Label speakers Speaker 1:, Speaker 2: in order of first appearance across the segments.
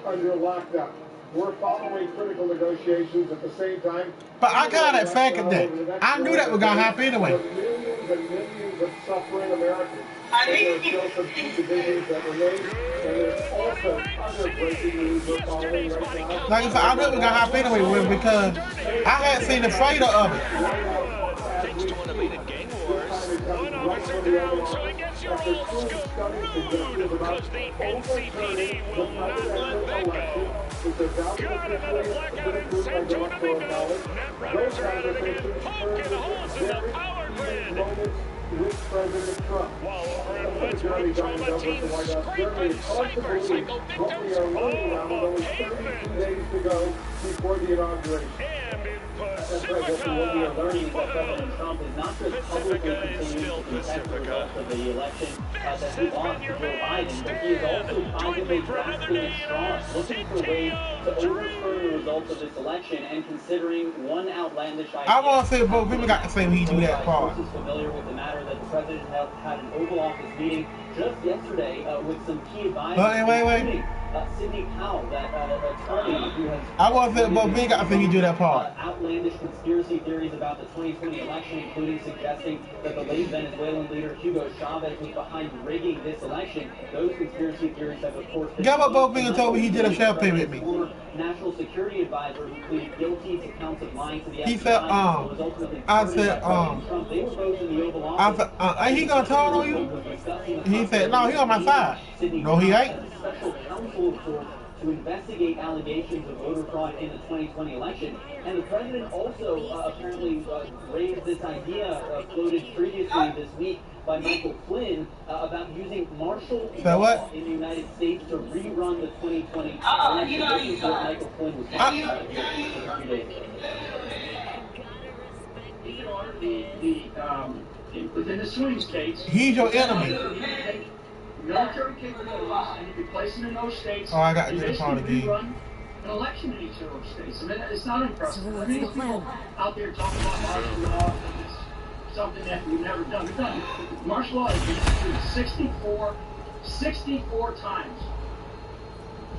Speaker 1: under lockdown. We're following critical negotiations at the same time.
Speaker 2: But I kind of expected that. I knew that was going to happen anyway.
Speaker 1: Millions and millions of suffering Americans. There are still some key divisions that remain, and there's also other breaking news we're following right now.
Speaker 2: Like I said, I knew it was going to happen anyway because I hadn't seen the trailer of it.
Speaker 3: Next to unabated gang wars, one officer down, so he gets your whole scoop. Because the NCPD will not let that go. Got another blackout in Santo Domingo. Nebraska poking holes in the power grid.
Speaker 1: With President Trump.
Speaker 3: While Orange Red Trauma teams scrape and cycle victims, all cavemen.
Speaker 1: 32 days to go before the inauguration.
Speaker 3: And in
Speaker 4: That's right. What we are learning is that President Trump is not just publicly continuing to contest the results of the election that he lost to Joe Biden, but he is also privately grasping at straws, looking for ways to overturn the results of this election and considering one outlandish idea.
Speaker 2: I want to say both people got the same he do that part.
Speaker 4: Is familiar with the matter that the president had an Oval Office meeting just yesterday with some key advisors.
Speaker 2: Wait.
Speaker 4: Sidney Powell, that attorney who has...
Speaker 2: I want to say both people got the same he do that part.
Speaker 4: Outlandish conspiracy theories about the 2020 election, including suggesting that the late Venezuelan leader Hugo Chavez was behind rigging this election. Those conspiracy theories have, of course...
Speaker 2: Get what both people told me he did a shell pay with me.
Speaker 4: National security advisor who pleaded guilty to counts of lying to the FBI.
Speaker 2: He said, I said,
Speaker 4: they were both in the Oval Office.
Speaker 2: I said, ain't he gonna turn on you? He said, no, he on my side. No, he ain't.
Speaker 4: Special counsel, of course, to investigate allegations of voter fraud in the 2020 election. And the president also apparently raised this idea, floated previously this week by Michael Flynn, about using martial law in the United States to rerun the 2020 election. This is what Michael Flynn was talking about just a few days ago.
Speaker 5: Within the swing states,
Speaker 2: he's your enemy.
Speaker 5: Military capabilities, and you can place them in those states.
Speaker 2: Oh, I got to get a part again.
Speaker 5: Run an election in each of those states. I mean, it's not impressive.
Speaker 6: So
Speaker 5: I mean, these people out there talking about martial law, it's something that we've never done. We've done martial law has been instituted 64 times.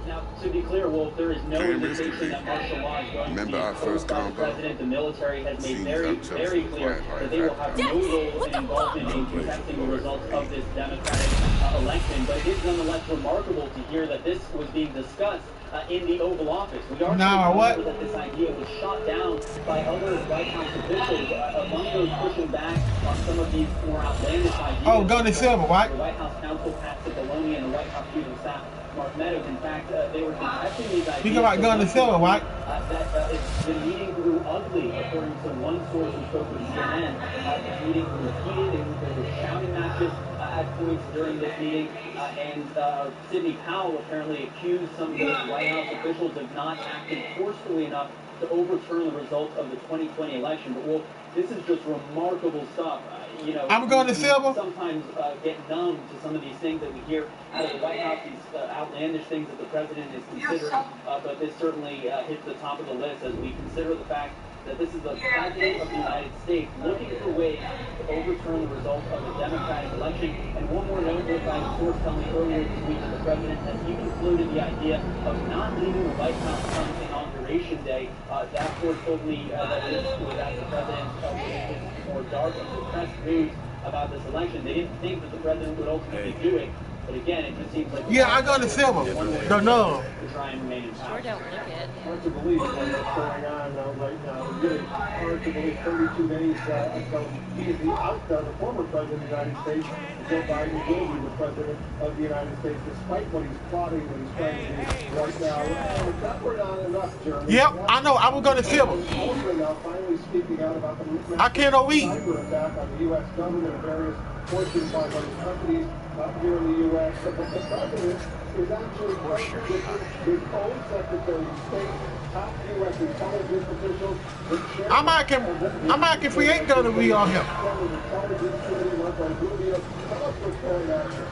Speaker 4: Now, to be clear, Wolf, there is no indication that martial law is going to be imposed by the president. The military has made very clear that they will have no role in involvement in contesting the results of this Democratic election. But it is nonetheless remarkable to hear that this was being discussed in the Oval Office. We are told that this idea was shot down by other White House officials, among those pushing back on some of these more outlandish ideas.
Speaker 2: Oh, Gun and Silver, right?
Speaker 4: The White House counsel, Pat Cipollone, and the White House Chief of Staff, Mark Meadows. In fact, they were contesting these ideas.
Speaker 2: Speaking about Gun and Silver, right?
Speaker 4: The meeting grew ugly, according to one source who spoke with CNN. The meeting grew heated. There were shouting matches at points during this meeting. And Sidney Powell apparently accused some of those White House officials of not acting forcefully enough to overturn the results of the 2020 election. But, well, this is just remarkable stuff. You know,
Speaker 2: I'm going to Silver.
Speaker 4: Sometimes get numb to some of these things that we hear out of the White House, these outlandish things that the president is considering. But this certainly hits the top of the list as we consider the fact that this is the president of the United States looking for ways to overturn the results of the Democratic election. And one more note, by the source telling me earlier this week that the president has even floated the idea of not leaving the White House on Inauguration Day. That source told me that this was at the president his more dark and suppressed news about this election. They didn't think that the president would ultimately do it. But again, it just seems like...
Speaker 2: Yeah, I got the Silver. No.
Speaker 4: To try and remain in power.
Speaker 6: Sure don't look it.
Speaker 1: Hard to believe what's going on right now. Really hard to believe 32 days ago he is the former president of the United States. Joe Biden will be the president of the United States, despite what he's plotting, what he's trying to do right now. That were not enough, Jeremy.
Speaker 2: Yep, I know. I was going to Silver.
Speaker 1: Also now finally speaking out about the
Speaker 2: I can't wait.
Speaker 1: cyber attack on the U.S. government and various Fortune 500 companies here in the U.S. But the president is actually working with his own Secretary of State, top U.S. intelligence officials.
Speaker 2: I might can create gun to be on him.
Speaker 1: Intelligence Committee led by Rubio. Tell us what's going on here.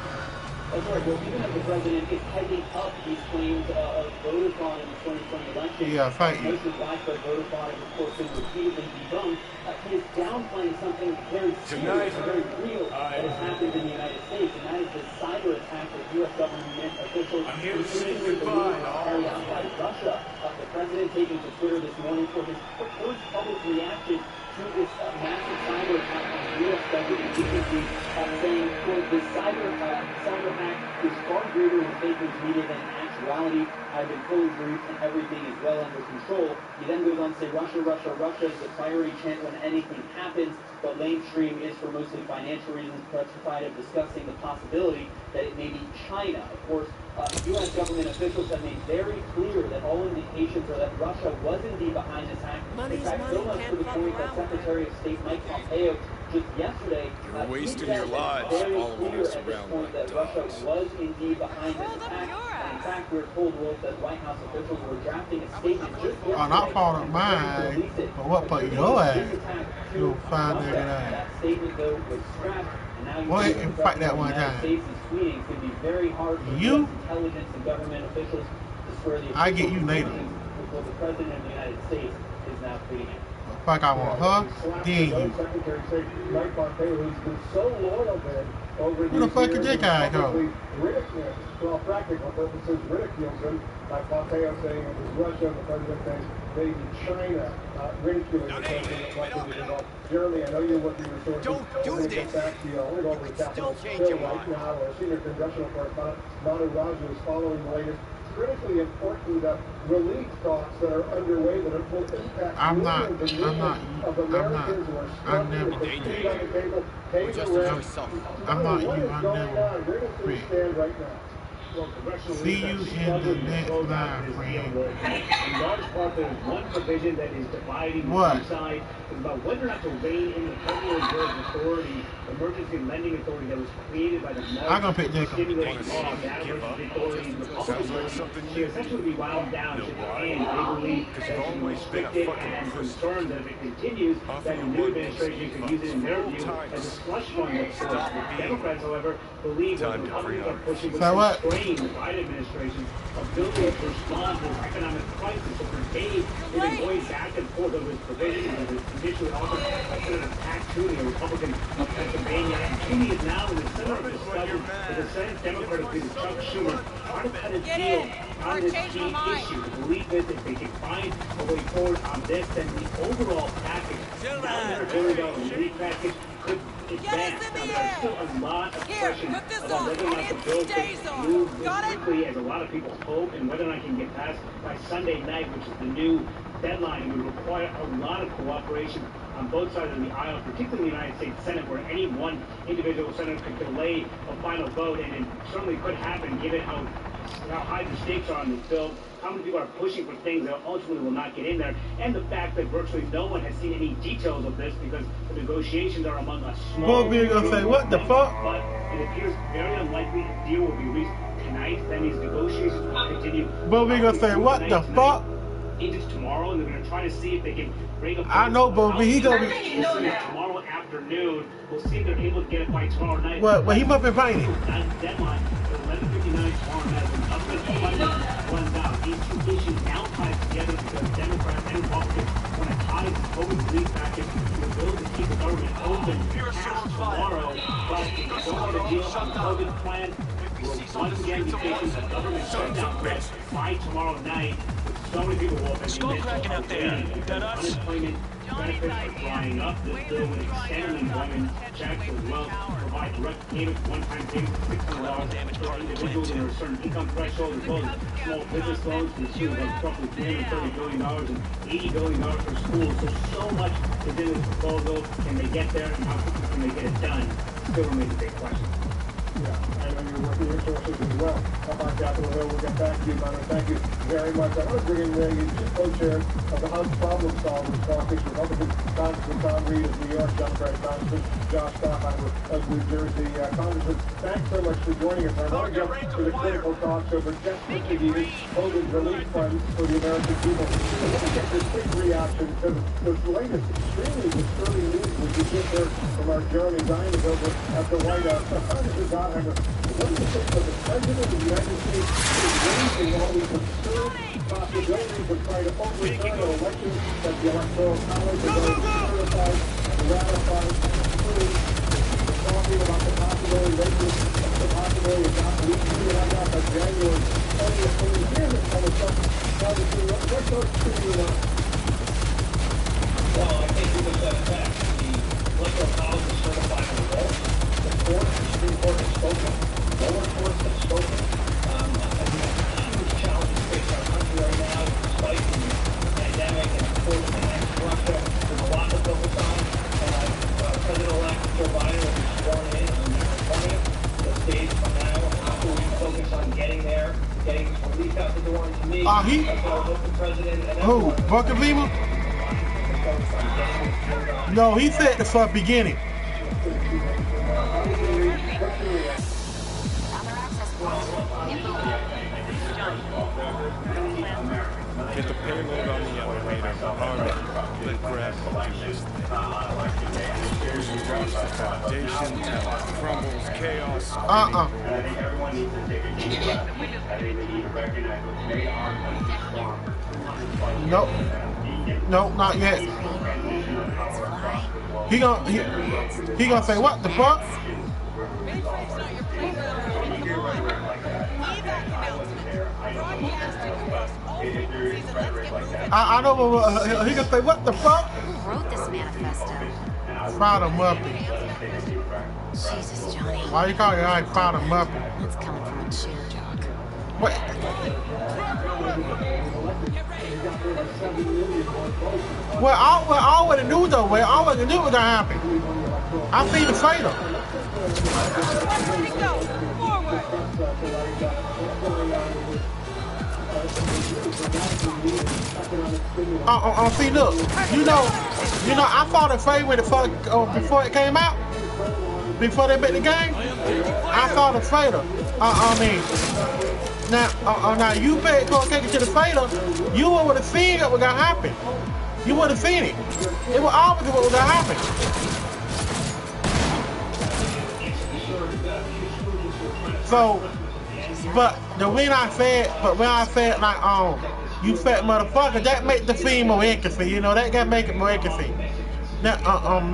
Speaker 4: That's right. Well, even as the president is heading up these claims of voter fraud in the 2020 election,
Speaker 2: yeah, thank you.
Speaker 4: most of widespread voter fraud has, of course, been repeatedly debunked. He is downplaying something very serious and very real that has happened in the United States, and that is the cyber attack that U.S. government officials routinely believe carry out president taking to Twitter this morning for his first public reaction to this massive cyber attack on U.S. government agencies, saying, quote, this cyber hack is far greater in fake news media than in actuality. I've been fully briefed and everything is well under control. He then goes on to say, Russia, Russia, Russia is the priority chant when anything happens, but lamestream is for mostly financial reasons, petrified of discussing the possibility that it may be China. Of course, U.S. government officials have made very clear that all indications are that Russia was indeed behind this hack. In fact, so much to the point that Secretary of State Mike Pompeo just yesterday
Speaker 6: You're wasting your lives following us around like
Speaker 4: that Russia was indeed behind this attack. And in fact, we're told, Wolf, that White House officials were drafting a statement just yesterday.
Speaker 2: Oh, not following mine, but what put your ass? You'll find that
Speaker 4: statement, though, was scrapped.
Speaker 2: Go ahead and fight that one time. You? I get you later.
Speaker 4: The president of the United States is now tweeting it.
Speaker 2: Fuck, I want her, then you.
Speaker 1: Secretary of State Mike Pompeo, who's been so loyal then over
Speaker 2: Who the fuck did that guy go?
Speaker 1: For all practical purposes, ridicules him. Like Pompeo saying it was Russia, the president saying maybe China, ridiculing the president. Jeremy, I know you're looking at resources.
Speaker 6: Don't do this.
Speaker 1: Get back to you. I want to go over the Capitol Hill right now. Our senior congressional correspondent, Manu Raju, is following the latest critically important relief talks that are underway that will impact millions of Americans who are struggling to put food on the table, pay the rent.
Speaker 2: I'm not you, I'm
Speaker 1: Where does things stand right now?
Speaker 2: See you in the next live, friend.
Speaker 5: In large part, there's one provision that is dividing
Speaker 2: What?
Speaker 5: the side. It's about whether or not to rein in the Federal Reserve Authority, emergency lending authority that was created by the
Speaker 2: I'm gonna pick Jacob.
Speaker 5: stimulating law. That emergency authority, Republicans, should essentially be wound down to the end. They believe that it's restricted and concerned that if it continues, that the new administration could use it in their view as a slush fund of sorts. The Democrats, however, believe that the Republicans are pushing with constrain the Biden administration's ability to respond to this economic crisis. So for days, they've been going back and forth over this provision that was initially offered by Senator Pat Toomey, a Republican of Pennsylvania. And Toomey is now in the center of discussion with the Senate Democratic leader Chuck Schumer trying to cut a deal on this key issue. The belief is if they can find a way forward on this, then the overall package, $900 billion relief package, could advance. Now, there's still a lot of questions about whether or not the bill can move as quickly as a lot of people hope, and whether or not it can get passed by Sunday night, which is the new deadline. It would require a lot of cooperation on both sides of the aisle, particularly in the United States Senate, where any one individual senator could delay a final vote, and it certainly could happen given how high the stakes are on this bill, how many people are pushing for things that ultimately will not get in there, and the fact that virtually no one has seen any details of this because the negotiations are among a small
Speaker 2: What we gonna say? What the fuck?
Speaker 5: But it appears very unlikely a deal will be reached tonight. Then these negotiations will continue.
Speaker 2: But we gonna say what the fuck?
Speaker 5: Into tomorrow, and they're gonna try to see if they can bring up.
Speaker 2: I know, but he gonna be
Speaker 5: tomorrow afternoon. We'll see if they're able to get it by tomorrow night.
Speaker 2: What? Well, he must be fighting.
Speaker 5: Deadline at 11:59 tomorrow night. When government funding runs out, these two issues now tied together because Democrats and Republicans want to tie this COVID relief package to a bill to keep the government open past tomorrow. But if they don't want to deal on the COVID plan, we'll once again be facing a government shutdown threat by tomorrow night. So many people will have been cracking out there. Unemployment benefits are drying up. This bill would extend unemployment checks as well, provide direct payments, one-time payments of $600 for individuals in a certain income threshold, as well as small business loans to the tune of roughly $330 billion and $80 billion for schools. So much is in this proposal. Can they get there, and how quickly can they get it done? Still remains a big question.
Speaker 1: Yeah, I know you're working resources as well. How about Capitol Hill? We'll get back to you, Manu. Thank you very much. I want to bring in you two co-chairs of the House Problem Solvers Caucus, Republican Congressman Tom Reed of New York, Democratic Congressman Josh Stockhammer of New Jersey. Congressman, thanks so much for joining us. I want to jump to the critical talks over just $50 COVID relief funds for the American people. I want to get your quick reaction to the latest extremely disturbing news we could get there from our Jeremy Diamond over at the White House. Congressman Stockhammer, what do you think of the President of the United States is raising all these absurd possibilities of trying to overturn an election that the Electoral College has already certified and ratified, including talking about the possibility, the possibility of not leaving by January 20th. So we hear this kind of stuff. What's your
Speaker 2: Who? Bucket Beamer? No, he said the first beginning.
Speaker 6: Get the payload on the elevator. Alright, let's grab the list. Foundation, crumbles, chaos.
Speaker 5: Everyone needs to take a deep breath. I think we need to recognize what made our country strong.
Speaker 2: Nope. Nope, not yet. He gonna say what the fuck? I know he gonna say what the fuck?
Speaker 7: Who wrote this manifesto?
Speaker 2: Father Muppy.
Speaker 7: Jesus, Johnny.
Speaker 2: Why you call your eye Father Muppy?
Speaker 7: That's coming from a chair jock.
Speaker 2: What? Well, I already knew though. Well, I already knew what gonna happen. I seen the fatal. See, look, you know, I saw the fade when before it came out, before they bet the game. I saw the fatal. Now you paid attention to the fatal, you would have seen what was gonna happen. You would have seen it. It was obvious what was gonna happen. So, but when I said like you fat motherfucker, that make the scene more interesting. You know that can make it more interesting. That I don't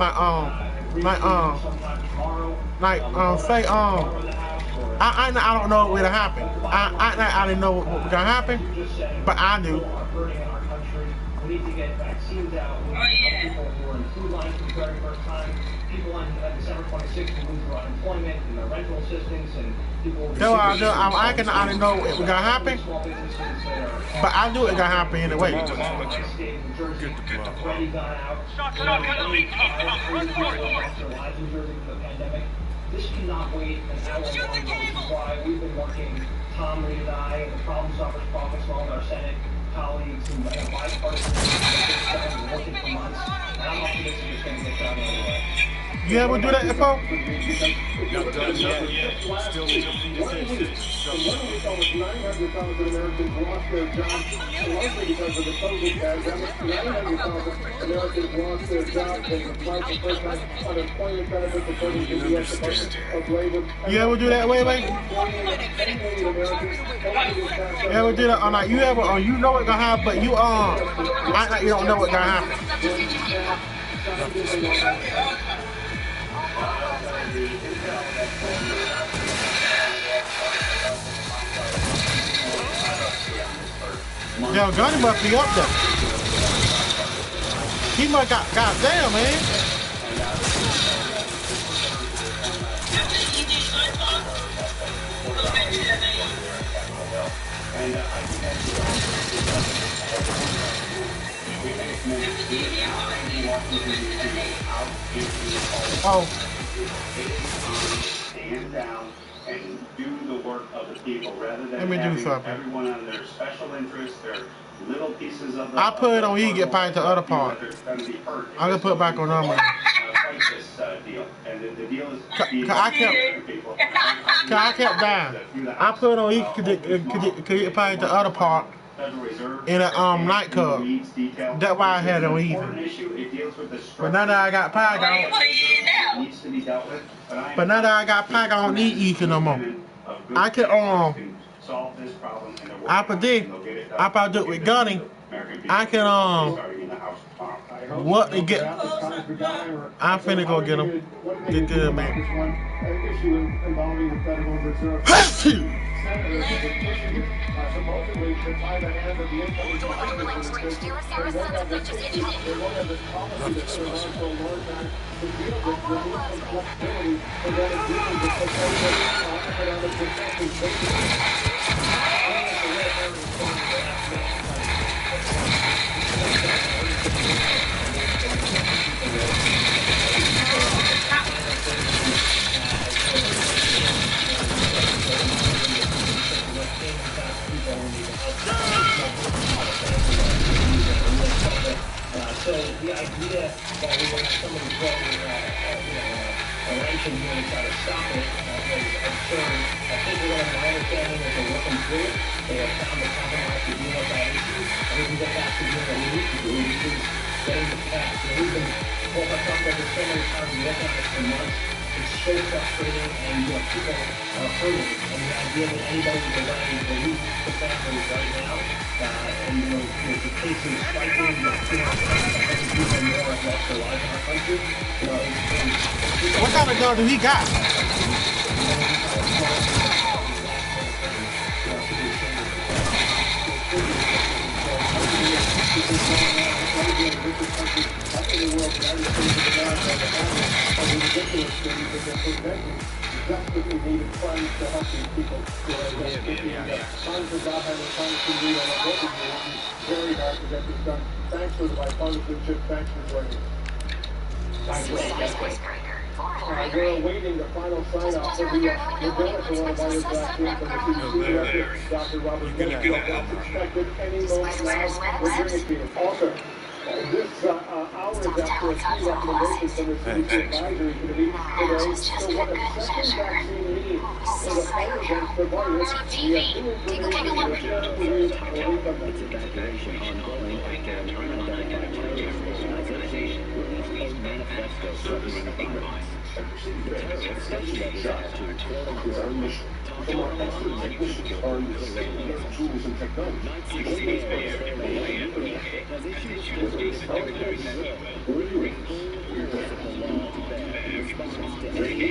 Speaker 2: know what would have happened. I didn't know what was gonna happen, but I knew.
Speaker 4: We need to get vaccines out. We need to help people who are in food lines for the very first time. People on December 26th will lose their unemployment and their rental assistance, and people will
Speaker 2: I didn't know it was gonna happen, but I knew it was gonna happen anyway.
Speaker 4: This cannot wait an hour long. This is why we've been working, Tom, Reed, and I, and the Problem Solvers Caucus, along with our Senate colleagues, and bipartisan working for months. And I'm optimistic it's going to get done anyway.
Speaker 2: You ever do that before?
Speaker 6: Not done yet. Still in the
Speaker 1: Almost 900,000 Americans lost their jobs, largely because of the COVID pandemic. 900,000 Americans lost their jobs. They applied for first-time unemployment benefits according to the U.S. Department of Labor.
Speaker 2: You ever do that, wait? You ever do that? You know what's gonna happen, but you act like you don't know what's gonna happen. Yo, Gunny must be up there. He must got goddamn, man. Oh.
Speaker 5: Stand down and do the work of the people rather than
Speaker 2: having
Speaker 5: everyone on their special interests, their little pieces of the...
Speaker 2: I put it on you, get back to the other part. I'm gonna put it back on normal.
Speaker 5: Fight this deal. And the deal is...
Speaker 2: I kept dying. I put it on you, could get back to the other part. In a nightclub. That's why I had it on even. But now that I got Pac, I don't need Ethan no more. I can I predict I do it with Gunny. I can what to get. I'm finna go get him. Get good, man.
Speaker 5: So the idea that we want somebody throwing a wrench in here to try to stop it is absurd. I think we're going to, my understanding is they're working through it. They have found a compromise to deal with that issue, and we can get back to doing what we need to do, which is getting the past. And we've been, both I talked about this so many times, we worked on this for months. It's so frustrating, and people are hurting. And the idea that anybody would delay relief to families right now, and the cases spiking, people more have lost their lives in our country.
Speaker 2: What kind of gun do he got?
Speaker 1: Desperately needed funds to help these people. Funds without having funds to do on a voting year, it's very hard to get this done. Thanks for the bipartisanship. Thanks for joining us. We're awaiting the final sign-off of the Moderna coronavirus vaccine from the CDC director, Dr. Robert Malone. That's expected any moment now. We're bringing it to you. Also, this hour is after a key recommendation from the CDC advisory committee today. So what a second vaccine means for the fight against the virus, we have new information to share with you.
Speaker 8: Its evacuation ongoing after an unidentified terrorist organization released a manifesto threatening the virus. The terrorists stated their desire to quote-unquote our tools and technology. Has issued a release municipal law to ban in response to any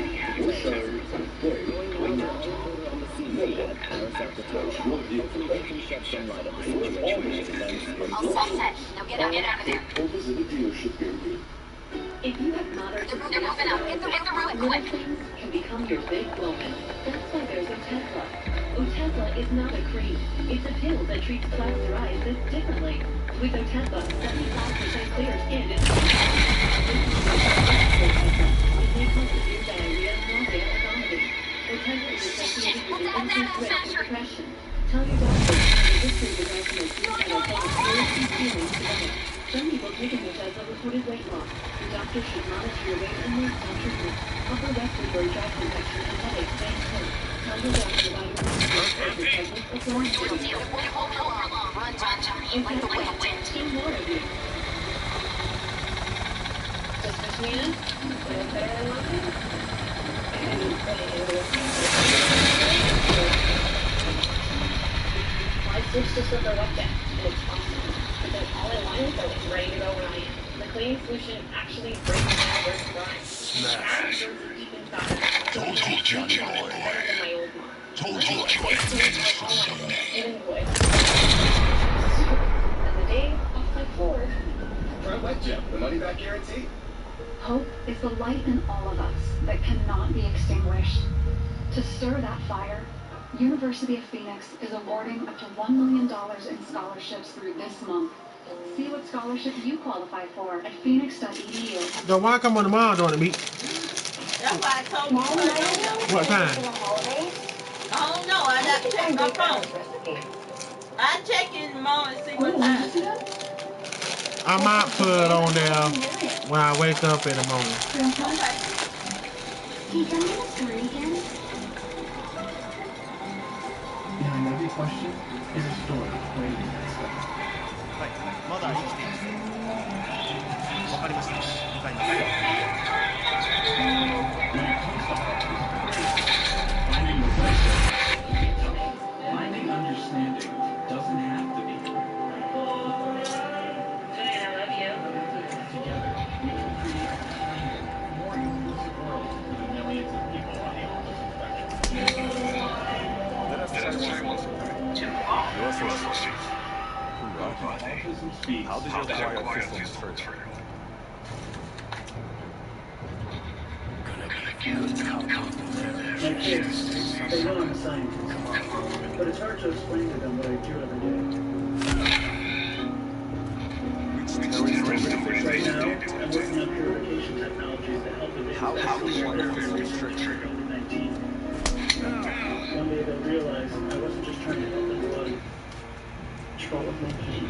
Speaker 8: going on the scene at Paris at the time. Hopefully they can shed some light on the situation as events.
Speaker 7: All set. Now get out of there.
Speaker 9: If you have moderate to
Speaker 7: They're moving up. Get the room
Speaker 9: little
Speaker 7: quick.
Speaker 9: things can become your big moment. That's why there's Otezla. Otezla is not a cream. It's a pill that treats clouds or eyes differently. With Otezla, 75% clear skin is it may cause severe diarrhea, nausea, or vomiting. Otezla is associated with an increased risk of depression. Tell your doctor the history of depression or suicidal thoughts carries these feelings today. Some people taking Otezla reported weight loss. Your doctor should monitor your weight and lifestyle treatment. Upper respiratory tract infection and headaches may occur. Tell your doctor about your Otezla before and after.
Speaker 7: Run, Johnny. Like the wind.
Speaker 9: See more of you. Just between us, better than nothing. I switched to Super Webjet, and it's awesome. It's all in one, so it's ready to go when I am. The cleaning solution actually breaks down where it's dry.
Speaker 6: Smash.
Speaker 9: Told you, Johnny boy. Told you I even boy. And the day off my floor.
Speaker 5: Try Webjet, the money-back guarantee.
Speaker 10: Hope is the light in all of us that cannot be extinguished. To stir that fire, University of Phoenix is awarding up to $1 million in scholarships through this month. See what scholarship you qualify for at phoenix.edu.
Speaker 2: Yo, why come on tomorrow during the meet?
Speaker 11: That's why I told you.
Speaker 2: What time?
Speaker 11: I don't know. I got to check my phone. I check it in the morning and see what time.
Speaker 2: I might put it on there when I wake up in the morning.
Speaker 11: Okay.
Speaker 10: Can you tell me the story again?
Speaker 5: Every question is a story waiting to be discussed.
Speaker 12: はい、まだ生きています。わかりました。了解です。
Speaker 5: Finding understanding doesn't have to be.
Speaker 9: I love you.
Speaker 5: Together, we can create a kinder, more inclusive world for the millions of people on the autism spectrum. Autism speaks.
Speaker 6: How did your quiet systems hurt you?
Speaker 5: My kids, they know I'm a scientist, but it's hard to explain to them what I do every day. Right now, I'm working on purification technologies that help them COVID-19. One day they'll realize I wasn't just trying to help them blood, control of my pain.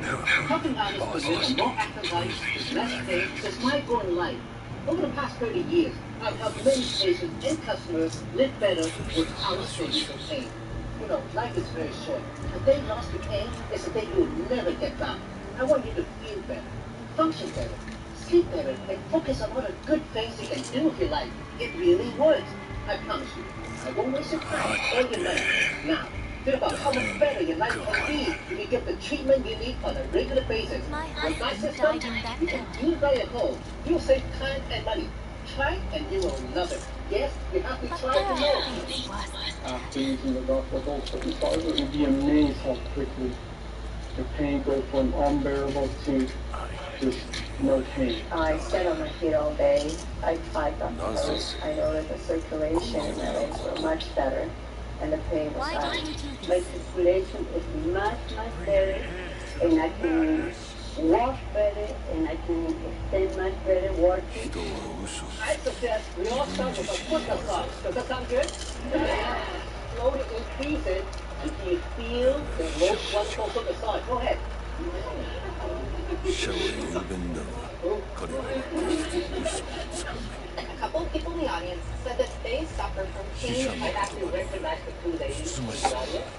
Speaker 13: Helping others to live a more active life with less pain is my goal in life. Over the past 30 years, I've helped many patients and customers live better without physical pain. You know, life is very short. A day lost to pain is a day you'll never get back. I want you to feel better, function better, sleep better, and focus on all the good things you can do with your life. It really works. I promise you. I won't waste your time or your money. Now, think about how much better your life can be if you get the treatment you need on a regular basis. With my system, you can do it right at home. You'll save time and money. Try and you will love it. Yes, you have to try to know.
Speaker 1: After using the doctor also, you'd be amazed how quickly the pain goes from unbearable to just no pain.
Speaker 14: I stand on my feet all day. I tried Dr. Rose. I noticed the circulation in my legs were much better, and the pain was gone. My circulation is much better, and I can walk better, and I can stand much better walking.
Speaker 13: I suggest we all start with a foot massage. Does that sound good? Slowly increase it until you feel the most wonderful foot massage. Go ahead. A couple of people in the audience said that they suffered from pain. I actually recognized the two ladies in the audience.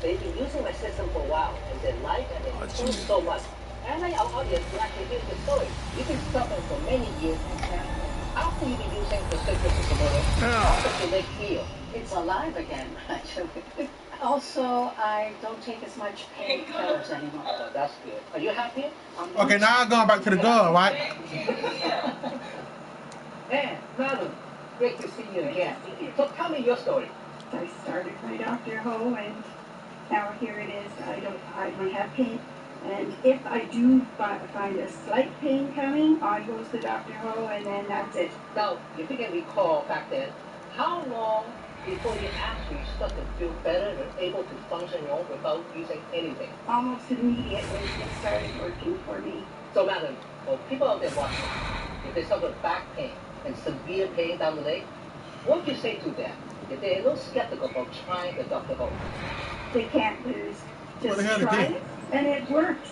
Speaker 13: They've been using my system for a while, and their life has improved so much. And our audience will actually hear the story. You've been suffering for many years. After you've been using the system, how does your leg feel?
Speaker 14: It's alive again, actually. Also, I don't take as much painkillers anymore.
Speaker 13: Oh, that's good. Are you happy?
Speaker 2: Okay, now I'm going back to the girl, right?
Speaker 13: Man, madam, great to see you again. So tell me your story.
Speaker 15: I started my Dr. Ho, and now here it is. I don't have pain. And if I do find a slight pain coming, I go to Dr. Ho, and then that's it.
Speaker 13: Now, if you can recall back then, how long before you actually start to feel better and able to function your own without using anything?
Speaker 15: Almost immediately it started working for me.
Speaker 13: So, madam, for people out there watching, if they suffer back pain and severe pain down the leg, what do you say to them if they're a little skeptical about trying the Dr. Ho?
Speaker 15: They can't lose. Just try it, and it works.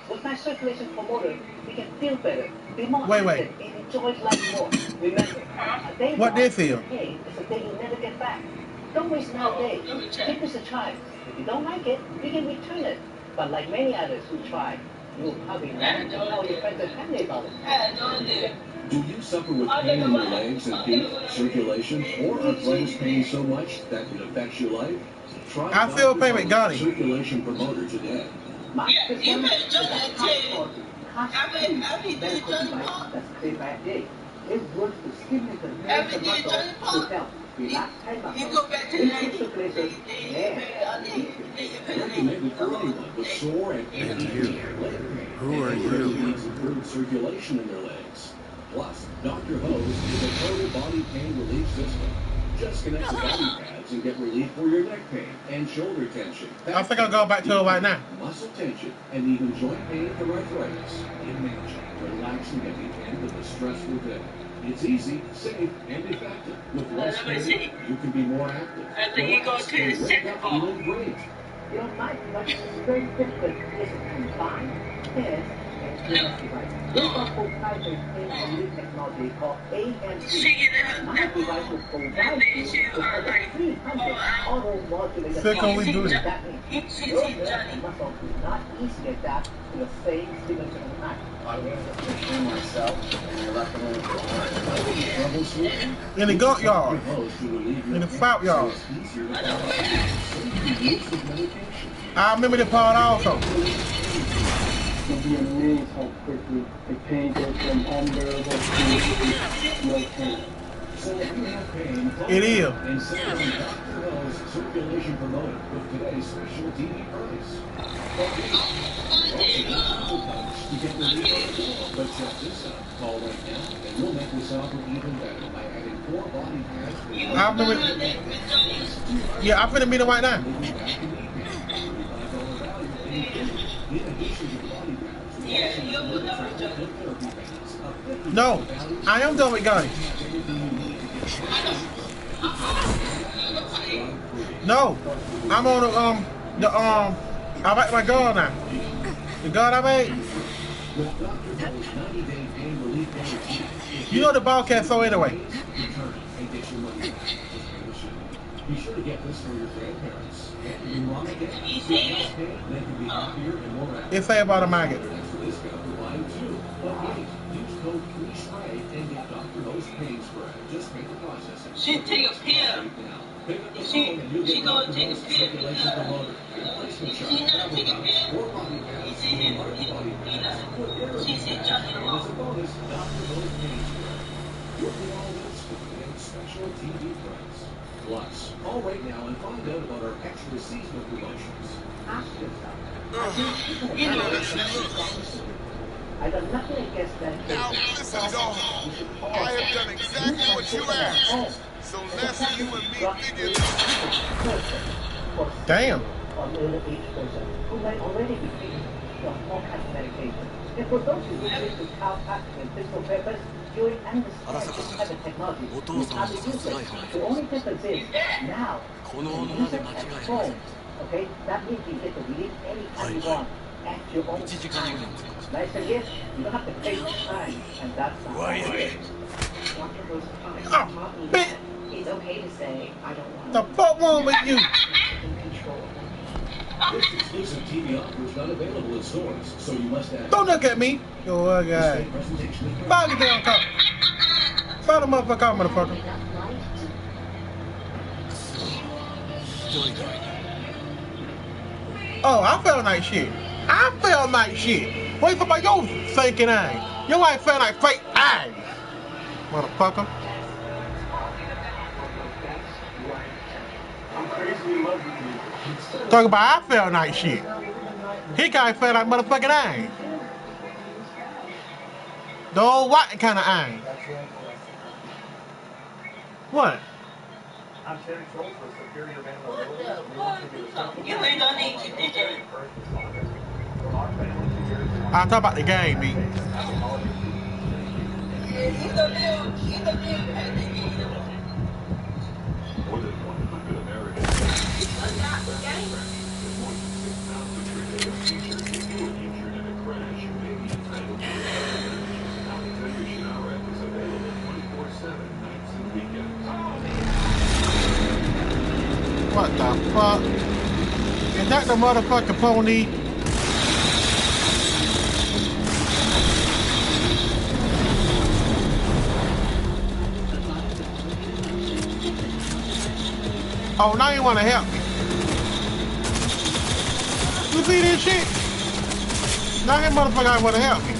Speaker 13: With my circulation promoter, we can feel better, be more active, and enjoy life more. Remember, a day
Speaker 2: what they feel?
Speaker 13: Hey, it's a day you'll never get back. Don't waste another day. Give this a try. If you don't like it, you can return it. But like many others who tried, you'll probably never tell your friends and family about it.
Speaker 16: Do you suffer with pain in your legs and feet, circulation, or arthritis pain so much that it affects your life? Try
Speaker 2: I feel pain with Gotti.
Speaker 16: Circulation promoter today.
Speaker 13: Yeah, you better join that team. I need to join the pump. That's a clear bad day. It works to stimulate the nerves and muscles to help relax and muscles. You go back to the circulation.
Speaker 16: Recommended for anyone with sore and achy leg pain.
Speaker 6: Who are you?
Speaker 16: Needs improved circulation in their legs. Plus, Dr. Hose is a total body pain relief system. Just connect the body pads and get relief for your neck pain and shoulder tension.
Speaker 2: I think I'll go back to it right now.
Speaker 16: Muscle tension and even joint pain from arthritis. Imagine relaxing at the end of a stressful day. It's easy, safe, and effective. With less pain, you can be more active.
Speaker 11: And then you go to the second ball.
Speaker 16: Feeling great.
Speaker 13: You know, my is very difficult. It's a combined test. This proprietary pain relief technology called AMC. My device will provide you with over 300 auto-modulated
Speaker 2: do it.
Speaker 13: That means your nerves and muscles do not easily adapt to the same stimulus of the night.
Speaker 2: In the gut yard. In the fat yard. I remember the part also.
Speaker 1: You'll be amazed how quickly the pain goes from unbearable to no pain.
Speaker 16: So if you have pain,
Speaker 2: it is.
Speaker 16: And send on Dr. Hose circulation promoted with today's special TV price. To get relief. But check this out. Call right now, and we'll make this offer even better by adding 4 body pads.
Speaker 2: I remember. Yeah, I'm finna meet him right now. No, I am done with Gotti. No, I'm on I'm at my girl now. You got what I mean? You know the broadcast so anyway.
Speaker 16: Be sure to get this for your grandparents and your mom and dad. They can be happier and more active.
Speaker 2: It's say about a maggot.
Speaker 16: Extra discount for buying two. But wait, use code FREESPRAY and get Dr. O's pain spray. Just make the processing.
Speaker 11: She take a pill.
Speaker 16: Pick up the
Speaker 11: She
Speaker 16: phone and you'll get
Speaker 11: gonna
Speaker 16: Dr.
Speaker 11: take a
Speaker 16: O's
Speaker 11: pill.
Speaker 16: circulation promoter. Replacement shot, travel docs, or body pads, or large body pads. Put therapy pads. And as a bonus, Dr. O's pain spray. You'll get all this for today's special TV price. Plus, call right now and find out about our extra seasonal promotions.
Speaker 13: Ask yourself. I got nothing against that.
Speaker 17: Now, listen, dog. I have done exactly what you asked. So let's you and me figure this out.
Speaker 2: Damn.
Speaker 13: Who may already be treated with all kinds of medication. And for those who use this chiropractic and physical purpose, you understand this type of technology. You have to use it. The only difference is now you use it at home. Okay? That means you get to relief anytime you want at your own time. Nice and yes, you don't have to pay time, and that's not right.
Speaker 2: Oh, bitch.
Speaker 9: It's okay to say, I don't want
Speaker 2: The fuck wrong with you?
Speaker 16: This exclusive TV offer is not available in stores, so you must have.
Speaker 2: Don't look at me. Yo, guy. Follow the damn cop. Follow the motherfucker out, motherfucker. Oh, I felt like shit. I felt like shit. Wait for my your thinking ass. Your wife felt like fake ass. Motherfucker. Talk about I felt like shit. He guy felt like motherfucking ass. The old white kind of ass. What?
Speaker 11: You ain't gonna need to, did you?
Speaker 2: I'll talk about the game, B. What the fuck? Is that the motherfucking pony? Oh, now you want to help me. You see this shit? Now that motherfucker want to help me.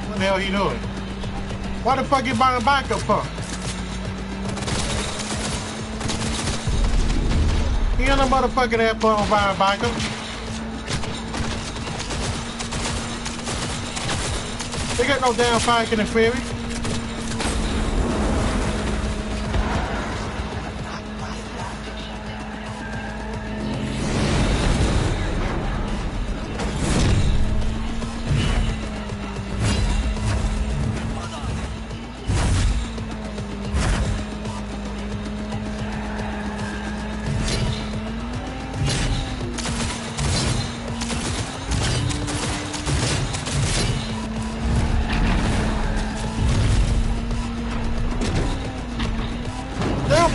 Speaker 2: What the hell he doing? Why the fuck you buying backup for? He in the motherfucking airport on buying backup. They got no damn fire in the ferry.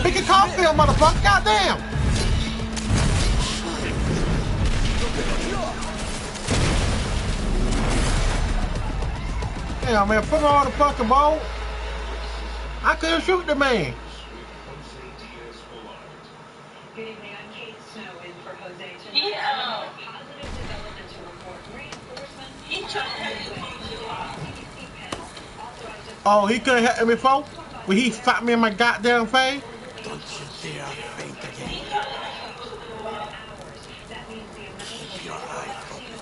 Speaker 2: Pick a coffee, motherfucker. Goddamn. Damn, man. Put on the fucking ball. I couldn't shoot the man.
Speaker 9: Good evening, I'm Kate Snow in for Jose tonight.
Speaker 11: Yeah.
Speaker 9: Positive developments to report. Reinforcement.
Speaker 11: He trying to
Speaker 2: Oh, he couldn't hit me before? When he slapped me in my goddamn face?
Speaker 12: Don't you dare faint again. Keep your eyes open.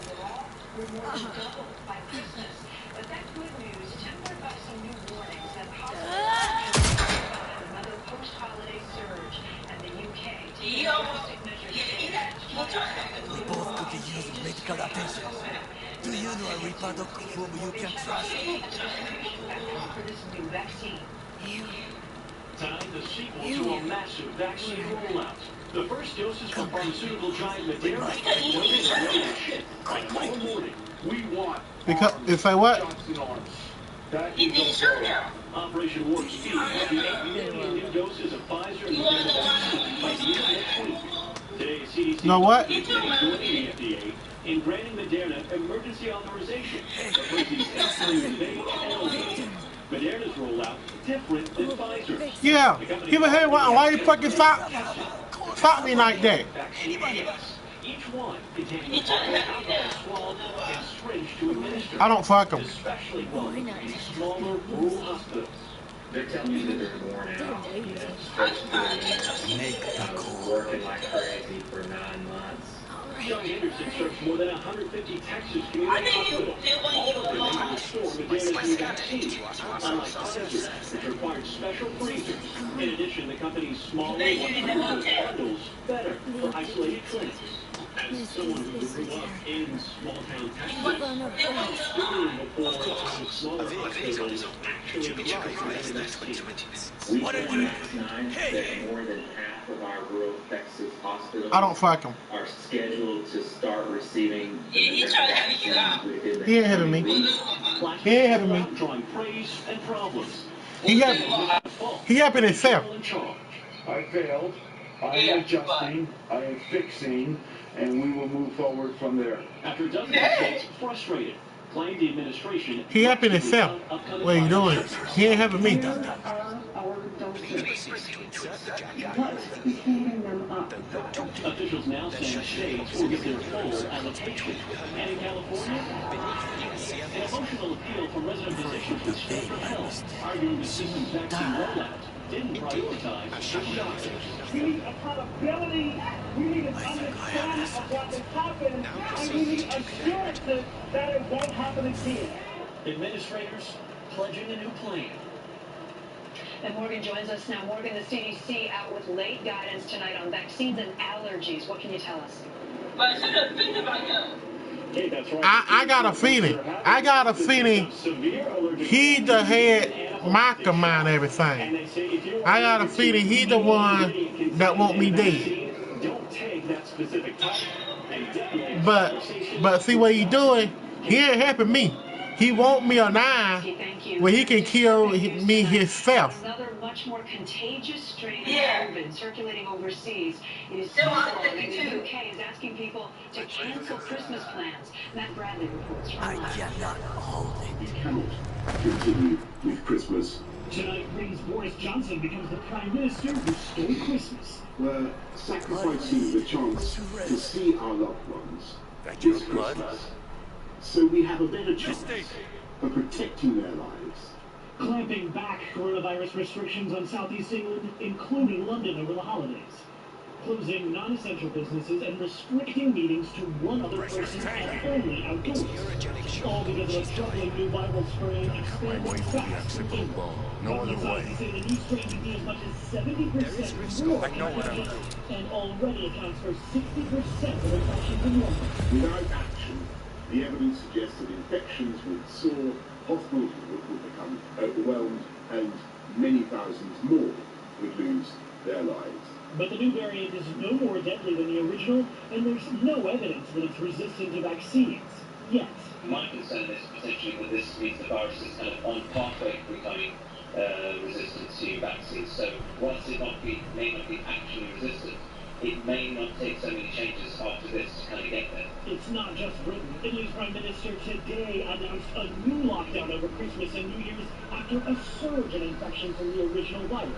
Speaker 5: the sequel to a massive vaccine rollout. The first doses from pharmaceutical giant Moderna will be ready to ship by tomorrow morning. We want
Speaker 2: because if I what?
Speaker 5: Johnson arms. That is Operation Warp Speed will be 8 million new doses of Pfizer and Moderna vaccine by the end of next week. Today, CDC
Speaker 2: know what?
Speaker 5: is joining the FDA in granting Moderna emergency authorization for persons 18 years of age and older. Moderna's rollout different than Pfizer's.
Speaker 2: Yeah, you ever heard why you fucking stop me like that?
Speaker 5: Each one containing a alcohol swab and syringe to administer.
Speaker 2: I don't fuck them.
Speaker 5: Especially one in smaller rural hospitals.
Speaker 18: They're telling me that they're worn out. You know, I was working like crazy for 9 months.
Speaker 5: John Anderson serves more than 150 Texas community hospitals. All of them able to store Moderna's new vaccine. Unlike Pfizer, which required special freezers. In addition, the company's smaller bundles better for isolated clinics. As someone who grew up in small-town Texas, before smaller hospitals actually drive the vaccine.
Speaker 18: We found last night that more than half of our rural Texas hospitals
Speaker 2: I don't fuck them.
Speaker 18: are scheduled to start receiving the vaccine within the
Speaker 2: He ain't having me. He ain't having me.
Speaker 5: Drawing praise and problems.
Speaker 2: He helping himself.
Speaker 5: I failed. I am adjusting. I am fixing. And we will move forward from there. After dozens of states frustrated, claimed the administration.
Speaker 2: He helping himself. What are you doing? He ain't having me.
Speaker 15: Our doses, but he's heating them up.
Speaker 5: Officials now saying states will get their full allocation. And in California, an emotional appeal from resident physicians with Stanford Health, arguing the system's vaccine rollout didn't prioritize the shots.
Speaker 1: We need accountability. We need an understanding of what has happened, and we need assurances that it won't happen again.
Speaker 5: Administrators pledging a new plan.
Speaker 19: And Morgan joins us now. Morgan, the CDC out with late guidance tonight on vaccines and allergies. What can you tell us?
Speaker 2: I got a feeling. He the head mastermind everything. I got a feeling he the one that want me dead. But see what he doing? He ain't helping me. He want me alive where he can kill me himself.
Speaker 19: Another much more contagious strain of COVID circulating overseas. It is so long, and the UK is asking people to cancel Christmas plans. Matt Bradley reports from live.
Speaker 16: cannot hold it. We cannot continue with Christmas.
Speaker 5: Tonight brings Boris Johnson becomes the Prime Minister who stole Christmas.
Speaker 16: We're sacrificing the chance to see our loved ones this Christmas, so we have a better chance of protecting their lives.
Speaker 5: Clamping back coronavirus restrictions on southeast England, including London over the holidays. Closing non-essential businesses and restricting meetings to one other person and only outdoors. All because of a troubling new viral strain expanding fast in England. Government scientists say the new strain can be as much as 70% more contagious and already accounts for 60% of infections in London.
Speaker 16: Without action, the evidence suggests that infections would soar, hospitals would become overwhelmed, and many thousands more would lose their lives.
Speaker 5: But the new variant is no more deadly than the original, and there's no evidence that it's resistant to vaccines. Yet.
Speaker 18: My concern is potentially that this means the virus is kind of on pathway to becoming resistant to vaccines. So whilst it may not be actually resistant, it may not take so many changes after this to kind of get there.
Speaker 5: It's not just Britain. Italy's Prime Minister today announced a new lockdown over Christmas and New Year's after a surge in infection from the original virus.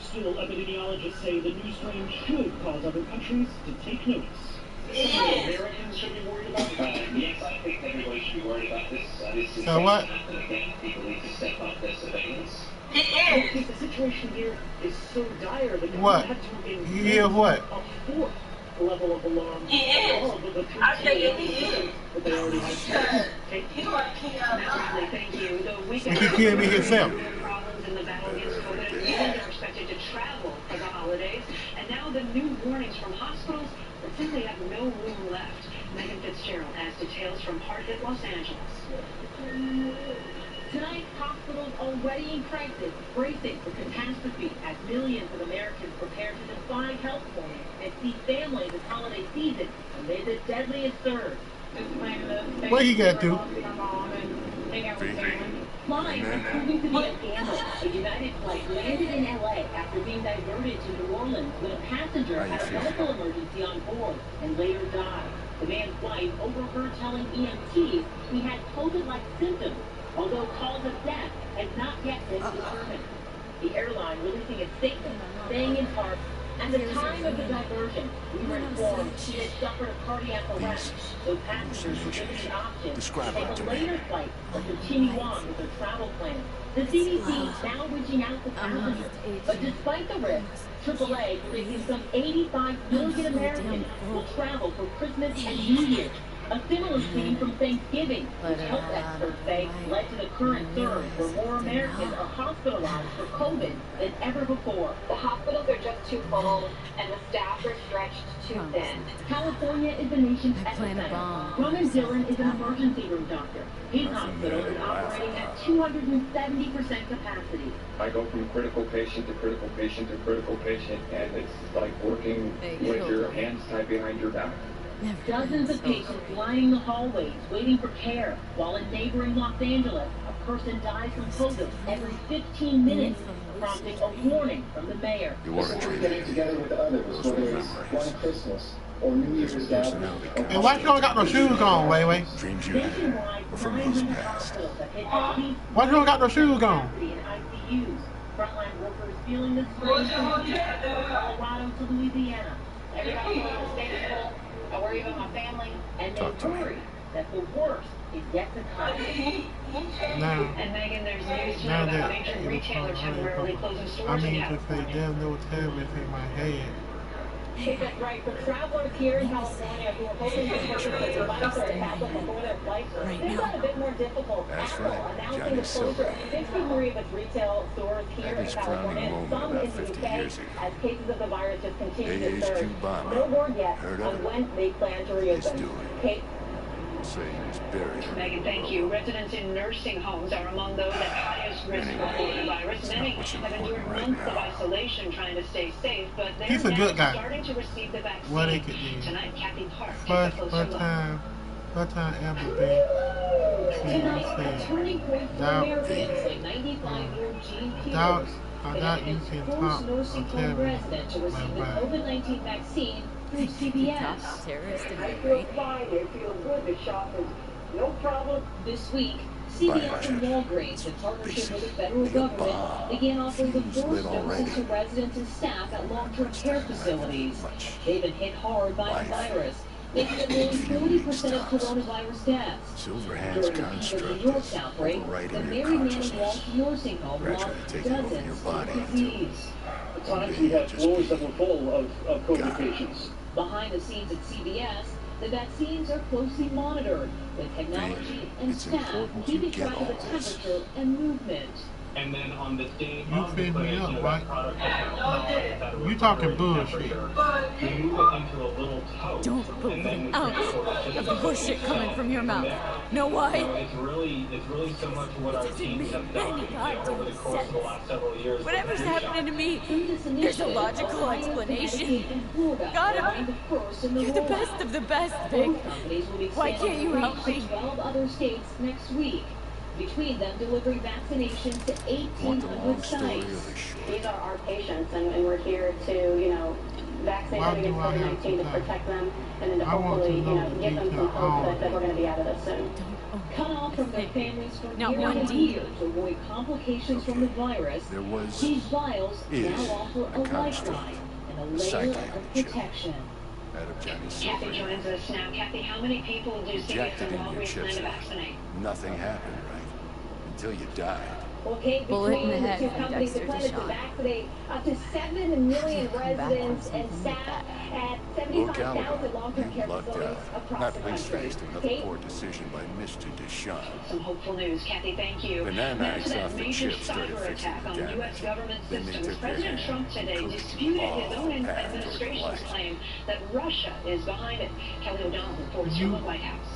Speaker 5: Still, epidemiologists say the new strain should cause other countries to take notice. Americans should be worried about it.
Speaker 18: Yes, I think everybody should be worried about this. This is
Speaker 2: So what?
Speaker 18: again, people need to step up their surveillance.
Speaker 5: Because the situation here is so dire that
Speaker 2: What?
Speaker 5: had to
Speaker 2: You hear what?
Speaker 5: a fourth level of alarm. Above the but they already had.
Speaker 19: Matt Bradley, thank you. The weekend
Speaker 2: He can kill me himself.
Speaker 19: problems in the battle against COVID. Millions are expected to travel for the holidays. And now the new warnings from hospitals that simply have no room left. Megan Fitzgerald has details from Heart at Los Angeles.
Speaker 20: Tonight, hospitals already in crisis, bracing for catastrophe as millions of Americans prepare to defy health warnings and see families this holiday season amid the deadliest surge.
Speaker 2: What you got to?
Speaker 20: Flying is proving to be a gamble. A United flight landed in L.A. after being diverted to New Orleans when a passenger had a medical emergency on board and later died. The man's wife overheard telling EMTs he had COVID-like symptoms, although cause of death has not yet been determined. The airline releasing a statement saying in part, at the time of the diversion, we were informed she had suffered a cardiac arrest, so passengers were given the option to take a later flight or continue on with their travel plans. The CDC now reaching out to passengers, but despite the risks, AAA predicting some 85 million Americans will travel for Christmas and New Year's. A similar theme from Thanksgiving, which health experts say led to the current surge where more Americans are hospitalized for COVID than ever before.
Speaker 10: The hospitals are just too full, and the staff are stretched too thin.
Speaker 20: California is the nation's epicenter. Roman Dillon is an emergency room doctor. His hospital is operating at 270% capacity.
Speaker 21: I go from critical patient to critical patient to critical patient, and it's like working with your hands tied behind your back.
Speaker 20: Dozens of patients lining the hallways waiting for care, while in neighboring Los Angeles, a person dies from COVID every 15 minutes, prompting a warning from the mayor.
Speaker 21: You want to getting together with others, whether it's one Christmas or New Year's gathering.
Speaker 2: And why you don't got no shoes on, Way?
Speaker 6: Dreams you had were from his past.
Speaker 2: Why you don't got no shoes on?
Speaker 20: Frontline workers feeling the strain from Colorado to Louisiana. Everybody in the state is full. I worry about my family, and they worry that the worst is yet to come.
Speaker 19: And Megan, there's news tonight about major retailers temporarily closing stores in California.
Speaker 2: There's no everything in my head.
Speaker 20: That's right. For travelers here in California who are hoping to purchase a device or a tablet before their flight, they've got a bit more difficult.
Speaker 6: That's right.
Speaker 20: Announcing
Speaker 6: Johnny
Speaker 20: the closure
Speaker 6: Silver.
Speaker 20: of 53 of its retail stores here in California, some in the UK, as cases of the virus just continue to surge. No word yet on when they plan to reopen. Kate?
Speaker 6: Say he was buried.
Speaker 19: Megan, thank you. Residents in nursing homes are among those at highest risk for coronavirus. Many have endured months of isolation trying to stay safe, but they're
Speaker 2: He's a
Speaker 19: now
Speaker 2: good guy.
Speaker 19: starting to receive the vaccine.
Speaker 2: What they could do.
Speaker 19: Tonight, Kathy Park.
Speaker 2: First time ever been
Speaker 20: Tonight, a turning point for Americans, a 95-year-old Gene Peters.
Speaker 2: I doubt you can talk or tell me
Speaker 20: resident to receive the COVID-19 vaccine through CVS.
Speaker 14: I feel fine. I feel good. The shoppers, no problem.
Speaker 20: This week, CVS and Walgreens, in partnership with the federal government, began offering the first doses to residents and staff at long-term care facilities. They've been hit hard by the virus, making up nearly 40% of coronavirus deaths. During the peak of the New York outbreak, the Mary Manning Walsh nursing home lost dozens of disease.
Speaker 1: Sometimes we have floors that were full of COVID patients.
Speaker 20: Behind the scenes at CVS, the vaccines are closely monitored with technology and staff keeping track of the temperature and movement.
Speaker 18: And then on the day
Speaker 2: You
Speaker 18: of the
Speaker 2: fed me
Speaker 18: clinic,
Speaker 2: up,
Speaker 18: that
Speaker 2: right?
Speaker 18: product has
Speaker 2: You talking bullshit.
Speaker 18: you move it into a little tote.
Speaker 22: Don't believe an ounce of the bullshit coming from your mouth. Know why?
Speaker 18: It's really similar to what our teams have done over the course of the last several years.
Speaker 22: Whatever's happening to me, there's a logical explanation. Gotta be. You're the best of the best, Vic. Why can't you help me?
Speaker 20: 12 other states next week. Between them, delivering vaccinations to 1,800 sites.
Speaker 10: These are our patients, and we're here to, vaccinate them against COVID-19 to protect them, and then to hopefully, give them some hope that we're going to be out of this soon.
Speaker 20: Cut off from their families for
Speaker 22: Not
Speaker 20: nearly
Speaker 22: one
Speaker 20: a year to avoid complications from the virus, these vials now offer a lifeline and a layer of protection.
Speaker 19: Kathy joins us now. Kathy, how many people do CVS and Walgreens plan to vaccinate?
Speaker 6: Nothing happened, right? Until you died.
Speaker 20: Okay,
Speaker 22: Bullet in the head
Speaker 20: two
Speaker 22: from
Speaker 20: companies
Speaker 22: Dexter
Speaker 20: are planning to
Speaker 22: Deshawn.
Speaker 20: vaccinate up to 7 million residents and staff at 75,000 long-term care facilities across
Speaker 6: Not
Speaker 20: the
Speaker 6: least
Speaker 20: country.
Speaker 6: faced another poor decision by Mr. Deshawn.
Speaker 19: Some hopeful news. Kathy, thank you.
Speaker 6: Banana
Speaker 19: Now to
Speaker 6: Axe
Speaker 19: that
Speaker 6: off the
Speaker 19: major
Speaker 6: chip started
Speaker 19: cyber
Speaker 6: fixing
Speaker 19: attack
Speaker 6: the
Speaker 19: on
Speaker 6: damage.
Speaker 19: U.S. government
Speaker 6: Then they
Speaker 19: systems.
Speaker 6: took their
Speaker 19: President
Speaker 6: hand
Speaker 19: Trump today
Speaker 6: and
Speaker 19: disputed his own
Speaker 6: path toward
Speaker 19: administration's
Speaker 6: life.
Speaker 19: claim that Russia is behind it. Kelly O'Donnell reports from the White House.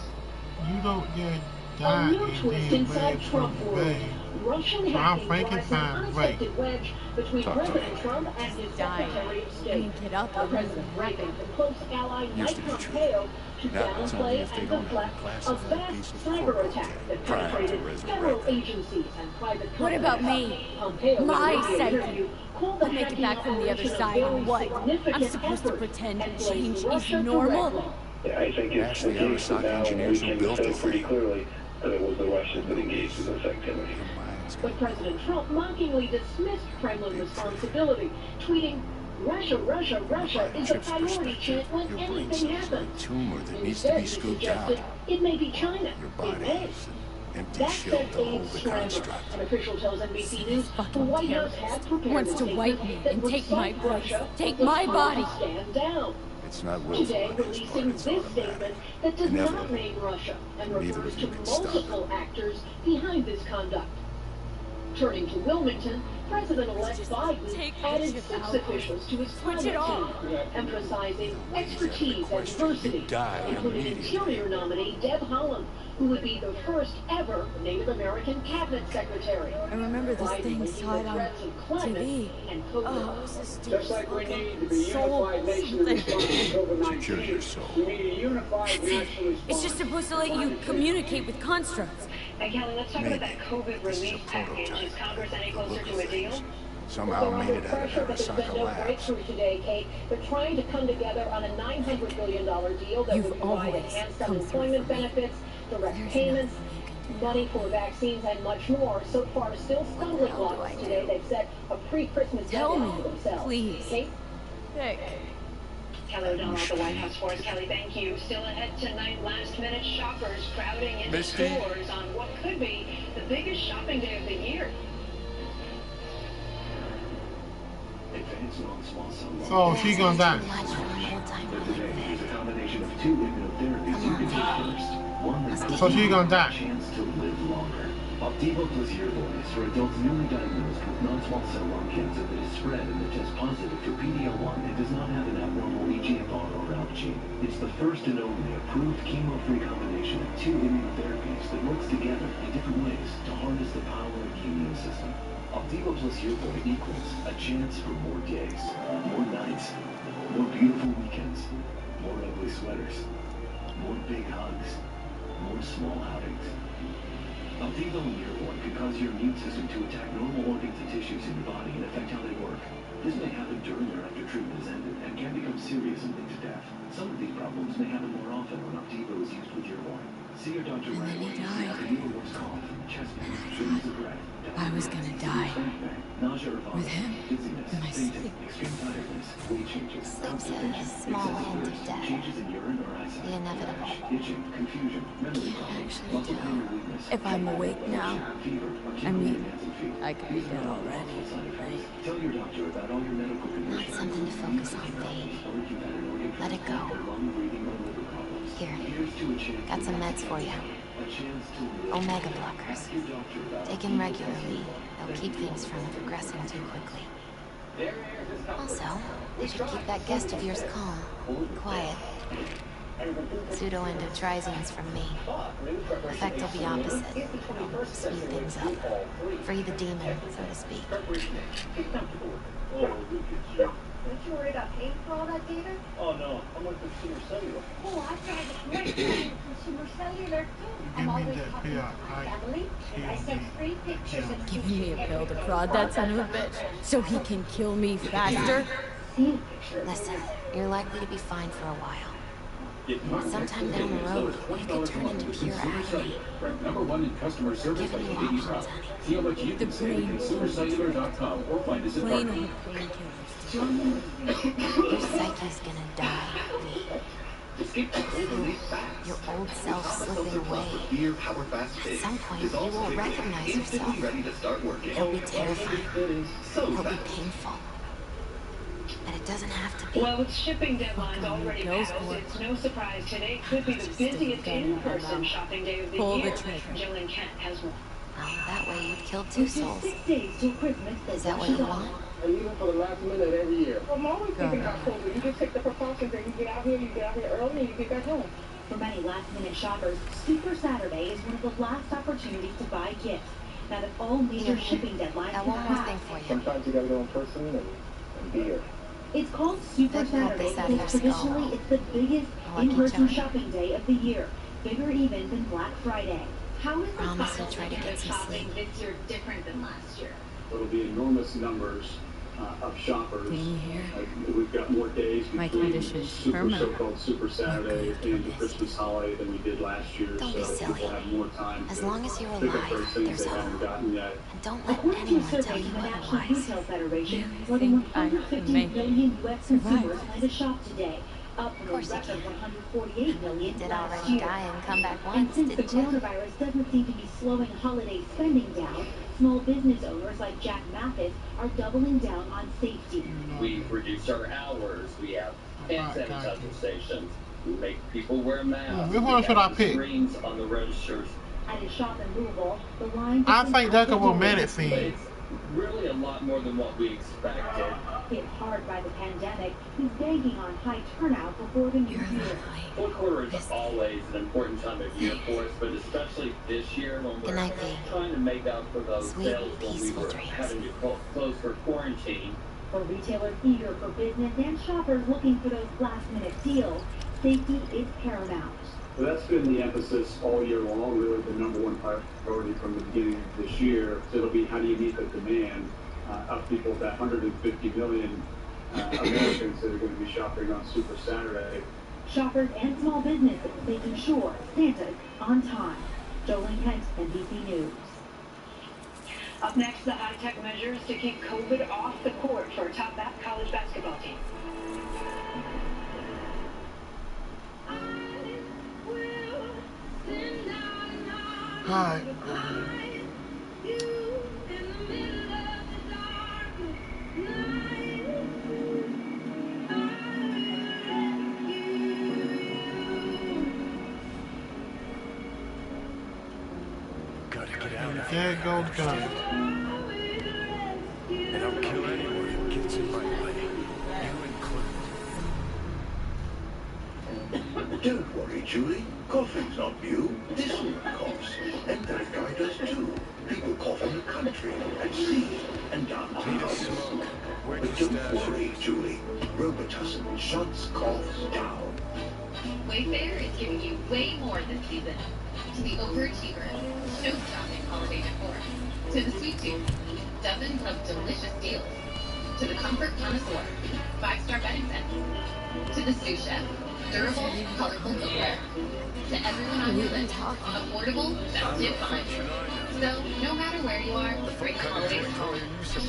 Speaker 2: You don't get die
Speaker 13: new
Speaker 2: and
Speaker 13: twist
Speaker 2: then
Speaker 13: inside
Speaker 2: wait for
Speaker 13: Trump world.
Speaker 2: Bay.
Speaker 13: Russian
Speaker 2: So I'm
Speaker 13: hacking drives an
Speaker 2: Frankenstein, wait.
Speaker 13: unexpected wedge between
Speaker 6: Talk to
Speaker 13: President
Speaker 6: me.
Speaker 13: Trump and his Secretary of State.
Speaker 22: Get out
Speaker 13: The
Speaker 22: there.
Speaker 13: president threatening the close ally
Speaker 6: Used
Speaker 13: Mike
Speaker 6: to be true.
Speaker 13: Pompeo to
Speaker 6: Now it's only
Speaker 13: downplay
Speaker 6: if they
Speaker 13: and
Speaker 6: don't have a
Speaker 13: deflect a
Speaker 6: classified
Speaker 13: vast
Speaker 6: piece of
Speaker 13: cyber
Speaker 6: corporate
Speaker 13: attack
Speaker 6: tech
Speaker 13: that
Speaker 6: prior to
Speaker 13: penetrated federal
Speaker 6: resurrecting.
Speaker 13: agencies and private companies.
Speaker 22: What about me?
Speaker 13: Pompeo,
Speaker 22: My
Speaker 13: in a video
Speaker 22: segment.
Speaker 13: interview, called the
Speaker 22: I'll make it
Speaker 13: hacking
Speaker 22: back from the other
Speaker 13: operation a
Speaker 22: side.
Speaker 13: very
Speaker 22: What? I'm
Speaker 13: significant
Speaker 22: supposed to
Speaker 13: effort
Speaker 22: pretend
Speaker 13: and
Speaker 22: change
Speaker 13: blamed
Speaker 22: is
Speaker 13: Russia
Speaker 22: normal?
Speaker 13: directly.
Speaker 17: Yeah, I think it's
Speaker 6: Actually,
Speaker 17: the case
Speaker 6: Arasaka
Speaker 17: that now
Speaker 6: engineers
Speaker 17: we
Speaker 6: who
Speaker 17: can
Speaker 6: built
Speaker 17: say
Speaker 6: this
Speaker 17: pretty
Speaker 6: thing.
Speaker 17: clearly that it was the Russians that engaged in this activity.
Speaker 13: But President Trump mockingly dismissed Kremlin responsibility, tweeting, Russia, Russia, Russia is a priority chant when
Speaker 6: Your brain
Speaker 13: anything
Speaker 6: cells are a
Speaker 13: happens.
Speaker 6: tumor that needs to
Speaker 13: Instead,
Speaker 6: be
Speaker 13: he
Speaker 6: scooped
Speaker 13: suggested
Speaker 6: out.
Speaker 13: it may be China.
Speaker 6: Your
Speaker 13: It
Speaker 6: body
Speaker 13: may.
Speaker 6: is an empty
Speaker 13: That
Speaker 6: shell
Speaker 13: set
Speaker 6: to hold
Speaker 13: aides
Speaker 6: the
Speaker 13: scramble.
Speaker 6: construct.
Speaker 13: An official tells NBC News the White House had prepared
Speaker 22: Wants
Speaker 13: a
Speaker 22: to wipe
Speaker 13: statement
Speaker 22: me
Speaker 13: that
Speaker 22: and
Speaker 13: would
Speaker 22: take my
Speaker 13: cite
Speaker 22: place,
Speaker 13: Russia
Speaker 22: take
Speaker 13: as
Speaker 22: my
Speaker 13: time
Speaker 22: body.
Speaker 13: to stand down.
Speaker 6: It's not willful
Speaker 13: Today,
Speaker 6: on his part,
Speaker 13: releasing
Speaker 6: it's
Speaker 13: this
Speaker 6: automatic.
Speaker 13: statement that does not
Speaker 6: Inevitable.
Speaker 13: name Russia and
Speaker 6: Neither
Speaker 13: refers
Speaker 6: of
Speaker 13: to
Speaker 6: you can stop it.
Speaker 13: multiple actors behind this conduct. Turning to Wilmington, President-elect Biden added 6 officials to his climate team, emphasizing expertise and diversity, including Interior nominee Deb Haaland, who would be the first ever Native American cabinet secretary.
Speaker 22: I remember this
Speaker 13: Biden
Speaker 22: thing,
Speaker 13: linking
Speaker 22: saw it
Speaker 13: the
Speaker 22: on
Speaker 13: threats of climate
Speaker 22: TV.
Speaker 13: and COVID.
Speaker 22: Oh, this is
Speaker 1: Just like we need to be unified nation to respond to COVID-19,
Speaker 6: Secure your soul.
Speaker 1: we need a unified national response.
Speaker 22: It's just supposed to let you communicate with constructs.
Speaker 19: And Kelly, let's talk about that COVID
Speaker 6: This is a
Speaker 19: relief package.
Speaker 6: prototype.
Speaker 19: Is Congress any
Speaker 6: The look
Speaker 19: closer
Speaker 6: of
Speaker 19: to a deal?
Speaker 6: things. Somehow made it out of
Speaker 13: Pressure, but there's been
Speaker 6: Arasaka
Speaker 13: no
Speaker 6: Labs.
Speaker 13: breakthrough today, Kate. They're trying to come together on a $900 billion deal that would provide enhanced unemployment benefits, direct payments, money for vaccines, and much more. So far, still stumbling blocks today. They've set a pre-Christmas deadline for themselves.
Speaker 22: Please.
Speaker 13: Kate?
Speaker 22: Vic.
Speaker 19: Kelly O'Donnell at the White House for us. Kelly, thank you. Still ahead tonight, last-minute shoppers crowding into
Speaker 6: Misty.
Speaker 19: stores on what could be the biggest shopping day of the year.
Speaker 2: So she gonna die. So she gonna die.
Speaker 8: Opdivo plus Yervoy is for adults newly diagnosed with non-small cell lung cancer that is spread and that tests positive for PD-L1 and does not have an abnormal EGFR or ALK gene. It's the first and only approved chemo-free combination of 2 immunotherapies that works together in different ways to harness the power of the immune system. Opdivo plus Yervoy equals a chance for more days, more nights, more beautiful weekends, more ugly sweaters, more big hugs, more small outings. Opdivo and Yervoy could cause your immune system to attack normal organs and tissues in your body and affect how they work. This may happen during or after treatment is ended and can become serious and lead to death. Some of these problems may happen more often when Opdivo is used with Yervoy. See your doctor right away to see how the Yervoy's cough, chest pain, shortness of breath.
Speaker 22: I was gonna die.
Speaker 8: Nausea or vomiting,
Speaker 22: With him?
Speaker 8: dizziness,
Speaker 22: In my
Speaker 8: fainting,
Speaker 22: sleep.
Speaker 8: extreme tiredness, weight changes, constipation,
Speaker 7: small
Speaker 8: excessive
Speaker 7: hint of
Speaker 8: thirst,
Speaker 7: death.
Speaker 8: changes in urine or eyesight,
Speaker 7: The inevitable.
Speaker 8: rash, itching, confusion, memory problems, muscle pain or weakness,
Speaker 22: If I'm awake now,
Speaker 8: fever, or
Speaker 22: I mean,
Speaker 8: Nancy fever.
Speaker 22: I could be dead already, right?
Speaker 8: Tell your doctor about all your medical
Speaker 7: Not
Speaker 8: conditions.
Speaker 7: something to focus on, babe.
Speaker 8: Or if you've had an organ
Speaker 7: Let it go.
Speaker 8: transplant or lung, breathing, or liver problems.
Speaker 7: Here.
Speaker 8: Here's to a chance
Speaker 7: Got
Speaker 8: to
Speaker 7: some
Speaker 8: live
Speaker 7: meds for you.
Speaker 8: a chance to live.
Speaker 7: Omega blockers.
Speaker 8: Ask your doctor about
Speaker 7: Take them regularly. They'll keep things from progressing too quickly. Also, they should keep that guest of yours calm, quiet. Pseudo-endotrizines from me. Effect will be opposite. Speed things up. Free the demon, so to speak.
Speaker 14: Weren't you worried about paying for all that data?
Speaker 1: Oh no, I'm with Consumer Cellular.
Speaker 14: Oh, I tried the great plan with Consumer Cellular too. I'm
Speaker 2: Give me
Speaker 14: always
Speaker 2: that
Speaker 14: talking to my family, and I send free pictures of
Speaker 22: Giving me a pill to prod that son of a bitch so he can kill me faster?
Speaker 7: Listen, you're likely to be fine for a while. Sometime down the road, it could turn into pure agony.
Speaker 16: Number one in customer service by
Speaker 7: Giving you
Speaker 16: Canadian
Speaker 7: options,
Speaker 16: Route.
Speaker 7: honey.
Speaker 16: See how much you can save at consumercellular.com or find us at
Speaker 22: Plain
Speaker 16: Target.
Speaker 22: old painkillers.
Speaker 7: Your psyche's gonna die, V. Your old self slipping away. At some point, you will recognize yourself. It'll be terrifying. It'll be painful. And it doesn't have to be.
Speaker 19: Well, with shipping deadlines already passed, it's no surprise today could be the busiest in-person shopping day of the
Speaker 22: Pull the
Speaker 19: year.
Speaker 22: trigger.
Speaker 19: Jill and Kent has one.
Speaker 7: Well, that way you'd kill 2 souls.
Speaker 13: 6 days till Christmas.
Speaker 7: Is that what you want?
Speaker 1: I leave it for the last minute every year.
Speaker 13: I'm always thinking about COVID. You just take the precautions and you get out here early and you get back home.
Speaker 3: For many last-minute shoppers, Super Saturday is one of the last opportunities to buy gifts. Now that all major shipping deadlines have passed.
Speaker 1: Sometimes you gotta go in person and be here.
Speaker 3: It's called Super Saturday because traditionally it's the biggest in-person shopping day of the year, bigger even than Black Friday. How is the Saturday shopping this year different than last year?
Speaker 4: It'll be enormous numbers of shoppers. We've got more days between so-called Super Saturday and the Christmas holiday than we did last year.
Speaker 7: Don't be silly.
Speaker 4: People have more time
Speaker 7: As
Speaker 4: to
Speaker 7: long as you're
Speaker 4: pick up
Speaker 7: alive,
Speaker 4: those things
Speaker 7: there's
Speaker 4: they haven't
Speaker 7: hope.
Speaker 4: gotten yet.
Speaker 7: And don't let
Speaker 3: According to a
Speaker 7: anyone
Speaker 3: survey
Speaker 7: tell
Speaker 3: from
Speaker 7: you
Speaker 3: the National
Speaker 7: otherwise.
Speaker 3: Retail Federation, more than 150 million U.S. consumers plan to shop today, up from a record 148 million
Speaker 7: Did
Speaker 3: last
Speaker 7: already
Speaker 3: year.
Speaker 7: die and come back
Speaker 3: And
Speaker 7: once,
Speaker 3: since the
Speaker 7: didn't you?
Speaker 3: coronavirus doesn't seem to be slowing holiday spending down, small business owners like Jack Mathis are doubling down on safety.
Speaker 23: We've reduced our hours. We have hand sanitizer stations. We make people wear masks.
Speaker 2: Which one should I pick?
Speaker 23: Screens on the registers.
Speaker 3: At his shop in Louisville, the line
Speaker 2: I think that's a romantic scene.
Speaker 23: It's really a lot more than what we expected.
Speaker 3: Hit hard by the pandemic, he's banking on high turnout before the new year.
Speaker 23: Fourth quarter is always an important time of year for us, but especially this year when we're trying to make up for those sales when we were having to close for quarantine.
Speaker 3: For retailers eager for business and shoppers looking for those last-minute deals, safety is paramount.
Speaker 4: So that's been the emphasis all year long, really the number one priority from the beginning of this year. So it'll be how do you meet the demand of people, that 150 million Americans that are going to be shopping on Super Saturday.
Speaker 3: Shoppers and small businesses making sure Santa's on time. Jolene Kent, NBC News.
Speaker 19: Up next, the high-tech measures to keep COVID off the court for a top college basketball team.
Speaker 2: Hi.
Speaker 5: Gotta get out of
Speaker 2: There
Speaker 5: here.
Speaker 2: goes gun.
Speaker 5: And I'll kill anyone who gets in my way. You included.
Speaker 16: Don't worry, Julie. Coughing's not new. This one coughs. And that guy does too. People cough in the country, at sea, and downtown. But don't worry, Julie. Robitussin shuts coughs down.
Speaker 24: Wayfair is giving you way more this season. To the overachiever, show-stopping holiday decor. To the sweet tooth, dozens of delicious deals. To the comfort connoisseur, 5-star bedding sets. To the sous chef, durable, colorful cookware. To everyone on your list, affordable, festive finds. So, no matter where you are, bring the holidays home.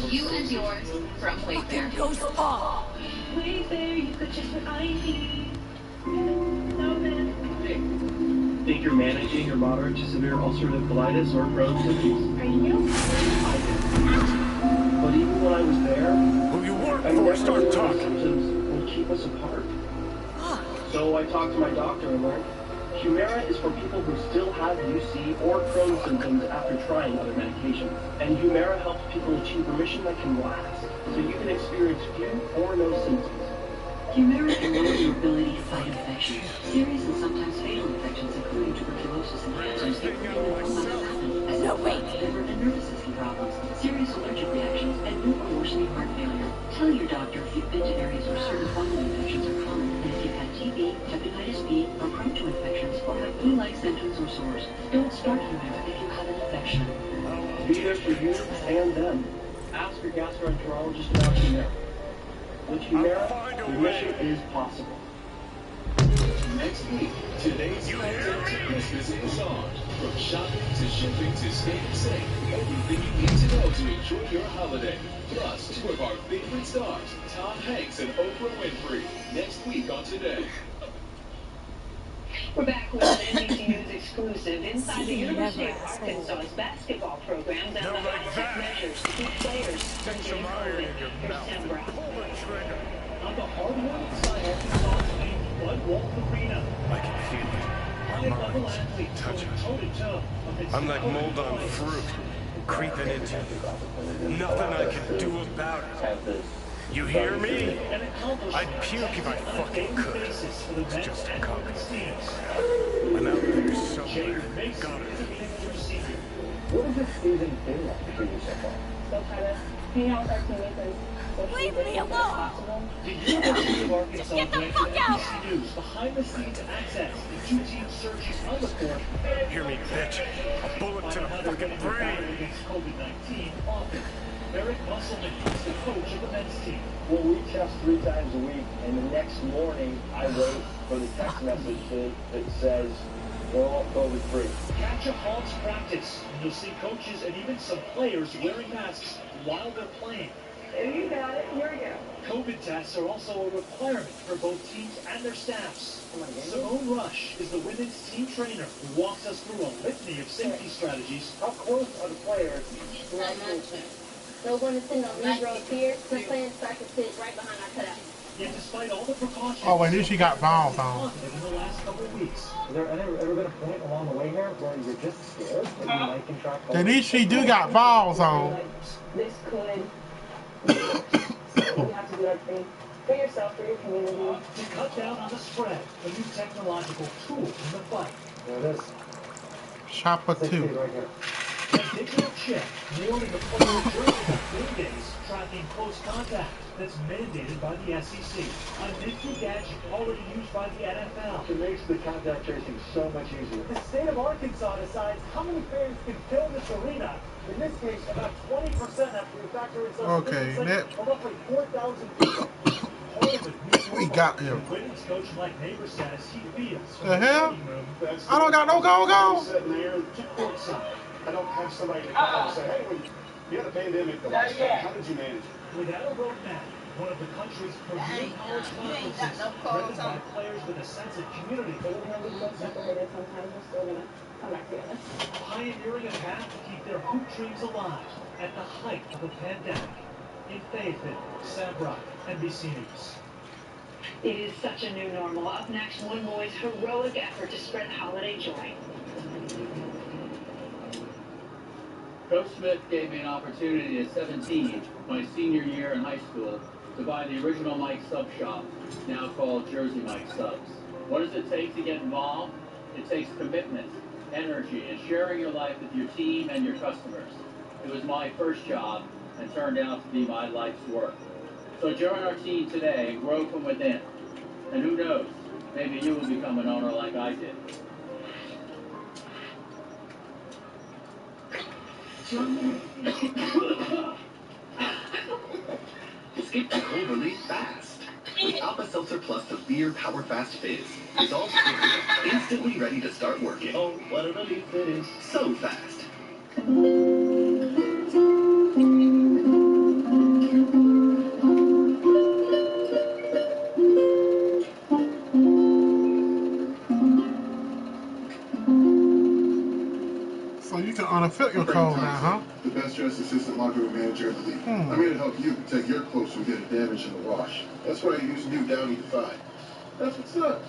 Speaker 24: You and yours from Wayfair.
Speaker 22: Goes off.
Speaker 19: Wayfair, you could just what I need.
Speaker 1: Think you're managing your moderate to severe ulcerative colitis or Crohn's disease?
Speaker 19: Are you?
Speaker 1: I do. But even when I was there,
Speaker 5: who you work
Speaker 1: I
Speaker 5: for?
Speaker 1: never
Speaker 5: Start
Speaker 1: knew
Speaker 5: talking.
Speaker 1: symptoms would keep us apart. So I talked to my doctor and learned Humira is for people who still have UC or Crohn's symptoms after trying other medications. And Humira helps people achieve remission that can last, so you can experience few or no symptoms.
Speaker 19: Humira can lower your ability to fight infections. Serious and sometimes fatal infections, including tuberculosis and cancer.
Speaker 22: No, wait.
Speaker 19: Liver and nervous system problems, serious allergic reactions, and new or worsening heart failure. Tell your doctor if you've been to areas where certain fungal infections are common, and if you've had TB, hepatitis B, or prone to infections, or have flu-like symptoms or sores. Don't start Humira if you have an infection.
Speaker 1: Be there for you and them. Ask your gastroenterologist about Humira. With Humira, remission is possible.
Speaker 25: Next week, today's content to Christmas is on. From shopping to shipping to staying safe, everything you need to know to enjoy your holiday. Plus, two of our favorite stars, Tom Hanks and Oprah Winfrey, next week on Today.
Speaker 19: We're back with an NBC News exclusive inside the University of Arkansas's basketball programs and the high-tech measures to keep players from getting COVID. Here's Sam Brown.
Speaker 1: On the hardwood side Arkansas's Bud Walton Arena.
Speaker 5: I can feel it. My mind's touching. I'm like mold on fruit, creeping into nothing I can do about it.
Speaker 6: You hear me? I'd puke if I fucking could. It's just a copy. And out there somewhere, gotta be.
Speaker 13: What has this season been like for you so far?
Speaker 10: Still try to hang out with our teammates and
Speaker 22: Leave me alone!
Speaker 5: The University of Arkansas granted NBC News behind-the-scenes access to two-team searches on the court.
Speaker 6: Hear me, bitch. A bullet to the fucking brain.
Speaker 5: Against COVID-19 often. Eric Musselman is the coach of the men's team.
Speaker 13: Well, we test 3 times a week, and the next morning I wait for the text message that says we're all COVID-free.
Speaker 5: Catch a Hawks practice, and you'll see coaches and even some players wearing masks while they're playing.
Speaker 10: You got it. Here we go.
Speaker 5: COVID tests are also a requirement for both teams and their staffs. Simone Rush is the women's team trainer who walks us through a litany of safety strategies.
Speaker 13: How close are the players?
Speaker 14: So we're going to sit on these rows here. The players start to sit right behind our cutout.
Speaker 5: Yet despite all the precautions,
Speaker 2: Oh, I knew she got balls on.
Speaker 5: in the last couple of weeks.
Speaker 13: Has there ever been a point along the way here where you're just scared that you might contract COVID?
Speaker 2: Denise, she do got balls on.
Speaker 10: This could. So you have to do everything for yourself, for your community.
Speaker 5: To cut down on the spread, a new technological tool in the fight.
Speaker 13: There it is.
Speaker 2: Chopper 2.
Speaker 13: Right here.
Speaker 5: A digital chip nailed in the player's jersey on game days, tracking close contact. That's mandated by the SEC. A nifty gadget already used by the NFL.
Speaker 13: It makes the contact tracing so much easier.
Speaker 1: The state of Arkansas decides how many fans can fill this arena. In this case, about 20% after we factor in social distancing, or roughly 4,000 people.
Speaker 2: We got him.
Speaker 5: Women's coach Mike Neighbor says he feels
Speaker 2: The hell? I don't got no go-go.
Speaker 1: Sitting there to courtside. I don't have somebody to call and say, hey, you had a pandemic the last time. How did you manage it?
Speaker 5: Without a roadmap, one of the country's premier college conferences, driven by players with a sense of community.
Speaker 10: Sometimes we're still going to come back together.
Speaker 5: Pioneering a path to keep their hoop dreams alive at the height of a pandemic. In Fayetteville, Sam Brock, NBC News.
Speaker 19: It is such a new normal. Up next, one boy's heroic effort to spread holiday joy.
Speaker 23: Coach Smith gave me an opportunity at 17, my senior year in high school, to buy the original Mike Sub Shop, now called Jersey Mike Subs. What does it take to get involved? It takes commitment, energy, and sharing your life with your team and your customers. It was my first job and turned out to be my life's work. So join our team today and grow from within. And who knows, maybe you will become an owner like I did.
Speaker 9: Escape the cold relief fast. With Alka-Seltzer Plus Severe Power Fast Fizz. Dissolves quickly, instantly ready to start working.
Speaker 13: Oh, what a relief it is.
Speaker 9: So fast.
Speaker 2: So you can unfit your code now, huh?
Speaker 11: The best dressed assistant locker room manager in the league. I'm here to help you protect your clothes from getting damaged in the wash. That's why I use new Downy Defy. That's what's up.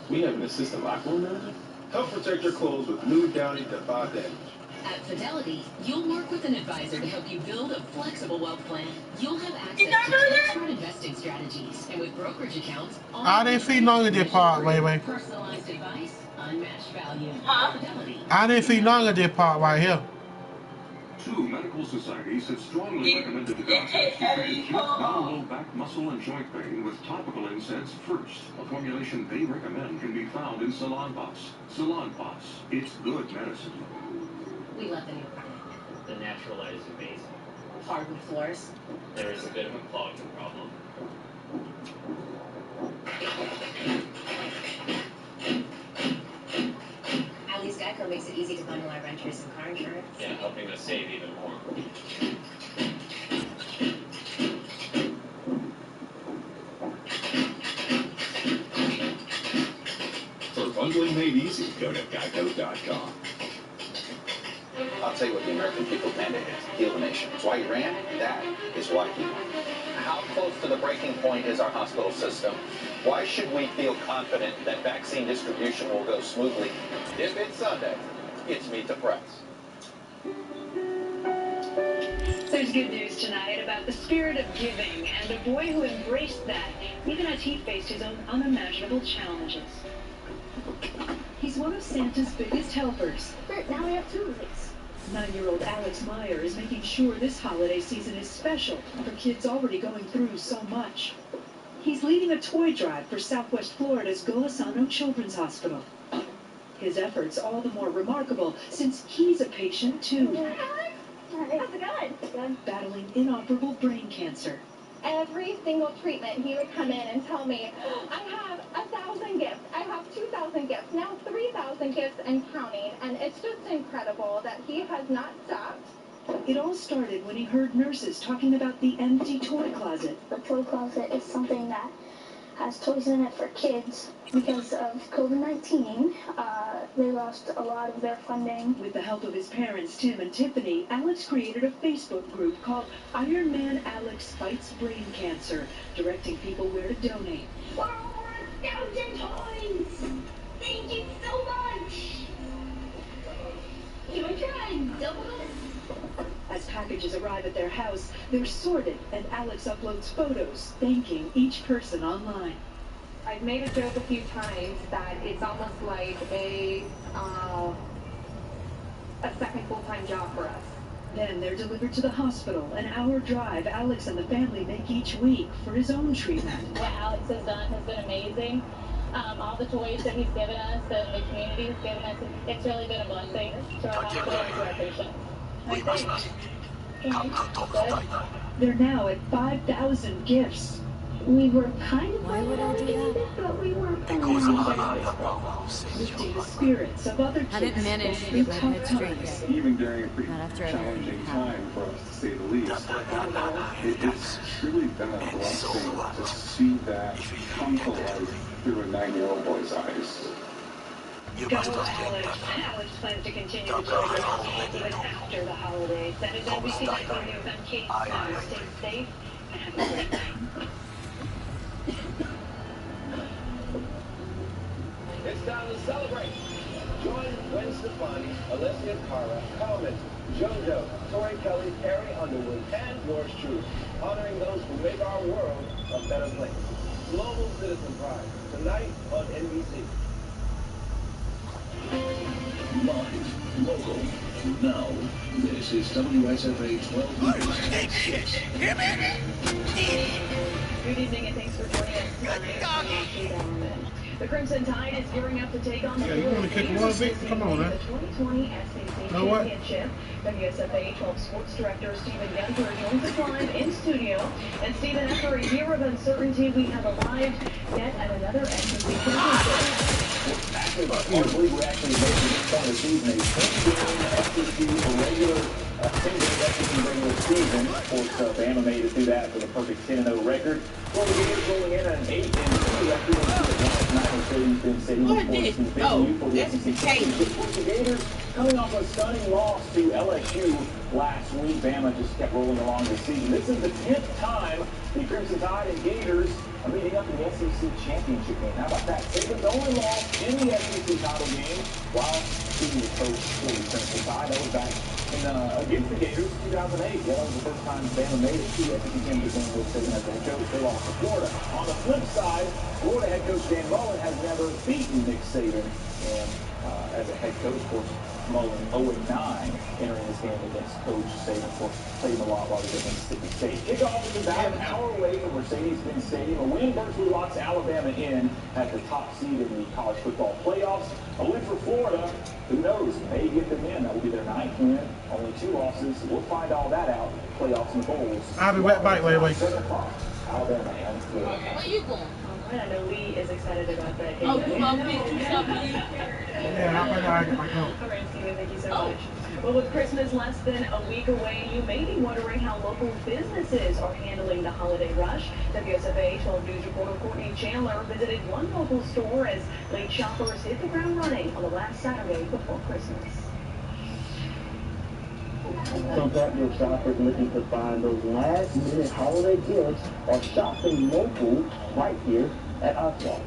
Speaker 12: We have an assistant locker room manager? Help protect your clothes with new Downy Defy damage.
Speaker 15: At Fidelity, you'll work with an advisor to help you build a flexible wealth plan. You'll have access to smart investing strategies, and with brokerage accounts,
Speaker 2: I didn't see none of this part, wait.
Speaker 15: personalized advice, unmatched value. Fidelity.
Speaker 2: I didn't see none of this part right here.
Speaker 21: 2 medical societies have strongly recommended the concepts to treat acute low back, muscle, and joint pain with topical incense first. A formulation they recommend can be found in Salon Boss. Salon Boss. It's good medicine.
Speaker 15: We love the new product.
Speaker 18: The natural light is amazing.
Speaker 15: Hardwood floors.
Speaker 18: There is a bit of a clogging problem.
Speaker 15: At least Geico makes it easy to bundle our renters and car insurance.
Speaker 18: Yeah, helping us save even more.
Speaker 9: For bundling made easy, go to geico.com.
Speaker 26: I'll tell you what the American people mandate is. Heal the nation. It's why you ran. That is why you won. How close to the breaking point is our hospital system? Why should we feel confident that vaccine distribution will go smoothly? If it's Sunday, it's Meet the Press.
Speaker 19: There's good news tonight about the spirit of giving and a boy who embraced that, even as he faced his own unimaginable challenges. He's one of Santa's biggest helpers.
Speaker 3: Great, now we have 2 of these.
Speaker 19: 9-year-old Alex Meyer is making sure this holiday season is special for kids already going through so much. He's leading a toy drive for Southwest Florida's Golisano Children's Hospital. His efforts all the more remarkable since he's a patient too.
Speaker 3: Alex, how's it going? Good.
Speaker 19: Battling inoperable brain cancer.
Speaker 3: Every single treatment, he would come in and tell me, I have 1,000 gifts, I have 2,000 gifts, now 3,000 gifts and counting. And it's just incredible that he has not stopped.
Speaker 19: It all started when he heard nurses talking about the empty toy closet.
Speaker 3: The toy closet is something that has toys in it for kids. Because of COVID-19, they lost a lot of their funding.
Speaker 19: With the help of his parents, Tim and Tiffany, Alex created a Facebook group called Iron Man Alex Fights Brain Cancer, directing people where to donate.
Speaker 3: For over 1,000 toys! Thank you so much! Your turn, Douglas!
Speaker 19: As packages arrive at their house, they're sorted, and Alex uploads photos, thanking each person online.
Speaker 4: I've made a joke a few times that it's almost like a second full-time job for us.
Speaker 19: Then they're delivered to the hospital, an hour drive Alex and the family make each week for his own treatment.
Speaker 7: What Alex has done has been amazing. All the toys that he's given us, that the community has given us, it's really been a blessing to our hospital and to our patients.
Speaker 19: We must not They're now at 5,000 gifts.
Speaker 3: We were kind of
Speaker 22: Why would I do that?
Speaker 3: but we weren't
Speaker 19: Lifting the spirits of other kids.
Speaker 22: I didn't manage to get redhead straight yet.
Speaker 8: Even during a pretty
Speaker 22: Not after I
Speaker 8: challenging time for us, to say the least, it's truly been a blessing to see that come to life through a 9-year-old boy's eyes.
Speaker 19: Go Alex plans to continue the program even after the holidays. That is NBC 9 News. I'm Kate. Stay safe and have a great night.
Speaker 12: It's time to celebrate. Join Gwen Stefani, Alessia Cara, Common, JoJo, Tori Kelly, Carrie Underwood, and yours truly, honoring those who make our world a better place. Global Citizen Pride, tonight on NBC.
Speaker 16: Live, local, now, this is WSFA 12 News at 6.
Speaker 19: Good evening and thanks for joining us tonight. The Crimson Tide is gearing up to take on the
Speaker 2: you want to kick one bit? Come on, man.
Speaker 19: The 2020 SEC
Speaker 2: know what?
Speaker 19: Championship. WSFA 12 Sports Director Stephen Gunter joins us live in studio. And Stephen, after a year of uncertainty, we have arrived yet at another SEC championship.
Speaker 17: Actually, I believe we actually made this fun this evening. 10-game SEC regular season. Of course, Bama made it through that with a perfect 10-0 record. Florida Gators rolling in at an 8-2 record. City's been city sports venue for the SEC championship. The Gators coming off a stunning loss to LSU last week. Bama just kept rolling along this season. This is the 10th time the Crimson Tide and Gators are meeting up in the SEC championship game. How about that? Saban's only loss in the SEC title game while being the coach for the Crimson Tide. That was back against the Gators in 2008. Yeah, that was the first time Bama made it to the SEC championship game with Saban as the head coach. They lost to Florida. On the flip side, Florida head coach Dan Mullen has never beaten Nick Saban, and as a head coach, of course, Mullen 0-9 entering this game against Coach Saban. Of course, played him a lot while he was at Mississippi State. Kickoff is about an hour away from Mercedes-Benz Stadium. A win virtually locks Alabama in at the top seed in the college football playoffs. A win for Florida, who knows, may get them in. That will be their 9th win. Only 2 losses. We'll find all that out. Playoffs and bowls.
Speaker 2: I'll be wet bike, wait.
Speaker 17: 7 o'clock. Alabama and Florida.
Speaker 7: Where you going?
Speaker 19: I know Lee is excited about that game.
Speaker 7: Oh, you love me too, something.
Speaker 2: Yeah, I go.
Speaker 19: All right, Stephen, thank you so much. Well, with Christmas less than a week away, you may be wondering how local businesses are handling the holiday rush. WSFA 12 News reporter Courtney Chandler visited one local store as late shoppers hit the ground running on the last Saturday before Christmas.
Speaker 1: Some popular shoppers looking to find those last-minute holiday gifts are shopping local right here at Oswald.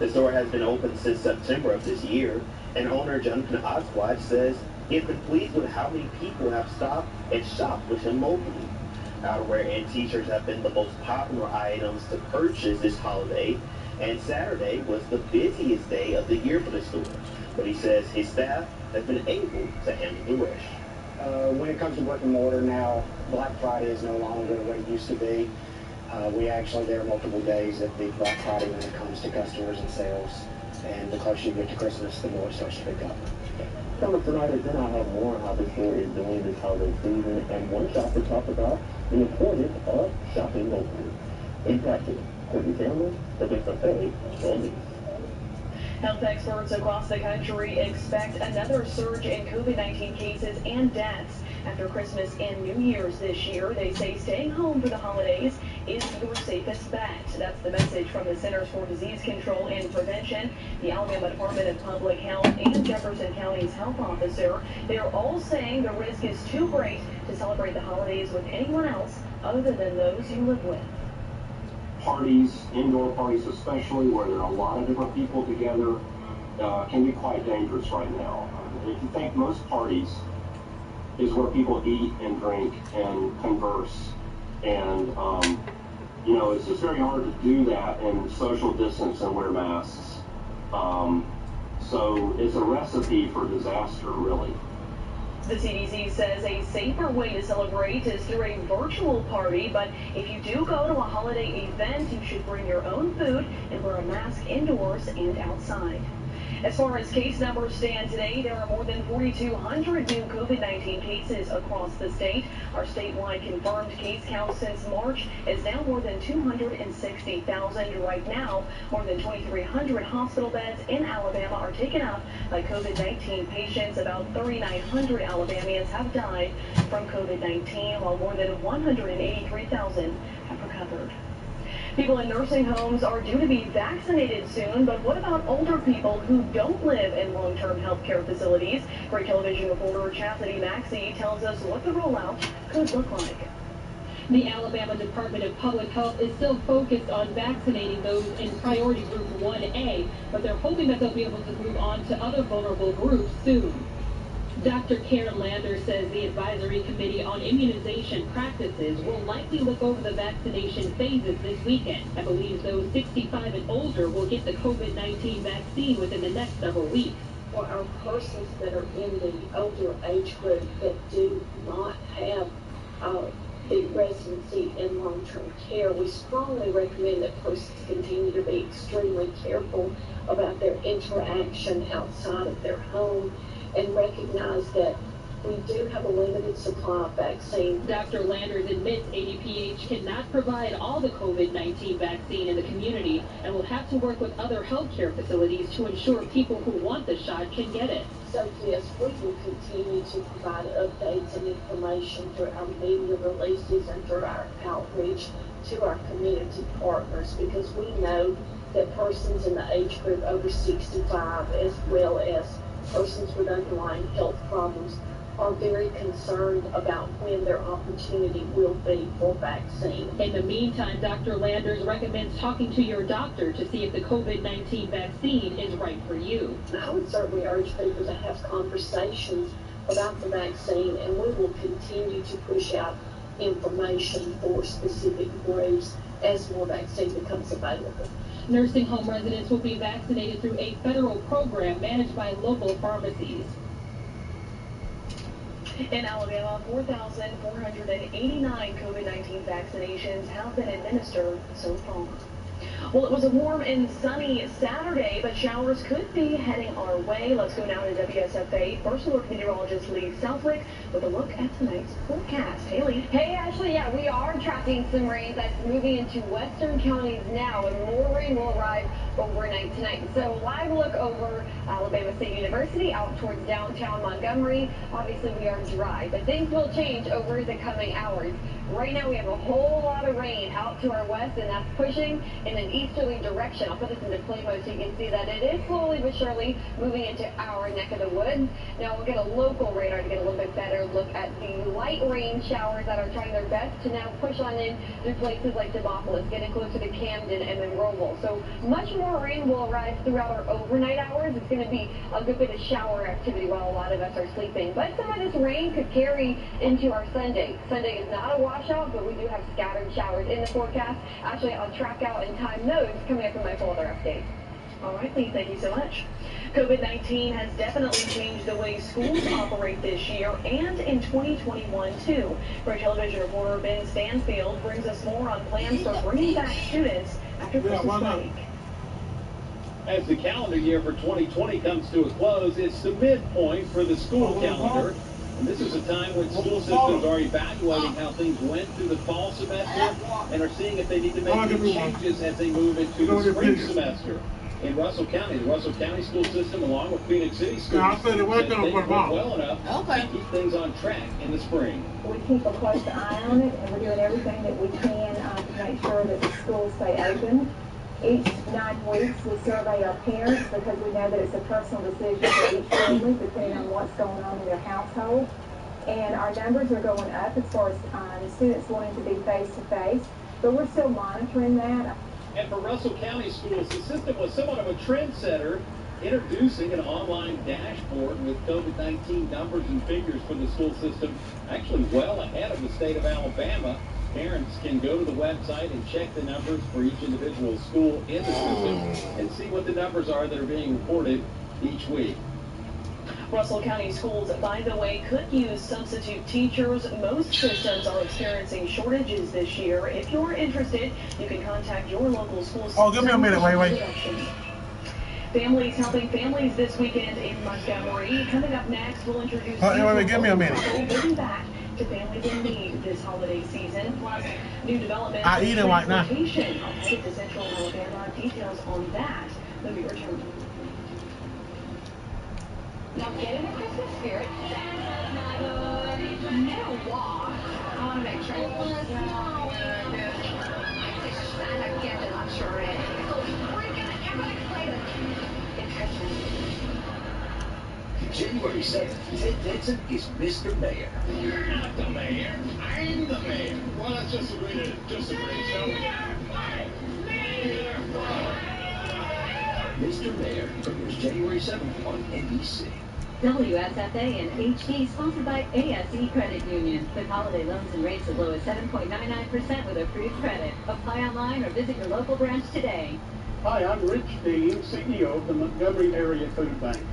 Speaker 20: The store has been open since September of this year, and owner Jonathan Oswald says
Speaker 6: He has been pleased with how many people have stopped and shopped with him locally. Outerwear and t-shirts have been the most popular items to purchase this holiday, and Saturday was the busiest day of the year for the store. But he says his staff has been able to handle the rush.
Speaker 10: When it comes to brick and mortar now, Black Friday is no longer what it used to be. There are multiple days that the Black Friday when it comes to customers and sales. And the closer you get to Christmas, the more it starts to pick up.
Speaker 6: Coming tonight, then I have more on how the store is doing this holiday season, and one shopper talked about the importance of shopping locally. In practice, Courtney Cameron, WFA, on News.
Speaker 14: Health experts across the country expect another surge in COVID-19 cases and deaths after Christmas and New Year's this year. They say staying home for the holidays is your safest bet. That's the message from the Centers for Disease Control and Prevention, the Alabama Department of Public Health, and Jefferson County's health officer. They're all saying the risk is too great to celebrate the holidays with anyone else other than those you live with.
Speaker 20: Parties, indoor parties especially, where there are a lot of different people together, can be quite dangerous right now. If you think most parties is where people eat and drink and converse, and it's just very hard to do that and social distance and wear masks. So it's a recipe for disaster, really.
Speaker 14: The CDC says a safer way to celebrate is through a virtual party, but if you do go to a holiday event, you should bring your own food and wear a mask indoors and outside. As far as case numbers stand today, there are more than 4,200 new COVID-19 cases across the state. Our statewide confirmed case count since March is now more than 260,000. Right now, more than 2,300 hospital beds in Alabama are taken up by COVID-19 patients. About 3,900 Alabamians have died from COVID-19, while more than 183,000 have recovered. People in nursing homes are due to be vaccinated soon, but what about older people who don't live in long-term health care facilities? Great television reporter Chastity Maxey tells us what the rollout could look like.
Speaker 24: The Alabama Department of Public Health is still focused on vaccinating those in priority group 1A, but they're hoping that they'll be able to move on to other vulnerable groups soon. Dr. Karen Lander says the Advisory Committee on Immunization Practices will likely look over the vaccination phases this weekend. I believe those 65 and older will get the COVID-19 vaccine within the next several weeks.
Speaker 25: For our persons that are in the older age group that do not have the residency in long-term care, we strongly recommend that persons continue to be extremely careful about their interaction outside of their home, and recognize that we do have a limited supply of vaccine.
Speaker 24: Dr. Landers admits ADPH cannot provide all the COVID-19 vaccine in the community and will have to work with other healthcare facilities to ensure people who want the shot can get it.
Speaker 25: So yes, we will continue to provide updates and information through our media releases and through our outreach to our community partners, because we know that persons in the age group over 65, as well as persons with underlying health problems, are very concerned about when their opportunity will be for vaccine.
Speaker 24: In the meantime, Dr. Landers recommends talking to your doctor to see if the COVID-19 vaccine is right for you.
Speaker 25: I would certainly urge people to have conversations about the vaccine, and we will continue to push out information for specific groups as more vaccine becomes available.
Speaker 24: Nursing home residents will be vaccinated through a federal program managed by local pharmacies.
Speaker 14: In Alabama, 4,489 COVID-19 vaccinations have been administered so far. Well, it was a warm and sunny Saturday, but showers could be heading our way. Let's go now to WSFA First Alert meteorologist Lee Southwick with a look at tonight's forecast. Haley.
Speaker 3: Hey, Ashley, yeah, we are tracking some rain that's moving into western counties now, and more rain will arrive overnight tonight. So live look over Alabama State University out towards downtown Montgomery. Obviously, we are dry, but things will change over the coming hours.
Speaker 14: Right now we have a whole lot of rain out to our west, and that's pushing in an easterly direction. I'll put this into play mode so you can see that it is slowly but surely moving into our neck of the woods. Now we'll get a local radar to get a little bit better look at the light rain showers that are trying their best to now push on in through places like Demopolis, getting closer to Camden and Monroeville. So much more rain will arrive throughout our overnight hours. It's going to be a good bit of shower activity while a lot of us are sleeping. But some of this rain could carry into our Sunday. Sunday is not a washout, but we do have scattered showers in the forecast. Actually, I'll track out and time those coming up in my folder update. All right, Lee, thank you so much. COVID-19 has definitely changed the way schools operate this year and in 2021, too. Our television reporter Ben Stanfield brings us more on plans for bringing back students after Christmas break.
Speaker 5: As the calendar year for 2020 comes to a close, it's the midpoint for the school calendar. And this is a time when school systems are evaluating how things went through the fall semester and are seeing if they need to make any changes as they move into the spring semester. In Russell County, the Russell County school system, along with Phoenix City schools, said they work well enough to keep things on track in the spring.
Speaker 25: We keep a close eye on it, and we're doing everything that we can to make sure that the schools stay open. Each 9 weeks, we survey our parents because we know that it's a personal decision for each family, depending on what's going on in their household. And our numbers are going up as far as students wanting to be face-to-face, but we're still monitoring that.
Speaker 5: And for Russell County schools, the system was somewhat of a trendsetter, introducing an online dashboard with COVID-19 numbers and figures for the school system, actually well ahead of the state of Alabama. Parents can go to the website and check the numbers for each individual school in the system and see what the numbers are that are being reported each week.
Speaker 14: Russell County schools, by the way, could use substitute teachers. Most systems are experiencing shortages this year. If you're interested, you can contact your local school system.
Speaker 2: Oh, give me a minute, wait.
Speaker 14: Families helping families this weekend in Montgomery. Coming up next, we'll introduce
Speaker 2: wait, give me a minute.
Speaker 14: Giving back to families in need this holiday season. Plus, new developments.
Speaker 2: I eat it right now.
Speaker 14: I'll head to Central Alabama. Details on that when we return.
Speaker 4: Now get in the Christmas spirit. Santa's not good. Now walk. I want to make sure. Santa gift and I'm sure it. So freaking everybody excited. It's Christmas.
Speaker 16: January 7th, Ted Danson is Mr. Mayor.
Speaker 12: You're not the mayor. I'm the mayor. Well, let's just agree to disagree, shall we?
Speaker 16: Mr. Mayor premieres January 7th on NBC.
Speaker 19: WSFA and HD, sponsored by ASE Credit Union. With holiday loans and rates as low as 7.99% with approved credit. Apply online or visit your local branch today.
Speaker 1: Hi, I'm Rich Dean, CEO of the Montgomery Area Food Bank.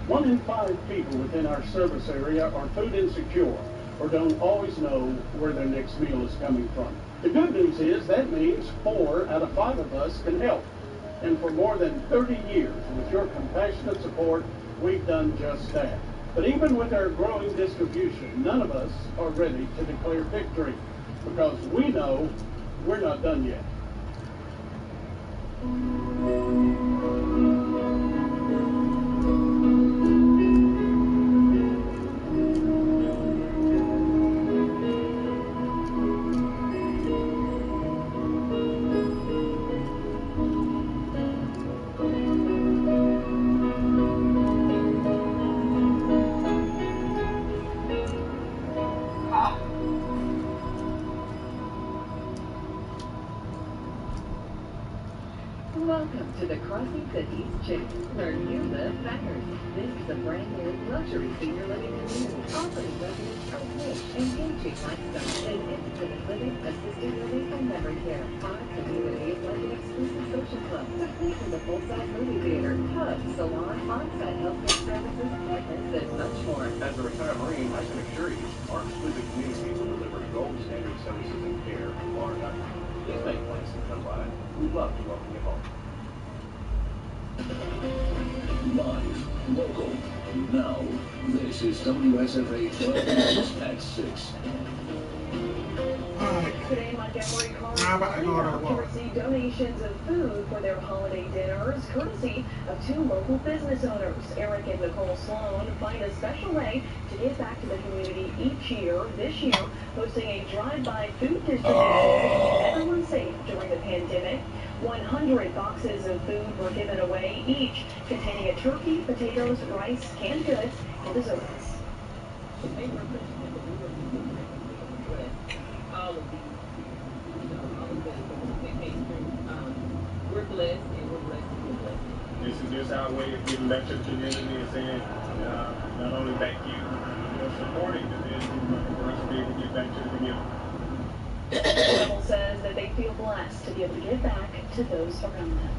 Speaker 1: 1 in 5 people within our service area are food insecure or don't always know where their next meal is coming from. The good news is that means 4 out of 5 of us can help. And for more than 30 years, with your compassionate support, we've done just that. But even with our growing distribution, none of us are ready to declare victory because we know we're not done yet.
Speaker 11: Welcome to the Crossing Cookies Chase, where you live better. This is a brand new luxury senior living community offering residents a rich, engaging lifestyle in independent living, assisted living, and memory care. Our community is like an exclusive social club, complete with a full-size movie theater, pub, salon, on-site healthcare services, fitness, and much more.
Speaker 13: As a retired Marine, I can assure you, our exclusive community will deliver gold standard services and care far enough. Please make plans to come by. We'd love to welcome you home.
Speaker 16: Live, local, now. This is WSFA 12 News at 6.
Speaker 14: Today, my Montgomery cars
Speaker 2: I'm about to go
Speaker 14: lining
Speaker 2: to
Speaker 14: up to
Speaker 2: work.
Speaker 14: receive donations of food for their holiday dinners, courtesy of two local business owners. Eric and Nicole Sloan find a special way to give back to the community each year. This year, hosting a drive-by food distribution to keep everyone safe during the pandemic. 100 boxes of food were given away, each containing a turkey, potatoes, rice, canned goods, and desserts.
Speaker 11: We're blessed, and we're blessed to be blessed.
Speaker 1: This is just our way of giving back to the community and saying, not only thank you for supporting the business, but for us to be able to give back to the community.
Speaker 14: Rebel says that they feel blessed to be able to give back to those around them.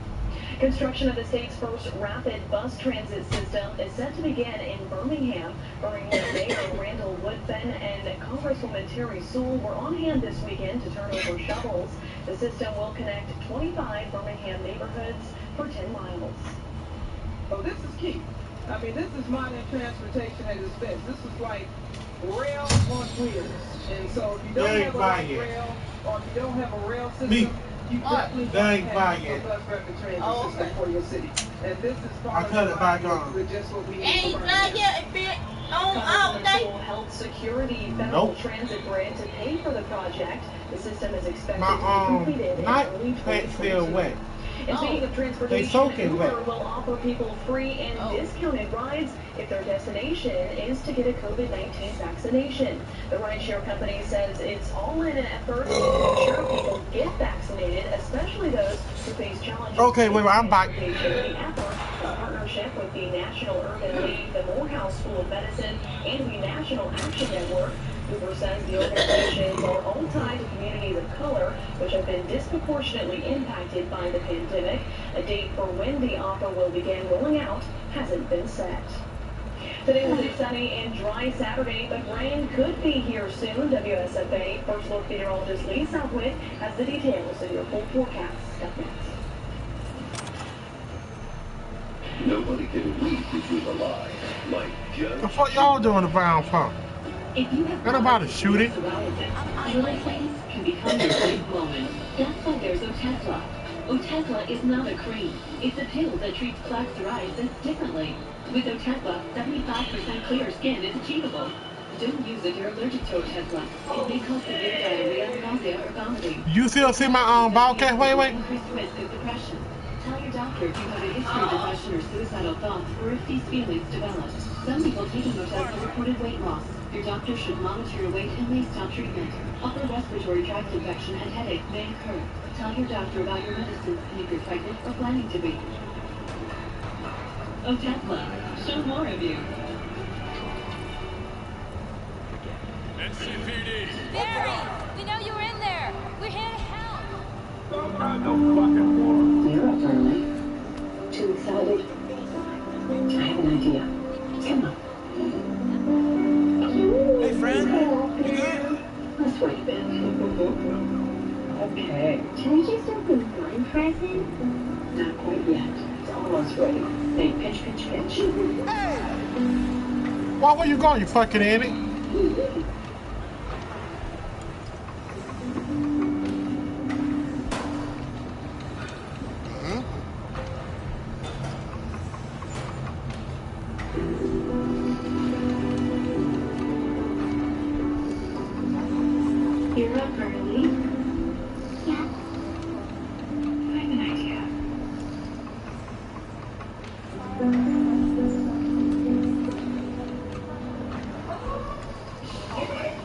Speaker 14: Construction of the state's first rapid bus transit system is set to begin in Birmingham. Birmingham Mayor Randall Woodfin and Congresswoman Terry Sewell were on hand this weekend to turn over shovels. The system will connect 25 Birmingham neighborhoods for 10 miles.
Speaker 11: Oh, this is key. I mean, this is modern transportation at its best. This is like rail on wheels. And so if you don't have a light rail, or if you don't have a rail system, you definitely don't have a bus rapid transit system for your city. And this is part of just what we need for Congresswoman Sewell held security federal transit grant to pay for the project. The system is expected to be completed in early 2022. And speaking of transportation, Uber will offer people free and discounted rides if their destination is to get a COVID-19 vaccination. The rideshare company says it's all in an effort to ensure people get vaccinated, especially those who face challenges.
Speaker 2: Okay, wait, I'm back.
Speaker 14: The effort, a partnership with the National Urban League, the Morehouse School of Medicine, and the National Action Network. Uber says the organizations are all tied to communities of color, which have been disproportionately impacted by the pandemic. A date for when the offer will begin rolling out hasn't been set. Today was a sunny and dry Saturday, but rain could be here soon. WSFA First Look meteorologist Lee Southwick has the details in your full forecast. Up next.
Speaker 13: Nobody can read between the lines like Judge.
Speaker 2: The fuck y'all doing the brown phone?
Speaker 19: If you have
Speaker 2: about to shoot it.
Speaker 19: your face can become your big moment. That's why there's Otezla. Otezla is not a cream. It's a pill that treats plaque psoriasis differently. With Otezla, 75% clear skin is achievable. Don't use if you're allergic to Otezla. It may cause severe diarrhea, nausea, or vomiting.
Speaker 2: You still see my broadcast? Wait.
Speaker 19: Increased risk of depression. Tell your doctor if you have a history of depression or suicidal thoughts, or if these feelings develop. Some people taking Otezla reported weight loss. Your doctor should monitor your weight and may stop treatment. Upper respiratory tract infection and headache may occur. Tell your doctor about your medicines and if you're pregnant or planning to be. Otezla, show more of you.
Speaker 9: NCPD. Barry, we know you were in there. We're here to help.
Speaker 13: No fucking war.
Speaker 19: You're up early. Too excited? I have an idea. Come on.
Speaker 9: Hey, friend. You good?
Speaker 19: Let's wait a bit. Okay.
Speaker 25: Can we just open one present?
Speaker 19: Not quite yet. It's almost ready. Say pitch, pitch, pitch.
Speaker 2: Hey! Where you going, you fucking idiot?
Speaker 19: You're up early.
Speaker 25: Yeah.
Speaker 19: I have an idea.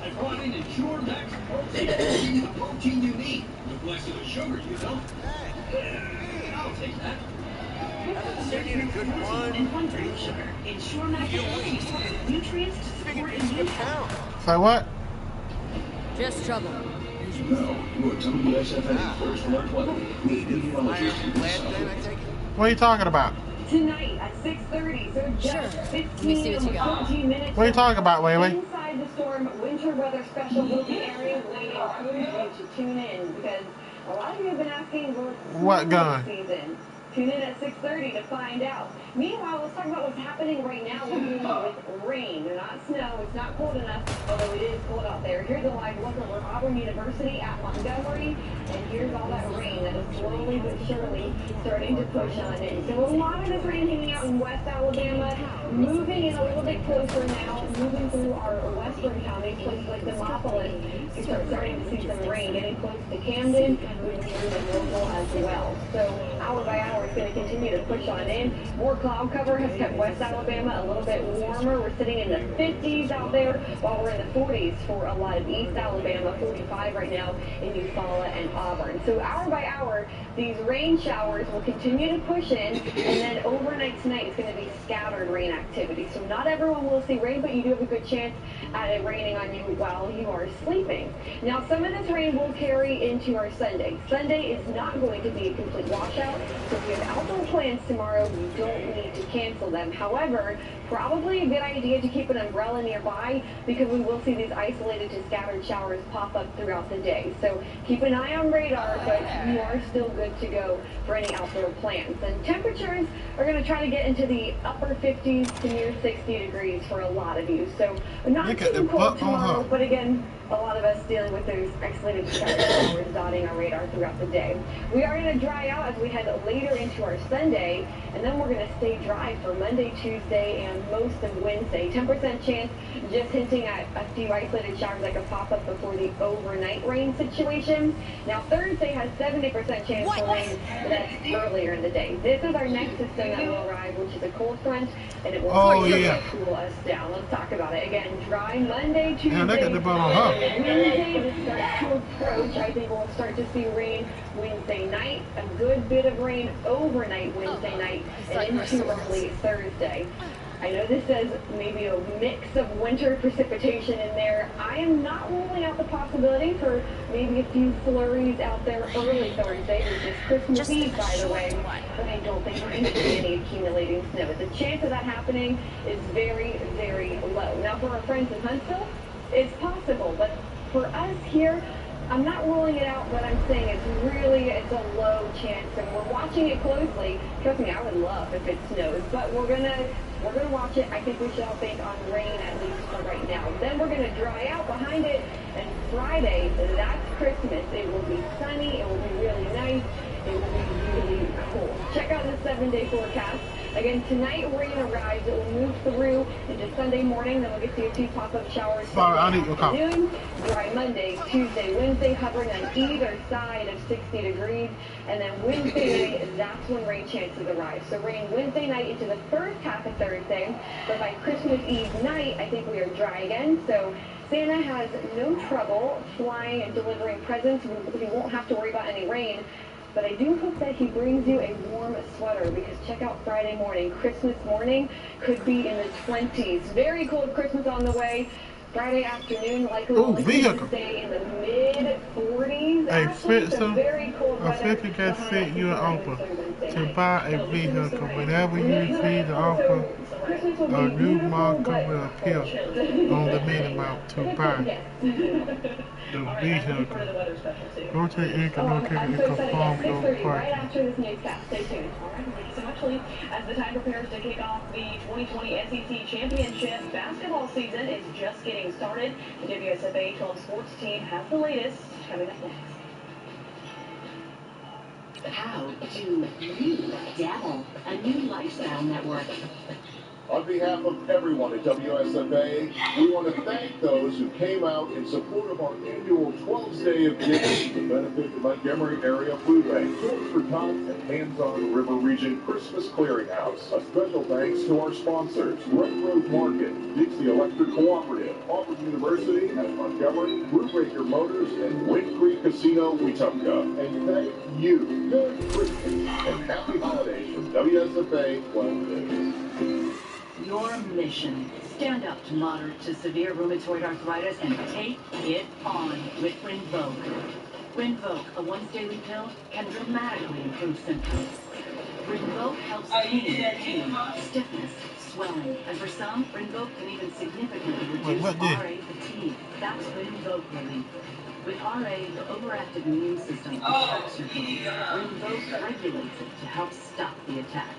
Speaker 12: I brought in Ensure Max Protein. The protein you need. With less of the sugar, you know. Yeah, I'll take that.
Speaker 19: And 1 gram of sugar. Ensure Max Protein. Nutrients to support immune health.
Speaker 2: Say what?
Speaker 9: Just trouble.
Speaker 13: Now, your WSFA First Alert Weather with meteorologist
Speaker 2: What are you talking about?
Speaker 14: Tonight at 6:30, so just 15 or 14 minutes.
Speaker 2: What are you talking about, Wait?
Speaker 14: Inside the storm, winter weather special will be airing. We encourage you to tune in because a lot of you have been asking
Speaker 2: what gun?
Speaker 14: Season. Tune in at 6:30 to find out. Meanwhile, let's talk about what's happening right now with rain. Not snow. It's not cold enough, although it is cold out there. Here's a live look over Auburn University at Montgomery, and here's all that rain that is slowly but surely starting to push on in. So a lot of this rain hanging out in West Alabama, moving in a little bit closer now, moving through our western counties, places like Demopolis. You start starting to see some rain getting close to Camden, moving through the local as well. So hour by hour, it's going to continue to push on in. More cloud cover has kept West Alabama a little bit warmer. We're sitting in the 50s out there, while we're in the 40s for a lot of East Alabama, 45 right now in Eufaula and Auburn. So hour by hour, these rain showers will continue to push in, and then overnight tonight is going to be scattered rain activity. So not everyone will see rain, but you do have a good chance at it raining on you while you are sleeping. Now, some of this rain will carry into our Sunday. Sunday is not going to be a complete washout, so if you have outdoor plans tomorrow, you don't need to cancel them. However, probably a good idea to keep an umbrella nearby, because we will see these isolated to scattered showers pop up throughout the day. So keep an eye on radar, but you are still good to go for any outdoor plans. And temperatures are going to try to get into the upper 50s to near 60 degrees for a lot of you. So not too cold tomorrow, but again, a lot of us dealing with those isolated showers dotting our radar throughout the day. We are going to dry out as we head later into our Sunday, and then we're going to stay dry for Monday, Tuesday, and most of Wednesday. 10% chance, just hinting at a few isolated showers that could pop up before the overnight rain situation. Now, Thursday has 70% chance for rain, but that's earlier in the day. This is our next system that will arrive, which is a cold front, and it will cool us down. Let's talk about it. Again, dry Monday, Tuesday, Wednesday, this starts to approach. I think we'll start to see rain Wednesday night, a good bit of rain overnight Wednesday night, and into early Thursday. I know this says maybe a mix of winter precipitation in there. I am not ruling out the possibility for maybe a few flurries out there early Thursday, which is Christmas Eve, by the way, but I don't think we're going to see any accumulating snow. The chance of that happening is very, very low. Now, for our friends in Huntsville, it's possible, but for us here, I'm not ruling it out, but I'm saying it's a low chance, and we're watching it closely. Trust me, I would love if it snows, but we're gonna watch it. I think we should all bank on rain, at least for right now. Then we're gonna dry out behind it, and Friday, that's Christmas. It will be sunny, it will be really nice, it will be really cool. Check out the 7-day forecast. Again, tonight rain arrives. It will move through into Sunday morning. Then we'll get to a few pop-up showers Sunday afternoon. Dry Monday, Tuesday, Wednesday, hovering on either side of 60 degrees. And then Wednesday night, that's when rain chances arrive. So rain Wednesday night into the first half of Thursday. But by Christmas Eve night, I think we are dry again. So Santa has no trouble flying and delivering presents. We won't have to worry about any rain. But I do hope that he brings you a warm sweater, because check out Friday morning. Christmas morning could be in the 20s. Very cold Christmas on the way. Friday afternoon, likely to stay in the mid-40s.
Speaker 2: Hey, Fitz,
Speaker 14: very cold weather.
Speaker 2: I think I sent you an offer to buy a vehicle. Whenever you see the offer, a new marker will appear on the minimum to buy the vehicle. Go to the income locator and confirm your price.
Speaker 14: Right after this newscast. Stay tuned. All right, thank you so much, Lee. As the time prepares to kick off the 2020 SEC Championship basketball season is just getting started. The WSFA 12 sports team has the latest coming up next.
Speaker 19: How do you dabble? A new lifestyle network.
Speaker 15: On behalf of everyone at WSFA, we want to thank those who came out in support of our annual 12th Day of Giving to benefit the Montgomery Area Food Bank, George for Tots, and Hands-On River Region Christmas Clearinghouse. A special thanks to our sponsors, Red Rose Market, Dixie Electric Cooperative, Auburn University at Montgomery, Brubaker Motors, and Wind Creek Casino, Wetumpka. And thank you. Merry Christmas and Happy Holidays from WSFA 12 Days.
Speaker 19: Your mission. Stand up to moderate to severe rheumatoid arthritis and take it on with Rinvoq. Rinvoq, a once-daily pill, can dramatically improve symptoms. Rinvoq helps pain, stiffness, swelling, and for some, Rinvoq can even significantly reduce RA fatigue. That's Rinvoq relief. With RA, the overactive immune system attacks your bones. Rinvoq regulates it to help stop the attack.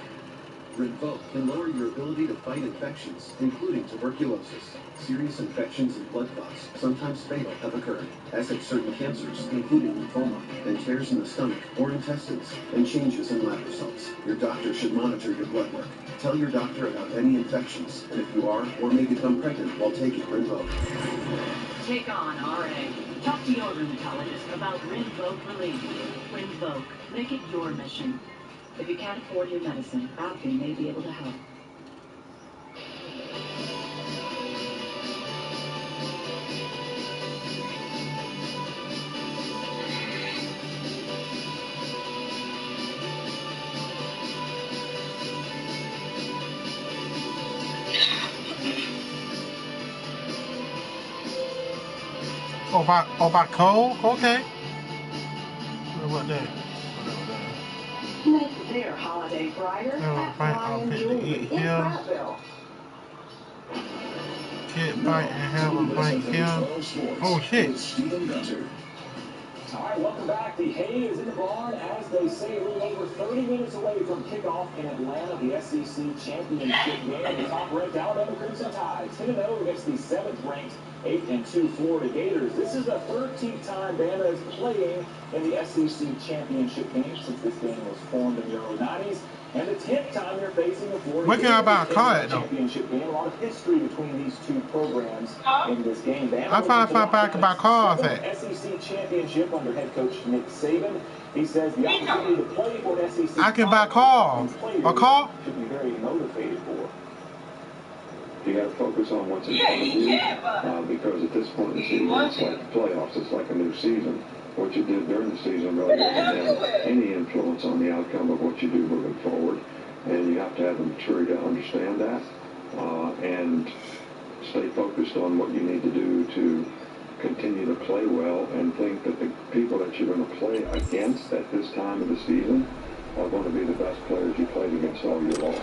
Speaker 13: Rinvoq can lower your ability to fight infections, including tuberculosis. Serious infections and blood clots, sometimes fatal, have occurred, as have certain cancers, including lymphoma, and tears in the stomach or intestines, and changes in lab results. Your doctor should monitor your blood work. Tell your doctor about any infections, and if you are or may become pregnant while taking Rinvoq.
Speaker 19: Take on RA. Talk to your rheumatologist about Rinvoq Relief. Rinvoq. Make it your mission. If you can't afford your medicine, Optum may be able to help.
Speaker 2: Oh, by Cole? Okay. What that?
Speaker 4: Make their holiday brighter at Ryan Jewelry in Prattville.
Speaker 2: Kid bite and have a bite here. Oh shit.
Speaker 17: All right, welcome back. The hay is in the barn, as they say, a little over 30 minutes away from kickoff in Atlanta, the SEC championship game. The top-ranked Alabama Crimson Tide, 10-0 against the 7th-ranked 8-2 Florida Gators. This is the 13th time Bama is playing in the SEC championship game since this game was formed in the early 90s. And the 10th time they're facing the Florida
Speaker 2: Gators in the
Speaker 17: championship game. A lot of history between these two programs in this game.
Speaker 2: I find back about cars at
Speaker 17: SEC championship under head coach Nick Saban. He says the opportunity to play for an SEC.
Speaker 2: I can buy cars. A car?
Speaker 17: Should be very motivated for.
Speaker 8: You got to focus on what's in front of you because at this point in the season, it's like the playoffs. It's like a new season. What you did during the season really doesn't have any influence on the outcome of what you do moving forward. And you have to have the maturity to understand that and stay focused on what you need to do to continue to play well and think that the people that you're going to play against at this time of the season are going to be the best players you played against all year long.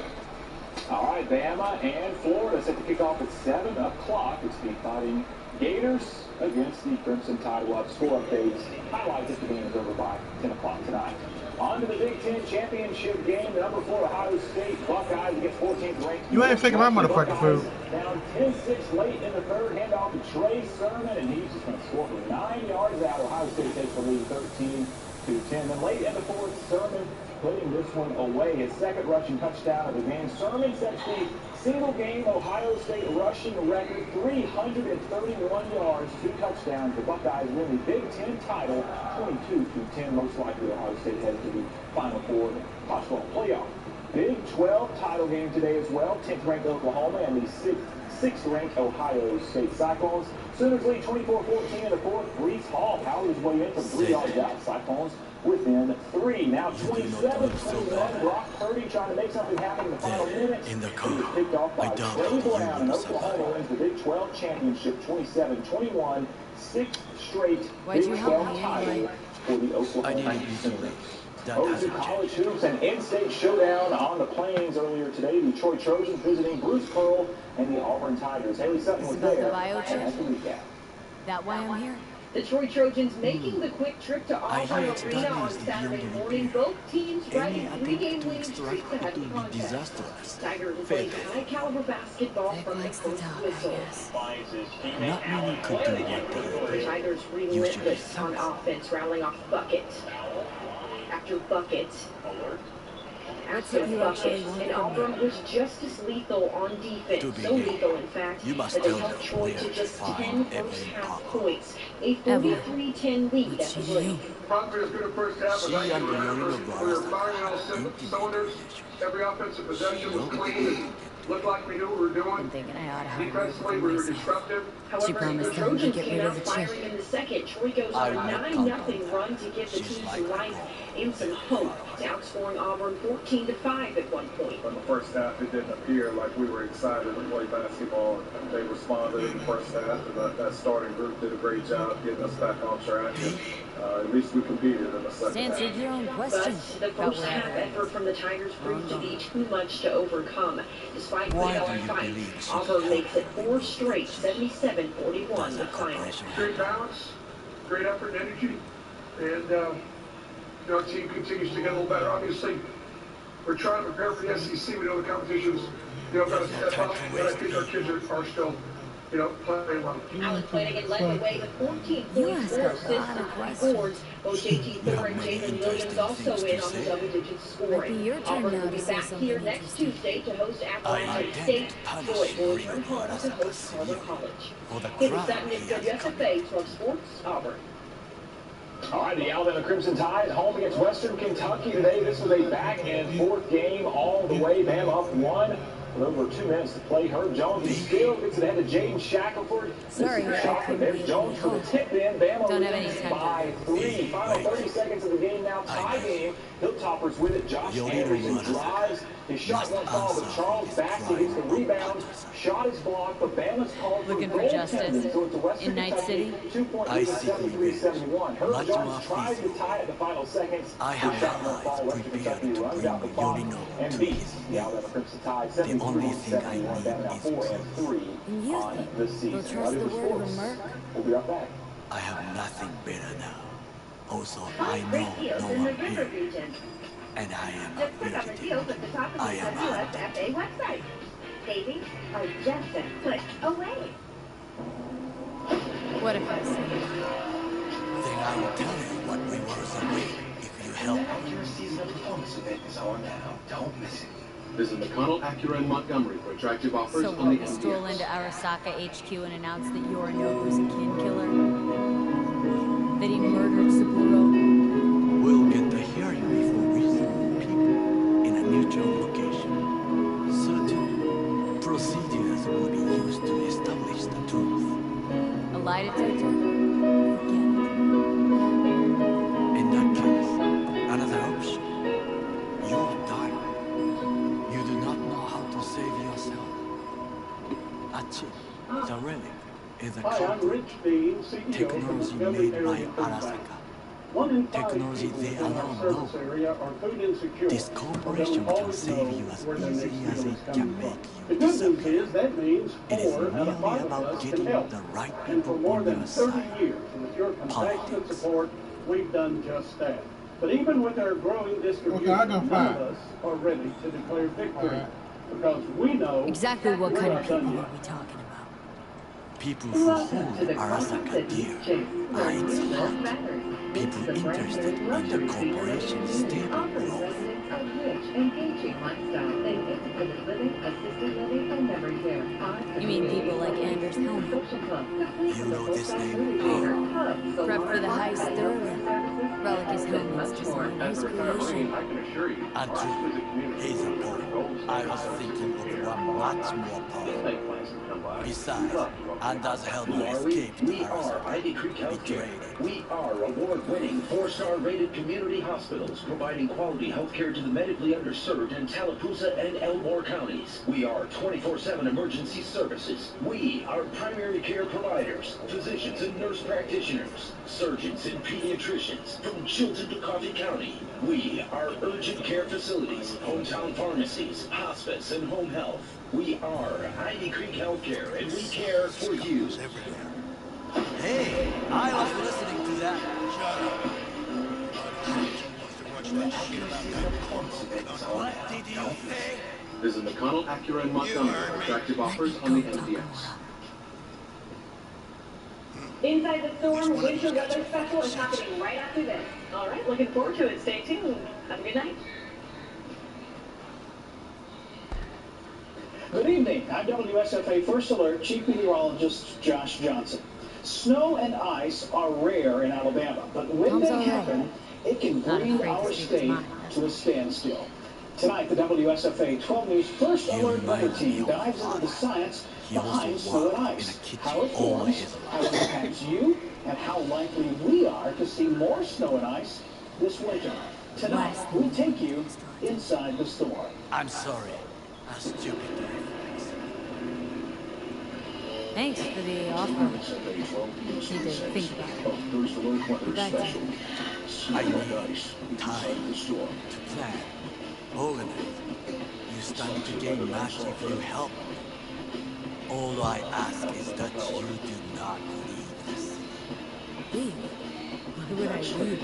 Speaker 17: All right, Bama and Florida set to kick off at 7 o'clock. It's the Fighting Gators against the Crimson Tide. We'll have score updates, highlights if the game is over by 10 o'clock tonight. On to the Big Ten championship game. Number 4 Ohio State Buckeyes against 14th ranked.
Speaker 2: You ain't thinking my motherfucking food.
Speaker 17: Down 10-6 late in the third. Handoff to Trey Sermon, and he's just going to score from 9 yards out. Ohio State takes the lead 13-10. Then late in the fourth, Sermon putting this one away. His second rushing touchdown of the game. Sermon sets the single-game Ohio State rushing record, 331 yards, 2 touchdowns. The Buckeyes win the Big Ten title, 22-10. Most likely Ohio State heads to the Final Four college football playoff. Big 12 title game today as well. 10th ranked Oklahoma and the 6th ranked Ohio State Cyclones. Sooners lead 24-14 in the fourth. Brees Hall powered his way in from 3 yards out. Cyclones within 3. Now 27-21. Brock Purdy trying to make something happen in the final minutes. He was picked off by Trey Brown, and Oklahoma wins the Big 12 championship 27-21. 6th straight Big 12 title for the Oklahoma Sooners. Over to college hoops, an in-state showdown on the Plains earlier today. The Detroit Trojans visiting Bruce Pearl and the Auburn Tigers. Haley Sutton was there as the recap.
Speaker 9: That why I'm here?
Speaker 3: The Detroit Trojans making the quick trip to Auburn Arena on Saturday morning. Both teams riding 3-game winning streaks ahead of contest. Tigers playing high-caliber basketball from the first whistle.
Speaker 9: Not many could do what they
Speaker 3: The Tigers relentless on offense, rattling off bucket after bucket. After bucket, and Auburn was just as lethal on defense. So lethal, in fact, that they held Troy to just 10 first-half points. A 43-10 lead at the break.
Speaker 15: Probably as good a first half as I can remember. We were firing on all cylinders. Every offensive possession was clean and looked like we knew what we were doing. Defensively, we were disruptive.
Speaker 3: However, the Trojans came out firing in the second. Troy goes on a 9-0 run to give the team some life and some hope, outscoring Auburn 14-5 at one point.
Speaker 15: In the first half, it didn't appear like we were excited to play basketball. They responded in the first half, and that starting group did a great job getting us back on track. And, at least we competed in the second half.
Speaker 9: Answered your own question.
Speaker 3: But the first half effort from the Tigers proved to be too much to overcome. Despite the fight, Auburn makes it 4 straight, 77-41 the final.
Speaker 15: Great balance,
Speaker 7: great effort and energy, and our team continues to get a little better. Obviously, we're trying to prepare for the SEC. We know the competition's got to step up, but I think our kids are still playing well.
Speaker 3: Alex Flanagan led the way with 14 points, 4 assists, and 3 boards. Both JT Thor and Jason Williams also in on the double-digit scoring. Auburn will be back here next Tuesday to host Appalachian State. Troy will return home to host Carver College. Katie Sutton is WSFA 12 Sports, Auburn.
Speaker 17: All right, the Alabama Crimson Tide home against Western Kentucky today. This was a back-and-forth game all the way. Bama up 1 with over 2 minutes to play. Herb Jones still gets it ahead to Jaden Shackelford.
Speaker 9: Sorry,
Speaker 17: there's Jones for the tip in. Bama
Speaker 9: don't have any
Speaker 17: leads
Speaker 9: time
Speaker 17: by 3. Final 30 seconds of the game now. Tie game. Hilltoppers with it. Josh Anderson drives. His shot won't fall, but Charles backs. He gets the rebound. Shot is blocked, but Bama's called
Speaker 9: looking
Speaker 17: for
Speaker 9: justice
Speaker 17: so it's a Western
Speaker 9: in Night City.
Speaker 17: 2-point lead at 73-71. Herb Jones tries to tie at the final seconds.
Speaker 18: I have
Speaker 17: shot won't fall. Western Kentucky runs out the clock and beats the Alabama Crimson Tide 73-71. Bama now 4-3 on the season.
Speaker 9: Trust the word of a merc.
Speaker 17: We'll be right back.
Speaker 18: I have nothing better now. Also, I know no one here. And I am a fugitive. I am hunted.
Speaker 3: website. Savings are just a click away.
Speaker 9: What if I say?
Speaker 18: Then I will tell you what rewards await if you help.
Speaker 13: Acura seasonal performance event is on now. Don't miss it.
Speaker 21: Visit McConnell Acura in Montgomery for attractive offers
Speaker 9: So
Speaker 21: on the
Speaker 9: what, we'll stroll into Arasaka HQ and announce that Yorinobu's a kin killer? That he murdered Saburo?
Speaker 18: We'll get to hear you before reasonable people in a neutral location. Certain procedures will be used to establish the truth.
Speaker 9: A lie detector?
Speaker 18: In that case, another option. You are dying. You do not know how to save yourself. A chip, the relic, is a
Speaker 1: Hi, I'm Rich Bean, CEO
Speaker 18: technology made by Arasaka. Technology they alone know. This corporation can save you as easily as it can make you disappear. It is merely about getting the right people on your side. Politics.
Speaker 1: We've done just that. But even with our growing distribution, none of us are ready to declare victory. Because we know
Speaker 9: exactly what kind of people are we talking about?
Speaker 18: People for whom Arasaka dear are its heart. People interested in the corporation's stable growth.
Speaker 9: You mean people like Anders Helmut?
Speaker 18: You know this name?
Speaker 9: Prep for the heist thoroughly. Relic is Helmut's design, his creation.
Speaker 18: Andrew, he's a poet. I was thinking of one much more powerful. Besides, Anders Helmut escaped Arasaka, betrayed it.
Speaker 12: We are award-winning, 4-star rated community hospitals providing quality health care to the medically underserved in Tallapoosa and Elmore counties. We are 24/7 emergency services. We are primary care providers, physicians and nurse practitioners, surgeons and pediatricians from Chilton to Coffee County. We are urgent care facilities, hometown pharmacies, hospice and home health. We are Ivy Creek Healthcare, and we care for you.
Speaker 18: Hey, I was listening to that.
Speaker 21: What did you say? Visit McConnell Acura in Montgomery for attractive offers on the MDX.
Speaker 14: Inside the Storm Winter Weather Special is happening right after this. All right, looking forward to it. Stay tuned. Have a good night.
Speaker 22: Good evening. I'm WSFA First Alert Chief Meteorologist Josh Johnson. Snow and ice are rare in Alabama, but when they happen, it can bring our state to a standstill. Tonight, the WSFA 12 News First Alert Weather Team dives into the science behind snow and ice, how it forms, how it impacts you, and how likely we are to see more snow and ice this winter. Tonight, we take you inside the storm.
Speaker 18: I'm sorry. A stupid day.
Speaker 9: Thanks for the offer. Need to think about it. Back to you.
Speaker 18: I need time to plan, organize. You stand to gain much if you help. All I ask is that you do not leave the city.
Speaker 9: Leave? Who would I lead?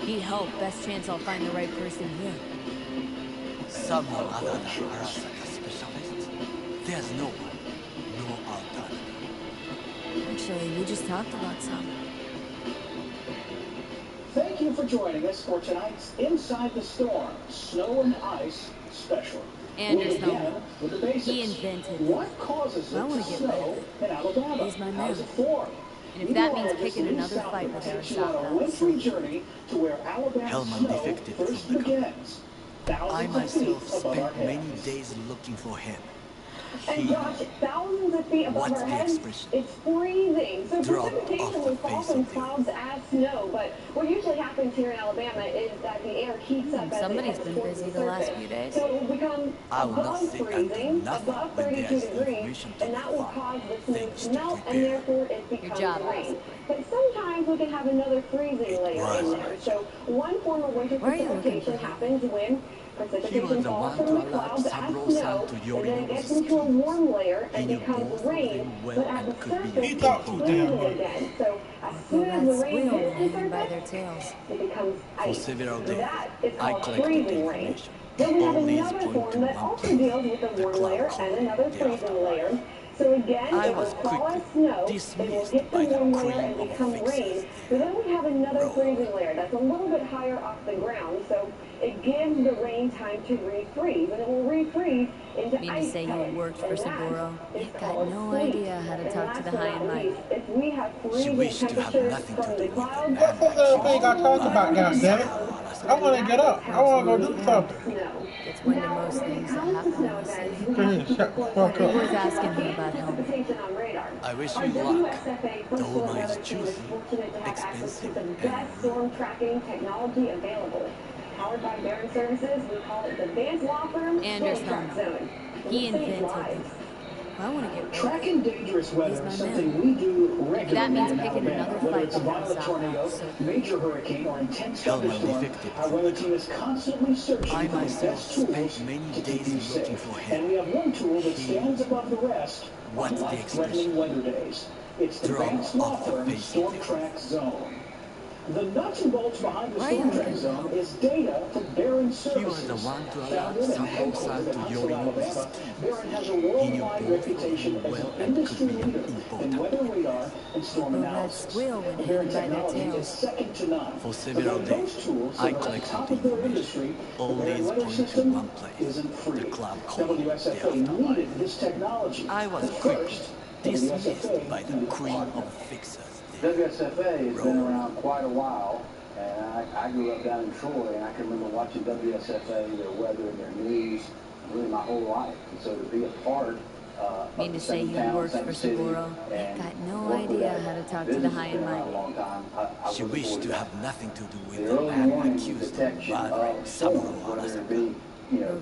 Speaker 9: Need help. Best chance I'll find the right person here.
Speaker 18: Someone other than Arasaka specialist. There's no one. No alternative.
Speaker 9: Actually, we just talked about some.
Speaker 22: Thank you for joining us for tonight's Inside the Storm Snow and Ice special.
Speaker 9: Anders
Speaker 22: We'll begin with the basics.
Speaker 9: He invented
Speaker 22: what causes it to snow in Alabama?
Speaker 9: He's my
Speaker 22: How
Speaker 9: man.
Speaker 22: does it form?
Speaker 9: And if that means picking another fight with
Speaker 22: takes you on a
Speaker 9: Arasaka,
Speaker 22: wintry journey to where Alabama
Speaker 18: Hellman
Speaker 22: snow
Speaker 18: defected
Speaker 22: first
Speaker 18: from the
Speaker 22: begins.
Speaker 18: I
Speaker 22: Thousands of
Speaker 18: myself
Speaker 22: feet above our
Speaker 18: spent many
Speaker 22: heads.
Speaker 18: days looking for him.
Speaker 4: And Josh, thousands of feet above
Speaker 18: What's
Speaker 4: our
Speaker 18: the
Speaker 4: heads,
Speaker 18: expression?
Speaker 4: it's freezing. So
Speaker 18: Drop
Speaker 4: precipitation
Speaker 18: off the
Speaker 4: will fall
Speaker 18: face
Speaker 4: from
Speaker 18: of the
Speaker 4: clouds as snow. But what usually happens here in Alabama is that the air heats up as it
Speaker 9: Somebody's
Speaker 4: heads
Speaker 9: been
Speaker 4: towards
Speaker 9: busy
Speaker 4: the
Speaker 9: the last
Speaker 4: surface.
Speaker 9: few days.
Speaker 4: So it will become
Speaker 18: I will not
Speaker 4: above
Speaker 18: sit and do
Speaker 4: freezing,
Speaker 18: nothing
Speaker 4: above
Speaker 18: when
Speaker 4: 32
Speaker 18: there's
Speaker 4: degrees,
Speaker 18: information to
Speaker 4: and that will
Speaker 18: provide.
Speaker 4: cause the snow
Speaker 18: Things
Speaker 4: to
Speaker 18: to
Speaker 4: melt, and
Speaker 18: prepare.
Speaker 4: therefore it becomes
Speaker 9: job,
Speaker 4: rain. But sometimes we can have another freezing layer in there. So one form of winter
Speaker 9: Why are you looking
Speaker 4: precipitation
Speaker 9: for him?
Speaker 4: happens when
Speaker 18: He was
Speaker 4: precipitation
Speaker 18: the
Speaker 4: falls
Speaker 18: one
Speaker 4: from
Speaker 18: to
Speaker 4: the
Speaker 18: allow
Speaker 4: clouds as
Speaker 18: Saburo-san
Speaker 4: snow,
Speaker 18: to
Speaker 4: and then it
Speaker 18: Yorinobu's
Speaker 4: gets into a
Speaker 18: skis.
Speaker 4: warm layer
Speaker 18: He
Speaker 4: and
Speaker 18: knew
Speaker 4: becomes
Speaker 18: both of
Speaker 4: rain,
Speaker 18: them well
Speaker 4: but at
Speaker 18: and
Speaker 4: the
Speaker 18: could be
Speaker 4: surface
Speaker 18: a
Speaker 2: He
Speaker 4: it's
Speaker 2: talks too
Speaker 18: component.
Speaker 2: damn
Speaker 4: freezing
Speaker 2: much.
Speaker 4: again. So as
Speaker 9: Well,
Speaker 4: soon as the
Speaker 9: that's
Speaker 4: rain
Speaker 9: wheel
Speaker 4: hits the
Speaker 9: hanging by their
Speaker 4: surface,
Speaker 9: tails.
Speaker 4: it becomes
Speaker 18: For
Speaker 4: ice.
Speaker 18: several days,
Speaker 4: That is
Speaker 18: I
Speaker 4: called
Speaker 18: collected the
Speaker 4: freezing rain.
Speaker 18: information.
Speaker 4: Then we have
Speaker 18: All these
Speaker 4: another
Speaker 18: point
Speaker 4: form
Speaker 18: to
Speaker 4: that
Speaker 18: one
Speaker 4: also
Speaker 18: place,
Speaker 4: deals with a
Speaker 18: the
Speaker 4: warm
Speaker 18: cloud
Speaker 4: layer
Speaker 18: cover,
Speaker 4: and another
Speaker 18: the
Speaker 4: freezing
Speaker 18: afterlife.
Speaker 4: layer. So again,
Speaker 18: I
Speaker 4: it
Speaker 18: was
Speaker 4: will fall
Speaker 18: quickly
Speaker 4: as snow, it will
Speaker 18: dismissed
Speaker 4: hit the
Speaker 18: by the
Speaker 4: warm layer
Speaker 18: cream
Speaker 4: and
Speaker 18: of
Speaker 4: become
Speaker 18: fixers
Speaker 4: rain. So then we have another freezing layer that's a little bit higher off the ground. So it gives the rain time to refreeze, and it will refreeze into
Speaker 9: Mean to
Speaker 4: ice
Speaker 9: say you
Speaker 4: pellets.
Speaker 9: worked for
Speaker 4: And
Speaker 9: Saburo?
Speaker 4: that
Speaker 9: You
Speaker 4: is
Speaker 9: got
Speaker 4: called
Speaker 9: no
Speaker 4: sleet.
Speaker 9: idea how to
Speaker 4: And
Speaker 9: talk to
Speaker 4: last
Speaker 9: the
Speaker 4: but
Speaker 9: high
Speaker 4: not
Speaker 9: and mighty.
Speaker 4: least, if we have
Speaker 18: She
Speaker 4: freezing
Speaker 18: wished to have
Speaker 4: temperatures
Speaker 18: nothing to
Speaker 4: from
Speaker 18: do
Speaker 4: the
Speaker 18: with a
Speaker 4: clouds,
Speaker 18: man
Speaker 2: That's
Speaker 18: like
Speaker 2: the
Speaker 18: you.
Speaker 2: thing I talked about, goddammit. I want to get up. I want to go do something.
Speaker 9: Gets wind of most things that happen in the city.
Speaker 2: Shut the fuck
Speaker 9: Might be
Speaker 2: up.
Speaker 9: worth asking her about Helmet.
Speaker 4: precipitation on radar.
Speaker 18: I wish
Speaker 4: Our
Speaker 18: you luck.
Speaker 4: WSFA
Speaker 18: The
Speaker 4: Coastal
Speaker 18: Oma
Speaker 4: Weather
Speaker 18: is
Speaker 4: Team is
Speaker 18: juicy,
Speaker 4: fortunate to have access to
Speaker 18: expensive,
Speaker 4: the
Speaker 18: and
Speaker 4: best storm tracking technology available. Powered by Barron Services, we call it the Vance Law Firm
Speaker 9: Anders
Speaker 4: Storm Track
Speaker 9: Helmet.
Speaker 4: Zone.
Speaker 9: He
Speaker 4: We save
Speaker 9: invented
Speaker 4: lives.
Speaker 9: them. I want to get both.
Speaker 22: Tracking dangerous
Speaker 9: He's
Speaker 22: weather
Speaker 9: my
Speaker 22: is
Speaker 9: man.
Speaker 22: something we do
Speaker 9: If that
Speaker 22: regularly
Speaker 9: means
Speaker 22: in
Speaker 9: picking
Speaker 22: Alabama.
Speaker 9: another
Speaker 22: Whether
Speaker 9: fight
Speaker 22: it's a
Speaker 9: with
Speaker 22: violent tornado,
Speaker 9: Arasaka, so
Speaker 22: major hurricane, or intense
Speaker 18: Hellman
Speaker 22: thunderstorm,
Speaker 18: defected
Speaker 22: our weather team is constantly searching
Speaker 18: I
Speaker 22: for the
Speaker 18: myself
Speaker 22: best tools
Speaker 18: spent many
Speaker 22: to keep
Speaker 18: days
Speaker 22: you
Speaker 18: looking
Speaker 22: safe.
Speaker 18: for him.
Speaker 22: And we have one tool that stands above the rest
Speaker 18: What's
Speaker 22: on
Speaker 18: the
Speaker 22: life-threatening weather days. It's the
Speaker 18: Drop
Speaker 22: Vance Law
Speaker 18: off the
Speaker 22: Firm
Speaker 18: face of
Speaker 22: Storm
Speaker 18: the
Speaker 22: Track Zone. The nuts and bolts behind the
Speaker 9: Why are you
Speaker 22: Storm Track
Speaker 9: looking
Speaker 22: Zone is data from Barron Services.
Speaker 18: He was the one to allow
Speaker 22: Founded and
Speaker 18: Saburo-san
Speaker 22: headquartered in
Speaker 18: to
Speaker 22: Huntsville,
Speaker 18: Yorinobu's
Speaker 22: Alabama,
Speaker 18: skis.
Speaker 22: Barron has a
Speaker 18: He knew
Speaker 22: worldwide
Speaker 18: both of
Speaker 22: reputation
Speaker 18: them
Speaker 22: as
Speaker 18: well
Speaker 22: an
Speaker 18: and could
Speaker 22: industry
Speaker 18: be
Speaker 22: leader in
Speaker 18: important.
Speaker 22: weather radar and storm
Speaker 9: the red
Speaker 22: analysis.
Speaker 9: squeal went
Speaker 22: Barron
Speaker 9: hanging by their
Speaker 22: technology is
Speaker 9: tails.
Speaker 22: second to none.
Speaker 18: For several
Speaker 22: But
Speaker 18: days,
Speaker 22: those tools
Speaker 18: I
Speaker 22: that are at the
Speaker 18: collected
Speaker 22: top
Speaker 18: the
Speaker 22: of their
Speaker 18: information.
Speaker 22: industry,
Speaker 18: All
Speaker 22: the Barron
Speaker 18: these
Speaker 22: weather
Speaker 18: point to
Speaker 22: system
Speaker 18: one place,
Speaker 22: isn't free.
Speaker 18: the cloud cover, the
Speaker 22: WSFA
Speaker 18: afterlife.
Speaker 22: needed this technology.
Speaker 18: I was
Speaker 22: But
Speaker 18: quickly
Speaker 22: first,
Speaker 18: dismissed
Speaker 22: WSFA
Speaker 18: by the
Speaker 22: needed a
Speaker 18: cream
Speaker 22: partner.
Speaker 18: of fixers.
Speaker 6: WSFA has been around quite a while, and I grew up down in Troy, and I can remember watching WSFA, their weather and their news, really my whole life. And so to be a part
Speaker 9: Mean to say you worked for Saburo? I got no idea how to talk to the high and mighty.
Speaker 18: She wished to have nothing to do with
Speaker 6: The
Speaker 18: the
Speaker 6: early
Speaker 18: man
Speaker 6: warning
Speaker 18: accused of
Speaker 6: detection
Speaker 18: bothering
Speaker 6: of
Speaker 18: Saburo
Speaker 6: storms, whether it
Speaker 18: Arasaka.
Speaker 6: be,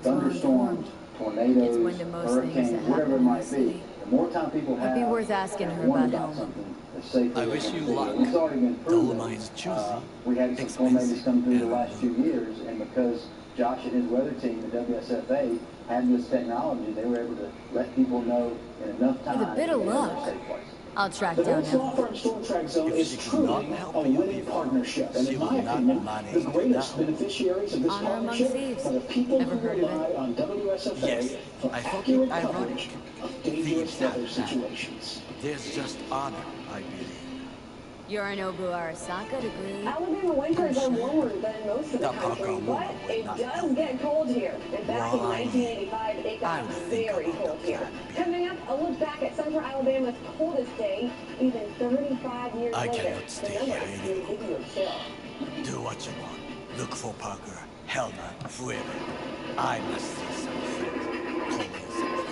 Speaker 6: thunderstorms,
Speaker 9: It's
Speaker 6: tornadoes,
Speaker 9: wind of most things
Speaker 6: hurricanes,
Speaker 9: that
Speaker 6: whatever
Speaker 9: happen
Speaker 6: it
Speaker 9: in the
Speaker 6: might be.
Speaker 9: city.
Speaker 6: The more time people have,
Speaker 9: It'd be worth asking her
Speaker 6: warning
Speaker 9: about
Speaker 6: about
Speaker 9: Helmet.
Speaker 6: something, the safer
Speaker 18: I
Speaker 6: they're
Speaker 18: wish
Speaker 6: gonna
Speaker 18: you
Speaker 6: be.
Speaker 18: luck.
Speaker 6: And it's already been
Speaker 18: The
Speaker 6: proven.
Speaker 18: Oma is juicy,
Speaker 6: We had some tornadoes come through the last 2 years, and because Josh and his weather team, the WSFA, had this technology, they were able to let people know in enough time
Speaker 9: With a bit of
Speaker 6: that they're in a
Speaker 9: luck,
Speaker 6: safe place.
Speaker 9: I'll track
Speaker 22: The
Speaker 9: down
Speaker 22: Vance Law
Speaker 9: Helmet.
Speaker 22: Firm Storm Track Zone
Speaker 18: If
Speaker 22: is
Speaker 18: she could
Speaker 22: truly
Speaker 18: not
Speaker 22: a
Speaker 18: help you
Speaker 22: winning
Speaker 18: before,
Speaker 22: partnership. And
Speaker 18: she
Speaker 22: in
Speaker 18: will
Speaker 22: my
Speaker 18: not
Speaker 22: opinion,
Speaker 18: manage
Speaker 22: the
Speaker 18: you
Speaker 22: greatest
Speaker 18: now.
Speaker 22: beneficiaries of this
Speaker 9: Honor among
Speaker 22: partnership
Speaker 9: thieves.
Speaker 22: are the people
Speaker 9: Ever
Speaker 22: who
Speaker 9: heard of it?
Speaker 22: rely on WSFA
Speaker 18: Yes,
Speaker 22: for
Speaker 18: I thought
Speaker 22: accurate
Speaker 18: it ironic.
Speaker 22: coverage of dangerous
Speaker 18: Thieves
Speaker 22: weather
Speaker 18: have that.
Speaker 22: situations.
Speaker 18: There's just honor, I believe.
Speaker 9: Yorinobu Arasaka degree.
Speaker 4: Alabama winters are warmer than most of the country, but it does get cold here. In fact, in 1985, it got very cold here. Coming up, a look back at Central Alabama's coldest day, even 35 years
Speaker 18: I
Speaker 4: later.
Speaker 18: cannot stay
Speaker 4: The
Speaker 18: here
Speaker 4: numbers may give you a chill.
Speaker 18: Do what you want. Look for Parker, Helmer, whoever. I must see some friends. Call in some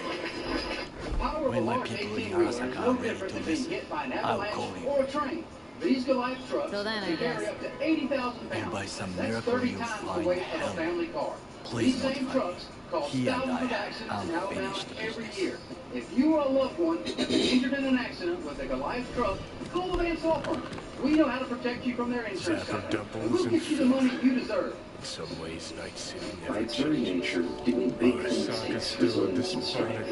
Speaker 18: favors. When my people in Arasaka are ready to listen, I'll call you.
Speaker 10: Or a train. These Goliath trucks
Speaker 9: Till then, I
Speaker 10: can carry
Speaker 9: guess.
Speaker 10: up to 80,000
Speaker 18: And
Speaker 10: pounds.
Speaker 18: by some
Speaker 10: That's
Speaker 18: miracle
Speaker 10: 30
Speaker 18: you'll
Speaker 10: times the
Speaker 18: find
Speaker 10: weight of a
Speaker 18: Helmer.
Speaker 10: family car.
Speaker 18: Please
Speaker 10: These same
Speaker 18: notify me.
Speaker 10: trucks cause
Speaker 18: He and
Speaker 10: thousands
Speaker 18: I
Speaker 10: of accidents
Speaker 18: have
Speaker 10: in Alabama
Speaker 18: unfinished
Speaker 10: every
Speaker 18: business.
Speaker 10: year. If you or a loved one is injured in an accident with a Goliath truck, call the Vance Law Firm. We know how to protect you from their insurance company. And we'll get you the money you deserve.
Speaker 5: In some ways, Night City
Speaker 13: By
Speaker 5: never
Speaker 13: its very nature, doing big things takes resilience and strength.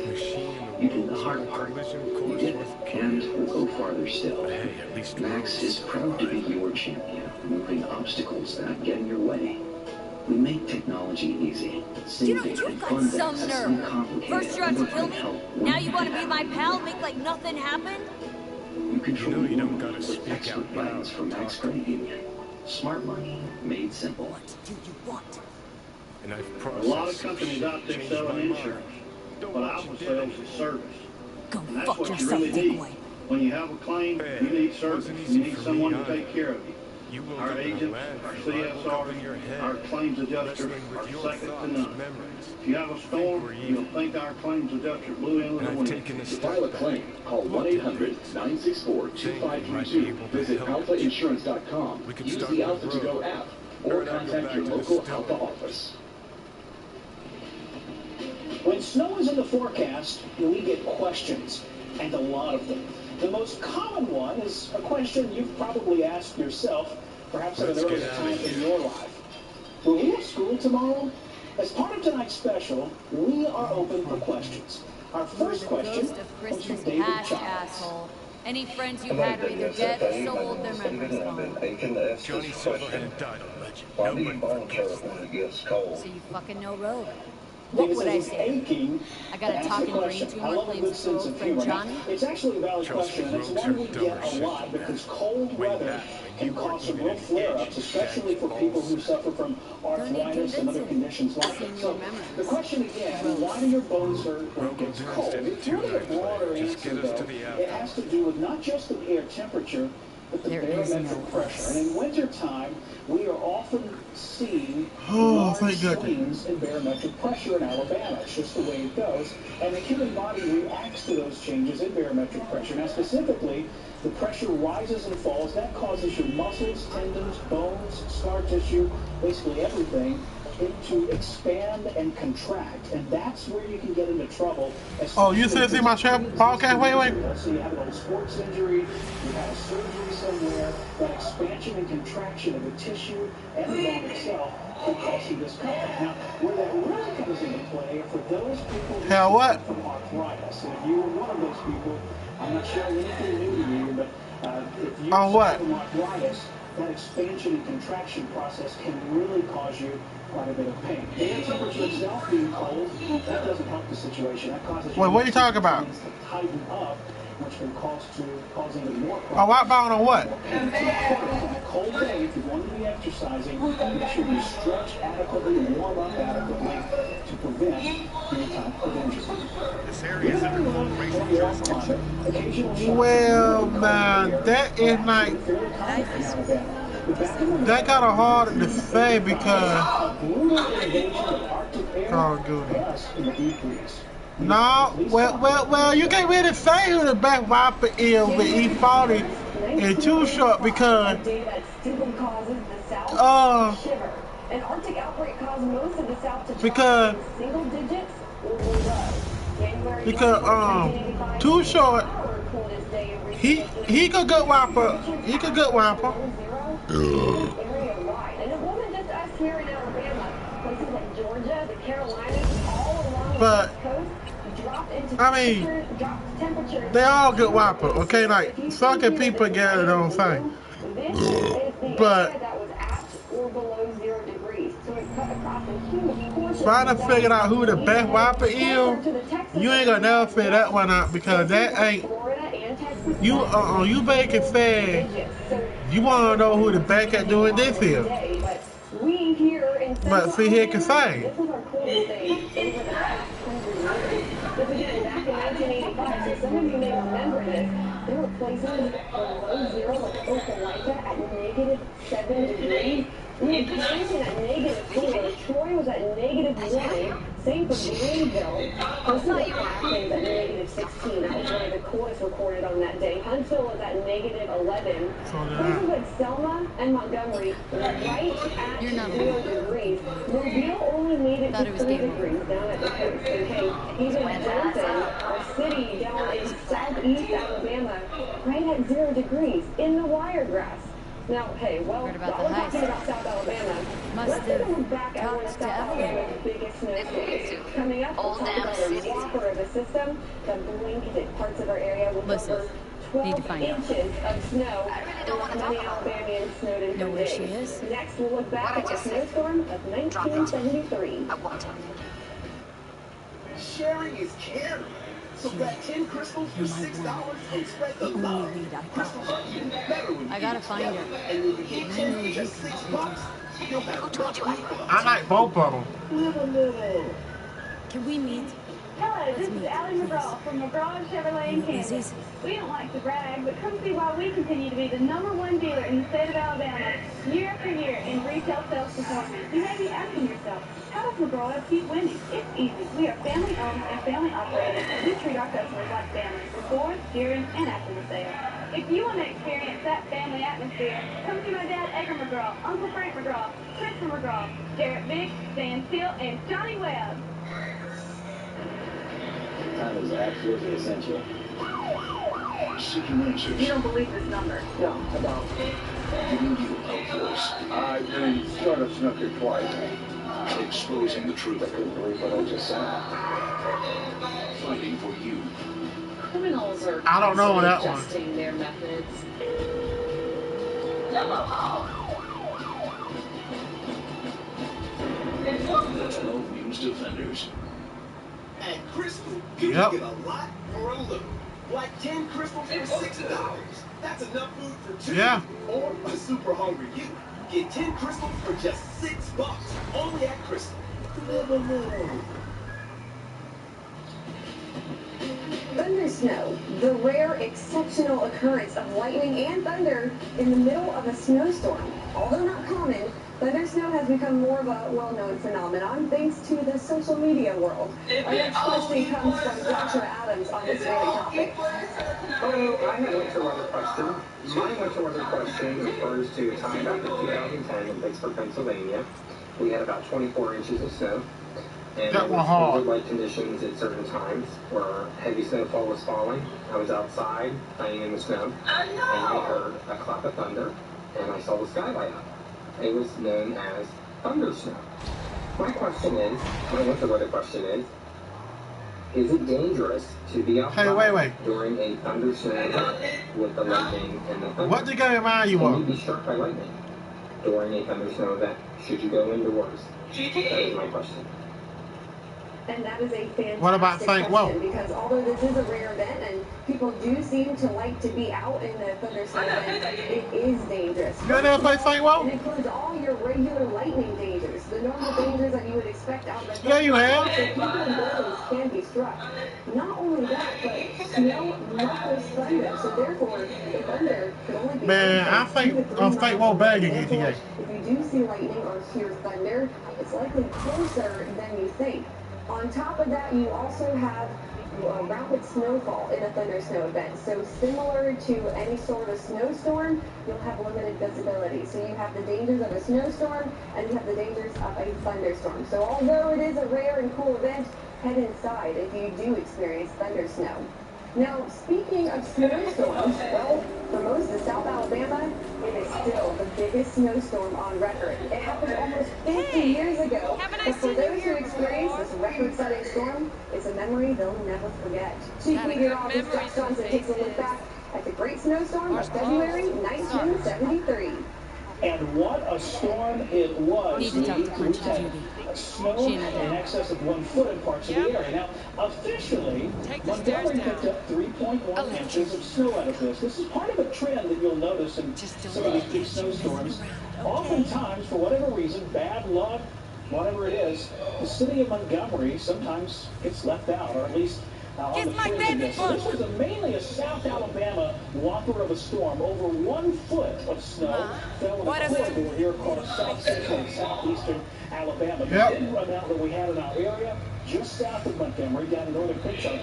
Speaker 13: You do the hard part. You did it, and will go farther still.
Speaker 5: Hey, at least
Speaker 13: Max is proud to be your champion, moving obstacles that get in your way. We make technology easy, saving and fun access uncomplicated.
Speaker 9: First you tried to kill me, now you want to be my pal, make like nothing happened?
Speaker 13: You control
Speaker 5: you don't gotta speak
Speaker 13: expert
Speaker 5: out
Speaker 13: guidance
Speaker 5: loud.
Speaker 13: from Max Credit Union. Smart money made simple.
Speaker 9: What do you want?
Speaker 5: And I've
Speaker 10: A
Speaker 5: processed
Speaker 10: lot of
Speaker 5: some
Speaker 10: companies
Speaker 5: shit,
Speaker 10: out there
Speaker 5: changed my
Speaker 10: selling
Speaker 5: mind.
Speaker 10: insurance,
Speaker 5: Don't
Speaker 10: but
Speaker 5: want
Speaker 10: our
Speaker 5: you
Speaker 10: sales
Speaker 5: dead.
Speaker 10: is service.
Speaker 9: Go
Speaker 10: And that's
Speaker 9: fuck
Speaker 10: what you
Speaker 9: yourself,
Speaker 10: really need.
Speaker 9: dickboy.
Speaker 10: When you have a claim,
Speaker 5: Hey,
Speaker 10: you need service.
Speaker 5: wasn't
Speaker 10: You
Speaker 5: easy
Speaker 10: need
Speaker 5: for
Speaker 10: someone
Speaker 5: me
Speaker 10: to take
Speaker 5: either.
Speaker 10: care of you.
Speaker 5: You woke
Speaker 10: Our
Speaker 5: up in a
Speaker 10: agents,
Speaker 5: landfill.
Speaker 10: our
Speaker 5: I woke up in your
Speaker 10: CSRs,
Speaker 5: head.
Speaker 10: our claims adjusters
Speaker 5: Wrestling
Speaker 10: are
Speaker 5: with your
Speaker 10: second to
Speaker 5: thoughts,
Speaker 10: none.
Speaker 5: memories.
Speaker 10: If you have a storm,
Speaker 5: we're
Speaker 10: you'll think our claims adjuster blew into
Speaker 5: And
Speaker 10: the
Speaker 5: I've
Speaker 10: wind.
Speaker 5: taken a
Speaker 15: To
Speaker 5: step
Speaker 15: file a
Speaker 5: back.
Speaker 15: claim, call 1-800-964-2532. Visit alphainsurance.com.
Speaker 5: We could
Speaker 15: Use
Speaker 5: start
Speaker 15: the
Speaker 5: with
Speaker 15: Alpha to Go
Speaker 5: road.
Speaker 15: app
Speaker 5: Or
Speaker 15: or
Speaker 5: I'd go
Speaker 15: contact
Speaker 5: back
Speaker 15: your
Speaker 5: to the
Speaker 15: local
Speaker 5: distillery.
Speaker 15: Alpha office.
Speaker 22: When snow is in the forecast, we get questions, and a lot of them. The most common one is a question you've probably asked yourself, perhaps at an
Speaker 5: Let's
Speaker 22: earlier
Speaker 5: get out
Speaker 22: time
Speaker 5: of
Speaker 22: in
Speaker 5: here.
Speaker 22: your life. Will we have school tomorrow? As part of tonight's special, we are open for questions. Our first question
Speaker 9: Ghost of
Speaker 22: comes from
Speaker 9: Christmas
Speaker 22: David
Speaker 9: past,
Speaker 22: Childs.
Speaker 9: asshole. Any friends you had are either dead or so old their memories gone.
Speaker 5: Johnny Silverhand died a legend. Nobody forgets.
Speaker 9: So you fucking know road. What
Speaker 22: David
Speaker 9: would I
Speaker 22: says he's
Speaker 9: say?
Speaker 22: aching
Speaker 9: I got
Speaker 22: to
Speaker 9: a
Speaker 22: ask
Speaker 9: talking
Speaker 22: the
Speaker 9: brain
Speaker 22: question. I
Speaker 9: tumor
Speaker 22: love a
Speaker 9: claims
Speaker 22: good
Speaker 9: his
Speaker 22: sense
Speaker 9: old
Speaker 22: of
Speaker 9: friend
Speaker 22: humor. Now,
Speaker 9: Johnny.
Speaker 22: it's actually a valid question, and it's
Speaker 5: roads
Speaker 22: one
Speaker 5: are
Speaker 22: we get
Speaker 5: dumber
Speaker 22: a
Speaker 5: shit
Speaker 22: lot
Speaker 5: than
Speaker 22: because
Speaker 5: that.
Speaker 22: cold
Speaker 5: Way
Speaker 22: weather
Speaker 5: back when
Speaker 22: can
Speaker 5: you
Speaker 22: cause
Speaker 5: weren't
Speaker 22: some
Speaker 5: even
Speaker 22: real
Speaker 5: an
Speaker 22: flare-ups,
Speaker 5: itch,
Speaker 22: especially for
Speaker 5: daddy
Speaker 22: people who
Speaker 5: balls.
Speaker 22: suffer from arthritis and other conditions like
Speaker 9: Seeing
Speaker 22: that.
Speaker 9: your
Speaker 22: So
Speaker 9: memories.
Speaker 22: the question again, why do your bones hurt when it
Speaker 5: Rogo
Speaker 22: gets
Speaker 5: Dunes
Speaker 22: cold?
Speaker 5: did
Speaker 22: It's
Speaker 5: too,
Speaker 22: really a
Speaker 5: night
Speaker 22: broader
Speaker 5: flight. Just
Speaker 22: answer,
Speaker 5: get us
Speaker 22: though.
Speaker 5: to the
Speaker 22: It
Speaker 5: outback.
Speaker 22: has to do with not just the air temperature, but the
Speaker 9: There is
Speaker 22: barometric
Speaker 9: no
Speaker 22: pressure.
Speaker 9: us.
Speaker 22: And in wintertime, we are often seeing
Speaker 2: Oh,
Speaker 22: large
Speaker 2: thank goodness.
Speaker 22: swings in barometric pressure in Alabama. It's just the way it goes. And the human body reacts to those changes in barometric pressure. Now, specifically, the pressure rises and falls. That causes your muscles, tendons, bones, scar tissue, basically everything, to expand and contract. And that's where you can get into trouble.
Speaker 2: Oh, you said see my trap podcast? Wait.
Speaker 22: So you have an old sports injury, you have a surgery somewhere, that expansion and contraction of the tissue and the bone itself can cause some discomfort. Now, where that really comes into play for those people who
Speaker 2: Hell, what?
Speaker 22: suffer from arthritis. And if you were one of those people, I'm not sharing anything new to you, but if you
Speaker 2: On what?
Speaker 22: suffer from arthritis, that expansion and contraction process can really cause you quite a bit of pain. The air temperature itself being cold, that doesn't help the situation. That causes
Speaker 2: Wait, what are you talking about?
Speaker 22: to tighten up, which can cause even more
Speaker 2: A
Speaker 22: problems.
Speaker 2: white bound on what?
Speaker 22: On a cold day, if you want to be exercising, make sure you stretch adequately and warm up adequately to prevent any type of injury.
Speaker 5: This area is under cold racing jurisdiction.
Speaker 2: Well, man, that is like, that kind of hard to say because, Call of Duty. No, well, you can't really say who the best wiper is with E40 and Too Short because,
Speaker 4: An Arctic outbreak caused most of the South to
Speaker 2: because,
Speaker 4: drop in single digits or below.
Speaker 2: Too Short, he could good wiper. He could good wiper.
Speaker 4: Area-wide. And it wasn't just us here in Alabama. Places like Georgia, the Carolinas, all along the West Coast dropped into temperatures.
Speaker 2: They all good wiper, okay? Like, sucking people get it on thing.
Speaker 4: This is the
Speaker 2: But
Speaker 4: area that was at or below 0 degrees. So it cut across a huge portion.
Speaker 2: trying to figure out who the best wiper is, you ain't gonna never figure that one out because that ain't, you can say, you wanna know who the best at doing this is. But see, here can say.
Speaker 4: This was our coldest day over the past 100 years. This began back in 1985, so some of you may remember this. There were places below 0, like Opelika, at -7 degrees. We had Clinton at -4. Troy was at -1. Same for Greenville. Places like Athens at -16. That was one of the coldest recorded on that day. Huntsville was at -11. Places like Selma and Montgomery were right at 0 degrees. Mobile only made it to 3 degrees down at the coast. Okay, even Denton, our City down in southeast Alabama, right at 0 degrees in the Wiregrass. Now, hey, well, while we're talking about South Alabama, let's take a look back at one of South Alabama's biggest snowstorms. Coming up, we'll talk about a whopper of a system that blanketed parts of our area with over 12 inches of snow. Many Alabamians snowed in for days. Next, we'll look back at the snowstorm of 1973.
Speaker 12: Sharing is caring. So grab 10 crystals for $6 and spread the love. Crystals are even better when
Speaker 9: I gotta find her.
Speaker 12: And when you get 10 for just $6, you'll have
Speaker 9: Who told you
Speaker 2: I like both of them.
Speaker 9: Can we meet?
Speaker 11: Hello, this is Allie McGraw from McGraw Chevrolet in Kansas. We don't like to brag, but come see why we continue to be the #1 dealer in the state of Alabama year after year in retail sales performance. You may be asking yourself, how does McGraw keep winning? It's easy. We are family owned and family operated, and we treat our customers like family before, during, and after the sale. If you want to experience that family atmosphere, come see my dad, Edgar McGraw, Uncle Frank McGraw, Christopher McGraw, Garrett Biggs, Dan Steele, and Johnny Webb.
Speaker 6: Time is absolutely essential.
Speaker 5: Seeking answers.
Speaker 11: You don't believe this number?
Speaker 6: No, I don't.
Speaker 5: Giving you outdoors.
Speaker 15: I've been sort of snooker twice.
Speaker 5: Exposing the truth.
Speaker 6: I couldn't believe what I just saw.
Speaker 5: Fighting for you.
Speaker 16: Criminals are
Speaker 2: I don't know that one.
Speaker 16: adjusting their methods.
Speaker 5: 12 News Defenders.
Speaker 12: At Crystal, you can get a lot for a little. Like 10 crystals for $6. That's enough food for 2.
Speaker 2: Yeah.
Speaker 12: Or a super hungry you. Get 10 crystals for just $6. Only at Crystal.
Speaker 4: Thunder snow, the rare exceptional occurrence of lightning and thunder in the middle of a snowstorm. Although not common, thunder snow has become more of a well-known phenomenon thanks to the social media world. Our next question comes from Joshua Adams on this very topic.
Speaker 20: Hello, I have a winter weather question. My winter weather question refers to a time back in 2010 in Pittsburgh, Pennsylvania. We had about 24 inches of snow. And there was blizzard-like conditions at certain times where heavy snowfall was falling. I was outside playing in the snow, and I heard a clap of thunder, and I saw the sky light up. It was known as thunder snow. My question is, my winter weather question is it dangerous to be outside during a thunder snow event with the lightning and the thunder?
Speaker 2: What did go remind you
Speaker 20: Can
Speaker 2: of?
Speaker 20: you be struck by lightning during a thunder snow event? Should you go indoors? That is my question.
Speaker 4: And that is a fantastic
Speaker 2: What about St.
Speaker 4: question, because although this is a rare event and people do seem to like to be out in the thunderstorm event, it is dangerous.
Speaker 2: You ever play St. Woe?
Speaker 4: It includes all your regular lightning dangers, the normal dangers that you would expect out of the
Speaker 2: Yeah, you have.
Speaker 4: So people in buildings can be struck. Not only that, but snow muffles thunder, so therefore the thunder could only be...
Speaker 2: Man, I think St. Woe bad in GTA.
Speaker 4: If you do see lightning or hear thunder, it's likely closer than you think. On top of that, you also have rapid snowfall in a thunder snow event. So similar to any sort of snowstorm, you'll have limited visibility. So you have the dangers of a snowstorm and you have the dangers of a thunderstorm. So although it is a rare and cool event, head inside if you do experience thunder snow. Now, speaking of snowstorms, well, for most of South Alabama, it is still the biggest snowstorm on record. It happened almost 50 years ago, but for those who experienced this record-setting storm, it's a memory they'll never forget. Chief Meteorologist Josh Johnson takes a look back at the Great Snowstorm of February 1973.
Speaker 22: And what a storm it was.
Speaker 9: Need to talk to Punch Judy.
Speaker 22: Snow in excess of 1 foot in parts of the area. Now, officially, Montgomery picked up 3.1 inches of snow out of this. This is part of a trend that you'll notice in some of these big snowstorms. Oftentimes, for whatever reason, bad luck, whatever it is, the city of Montgomery sometimes gets left out, or at least on the fringe of this. So this was mainly a South Alabama whopper of a storm. Over 1 foot of snow fell in a corridor here across South Central and Southeastern Alabama. The big amount that we had in our area, just south of Montgomery, down in northern Crenshaw,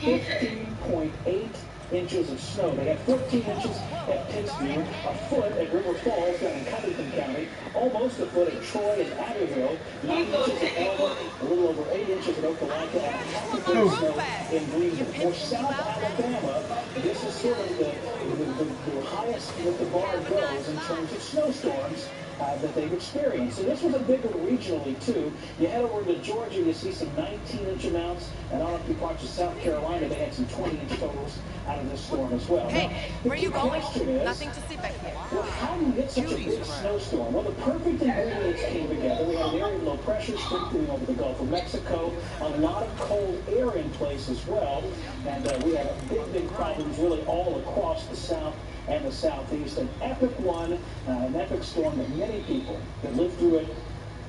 Speaker 22: 15.8 inches of snow. They had 14 inches at Pittsfield, a foot at River Falls down in Covington County, almost a foot at Troy and Abbeville, 9 inches at Elmer, a little over 8 inches at Opelika, and half a foot of snow in Greenville. For South Alabama, this is sort of the highest that the bar goes in terms of snowstorms that they've experienced. And this was a big one regionally, too. You head over to Georgia, you see some 19-inch amounts, and on up through parts of South Carolina, they had some 20-inch totals out of this storm as well.
Speaker 8: Hey,
Speaker 22: now,
Speaker 8: where are you going?
Speaker 22: Is,
Speaker 8: nothing to see back here.
Speaker 22: Well, how do you get such a big snowstorm? Well, the perfect ingredients came together. We had an area of low pressure sprinkling over the Gulf of Mexico, a lot of cold air in place as well, and we had big problems really all across the South and the Southeast. An epic one, an epic storm that many people that lived through it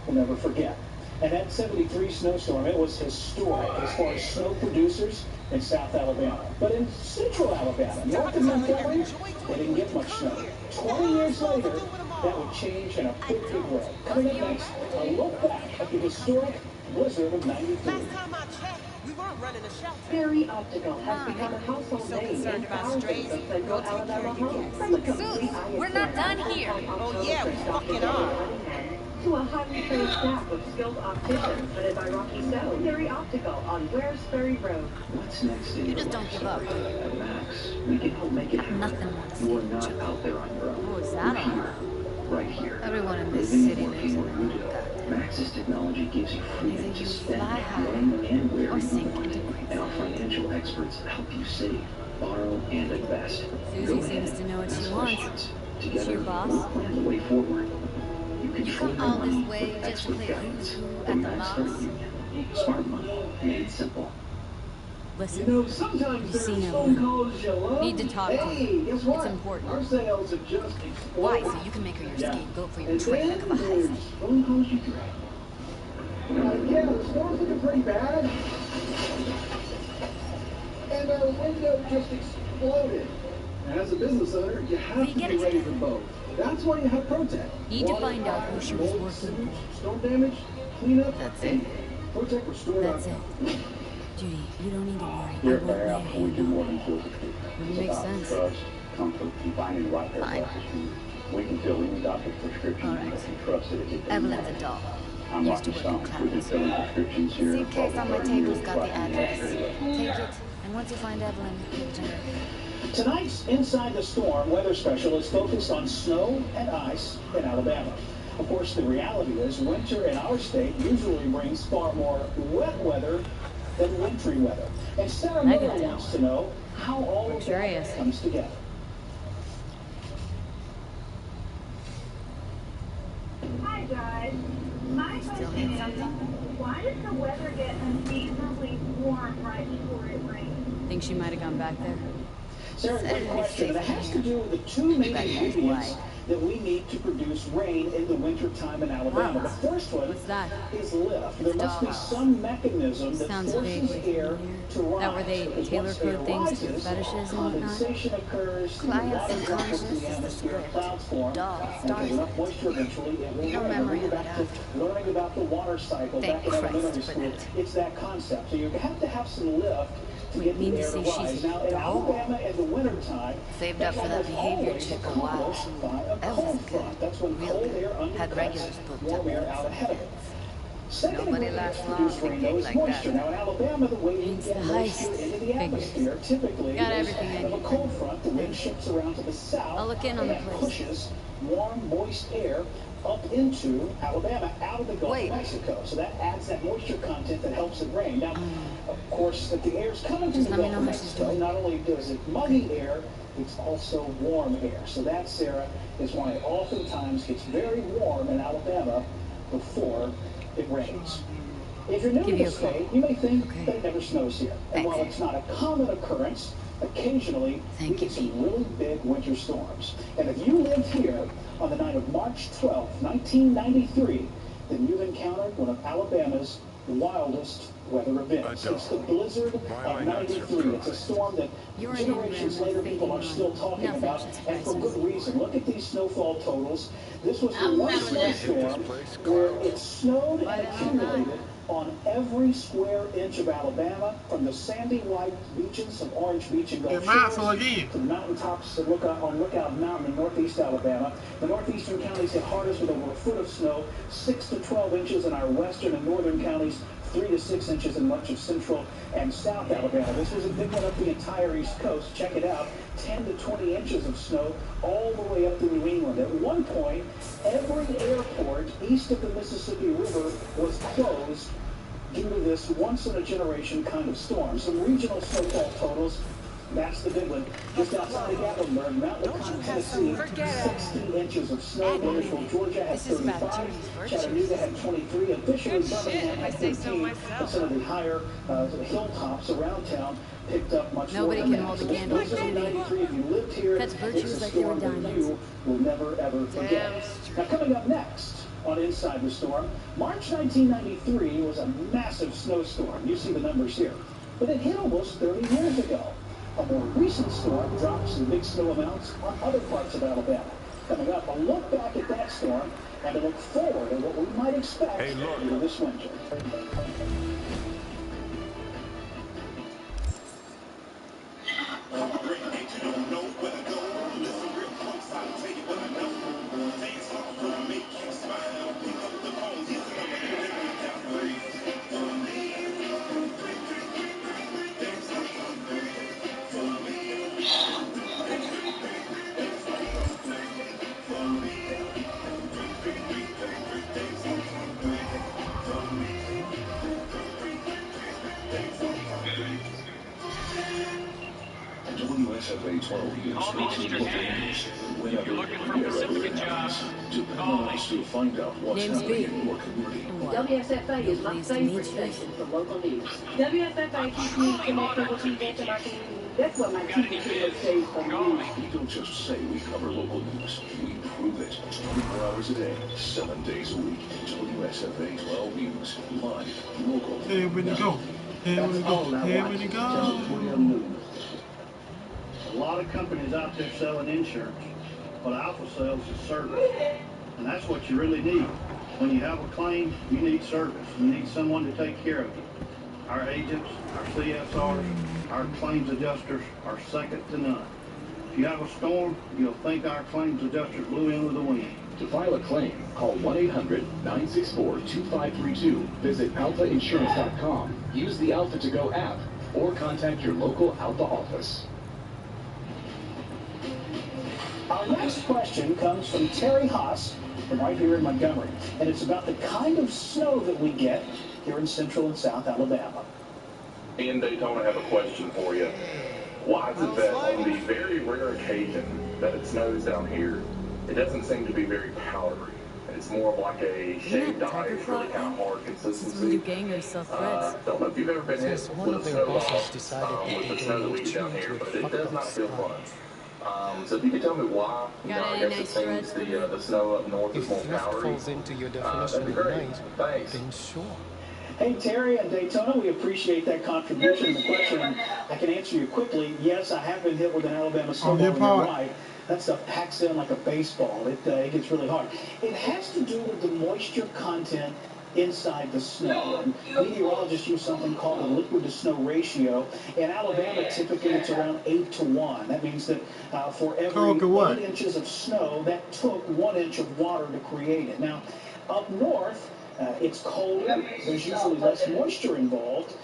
Speaker 22: will never forget. And that 73 snowstorm, it was historic as far as snow producers in South Alabama. But in central Alabama, north of Montgomery, they didn't get much snow. 20 years later, that would change in a big way. Coming up next, a look back at the historic blizzard of '93.
Speaker 8: We weren't running a shelter.
Speaker 4: Berry Optical has become a household name in thousands of Central Alabama homes. From a complete eye
Speaker 8: we're not done here. Oh yeah, we fucking are.
Speaker 4: To a highly trained staff of skilled opticians headed by Rocky Stone. Berry Optical on Wares Ferry Road.
Speaker 13: What's next in
Speaker 9: You just don't give up.
Speaker 13: At Max, we can help make it happen.
Speaker 9: Nothing wants
Speaker 13: You are not out there on your own.
Speaker 9: What was that all
Speaker 13: Here, right here.
Speaker 9: Everyone in this
Speaker 13: Living
Speaker 9: city
Speaker 13: and
Speaker 9: lives
Speaker 13: working
Speaker 9: in
Speaker 13: where you do.
Speaker 9: goddamn.
Speaker 13: Max's technology gives you freedom
Speaker 9: Either
Speaker 13: to
Speaker 9: you
Speaker 13: spend
Speaker 9: fly high
Speaker 13: when and where
Speaker 9: or
Speaker 13: you
Speaker 9: sink
Speaker 13: want.
Speaker 9: into
Speaker 13: And our financial experts help you save, borrow, and invest.
Speaker 9: Susie seems to know what she wants.
Speaker 13: Together,
Speaker 9: She your boss?
Speaker 13: we'll plan the way forward. You control
Speaker 9: come
Speaker 13: your
Speaker 9: all this
Speaker 13: money
Speaker 9: way
Speaker 13: with
Speaker 9: just to
Speaker 13: expert
Speaker 9: play
Speaker 13: guidance
Speaker 9: who's who
Speaker 13: from
Speaker 9: at the
Speaker 13: Max
Speaker 9: box?
Speaker 13: Credit Union. Smart money made simple.
Speaker 9: Listen,
Speaker 20: sometimes
Speaker 9: you see
Speaker 20: there's
Speaker 9: no
Speaker 20: phone
Speaker 9: one.
Speaker 20: calls you love.
Speaker 9: Need to talk to
Speaker 20: Hey,
Speaker 9: you.
Speaker 20: guess what?
Speaker 9: It's important.
Speaker 20: Our sales have just exploded.
Speaker 9: Why? So you can make her your scapegoat for your
Speaker 20: And
Speaker 9: train
Speaker 20: then
Speaker 9: like a
Speaker 20: there's phone calls you dread. Yeah, the store's looking pretty bad. And our window just exploded. And as a business owner, you have to be ready for both. That's why you have Protect.
Speaker 9: Need to find out who she was working with.
Speaker 20: Storm damage, cleanup.
Speaker 9: That's it.
Speaker 20: Protect Restore.
Speaker 9: That's it. Judy, you don't need to worry.
Speaker 19: Here
Speaker 9: I
Speaker 19: at
Speaker 9: won't lay a
Speaker 19: Fair, we do
Speaker 9: hand
Speaker 19: more
Speaker 9: on
Speaker 19: than
Speaker 9: you.
Speaker 19: physically.
Speaker 9: Wouldn't
Speaker 19: It's
Speaker 9: make
Speaker 19: about
Speaker 9: sense.
Speaker 19: trust, comfort, and finding the right
Speaker 9: Fine.
Speaker 19: glasses for you. We can fill any doctor's prescription and you trust that it
Speaker 9: Evelyn's a doll.
Speaker 19: I'm
Speaker 9: Used to
Speaker 19: Rocky
Speaker 9: work in
Speaker 19: Stone. We've been
Speaker 9: clouds.
Speaker 19: filling prescriptions here.
Speaker 9: Suitcase on my table's got the address.
Speaker 19: Take
Speaker 9: Take it, and once you find Evelyn, give it to her.
Speaker 22: Tonight's Inside the Storm weather special is focused on snow and ice in Alabama. Of course, the reality is winter in our state usually brings far more wet weather than wintry weather. And Sarah Miller wants to know how all of that comes together.
Speaker 11: Hi guys. My question is, why does the weather get unseasonably warm right before it rains?
Speaker 9: Think she might have gone back there?
Speaker 22: Sarah, great question. It has to do with the two main ingredients that we need to produce rain in the wintertime in Alabama. The first one is lift. There must be some mechanism that forces air to rise.
Speaker 9: That where they tailor code things to fetishes and whatnot?
Speaker 22: Condensation occurs.
Speaker 9: Client's unconscious is the script. Dog, stars.
Speaker 22: Enough moisture eventually, it will
Speaker 9: No memory of it after.
Speaker 22: learning about the water cycle back in elementary school. It's that concept. So you have to have some lift to get the air to rise. Now, in Alabama in the wintertime,
Speaker 9: saved up for that behavior chick a while.
Speaker 22: a cold front. That's when cold air
Speaker 9: had regulars
Speaker 22: undercuts warm air out ahead of it. Second
Speaker 9: Nobody lasts long
Speaker 22: produce
Speaker 9: if they
Speaker 22: rain,
Speaker 9: dig
Speaker 22: though, is
Speaker 9: like
Speaker 22: moisture.
Speaker 9: that.
Speaker 22: Now, in Alabama, the way you
Speaker 9: It's
Speaker 22: get
Speaker 9: the
Speaker 22: moisture
Speaker 9: heist.
Speaker 22: into the atmosphere typically
Speaker 9: Got
Speaker 22: is
Speaker 9: everything I
Speaker 22: of a
Speaker 9: need.
Speaker 22: cold front. The wind shifts around to the south.
Speaker 9: I'll look in on the
Speaker 22: and
Speaker 9: place.
Speaker 22: pushes warm, moist air up into Alabama, out of the Gulf of Mexico. So that adds that moisture content that helps it rain. Now, of course, if the air is coming from the Gulf of Mexico, not only does it muggy air, it's also warm air. So that, Sarah, is why it oftentimes gets very warm in Alabama before it rains. If you're new to the state, you may think that it never snows here. And while it's not a common occurrence, occasionally we get some really big winter storms. And if you lived here on the night of March 12, 1993, then you've encountered one of Alabama's wildest weather events. It's the blizzard of '93. It's a storm that generations later people are still talking about, and for good reason. Look at these snowfall totals. This was the one snowstorm where it snowed and accumulated on every square inch of Alabama, from the sandy white beaches of Orange Beach and Gulf Shores to the mountaintops on Lookout Mountain in northeast Alabama. The northeastern counties hit hardest with over a foot of snow, 6 to 12 inches in our western and northern counties, 3 to 6 inches in much of central and south Alabama. This was a big one up the entire East Coast. Check it out, 10 to 20 inches of snow all the way up to New England. At one point, every airport east of the Mississippi River was closed due to this once-in-a-generation kind of storm. Some regional snowfall totals. That's the big one. Just outside of Gatlinburg, Mount LeConte, Tennessee, 60 inches of snow. Marshall, Georgia had 35. Chattanooga had 23. Officially, Birmingham had 13. But some of the higher hilltops around town picked up much more than that. So this blizzard 93, if you lived here, it's a storm that you will never, ever forget. Now, coming up next on Inside the Storm, March 1993 was a massive snowstorm. You see the numbers here. But it hit almost 30 years ago. A more recent storm dropped some big snow amounts on other parts of Alabama. Coming up, a look back at that storm and a look forward at what we might expect this winter.
Speaker 5: WSFA 12 News. Whenever you get jobs, depend on us to find out what's happening in your community.
Speaker 4: WSFA is my favorite station for local news. WSFA keeps me connected with events in our community. That's what my TV channel stays for news.
Speaker 5: We don't just say we cover local news, we prove it. 24 hours a day, 7 days a week. WSFA 12 News. Live, local.
Speaker 2: Here we go. Here we go. Here we go.
Speaker 18: A lot of companies out there selling insurance, but Alpha sells is service. And that's what you really need. When you have a claim, you need service. You need someone to take care of you. Our agents, our CSRs, our claims adjusters are second to none. If you have a storm, you'll think our claims adjuster blew in with the wind.
Speaker 7: To file a claim, call 1-800-964-2532. Visit alphainsurance.com. Use the Alpha To Go app or contact your local Alpha office.
Speaker 22: Our next question comes from Terry Haas from right here in Montgomery, and it's about the kind of snow that we get here in central and south Alabama.
Speaker 17: In Daytona, I have a question for you. Why is it that on the very rare occasion that it snows down here, it doesn't seem to be very powdery? It's more of like a shaved ice, really kind of hard consistency. Don't know if you've ever been hit with a snow ball, with the snow that we get down here, but it does not feel fun. So if you could tell me why, I guess it seems the snow up north is more powdery. Falls into your definition of nice. Thanks. Then sure.
Speaker 22: Hey, Terry at Daytona, we appreciate that contribution. The question, I can answer you quickly. Yes, I have been hit with an Alabama snowball. You're right. That stuff packs in like a baseball. It gets really hard. It has to do with the moisture content inside the snow. And meteorologists use something called a liquid-to-snow ratio. In Alabama, typically it's around 8 to 1. That means that for every 8 inches of snow, that took 1 inch of water to create it. Now, up north, it's colder. There's usually less moisture involved.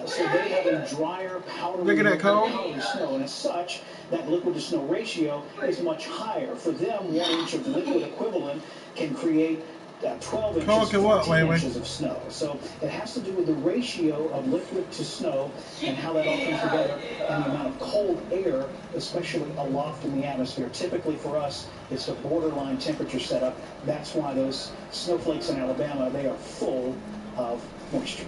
Speaker 22: So they have a drier, powdery snow. And as such, that liquid-to-snow ratio is much higher. For them, 1 inch of liquid equivalent can create 12 inches to 14 inches of snow. So it has to do with the ratio of liquid to snow and how that all comes together and the amount of cold air, especially aloft in the atmosphere. Typically for us, it's a borderline temperature setup. That's why those snowflakes in Alabama, they are full of moisture.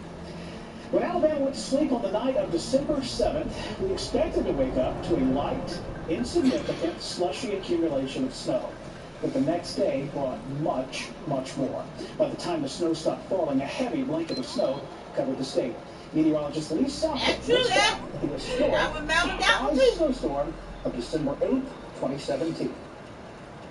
Speaker 22: When Alabama went to sleep on the night of December 7th, we expected to wake up to a light, insignificant, slushy accumulation of snow. But the next day brought much, much more. By the time the snow stopped falling, a heavy blanket of snow covered the state. Meteorologist Lee Southwood the snowstorm of December 8th, 2017.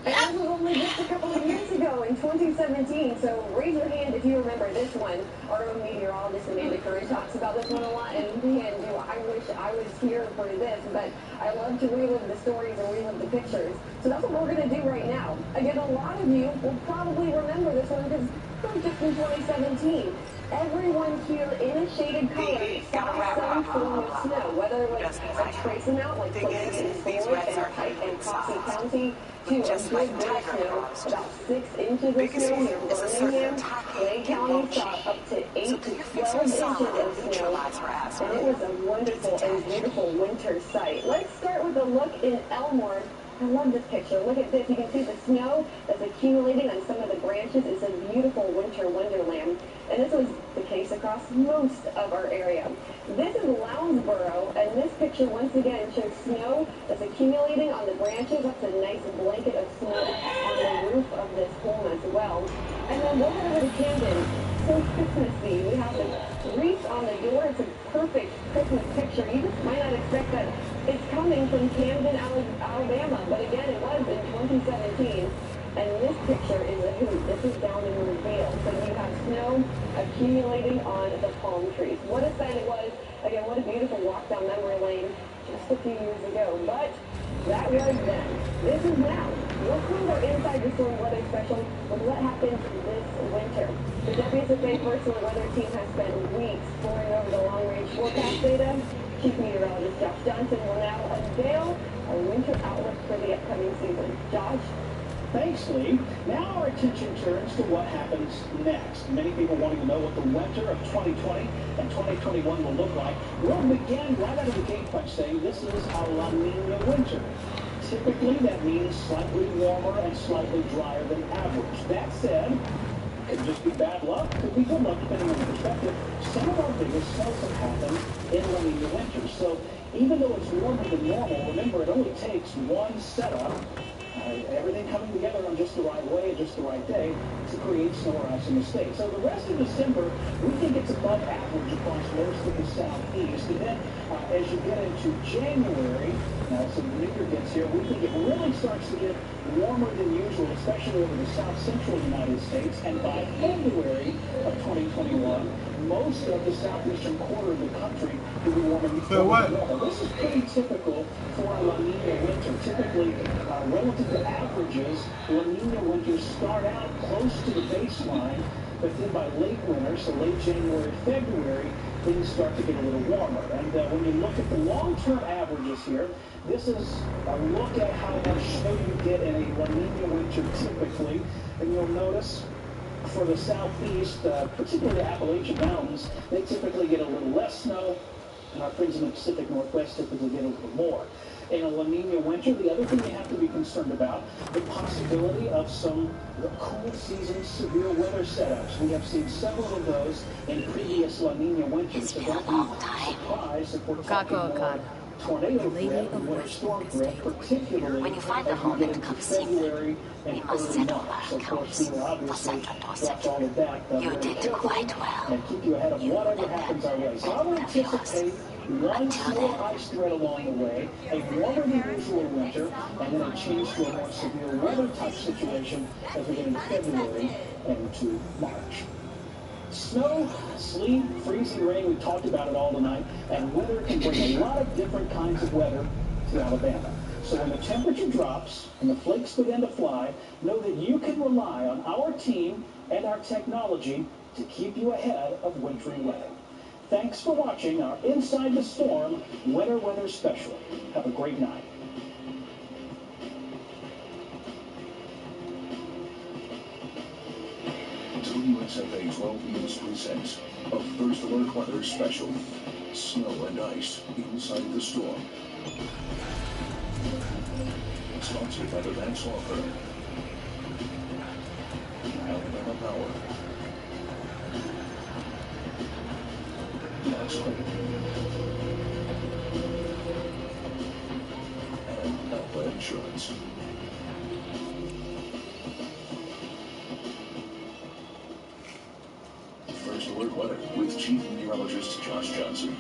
Speaker 4: As of actually just a couple of years ago in 2017. So raise your hand if you remember this one. Our own meteorologist Amanda Curry talks about this one a lot. And man, do I wish I was here for this. But I love to relive the stories and relive the pictures. So that's what we're going to do right now. Again, a lot of you will probably remember this one because it was just in 2017. Everyone here in a shaded color saw some form of snow, whether it was a trace amount like someone in Floyd and Pike and Posse County, to a good bit of snow, about 6 inches of snow near Birmingham. Clay County saw up to 8 to 12 inches of snow, and it was a wonderful and beautiful winter sight. Let's start with a look in Elmore. I love this picture. Look at this. You can see the snow that's accumulating on some of the branches. It's a beautiful winter wonderland. And this was the case across most of our area. This is Lounsboro, and this picture once again shows snow that's accumulating on the branches. That's a nice blanket of snow on the roof of this home as well. And then we'll head over to Camden. So Christmassy. We have the wreath on the door. It's a perfect Christmas picture. You just might not expect that it's coming from Camden, Alabama, but again, it was in 2017. And this picture is a hoot. This is down in Reveal. So you have snow accumulating on the palm trees. What a sight it was. Again, what a beautiful walk down memory lane just a few years ago. But that was then. This is now. Let's move our Inside the Storm weather special with what happened this winter. The WSFA First Alert Weather Team has spent weeks poring over the long-range forecast data. Chief Meteorologist Josh Johnson will now unveil our winter outlook for the upcoming season. Josh?
Speaker 22: Thanks, Lee. Now our attention turns to what happens next. Many people wanting to know what the winter of 2020 and 2021 will look like. We'll begin right out of the gate by saying this is our La Nina winter. Typically, that means slightly warmer and slightly drier than average. That said, it could just be bad luck, could be good luck, depending on the perspective. Some of our biggest snows have happened in La Nina winter. So even though it's warmer than normal, remember, it only takes one setup, everything coming together on just the right way, just the right day, to create snow or ice in the state. So the rest of December, we think it's above average across most of the southeast. And then as you get into January, now some winter gets here, we think it really starts to get warmer than usual, especially over the south central United States. And by February of 2021, most of the southeastern quarter of the country will be warmer than normal. This is pretty typical for a La Nina winter. Typically, relative to averages, La Nina winters start out close to the baseline, but then by late winter, so late January, February, things start to get a little warmer. And when you look at the long-term averages here, this is a look at how much snow you get in a La Nina winter typically. And you'll notice for the southeast, particularly the Appalachian Mountains, they typically get a little less snow, and our friends in the Pacific Northwest typically get a little more. In a La Nina winter, the other thing you have to be concerned about, the possibility of some cool season severe weather setups. We have seen several of those in previous La Nina winters, so don't be surprised if we're talking more tornado threat and winter storm threat, particularly when you find the moment to come see me. We must settle our accounts for Sandra Dorset. You did quite well. And keep you ahead of whatever happens our way. So I would anticipate one slow ice threat along the way, a warmer than usual winter, and then a change to a more severe weather type situation as we get into February and into March. Snow, sleet, freezing rain, we talked about it all tonight, and weather can bring a lot of different kinds of weather to Alabama. So when the temperature drops and the flakes begin to fly, know that you can rely on our team and our technology to keep you ahead of wintry weather. Thanks for watching our Inside the Storm Winter Weather Special. Have a great night.
Speaker 5: WSFA 12 News presents a First Alert Weather Special. Snow and ice inside the storm. Sponsored by the Vance Law Firm. Alabama Power. Max Credit. And Alpha Insurance. First Alert Weather with Chief Meteorologist Josh Johnson.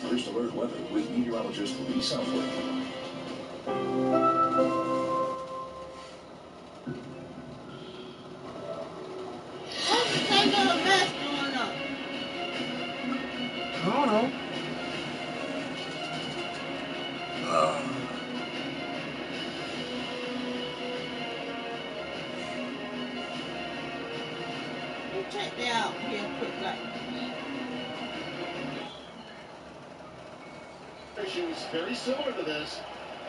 Speaker 5: First Alert Weather with Meteorologist Lee Southwood.
Speaker 1: check that out real quick, like.
Speaker 3: Issues very similar to this.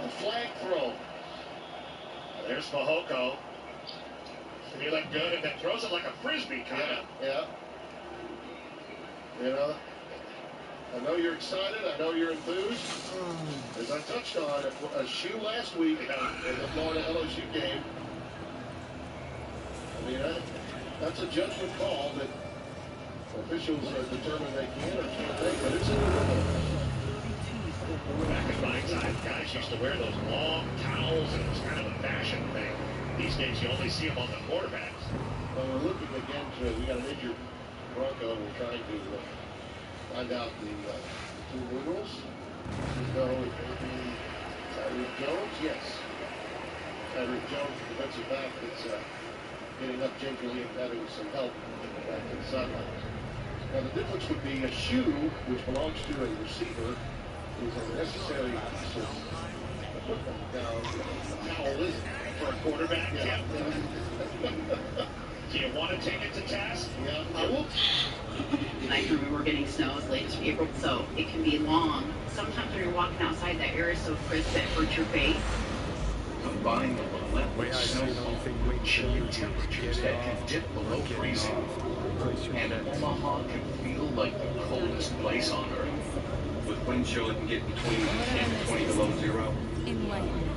Speaker 3: A flag throw. There's Mahoko. Feeling good and then throws it like a frisbee kind of.
Speaker 15: Yeah. You know, I know you're excited. I know you're enthused. As I touched on, a shoe last week in the Florida LSU game. I mean, that's a judgment call that officials determine they can or can't make, but it's
Speaker 3: back in my time, guys used to wear those long towels, and it was kind of a fashion thing. These days, you only see them on the quarterbacks.
Speaker 15: Well, we're looking again we got an injured Bronco, and we're trying to find out the two liberals. So it may be Tyreek Jones, yes. Tyreek Jones, defensive back, that's getting up gingerly and having some help back to the sidelines. Now the difference would be a shoe, which belongs to a receiver, is a necessary piece of equipment. Now, a towel isn't.
Speaker 3: For a quarterback, yeah. Do you want to take it to task?
Speaker 15: Yeah, I will.
Speaker 16: I can remember getting snow as late as April, so it can be long. Sometimes when you're walking outside, that air is so crisp that it hurts your face.
Speaker 5: Combine the relentless snowfall with chilly temperatures that can dip below freezing, and Omaha can feel like the coldest place on Earth. With wind chill, it can get between 10 and 20 below zero.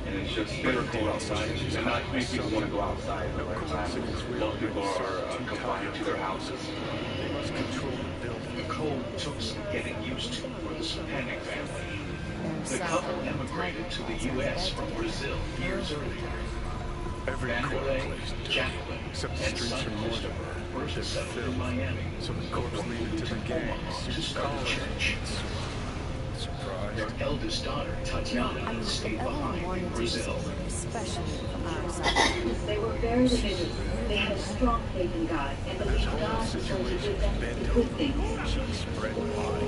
Speaker 5: And it's just bitter cold outside, and not many people want to go outside at the right time. A lot of people are confined to their houses. The cold took some getting used to for the Hispanic family. The couple emigrated to the U.S. from Brazil years earlier. Vanderlei, Jacqueline, and son Christopher first settled in Miami, before moving to Omaha to start a church. Their eldest daughter, Tatiana, stayed behind in Brazil.
Speaker 4: They were very religious. They had a strong faith in God and believed God was going to give them the good things.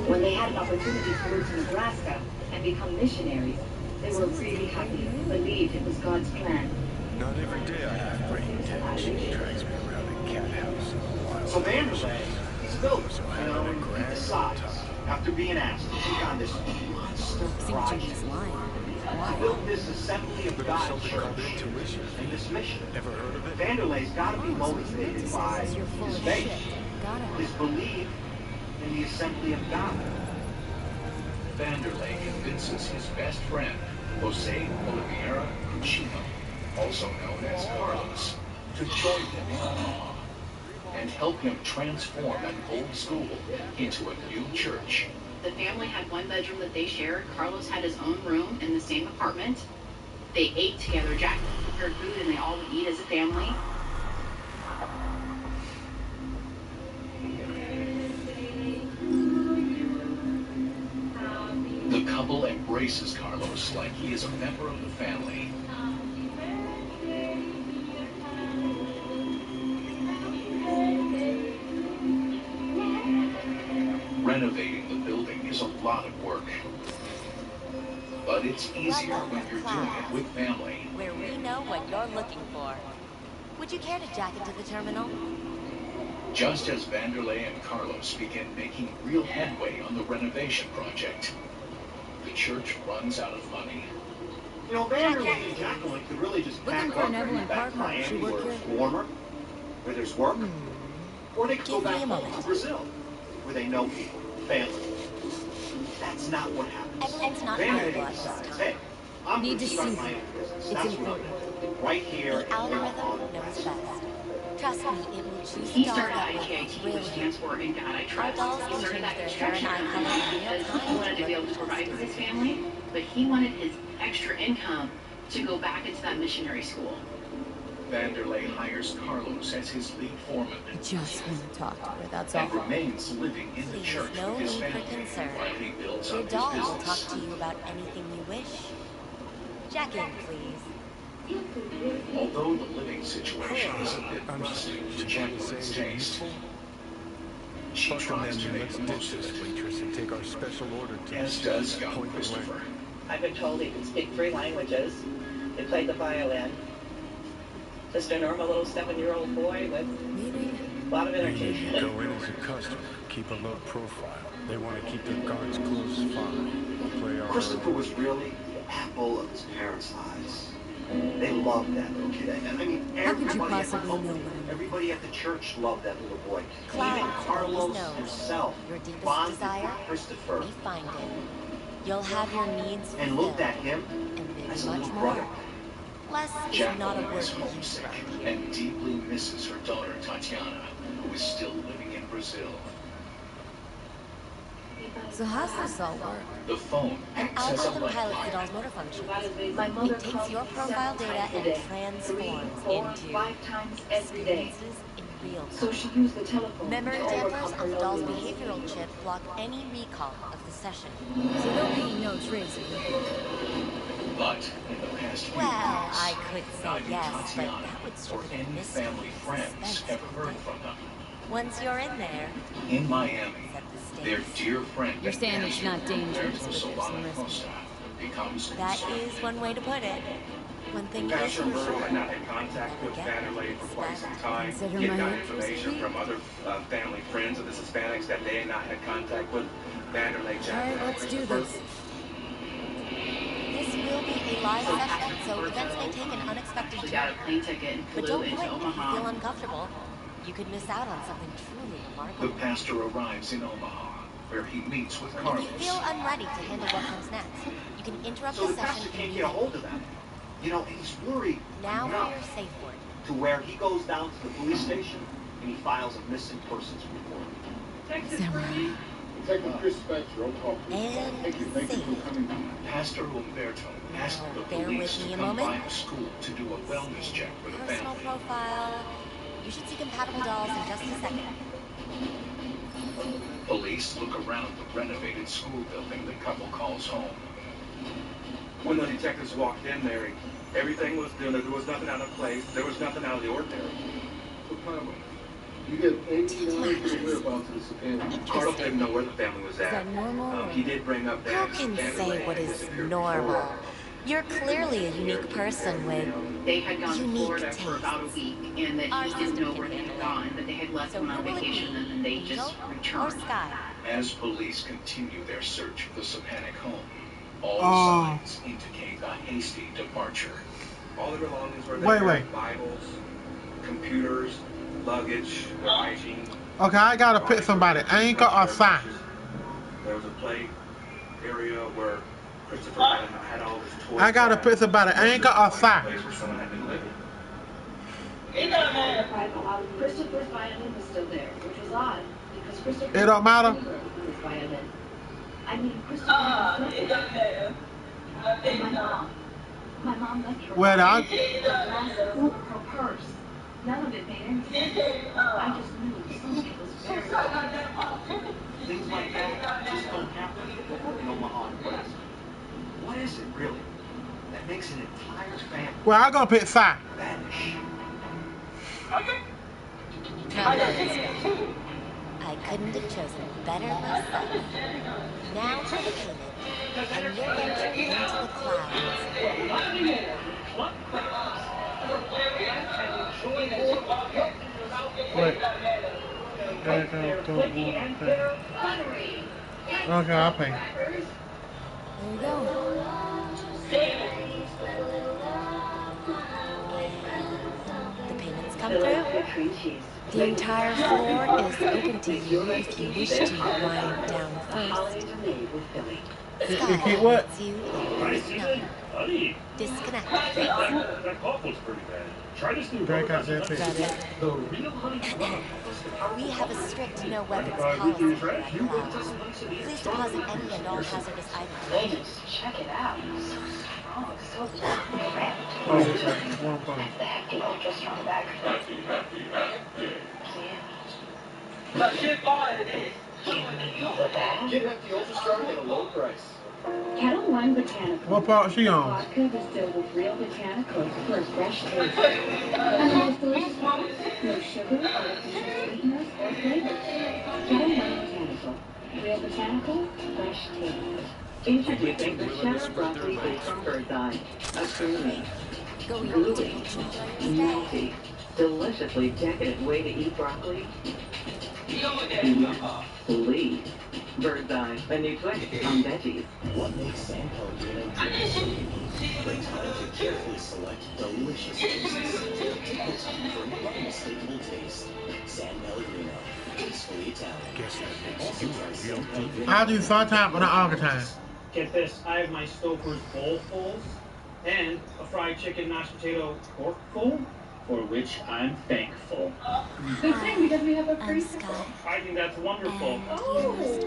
Speaker 4: When they had an opportunity to move to Nebraska and become missionaries, they were really happy, believed it was God's plan.
Speaker 23: Not every day I have brain dead. She drags me around a cat house in the wild.
Speaker 10: So Vanderlei, he's a builder, you know, and he decides, after being asked to take on this monster project, to build this Assembly of God church and this mission.
Speaker 23: Ever heard of it?
Speaker 10: Vanderlei's got to be motivated by his faith, his belief in the Assembly of God.
Speaker 5: Vanderlei convinces his best friend, Jose Oliveira Cucino, also known as Carlos, to join him in Omaha and help him transform an old school into a new church.
Speaker 16: The family had one bedroom that they shared. Carlos had his own room in the same apartment. They ate together. Jacqueline prepared food, and they all would eat as a family.
Speaker 5: The couple embraces Carlos like he is a member of the family. Renovating the building is a lot of work, but it's easier when you're doing it with family.
Speaker 24: Where we know what you're looking for. Would you care to jack into the terminal?
Speaker 5: Just as Vanderlei and Carlos begin making real headway on the renovation project, the church runs out of money.
Speaker 10: You know, Vanderlei and Jacqueline could really just pack up and head back to Miami where it's warmer, where there's work, or they could go back home to Brazil, where they know people, family. That's not what happens.
Speaker 24: Everyone's not
Speaker 10: Vanderlei decides, hey, I'm going to start my own business. That's what I'm doing. Right here
Speaker 24: The algorithm knows best. Trust me, it will choose
Speaker 16: He
Speaker 24: the dog
Speaker 16: started
Speaker 24: that
Speaker 16: IGIT,
Speaker 24: will
Speaker 16: which stands for In God I Trust.
Speaker 24: Our dolls
Speaker 16: He
Speaker 24: can
Speaker 16: started that
Speaker 24: change their hair
Speaker 16: construction
Speaker 24: and eye
Speaker 16: company
Speaker 24: color in real
Speaker 16: because he
Speaker 24: time
Speaker 16: wanted to be able to provide for his family, but he wanted his extra income to go back into that missionary school.
Speaker 5: Vanderlei hires Carlos as his lead foreman
Speaker 9: Just want to talk to her, that's
Speaker 5: and
Speaker 9: all.
Speaker 5: remains living in the church
Speaker 9: no
Speaker 5: with his
Speaker 9: need for
Speaker 5: family
Speaker 9: concern.
Speaker 5: while he builds
Speaker 9: Your
Speaker 5: up
Speaker 9: doll
Speaker 5: his
Speaker 9: will talk
Speaker 5: business.
Speaker 9: to you about anything you wish. Jack in, please.
Speaker 5: Although the living situation is a bit rustic to Jacqueline's taste, she tries to make the most of it,
Speaker 23: Waitress, and take our special order to
Speaker 5: as does young Christopher.
Speaker 1: I've been told he can speak 3 languages. He played the violin. Just a normal little 7-year-old boy with A lot of
Speaker 23: You
Speaker 1: entertainment.
Speaker 23: go in as a customer, keep a low profile. They want to keep their guards close, fine. We'll play our
Speaker 10: Christopher was really the apple of his parents' eyes. They loved that little kid. And I mean, everybody at the company, everybody at the church loved that little boy. Even Carlos himself bonded with Christopher.
Speaker 24: We find it. You'll have your needs fulfilled.
Speaker 10: And looked at him as a little brother.
Speaker 24: Less is not a word
Speaker 5: is homesick and deeply misses her daughter Tatiana, who is still living in Brazil.
Speaker 9: So how's this all work?
Speaker 5: The phone
Speaker 24: An
Speaker 5: acts as a
Speaker 24: algorithm pilots the
Speaker 5: lifeline.
Speaker 24: doll's motor functions. It takes your profile data and transforms into
Speaker 4: 5 times every day.
Speaker 24: experiences in real time.
Speaker 4: So she used the telephone.
Speaker 24: Memory
Speaker 4: to
Speaker 24: dampers
Speaker 4: overcome her
Speaker 24: on the doll's
Speaker 4: loneliness.
Speaker 24: behavioral chip block any recall of the session.
Speaker 9: So there'll be no trace of it.
Speaker 5: But in the past few
Speaker 24: Well,
Speaker 5: weeks,
Speaker 24: I could say
Speaker 5: neither
Speaker 24: yes, but
Speaker 5: Tatiana
Speaker 24: that would
Speaker 5: or
Speaker 24: strip it of
Speaker 5: any
Speaker 24: mystery
Speaker 5: family
Speaker 24: and
Speaker 5: friends
Speaker 24: suspense
Speaker 5: have
Speaker 24: from
Speaker 5: heard
Speaker 24: it.
Speaker 5: from them.
Speaker 24: Once you're in there,
Speaker 5: In Miami,
Speaker 24: set the
Speaker 5: their
Speaker 24: stakes.
Speaker 5: dear friend
Speaker 9: You're saying it's
Speaker 5: and
Speaker 9: not dangerous,
Speaker 5: Roberto
Speaker 9: but there's some
Speaker 5: Solana
Speaker 9: risk.
Speaker 5: Costa becomes
Speaker 24: That is one way to put it. One thing is
Speaker 17: Pastor
Speaker 24: for
Speaker 17: Murray
Speaker 24: sure.
Speaker 17: had not had contact with Vanderlei for quite some time.
Speaker 9: Consider
Speaker 17: He had
Speaker 9: my
Speaker 17: got
Speaker 9: interest
Speaker 17: information
Speaker 9: piqued.
Speaker 17: from other family friends of the Hispanics that they had not had contact with. Vanderlei
Speaker 9: All right, let's do this.
Speaker 24: This will be a live session, so events may take an unexpected
Speaker 16: She
Speaker 24: turn.
Speaker 16: got a plane ticket and
Speaker 24: But
Speaker 16: flew
Speaker 24: don't
Speaker 16: into
Speaker 24: quit if you
Speaker 16: Omaha.
Speaker 24: feel uncomfortable. You could miss out on something truly
Speaker 5: The
Speaker 24: remarkable.
Speaker 5: pastor arrives in Omaha, where he meets with
Speaker 24: If
Speaker 5: Carlos.
Speaker 24: you feel unready to handle what comes next, you can interrupt
Speaker 10: So
Speaker 24: the
Speaker 10: the pastor
Speaker 24: session
Speaker 10: can't get a hold of them. You know, and he's worried
Speaker 24: Now for
Speaker 10: enough
Speaker 24: your safe word.
Speaker 10: to where he goes down to the police station and he files a missing persons report.
Speaker 15: Detective Chris Spencer, Oklahoma.
Speaker 24: And
Speaker 15: Thank you for coming.
Speaker 5: Pastor Humberto asked the
Speaker 24: Bear with
Speaker 5: police
Speaker 24: me
Speaker 5: to
Speaker 24: a
Speaker 5: come
Speaker 24: moment.
Speaker 5: by the school to do a wellness check for the
Speaker 24: Personal
Speaker 5: family.
Speaker 24: profile. You should see compatible dolls in just a second.
Speaker 5: Police look around the renovated school building the couple calls home.
Speaker 17: When the detectives walked in there, everything was done. There was nothing out of place. There was nothing out of the ordinary.
Speaker 15: So, Palmer, you get 18 hours to the whereabouts of the family.
Speaker 17: Carlos didn't know where the family was at.
Speaker 9: Is that normal?
Speaker 17: He did bring up
Speaker 24: Who
Speaker 17: that
Speaker 24: can say
Speaker 17: Vanderlei
Speaker 24: what
Speaker 17: had
Speaker 24: is
Speaker 17: disappeared
Speaker 24: normal?
Speaker 17: before.
Speaker 24: You're clearly a unique person with
Speaker 16: They had gone to
Speaker 24: unique
Speaker 16: Florida for about a week, and that
Speaker 24: Our
Speaker 16: he didn't know
Speaker 24: system
Speaker 16: where they
Speaker 24: can
Speaker 16: had
Speaker 24: handle
Speaker 16: gone, but they had left
Speaker 24: So
Speaker 16: him
Speaker 24: who
Speaker 16: on
Speaker 24: will it
Speaker 16: vacation,
Speaker 24: be?
Speaker 16: and then they
Speaker 24: Angel
Speaker 16: just
Speaker 24: or
Speaker 16: returned.
Speaker 24: Sky?
Speaker 5: As police continue their search for the Sapanic home, all signs indicate a hasty departure.
Speaker 17: All the belongings were
Speaker 2: Wait,
Speaker 17: there.
Speaker 2: wait.
Speaker 17: Bibles, computers, luggage, their hygiene.
Speaker 2: Okay, I gotta pick somebody. Anchor or Sai?
Speaker 17: There was a play area where Christopher had all his toys.
Speaker 2: I gotta pick somebody. Anchor or Sai?
Speaker 17: Place where someone had been living.
Speaker 4: Christopher's violin was still there, which was odd, because Christopher...
Speaker 2: It don't matter?
Speaker 4: His violin. I mean, Christopher... it doesn't matter. My mom left her...
Speaker 2: Well,
Speaker 4: her purse. None of it made any sense. I just knew something was very...
Speaker 10: Things like that just don't happen in Omaha, Nebraska. What is it, really, that makes an entire family
Speaker 2: Well, I'm gonna pick Sai.
Speaker 10: vanish?
Speaker 24: I couldn't have chosen better myself. Now for the payment, and your venture into the clouds.
Speaker 2: Wait. Okay, I'll pay.
Speaker 9: There we go.
Speaker 24: The payments come through. The entire floor is open to you if you wish to wind down first.
Speaker 2: You keep what?
Speaker 24: You disconnect, please.
Speaker 3: That cough looks pretty bad. Try this new
Speaker 2: Drink out that
Speaker 24: Is that it?
Speaker 3: The real honey.
Speaker 24: We have a strict no weapons policy here at Cloud. Please deposit any and all hazardous items.
Speaker 4: Check it out. So strong, so
Speaker 2: Oh, one phone.
Speaker 4: the hefty ultras from the back.
Speaker 10: Get Hefty Ultra started at a low price.
Speaker 4: Kettle One Botanical.
Speaker 2: What part she on?
Speaker 4: Vodka distilled with real botanicals for a fresh taste. And the most delicious one, no sugar, artificial sweeteners, or flavors. Kettle One Botanical. Real botanical, fresh taste. Introducing the Shadow Broccoli Baked from Bird's Eye. A creamy,
Speaker 24: Go eat
Speaker 4: gooey,
Speaker 24: to enjoy your stay.
Speaker 4: melty,
Speaker 1: Deliciously decadent way to eat broccoli. Lee. Bird's eye, a new twist on veggies.
Speaker 7: What makes San Pellegrino unique for people? The time to carefully select delicious choices. Take the time for an unmistakable taste. San Pellegrino, tastefully Italian.
Speaker 23: Guess that makes you a real diva.
Speaker 2: I do sometime, but not all the time.
Speaker 6: Get this, I have my Stouffer's bowl fulls and a fried chicken mashed potato pork full, for which I'm thankful.
Speaker 11: Good thing, because we have a free Scott.
Speaker 6: I think that's wonderful.
Speaker 24: Valerie.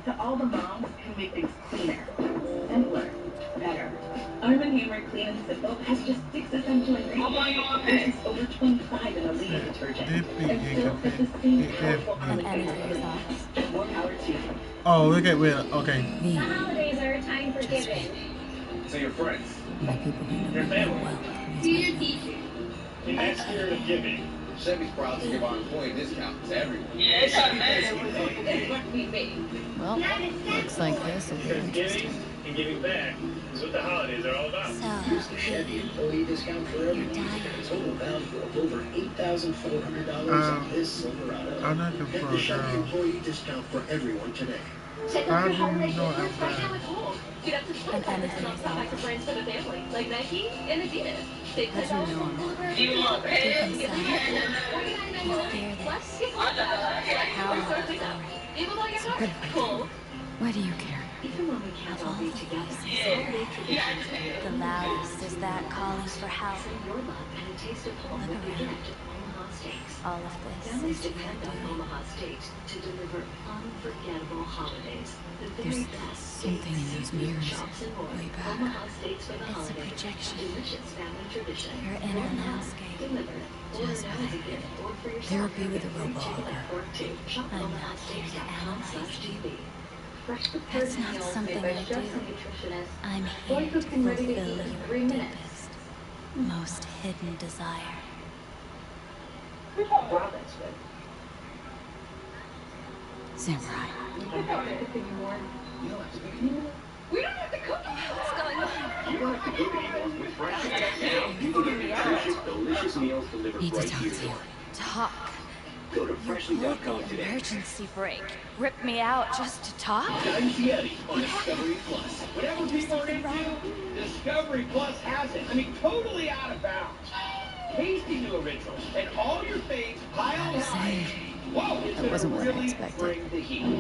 Speaker 11: To all the moms who make things cleaner, simpler, better. Arm & Hammer Clean and Simple has just 6 essential ingredients. Versus over 25 in a leading detergent. And still has the same powerful and more power to you.
Speaker 2: Oh, look at Will. Okay.
Speaker 11: The holidays are a time for giving.
Speaker 10: To your friends.
Speaker 6: Your family.
Speaker 11: To your teachers.
Speaker 6: In that spirit of giving,
Speaker 10: Chevy's proud to give our employee discounts to everyone.
Speaker 11: Yes, that's what we made.
Speaker 9: Well, looks like this will be
Speaker 6: because
Speaker 9: interesting.
Speaker 6: giving and giving back is what the holidays are all about.
Speaker 7: Use the Chevy employee discount for everyone to get a total value of over $8,400 on this Silverado.
Speaker 2: I'm not
Speaker 7: Get the
Speaker 2: confirmed.
Speaker 7: Chevy employee discount for everyone today.
Speaker 11: Check
Speaker 2: How
Speaker 11: out
Speaker 2: do
Speaker 11: your
Speaker 2: you
Speaker 11: holiday
Speaker 2: know
Speaker 11: gift
Speaker 2: I'm
Speaker 11: right now
Speaker 2: bad?
Speaker 11: at Kohl's. Get up to 25% off select brands for the family, like Nike and Adidas. Save $10 on delivery. Do you want pants? Get $49.99 plus get $1. Even though you're not Kohl's.
Speaker 9: Why do you care?
Speaker 11: Even when we can't all be together, holiday traditions
Speaker 24: The loudest is that calling for help.
Speaker 11: your love and a taste of home with the gift of Omaha Steaks.
Speaker 24: All of this
Speaker 11: Families
Speaker 24: is to
Speaker 11: depend on Omaha Steaks to deliver unforgettable holidays. The very best
Speaker 9: something in those mirrors.
Speaker 11: shops and more.
Speaker 9: Way back.
Speaker 11: Omaha Steaks for the
Speaker 24: It's a
Speaker 11: holiday.
Speaker 24: projection.
Speaker 11: Delicious family tradition.
Speaker 24: Your inner landscape.
Speaker 11: Delivered.
Speaker 9: Just
Speaker 11: Order now as a gift or for yourself.
Speaker 9: Therapy with a
Speaker 11: Free
Speaker 9: robot.
Speaker 11: chicken at work too. Shop
Speaker 24: I'm not here to analyze you.
Speaker 11: OmahaSteaks.com/TV. Fresh
Speaker 24: That's not something I do. I'm here to fulfill your deepest, most hidden desire.
Speaker 11: Robin's with.
Speaker 9: Samurai.
Speaker 11: You don't have to cook anymore.
Speaker 10: You don't have to cook anymore.
Speaker 11: We don't have to cook. What's going on?
Speaker 10: You don't have to cook anymore with Fresh. Now you can get nutritious, delicious meals delivered
Speaker 9: Need to
Speaker 10: right
Speaker 9: talk
Speaker 10: here.
Speaker 9: to you.
Speaker 24: Talk.
Speaker 10: Go to
Speaker 24: You pulled
Speaker 10: freshly.com
Speaker 24: the
Speaker 10: today.
Speaker 24: emergency brake. Ripped me out just to talk?
Speaker 10: Times Yeti on Discovery Plus. Whatever people are into, Discovery Plus has it. I mean, totally out of bounds. Tasty new originals and all your faves piled high. Whoa, it's
Speaker 9: That wasn't
Speaker 10: gonna
Speaker 9: what I
Speaker 10: really
Speaker 9: expected.
Speaker 10: bring the heat. No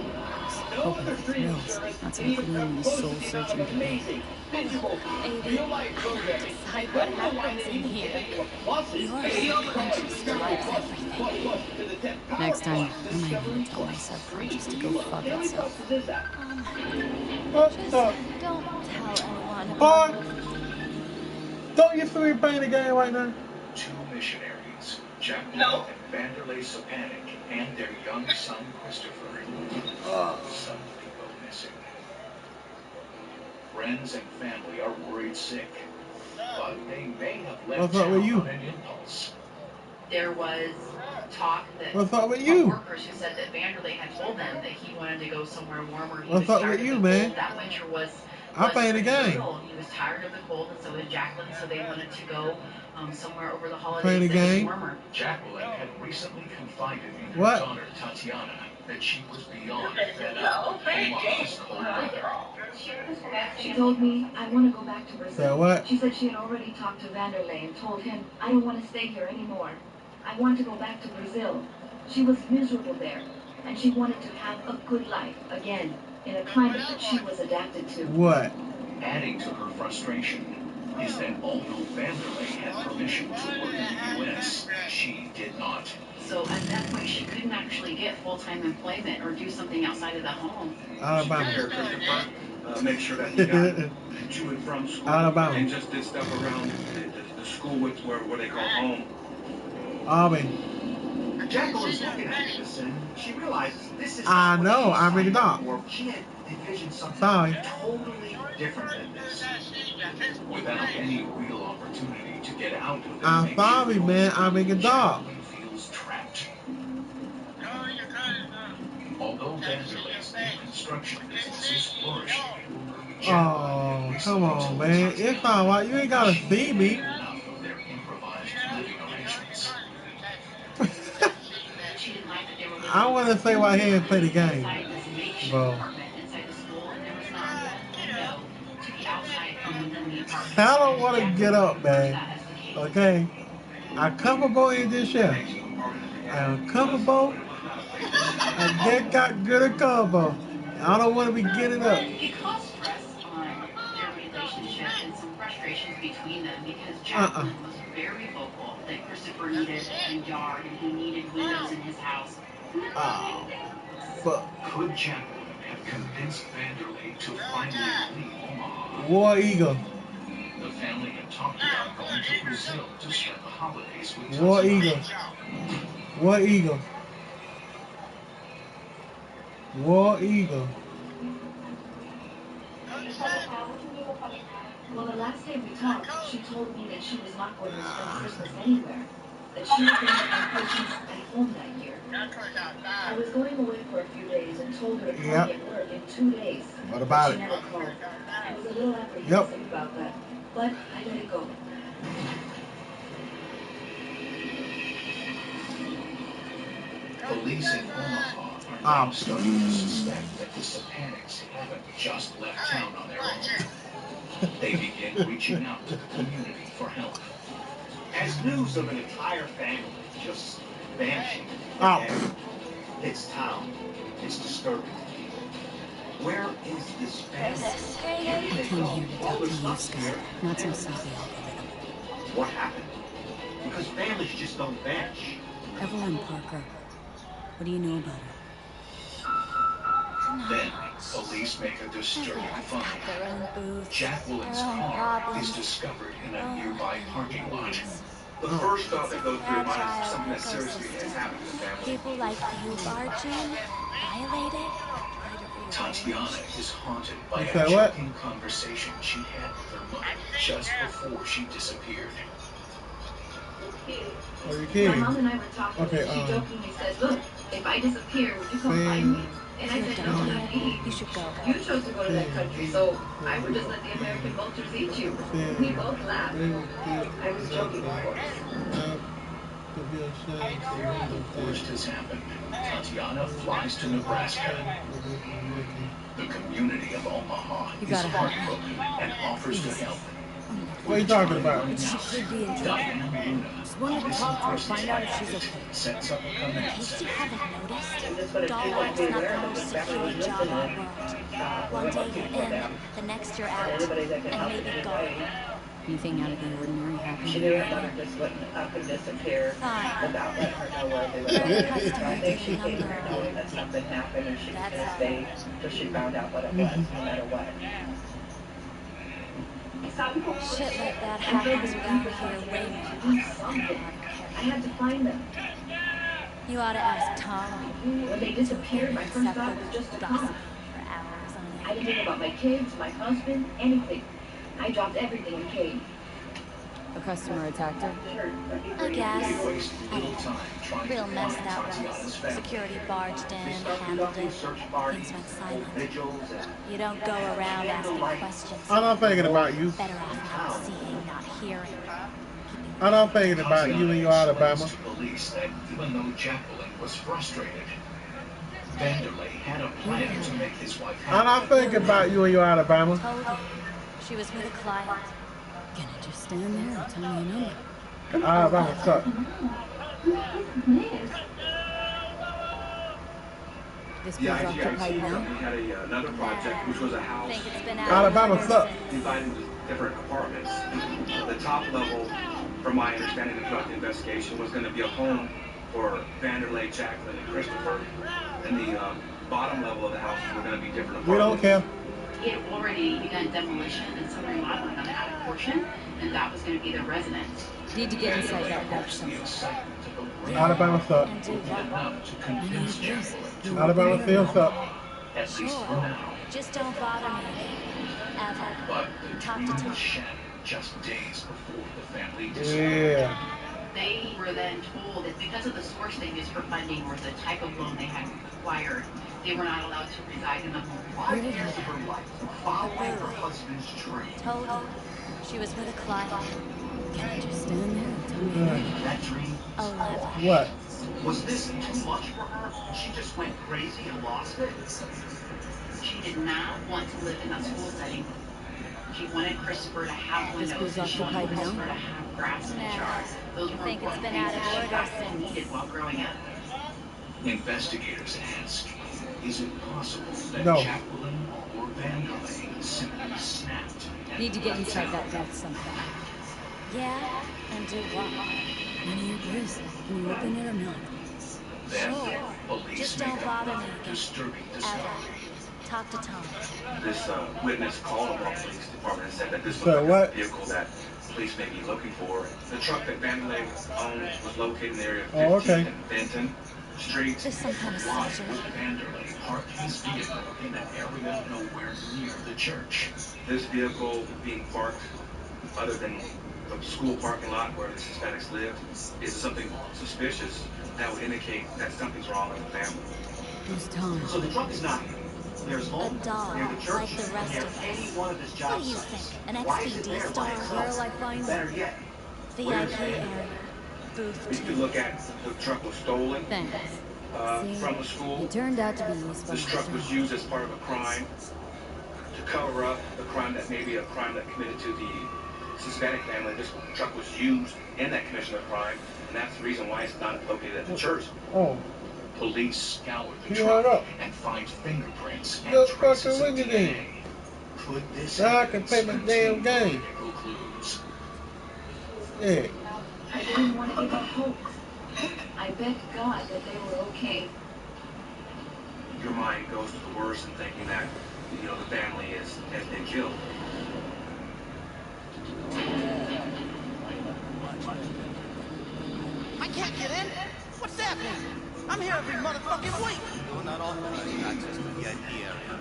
Speaker 9: Hoping
Speaker 10: other
Speaker 9: for
Speaker 10: streaming
Speaker 9: thrills,
Speaker 10: service
Speaker 9: not some
Speaker 10: can even
Speaker 9: gloomy,
Speaker 10: come close to the
Speaker 9: soul-searching
Speaker 10: amount of
Speaker 9: debate.
Speaker 10: amazing, visual, real-life programming.
Speaker 24: Decide what happens in here. Your subconscious drives everything.
Speaker 9: Next time, I might need to tell my subconscious to go fuck itself.
Speaker 2: What the?
Speaker 24: Don't tell anyone
Speaker 2: Boy,
Speaker 24: about it.
Speaker 2: don't you feel me playing the game right now?
Speaker 5: Two missionaries, Jacqueline and Vanderlei Sopanik, and their young son Christopher, suddenly go missing. Friends and family are worried sick, but they may have left
Speaker 2: What's up with
Speaker 5: town
Speaker 2: you?
Speaker 5: on an impulse.
Speaker 16: There was talk that
Speaker 2: What's up with you?
Speaker 16: workers who said that Vanderlei had told them that he wanted to go somewhere warmer. He
Speaker 2: What's
Speaker 16: was
Speaker 2: up
Speaker 16: tired
Speaker 2: with
Speaker 16: of
Speaker 2: you,
Speaker 16: the
Speaker 2: man?
Speaker 16: cold. That winter was
Speaker 2: I'm playing the
Speaker 16: pretty
Speaker 2: game.
Speaker 16: brutal. He was tired of the cold, and so was Jacqueline. So they wanted to go somewhere over the holidays
Speaker 2: Playing the
Speaker 16: that was
Speaker 2: game?
Speaker 16: warmer.
Speaker 5: Jacqueline had recently confided in her
Speaker 2: What?
Speaker 5: daughter Tatiana that she was beyond fed up with Omaha's cold weather.
Speaker 11: She told me, I want to go back to Brazil.
Speaker 2: Say what?
Speaker 11: She said she had already talked to Vanderlei and told him, I don't want to stay here anymore. I want to go back to Brazil. She was miserable there, and she wanted to have a good life again, in a climate that she was adapted to.
Speaker 2: What?
Speaker 5: Adding to her frustration is that although Vanderlei had permission to work in the U.S., she did not.
Speaker 16: So at that point, she couldn't actually get full-time employment or do something outside of the home.
Speaker 2: Alabama.
Speaker 10: Make sure that you got to and from school.
Speaker 2: Alabama.
Speaker 10: And just did stuff around the school where they call home.
Speaker 2: Army.
Speaker 10: Jacqueline's looking at this and she realizes this is
Speaker 2: I
Speaker 10: not
Speaker 2: know,
Speaker 10: what she
Speaker 2: I'm in the
Speaker 10: signed up
Speaker 2: dark.
Speaker 10: for. She had envisioned something
Speaker 2: Sorry.
Speaker 10: totally different than this.
Speaker 5: Without any real opportunity to get out of the
Speaker 2: I'm sorry, man. I'm in the dark.
Speaker 5: Jacqueline feels trapped. Although Vanderlei's new construction business is flourishing,
Speaker 2: Oh, come on, man. It's alright. You ain't gotta see me.
Speaker 5: enough of their
Speaker 2: I want to say why he didn't play the game, bro. I don't want to get up, man. Okay? I'm comfortable in this shit. I'm comfortable. I get got good at combo. I don't want to be getting up.
Speaker 16: It caused stress on their relationship and some frustrations between them because Jacqueline was very vocal that Christopher needed a yard and he needed windows in his house.
Speaker 2: Oh, fuck.
Speaker 5: Could Jacqueline have convinced Vanderlei to finally leave Omaha?
Speaker 2: War Eagle.
Speaker 5: The family had talked about going to Brazil to spend the holidays with
Speaker 2: War
Speaker 5: Tatiana.
Speaker 2: Eagle. War Eagle. War Eagle.
Speaker 8: Well, the last time we talked, she told me that she was not going to spend Christmas anywhere. That she was going to have Christmas at home that year. I was going away for a few days and told her to call me at work in 2 days.
Speaker 2: What about
Speaker 8: she
Speaker 2: it?
Speaker 8: never called. I was a little apprehensive about that, but I let it go.
Speaker 5: Police in Omaha are now starting to suspect that the Sapanics haven't just left town on their own. They begin reaching out to the community for help.
Speaker 10: As news of an entire family just vanishing, it's town. It's disturbing to people. Where is this family?
Speaker 9: I came here to talk to you, Scott, not some sleepy algorithm.
Speaker 10: What happened? Because families just don't vanish.
Speaker 9: Evelyn Parker. What do you know about her?
Speaker 5: Then, police make a disturbing find. Jacqueline's car is discovered in a nearby parking lot.
Speaker 20: The first thought that goes through your mind is something that seriously has happened to the family.
Speaker 24: People like you, Bargin, violated?
Speaker 5: Tatiana is haunted by
Speaker 2: You
Speaker 5: a
Speaker 2: said what?
Speaker 5: shocking conversation she had with her mother just before she disappeared.
Speaker 2: Are you kidding?
Speaker 8: My mom and I were talking,
Speaker 2: Okay,
Speaker 8: and she jokingly said, look, if I disappear, would you come find me? And I said, no, not me.
Speaker 24: You should go.
Speaker 8: You chose to go to that country, so I would just let the American vultures eat you. We both laughed. I was joking, of course.
Speaker 5: The worst has happened. Tatiana flies to Nebraska. The community of Omaha is heartbroken and offers to help.
Speaker 2: What are you talking about?
Speaker 24: She could be in trouble. Just wanted to talk to her, find out if she's okay.
Speaker 5: Sets up a
Speaker 24: In
Speaker 5: command
Speaker 24: case you
Speaker 5: center.
Speaker 24: haven't noticed,
Speaker 1: Just want to
Speaker 24: doll
Speaker 1: people
Speaker 24: work's
Speaker 1: be
Speaker 24: not
Speaker 1: aware
Speaker 24: the
Speaker 1: of
Speaker 24: most
Speaker 1: the
Speaker 24: secure
Speaker 1: family
Speaker 24: job in the
Speaker 1: listening.
Speaker 24: world. One day you're in, the next you're out,
Speaker 1: Anybody that can
Speaker 24: and
Speaker 1: help
Speaker 24: maybe
Speaker 1: in any
Speaker 24: gone.
Speaker 1: way.
Speaker 9: Anything out of the ordinary happened
Speaker 1: She
Speaker 9: to
Speaker 1: knew
Speaker 9: you
Speaker 1: her
Speaker 9: lately?
Speaker 1: mother just went up and disappeared
Speaker 24: Fine.
Speaker 1: without letting her know where they were
Speaker 24: You're the
Speaker 1: going. So I
Speaker 24: customer,
Speaker 1: think she
Speaker 24: take
Speaker 1: came
Speaker 24: number.
Speaker 1: here knowing that something happened and she was
Speaker 24: That's
Speaker 1: going to
Speaker 24: all.
Speaker 1: stay till she found out what it was, no matter what.
Speaker 24: Shit like that happens around here way more.
Speaker 8: Do something. I had to find them.
Speaker 24: You ought to ask Tom.
Speaker 8: When they disappeared, my first thought was just to come.
Speaker 24: Gossip for hours on
Speaker 8: I
Speaker 24: end.
Speaker 8: didn't think about my kids, my husband, anything. I dropped everything and came.
Speaker 9: A customer attacked her?
Speaker 24: I guess.
Speaker 5: They waste little time trying
Speaker 24: Real
Speaker 5: to
Speaker 24: mess
Speaker 5: find
Speaker 24: that
Speaker 5: Tatiana's
Speaker 24: was.
Speaker 5: family.
Speaker 24: Security barged in,
Speaker 10: They start
Speaker 24: handled
Speaker 10: conducting
Speaker 24: it.
Speaker 10: search
Speaker 24: Things
Speaker 10: parties,
Speaker 24: went silent.
Speaker 10: vigils, and
Speaker 24: You don't go around asking questions.
Speaker 2: I'm not thinking about you.
Speaker 24: Better off not seeing, not hearing.
Speaker 2: I'm not thinking about you and your Alabama.
Speaker 5: Explains to police that even though Jacqueline was frustrated, Vanderlei had a plan to make his wife
Speaker 2: I'm not
Speaker 5: happy.
Speaker 2: thinking about you and your Alabama.
Speaker 24: Told you. She was with a client.
Speaker 9: Can I just stand there and tell me your number?
Speaker 2: Alabama sucks.
Speaker 9: This
Speaker 20: The
Speaker 9: feels
Speaker 20: IGIT
Speaker 9: occupied now?
Speaker 20: company had another project, which was a house
Speaker 24: Think it's been out
Speaker 2: Alabama sucks.
Speaker 20: divided into different apartments. The top level, from my understanding throughout the investigation, was going to be a home for Vanderlei, Jacqueline, and Christopher. And the bottom level of the houses were going to be different
Speaker 2: We don't
Speaker 20: apartments.
Speaker 2: care.
Speaker 16: He had already begun demolition and some remodeling on the attic portion, and that was going to be their residence.
Speaker 9: Need to get inside that house somehow.
Speaker 2: Alabama sucks.
Speaker 24: And do what?
Speaker 5: Enough to convince Jacqueline to
Speaker 2: Alabama still sucks.
Speaker 5: at least for
Speaker 24: Sure.
Speaker 5: now.
Speaker 24: Just don't bother me again. Ever.
Speaker 5: But the
Speaker 24: Talk to
Speaker 5: dream
Speaker 24: Tom.
Speaker 5: was shattered just days before the family disappeared.
Speaker 2: Yeah.
Speaker 16: They were then told that because of the source they used for funding or the type of loan they had acquired, they were not allowed to reside in the home.
Speaker 10: 5 years of her life, following her husband's dream.
Speaker 24: Told you. She was with a client.
Speaker 9: Can I just stand there and tell me your number?
Speaker 10: That dream,
Speaker 24: 11.
Speaker 2: What?
Speaker 10: Was this too much for her? She just went crazy and lost it?
Speaker 16: She did not want to live in that school setting. She wanted Christopher to have windows.
Speaker 9: The school's
Speaker 16: She wanted
Speaker 9: occupied now?
Speaker 16: Christopher to have grass in the yard. Those
Speaker 9: I
Speaker 16: were
Speaker 9: think it's
Speaker 16: one
Speaker 9: been
Speaker 16: things
Speaker 9: out of
Speaker 16: that she
Speaker 9: order
Speaker 16: badly
Speaker 9: since.
Speaker 16: needed while growing up.
Speaker 5: Investigators ask, is it possible that Jacqueline or Vanderlei simply snapped?
Speaker 9: Need to get inside that booth sometime. Yeah, and do what? None of your business. Can you open it or not?
Speaker 5: Then,
Speaker 9: Sure.
Speaker 5: police
Speaker 9: Just
Speaker 5: make
Speaker 9: don't bother me
Speaker 5: another
Speaker 9: again.
Speaker 5: disturbing
Speaker 9: Ever.
Speaker 5: discovery.
Speaker 9: Talk to Tom.
Speaker 17: This witness called the police department and said that this
Speaker 2: So
Speaker 17: was
Speaker 2: what?
Speaker 17: a vehicle that police may be looking for. The truck that Vanderlei owned was located in the area of 15th
Speaker 2: okay.
Speaker 17: and Benton Street.
Speaker 9: There's some kind of
Speaker 5: Why
Speaker 9: seizure.
Speaker 5: would Vanderlei park his vehicle in an area nowhere near the church?
Speaker 17: This vehicle being parked other than the school parking lot where the Hispanics lived is something suspicious that would indicate that something's wrong with the family.
Speaker 9: Who's Tom?
Speaker 10: So the truck is not here. There's
Speaker 9: A
Speaker 10: home,
Speaker 9: dog,
Speaker 10: near the church,
Speaker 9: like the rest
Speaker 10: near
Speaker 9: of us.
Speaker 10: any one of his
Speaker 9: What
Speaker 10: job
Speaker 9: do you
Speaker 10: sites.
Speaker 9: think? An
Speaker 10: Why is it
Speaker 9: XBD
Speaker 10: there
Speaker 9: star?
Speaker 10: by itself?
Speaker 9: Where'll I find
Speaker 10: Better
Speaker 9: them?
Speaker 10: yet,
Speaker 9: VIP
Speaker 10: where's
Speaker 9: area. Booth
Speaker 17: If you
Speaker 9: 2.
Speaker 17: look at the truck was stolen
Speaker 9: Thanks.
Speaker 17: from the school.
Speaker 9: It turned out to be useful.
Speaker 17: This truck was used as part of a crime to cover up the crime that may be a crime that committed to the Hispanic family. This truck was used in that commission of crime, and that's the reason why it's not located at the church.
Speaker 2: Oh.
Speaker 5: Police scoured the
Speaker 2: You hung
Speaker 5: truck
Speaker 2: up.
Speaker 5: and find fingerprints and
Speaker 2: Just
Speaker 5: traces
Speaker 2: fucking
Speaker 5: of
Speaker 2: look at it.
Speaker 5: DNA. Could this
Speaker 2: Now I can
Speaker 5: evidence
Speaker 2: play my damn
Speaker 5: contain
Speaker 2: game.
Speaker 5: critical clues?
Speaker 2: Yeah.
Speaker 8: I didn't want to give up hope. I begged God that they were okay.
Speaker 17: Your mind goes to the worst and thinking that, you know, the family has been killed.
Speaker 12: I can't get in. What's happening? I'm here every motherfucking week. You're not authorized access to the VIP area.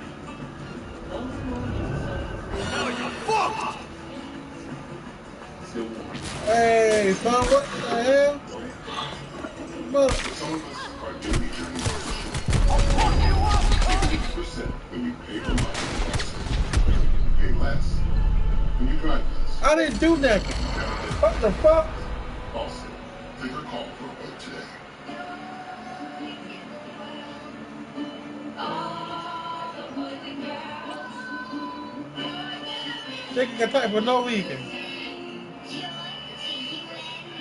Speaker 12: Now you're fucked!
Speaker 2: Hey, son, what the hell? Mother.
Speaker 15: Some of us are duty trained. 50% when you pay for life. Pay less when you drive less.
Speaker 2: I didn't do nothing. What the fuck?
Speaker 15: Also, give a call for a vote today.
Speaker 2: Taking a time for no reason.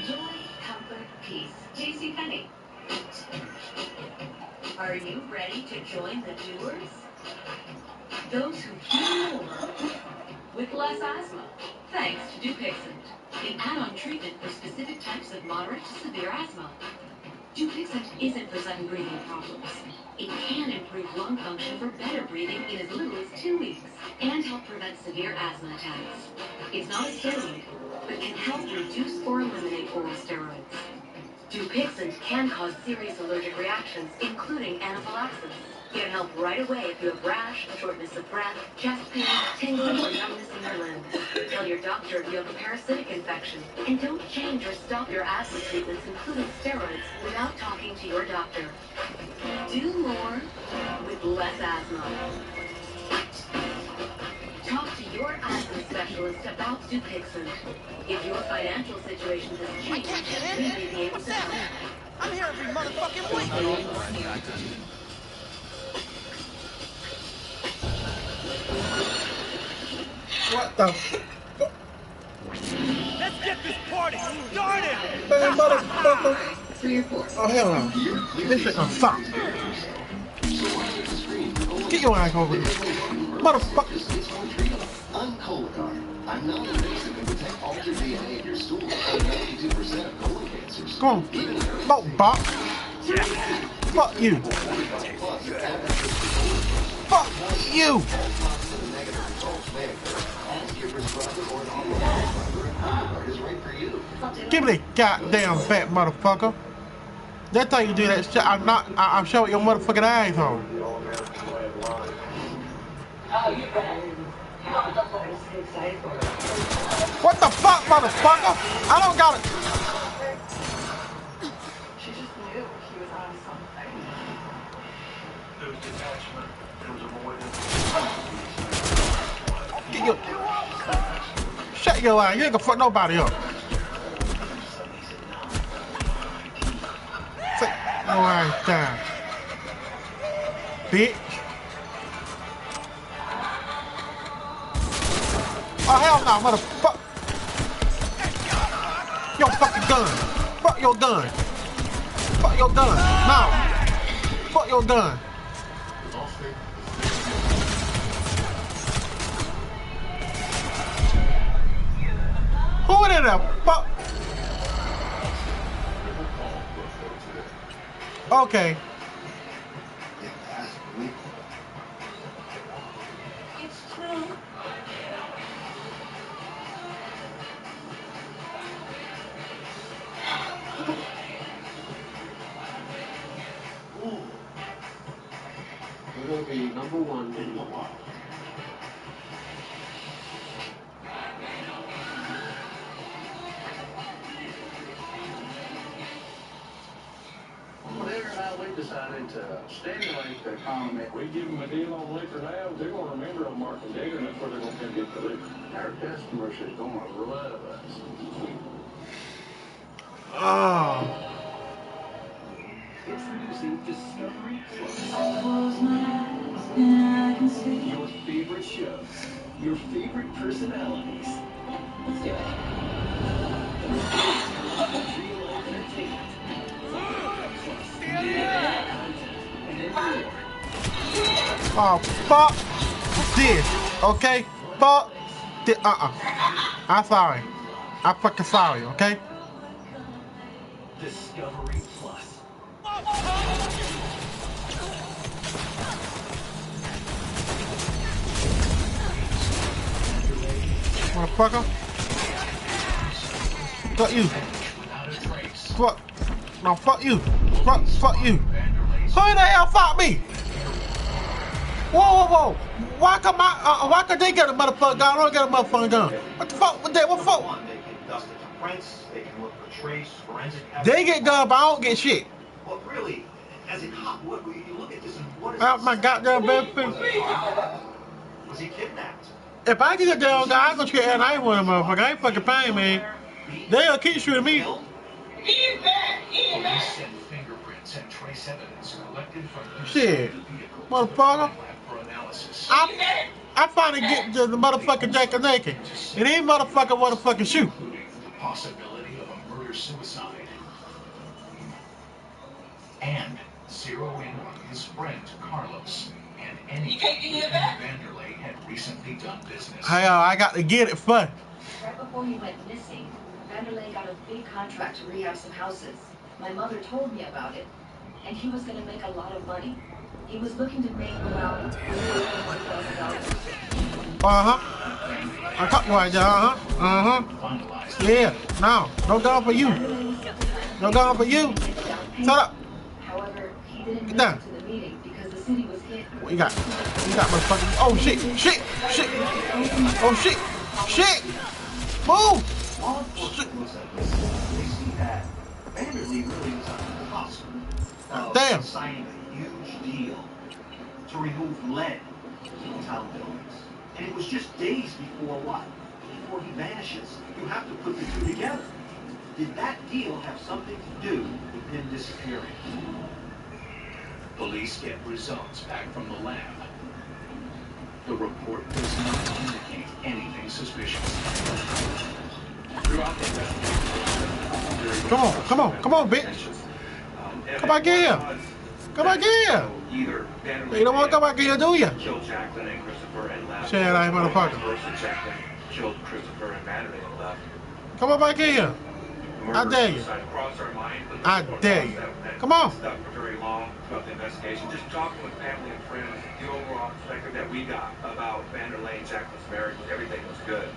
Speaker 16: Joy, comfort, peace. JCPenney. Are you ready to join the doers? Those who do more with less asthma, thanks to Dupixent, an add-on treatment for specific types of moderate to severe asthma. Dupixent isn't for sudden breathing problems. It can improve lung function for better breathing in as little as 2 weeks and help prevent severe asthma attacks. It's not a steroid, but can help reduce or eliminate oral steroids. Dupixent can cause serious allergic reactions, including anaphylaxis. Get help right away if you have rash, shortness of breath, chest pain, tingling, or numbness in your limbs. Tell your doctor if you have a parasitic infection. And don't change or stop your asthma treatments, including steroids, without talking to your doctor. Do more with less asthma. Talk to your asthma specialist about Dupixent. If your financial situation has changed,
Speaker 12: I can't get
Speaker 16: we
Speaker 12: in.
Speaker 16: may be able
Speaker 12: What's
Speaker 16: to help.
Speaker 12: happening? I'm here every motherfucking week.
Speaker 2: What the fuck?
Speaker 12: Let's get this party started!
Speaker 2: Man, motherfucker. Oh, hell no. This shit gonna suck. Get your ass over here. Motherfucker.
Speaker 7: I'm Cologuard. I'm non-invasive and detect altered DNA in your stool on 92% of colon cancers.
Speaker 2: Go on. No, Bob. Fuck you. Fuck you. Give me that goddamn fat motherfucker. That's how you do that shit. I'm showing your motherfucking asshole. What the fuck, motherfucker? I don't got it.
Speaker 8: She just knew he was on something.
Speaker 5: There was detachment. There was avoidance.
Speaker 2: Get your... Shut your eye. You ain't gonna fuck nobody up. Say, Alright, time. Bitch. Oh, hell no, motherfucker. Your fucking gun. Fuck your gun. Fuck your gun. No. Fuck your gun. Who in the fuck? Okay.
Speaker 16: It's true.
Speaker 7: We're going to be #1 in the world. We decided to stimulate the economy.
Speaker 17: We give them a deal on liquor now, they're going to remember on Market Day, and that's where they're going to get the liquor.
Speaker 7: Our customers are going to love us.
Speaker 2: Oh.
Speaker 7: Introducing Discovery Plus.
Speaker 16: Your
Speaker 7: favorite shows, your favorite personalities.
Speaker 16: Let's do it.
Speaker 7: Real entertainment.
Speaker 2: Oh, fuck this, okay? Fuck this, I'm sorry. I'm fucking sorry, okay?
Speaker 7: Discovery Plus.
Speaker 2: Motherfucker. Fuck you. Fuck. No, fuck you. Fuck you. Who the hell fuck me? Whoa. Why could they get a motherfucking gun? I don't get a motherfucking gun. What the fuck? What the fuck?
Speaker 10: They can dust it to prints, they can look for trace, forensic evidence.
Speaker 2: They get gun, but I don't get shit.
Speaker 10: Well, really, as in hot wood, you look at this and what is
Speaker 2: Out my goddamn bed.
Speaker 10: Was he kidnapped?
Speaker 2: If I get a damn guy, I'm gonna shoot at any one of them motherfuckers. I ain't fucking paying, man. They'll keep shooting me.
Speaker 5: Police sent fingerprints and trace evidence collected from
Speaker 2: Shit. Motherfucker. I finally get to the motherfucking Jack and naked. And these motherfucker shoot.
Speaker 5: The possibility of a murder-suicide. And zero in on his friend Carlos and any Vanderlei had recently done business.
Speaker 2: Hey, I got to get it fun.
Speaker 8: Right before he went missing, Vanderlei got a big contract to rehab some houses. My mother told me about it, and he was going to make a lot of money. He was looking to make around $1,000.
Speaker 2: I caught you right there, Yeah, no gun for you. No gun for you. Shut up.
Speaker 8: However, he didn't
Speaker 2: Get
Speaker 8: go
Speaker 2: down.
Speaker 8: to the meeting because the city was hit.
Speaker 2: What you got? You got motherfucking. Oh shit. Oh shit. Move.
Speaker 10: Law enforcement looks at this. They see that Vanderlei really was on the cusp of signing a huge deal to remove lead from town buildings. And it was just days before what? Before he vanishes. You have to put the two together. Did that deal have something to do with him disappearing?
Speaker 5: Police get results back from the lab. The report does not indicate anything suspicious. Throughout the
Speaker 2: Come on, bitch. Come back here. You don't want to come back here, do you?
Speaker 17: Killed Jacqueline and Christopher and left.
Speaker 2: Shit, I ain't motherfucker.
Speaker 17: Jacqueline killed Christopher and Vanderlei and left.
Speaker 2: Come on back here. I dare you. I dare you. Come on.
Speaker 17: Stuck for very long throughout the investigation. Just talking with family and friends, the overall perspective that we got about Vanderlei and Jacqueline's marriage, everything was good.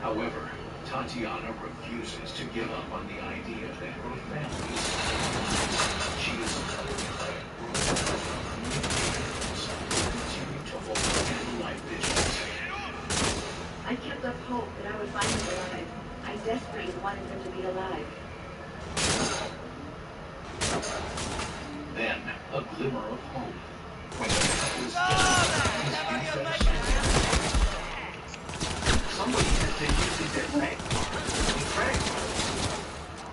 Speaker 5: However, Tatiana refuses to give up on the idea that her family she is continue to hold life vigilance.
Speaker 8: I kept up hope that I would find him alive. I desperately wanted him to be alive.
Speaker 5: Then, a glimmer of hope. When the was dead,
Speaker 10: Somebody has been using their bank cards and credit cards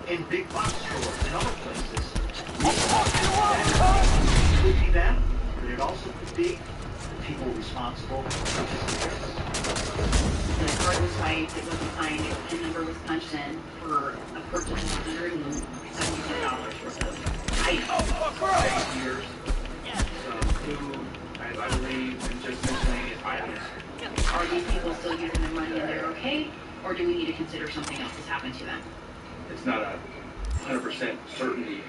Speaker 10: in big box stores and other places. could be them, but it also could be the people responsible for this.
Speaker 16: The card was swiped, it wasn't signed, a PIN number was punched in for a purchase of $175 worth of items.
Speaker 10: Years, some food, I believe, and just miscellaneous items.
Speaker 16: Are these people still using their money and they're okay? Or do we need to consider something else has happened to them?
Speaker 17: It's not a 100% certainty,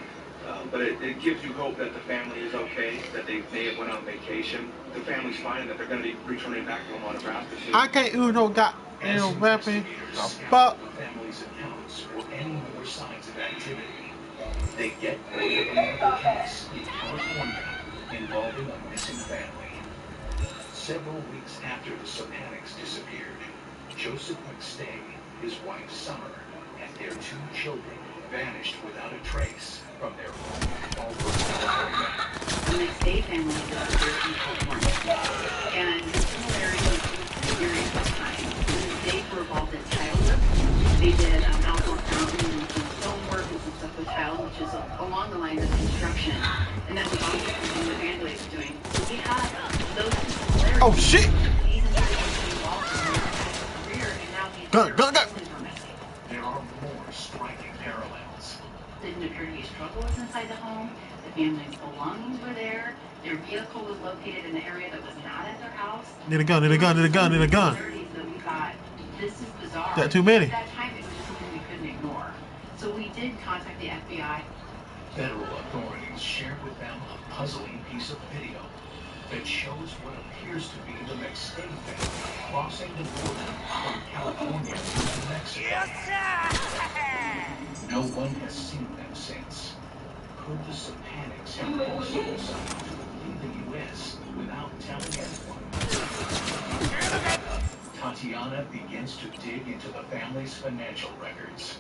Speaker 17: but it gives you hope that the family is okay, that they may have went on vacation. The family's fine, that they're going to be returning back to Omaha, Nebraska soon.
Speaker 2: I can't use no goddamn weapon. The fuck?
Speaker 5: Family's accounts for any more signs of activity. They get another case in California involving a missing family. Several weeks after the Serpanics disappeared, Joseph McStay, his wife Summer, and their 2 children vanished without a trace from their home all over California.
Speaker 16: The McStay family disappeared from California. And the similarities to very tough time. They were involved in tile work. They did outdoor fountain and some stonework and some stuff with tile, which is along the lines of construction. And that was also something that Angela was doing. So we had those similarities.
Speaker 2: Oh shit! Gun.
Speaker 16: There
Speaker 5: are more striking parallels.
Speaker 16: Didn't appear to be a struggle was inside the home. The family's belongings were there. Their vehicle was located in the area that was not at their house.
Speaker 2: Need a gun. Need a gun. Need a gun. Need a gun.
Speaker 16: That we thought, this is bizarre.
Speaker 2: That too many.
Speaker 16: At that time, it was just something we couldn't ignore. So we did contact the FBI.
Speaker 5: Federal authorities shared with them a puzzling piece of video that shows what appears to be the McStay family crossing the border from California to Mexico. Yes, no one has seen them since. Could the Serpanics have also decided to leave the U.S. without telling anyone? Tatiana begins to dig into the family's financial records.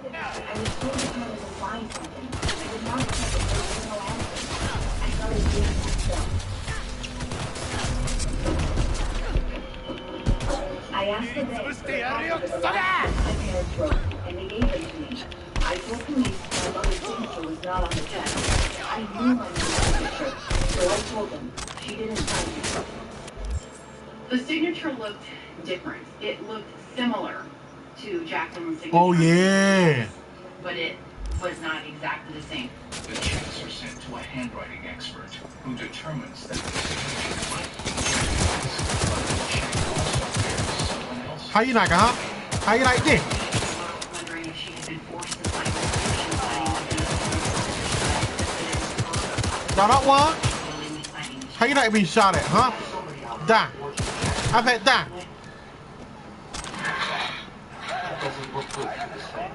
Speaker 8: I was told that I was applying something. I did not expect that there was no answer. I started doing myself. I asked the bank for the last my parents wrote, and they gave them to me. I told police my mother's signature was not on the check. I knew my mother's signature, so I told them she didn't sign it.
Speaker 16: The signature looked different. It looked similar to Jacqueline's signature.
Speaker 2: Oh yeah.
Speaker 16: But it was not exactly the same.
Speaker 5: The checks are sent to a handwriting expert who determines that the signature might be someone else.
Speaker 2: How you like, huh? How you like this?
Speaker 16: Wondering if she had been forced to sign
Speaker 2: Got that one? How you like being shot at, huh? Die. I bet die.
Speaker 5: Doesn't look good for this thing.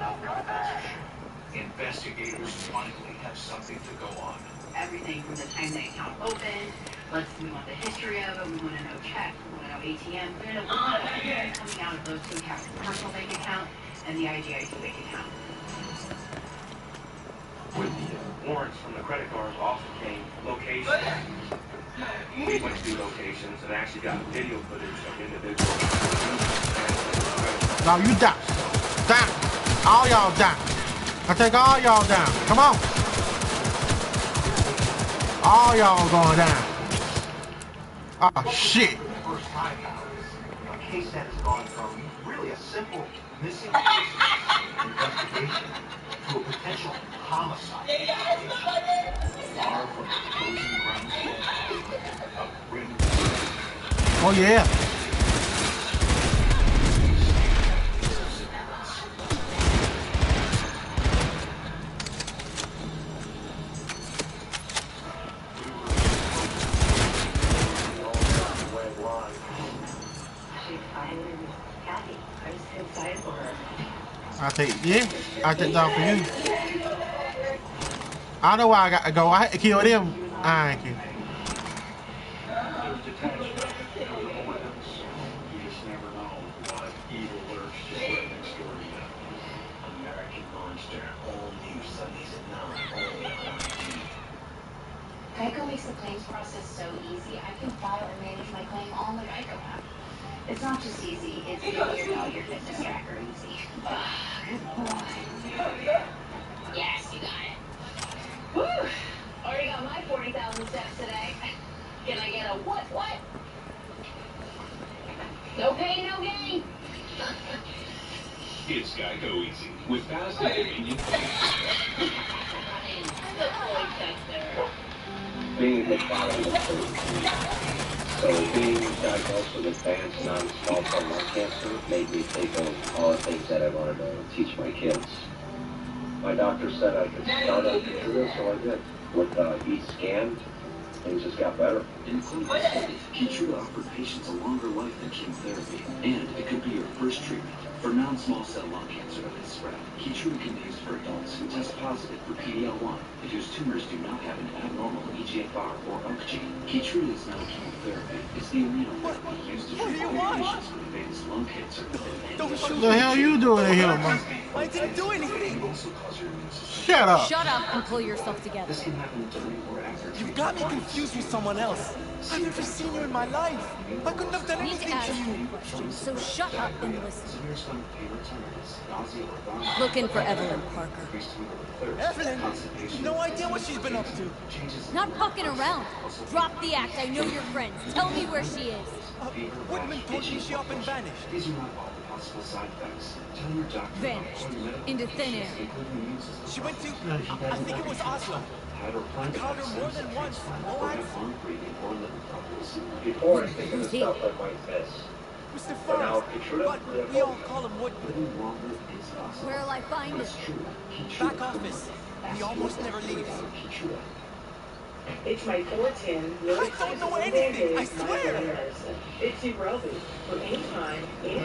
Speaker 5: Investigators finally have something to go on.
Speaker 16: everything from the time the account opened. We want the history of it. We want to know check. We want to know ATM. We want to know everything coming out of those 2 accounts: the personal bank account and the IGIT bank account.
Speaker 17: With the warrants from the credit cards also came locations. We went to locations and actually got video footage of individuals.
Speaker 2: Now you die. Down. All y'all down. I take all y'all down. Come on. All y'all going down. Oh shit.
Speaker 10: First time a case that has gone from really a simple missing person investigation to a potential homicide investigation. Far from the closing ground of grim.
Speaker 2: Oh yeah. I take that for you. I know where I got to go. I had to kill them. I ain't kidding.
Speaker 8: Geico makes the claims process so easy. I can file and manage my claim on the Geico app. It's not just easy, it's the Your Fitness tracker easy. Good boy.
Speaker 5: It's Geico Easy with fast and convenient
Speaker 20: Being a good father is important. So being diagnosed with advanced non-small cell lung cancer made me think of all the things that I wanted to teach my kids. My doctor said I could start on Keytruda, so I did. With each scan, things just got better.
Speaker 7: In clinical studies, Keytruda offered patients a longer life than chemotherapy, and it could be your first treatment for non-small cell lung cancer that has spread. Keytruda can be used for adults who test positive for PD-L1 and whose tumors do not have an abnormal EGFR or ULK gene. Keytruda is not a chemotherapy. It's the immunotherapy used to treat patients with advanced lung cancer.
Speaker 2: What the hell you doing in here, man?
Speaker 12: I didn't do anything.
Speaker 2: Shut up.
Speaker 9: Shut up and pull yourself together.
Speaker 7: This can happen during or after.
Speaker 12: You got me confused with someone else. I've never seen you in my life. I couldn't have done
Speaker 9: I need to
Speaker 12: anything to
Speaker 9: ask
Speaker 12: you.
Speaker 9: you questions, so shut up and listen. Looking for Evelyn Parker.
Speaker 12: Evelyn? No idea what she's been up to.
Speaker 9: Not fucking around. Drop the act. I know your friends. Tell me where she is.
Speaker 12: Woodman told me she up and vanished.
Speaker 7: These are not all the possible side effects. Tell your doctor.
Speaker 9: Vanished. Into thin air.
Speaker 12: She went to, I think it was Oslo. I called her more than once. No answer.
Speaker 20: Before I think of the stuff I might miss.
Speaker 12: Mr. Forrest, but we all call him Woodman.
Speaker 9: Where'll I find it?
Speaker 12: Back office. He almost never leaves.
Speaker 1: It's my 410.
Speaker 12: I don't know anything, I swear.
Speaker 1: It's Urobi. For any time,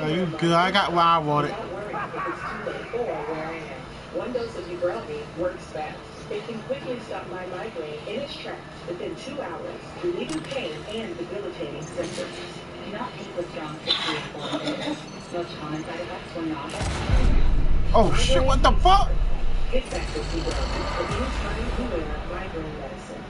Speaker 2: You good? I got what I wanted.
Speaker 1: Don't worry if it's too late or where I am. One dose of Urobi works fast. It can quickly stop my migraine in its tracks within 2 hours, relieving pain and debilitating symptoms.
Speaker 16: Do not take withdrawal for 3 or 4 days. Most common side effects were nausea.
Speaker 2: Oh shit, what the fuck?
Speaker 1: Get back with Urobi for any time you wear migraine medicine.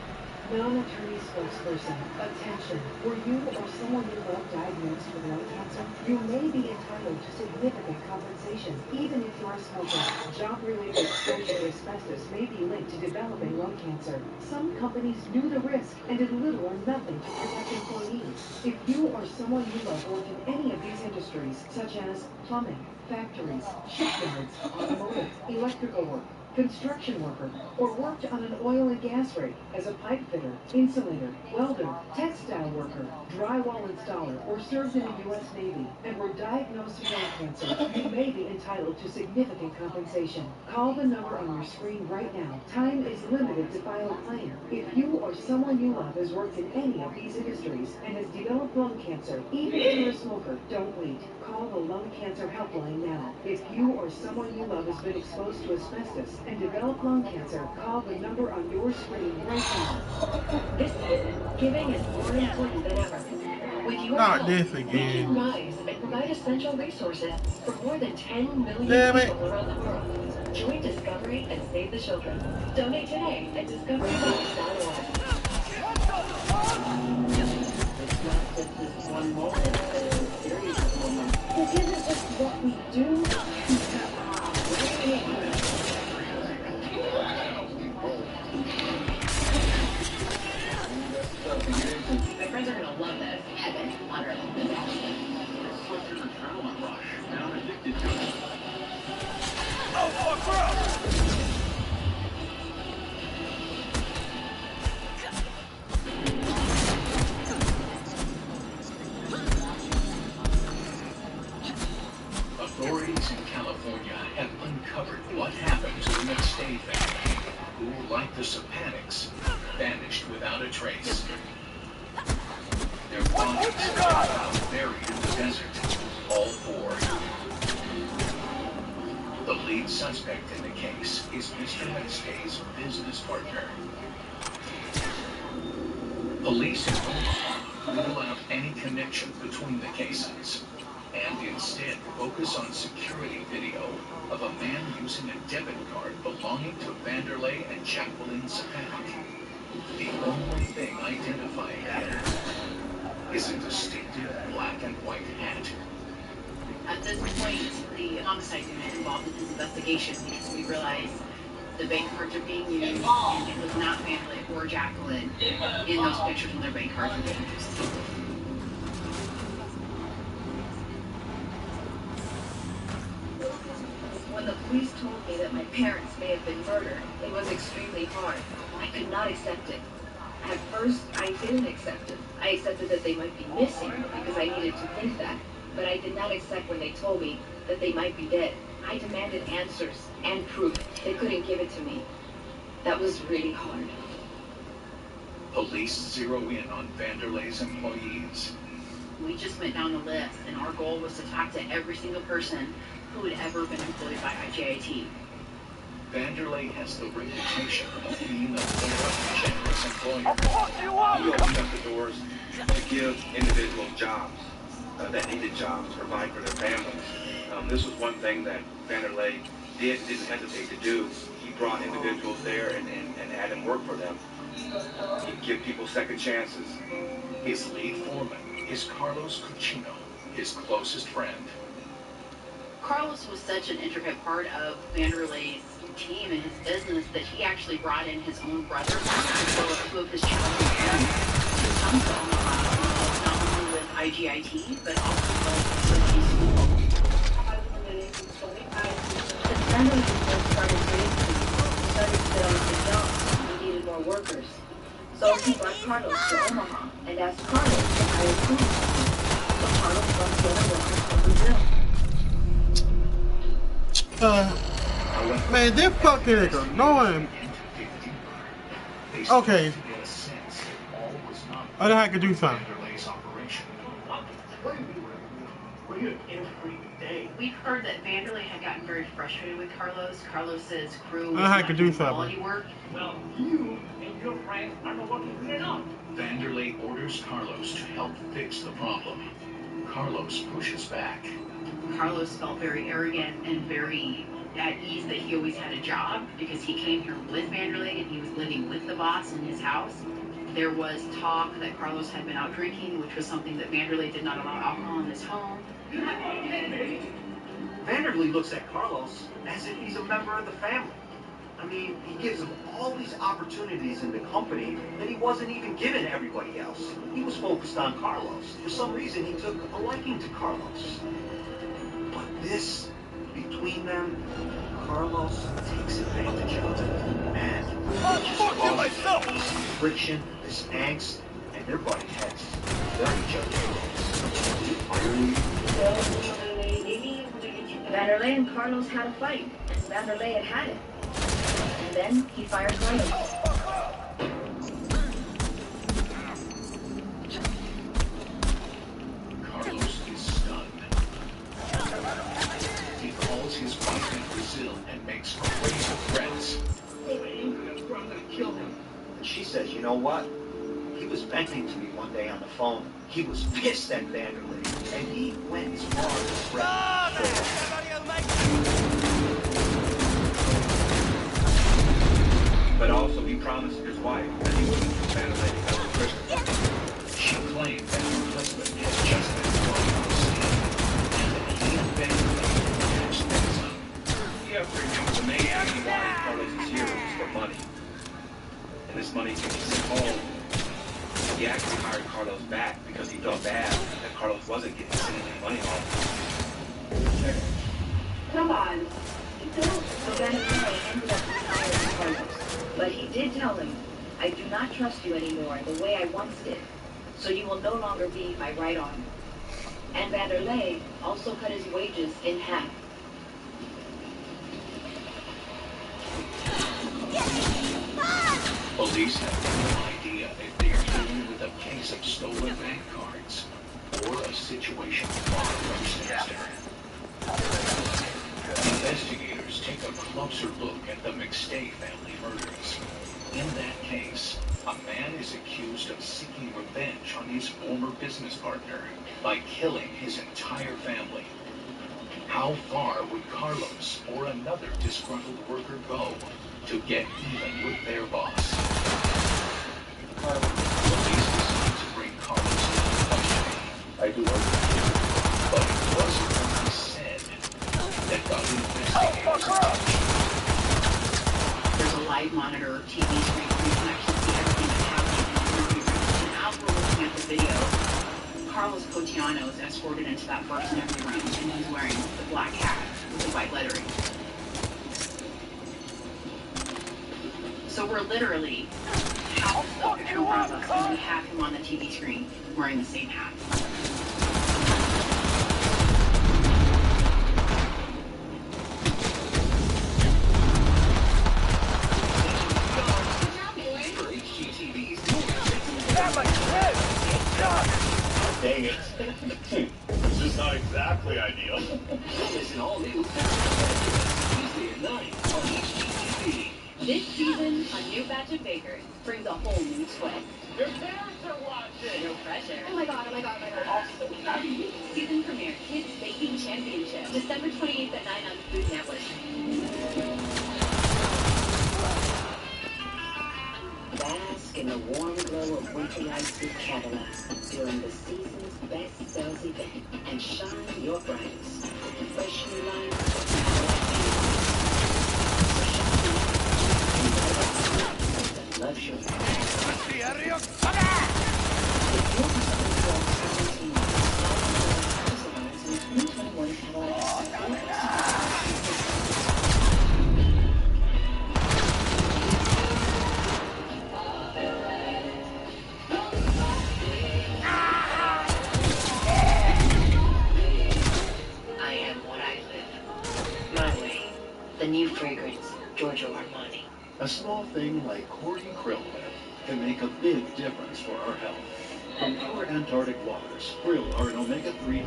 Speaker 1: Non-attorney spokesperson, attention. Were you or someone you love diagnosed with lung cancer? You may be entitled to significant compensation, even if you're a smoker. Job-related exposure to asbestos may be linked to developing lung cancer. Some companies knew the risk and did little or nothing to protect employees. If you or someone you love work in any of these industries, such as plumbing, factories, shipyards, automotive, electrical work, construction worker, or worked on an oil and gas rig as a pipe fitter, insulator, welder, textile worker, drywall installer, or served in the U.S. Navy, and were diagnosed with lung cancer, you may be entitled to significant compensation. Call the number on your screen right now. Time is limited to file a claim. If you or someone you love has worked in any of these industries and has developed lung cancer, even if you're a smoker, don't wait. Call the Lung Cancer Helpline now. If you or someone you love has been exposed to asbestos and developed lung cancer, call the number on your screen right now.
Speaker 16: This season, giving is more important than ever. With your
Speaker 2: Not
Speaker 16: help,
Speaker 2: this
Speaker 16: we
Speaker 2: again.
Speaker 16: can rise and provide essential resources for more than 10 million
Speaker 2: Damn it.
Speaker 16: people around the world. Join Discovery and save the children. Donate today at discoverybox.org.
Speaker 1: It's not just this one moment, it's a series of moments. This isn't just what we do.
Speaker 16: My friends are gonna love this. Heaven on earth.
Speaker 5: Slipped through the adrenaline rush, and I'm addicted to it.
Speaker 12: Oh, fuck, bro!
Speaker 5: Authorities in California have uncovered what happened to the McStay family, who, like the Sapanics, vanished without a trace. Their bodies are found buried in the desert, all four. The lead suspect in the case is Mr. McStay's business partner. Police in Omaha rule out any connection between the cases, and instead focus on security video of a man using a debit card belonging to Vanderlei and Jacqueline Sapanic. The only thing identifying him is a distinctive black and white hat.
Speaker 16: At this point, the homicide unit involved in this investigation because we realized the bank cards are being used, and it was not Vanderlei or Jacqueline in those pictures when their bank cards were being used.
Speaker 8: police told me that my parents may have been murdered, it was extremely hard. I could not accept it. At first, I didn't accept it. I accepted that they might be missing because I needed to think that. But I did not accept when they told me that they might be dead. I demanded answers and proof. They couldn't give it to me. That was really hard.
Speaker 5: Police zero in on Vanderlei's employees.
Speaker 16: We just went down the list, and our goal was to talk to every single person who had ever been employed by IJIT.
Speaker 5: Vanderlei has the reputation of being a thorough, generous employer.
Speaker 13: He opened up the doors to give individuals jobs that needed jobs, to provide for their families. This was one thing that Vanderlei didn't hesitate to do. He brought individuals there and had them work for them. He'd give people second chances.
Speaker 5: His lead foreman is Carlos Cucino, his closest friend.
Speaker 16: Carlos was such an intricate part of Vanderlei's team and his business that he actually brought in his own brother as well as two of his childhood friends to come to Omaha, not only with IGIT, but also with the school.
Speaker 8: Since Vanderlei first started raising, he started filling the jobs. He needed more workers. So he brought Carlos to Omaha and asked Carlos to hire crews. So Carlos brought together workers from Brazil.
Speaker 2: Man, this fucking is annoying. Okay. I have to do something.
Speaker 16: We've heard that Vanderlei had gotten very frustrated with Carlos. Carlos's crew was
Speaker 2: I have
Speaker 16: not
Speaker 2: to do
Speaker 16: doing
Speaker 2: something.
Speaker 16: quality work.
Speaker 6: Well, you and your friends are not working good enough.
Speaker 5: Vanderlei orders Carlos to help fix the problem. Carlos pushes back.
Speaker 16: Carlos felt very arrogant and very at ease that he always had a job because he came here with Vanderlei and he was living with the boss in his house. There was talk that Carlos had been out drinking, which was something that Vanderlei did not allow alcohol in his home.
Speaker 10: Vanderlei looks at Carlos as if he's a member of the family. I mean, he gives him all these opportunities in the company that he wasn't even giving everybody else. He was focused on Carlos. For some reason, he took a liking to Carlos. But this, between them, Carlos takes advantage of it. And it just causes this friction, this angst, and their butting heads. Very judgmental.
Speaker 8: Vanderlei and Carlos had a fight, and Vanderlei had it. And then he fired Carlos.
Speaker 5: Carlos is stunned. He calls his wife in Brazil and makes crazy threats.
Speaker 10: I'm gonna kill him. And she says, you know what? He was venting to me one day on the phone. He was pissed at Vanderlei, and he went as far as threatening.
Speaker 13: But also, he promised his wife that he wouldn't do Vanderlei because of Christmas.
Speaker 5: She claimed that her husband had just been thrown off scene, and that he and Vanderlei had patched things up.
Speaker 13: You have to remember the main reason why Carlos is here is for money. And this money can be sent home. He actually hired Carlos back because he felt bad that Carlos wasn't getting sending any money home.
Speaker 8: Come on. So Vanderlei ended up hiring Carlos. But he did tell him, I do not trust you anymore the way I once did. So you will no longer be my right arm. And Vanderlei also cut his wages in half.
Speaker 5: Police have no idea if they are dealing with a case of stolen bank cards or a situation far from sinister. Investigators take a closer look at the McStay family murders. In that case, a man is accused of seeking revenge on his former business partner by killing his entire family. How far would Carlos or another disgruntled worker go to get even with their boss? Police decide to bring Carlos into questioning.
Speaker 17: I do understand.
Speaker 5: But it wasn't what he said that got investigators touched.
Speaker 16: There's a live monitor TV screen where you can actually see everything that's happening in the room. And as we're looking at the video, Carlos Cotiano is escorted into that first interview room, and he's wearing the black hat with the white lettering. but we're literally half of Trump us, and we have him on the TV screen wearing the same hat.
Speaker 3: Dang it. It's just not exactly ideal.
Speaker 7: Listen all new Tuesday at 9 on HGTV.
Speaker 16: This season, a new batch of bakers brings a whole new twist.
Speaker 3: Your parents are watching!
Speaker 16: No pressure.
Speaker 11: Oh my god, oh my god, oh my god.
Speaker 16: Season premiere, Kids Baking Championship, December 28th at 9 on Food Network.
Speaker 1: Bask in the warm glow of winter nights with Cadillac during the season's best sales event and shine your brightest with the fresh new line of Cadillac luxury. New fragrance, Giorgio Armani.
Speaker 10: A small thing like Cordy krill oil can make a big difference for our health. From pure Antarctic waters, krill are an omega-3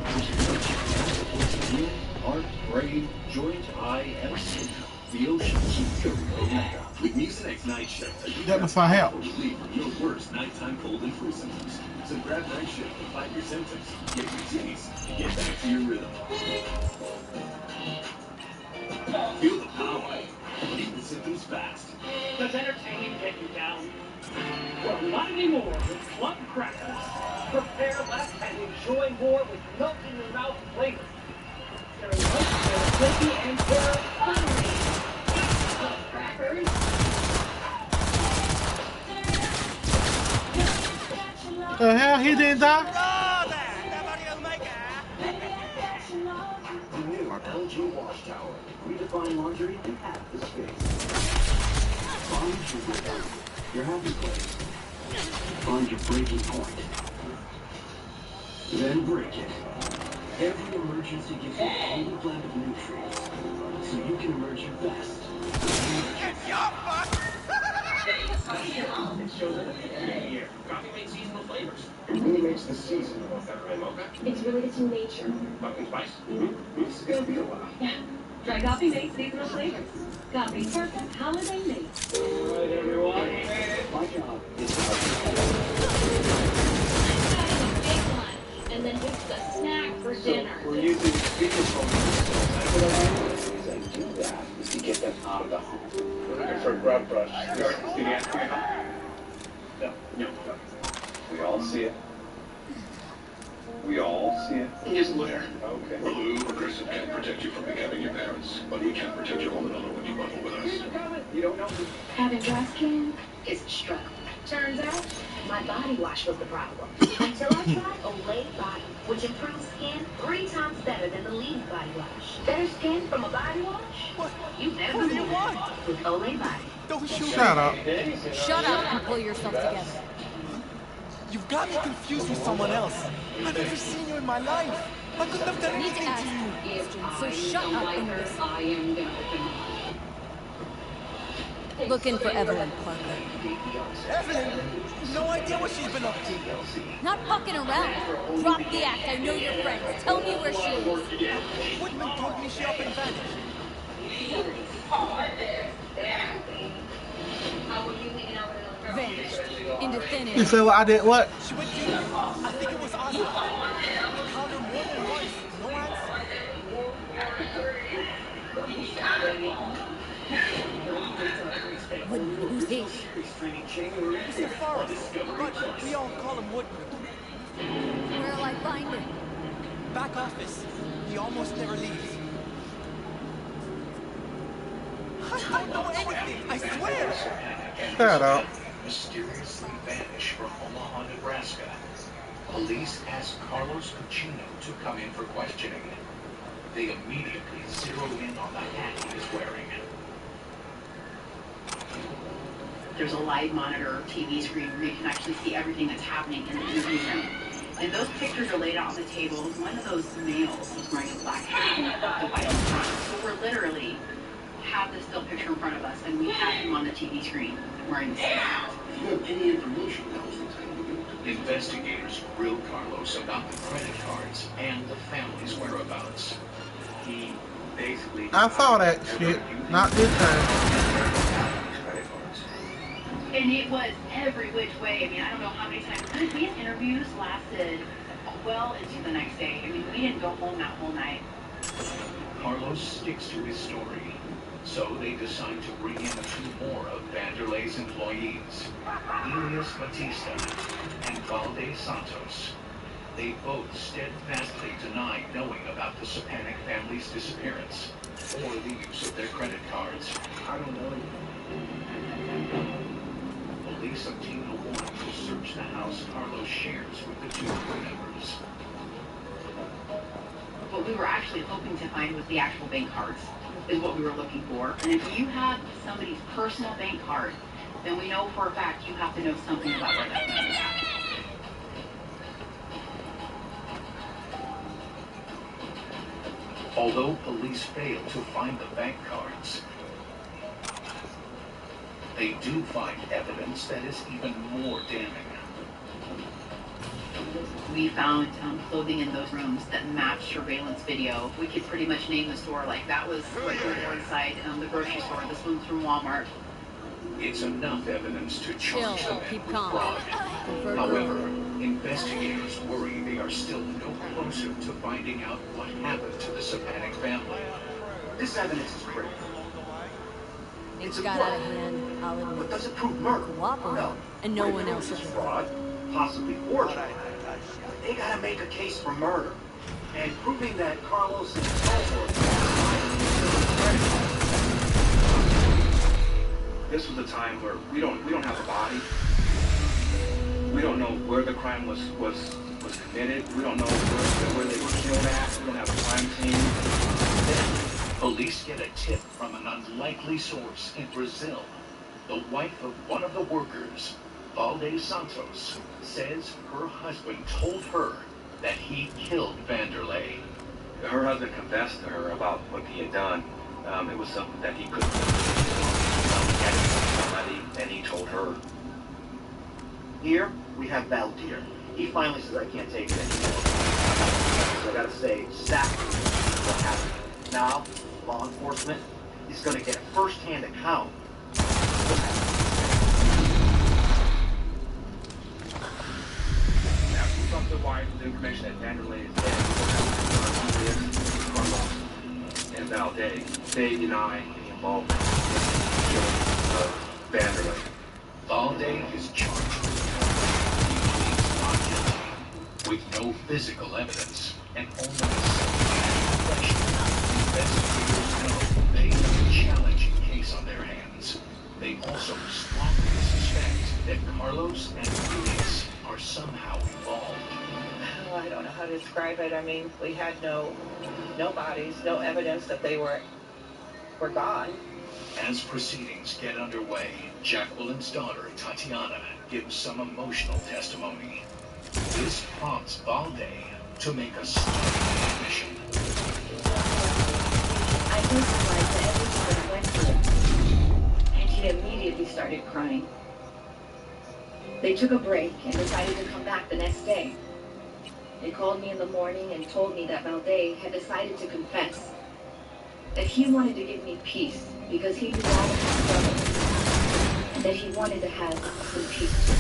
Speaker 10: supports immune, heart, brain, joint, eye, and skin health. The ocean's superior omega.
Speaker 7: With Mucinex Night Shift,
Speaker 2: that was for help.
Speaker 7: relief from your worst nighttime cold and flu symptoms. So grab Night Shift to fight your symptoms, get your z's, and get back to your rhythm. Feel the power. Beat the symptoms fast.
Speaker 6: Does entertainment get you down? Well, not anymore with Club Crackers. Prepare less and enjoy more with melt-in-your-mouth flavor. They're light, they're flaky, and they're hungry. Club Crackers.
Speaker 2: The hell, he didn't die?
Speaker 7: The new LG Wash Tower. Redefine laundry in half the space. Find your rhythm, your happy place. Find your breaking point. Then break it. Every emergency gives you a golden blend of nutrients, so you can emerge your best.
Speaker 12: It's your fuck!
Speaker 6: It shows up at the end of the year. Coffee makes seasonal flavors.
Speaker 13: Who makes the season of that mocha?
Speaker 11: It's related to nature.
Speaker 13: Pumpkin spice? It's gonna be a while.
Speaker 16: Yeah. Dry coffee makes seasonal flavors. Coffee's perfect holiday mate.
Speaker 6: All right, everyone.
Speaker 7: My job is to
Speaker 16: Big one, and then just a snack for dinner.
Speaker 13: We're using speakerphone. That's what I do that is to get them out of the home. We're looking for a grub brush. No. We all see it. We all see it.
Speaker 3: He's a lawyer.
Speaker 13: Okay.
Speaker 3: Blue Progressive can protect you from becoming your parents, but we can't protect your home and auto when you bundle with us.
Speaker 13: You don't know.
Speaker 1: Having dry skin is a struggle. Turns out, my body wash was the problem. Until I tried Olay Body, which improves skin 3 times better than the leading body wash. Better skin from a body wash?
Speaker 12: What?
Speaker 1: You never
Speaker 12: What do you
Speaker 1: knew.
Speaker 12: want?
Speaker 1: With Olay Body.
Speaker 12: Don't shoot me.
Speaker 2: Shut up.
Speaker 9: Shut up and pull yourself together.
Speaker 12: You've got me confused with someone else. I've never seen you in my life. I couldn't have done
Speaker 9: I need to
Speaker 12: anything
Speaker 9: ask
Speaker 12: to
Speaker 9: you
Speaker 12: you.
Speaker 9: a question, so shut up and listen.
Speaker 16: I am gonna open
Speaker 9: Looking for Evelyn Parker.
Speaker 12: Evelyn? No idea what she's been up to.
Speaker 9: Not fucking around. Drop the act. I know your friends. Tell me where she is.
Speaker 12: Woodman told me she up and vanished.
Speaker 9: Vanished. Into thin air.
Speaker 2: You said what I did what?
Speaker 12: She went deep. I think it was Ozzy. We called her more than once. No
Speaker 9: Woodman, who's he?
Speaker 12: Mr. Forrest, but we all call him Woodman.
Speaker 9: Where'll I find him?
Speaker 12: Back office. He almost never leaves. I don't know anything, I swear!
Speaker 2: Shut up.
Speaker 5: Mysteriously vanished from Omaha, Nebraska. Police asked Carlos Cucino to come in for questioning. They immediately zeroed in on the hat he was wearing.
Speaker 14: there's a live monitor TV screen where you can actually see everything that's happening in the interview room. And those pictures are laid out on the table. One of those males was wearing a black hat with the white on the front. So we're literally have this still picture in front of us, and we have him on the TV screen wearing the same hat.
Speaker 3: If you have any information, now's the time to give it to me.
Speaker 5: Investigators grilled Carlos about the credit cards and the family's whereabouts.
Speaker 13: He basically...
Speaker 2: I saw that shit. Not this time.
Speaker 14: And it was every which way. I mean, I don't know how many times. These interviews lasted well into the next day. I mean, we didn't go home that whole night.
Speaker 5: Carlos sticks to his story, so they decide to bring in 2 more of Vanderlei's employees, Elias Batista and Valde Santos. They both steadfastly deny knowing about the Sapanic family's disappearance or the use of their credit cards.
Speaker 10: I don't know.
Speaker 5: Police obtain a warrant to search the house Carlos shares with the 2 crew members.
Speaker 14: What we were actually hoping to find was the actual bank cards, is what we were looking for. And if you have somebody's personal bank card, then we know for a fact you have to know something about where that money is at.
Speaker 5: Although police fail to find the bank cards, they do find evidence that is even more damning.
Speaker 14: We found clothing in those rooms that matched surveillance video. We could pretty much name the store, like that was what we were inside the grocery store. This one's from Walmart.
Speaker 5: It's enough evidence to charge the men with fraud. However, investigators worry they are still no closer to finding out what happened to the Sapanic family.
Speaker 10: This evidence is critical.
Speaker 9: It got out of hand, I'll admit.
Speaker 10: But does it prove murder?
Speaker 9: Cooperate, and no one else is
Speaker 10: fraud, possibly forgery. But they gotta make a case for murder. And proving that Carlos and
Speaker 13: This was a time where we don't have a body. We don't know where the crime was committed. We don't know where they were killed at. We don't have a crime scene.
Speaker 5: Police get a tip from an unlikely source in Brazil. The wife of one of the workers, Valde Santos, says her husband told her that he killed Vanderlei.
Speaker 13: Her husband confessed to her about what he had done. It was something that he couldn't do. And he told her.
Speaker 10: Here, we have Valdir. He finally says, I can't take it anymore. So I gotta say, exactly what happened. Now, law enforcement is gonna get a first-hand account.
Speaker 13: After we talked to the wife, the information that Vanderlei is dead, Carlos and Valde, they deny any involvement in the killing of Vanderlei.
Speaker 5: Valde is charged with no physical evidence and only question. Investigators know they have a challenging case on their hands. They also strongly suspect that Carlos and Elias are somehow involved.
Speaker 18: Oh, I don't know how to describe it. I mean, we had no bodies, no evidence that they were gone.
Speaker 5: As proceedings get underway, Jacqueline's daughter, Tatiana, gives some emotional testimony. This prompts Valde to make a startling admission.
Speaker 8: I was surprised that everyone went through it, and he immediately started crying. They took a break and decided to come back the next day. They called me in the morning and told me that Valde had decided to confess, that he wanted to give me peace because he knew all of my struggles, and that he wanted to have some peace too.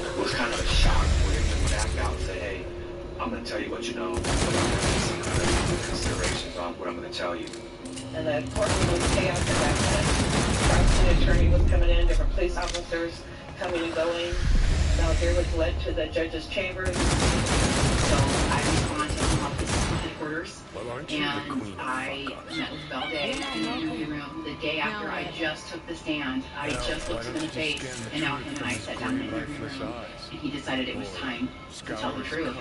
Speaker 13: It was kind of a shock for him to back out and say, hey, I'm going to tell you what you know, but I'm going to have some kind of considerations on what I'm going to tell you.
Speaker 18: And the courtroom was chaos at that point. Prosecuting attorney was coming in, different police officers coming and going. Valdir was led to the judge's chambers.
Speaker 14: So I responded to office headquarters, and I met with Valde in the interview room the day after I just took the stand. I just looked him in the face, and now him and I sat down in the interview room, and he decided it was time to tell the truth.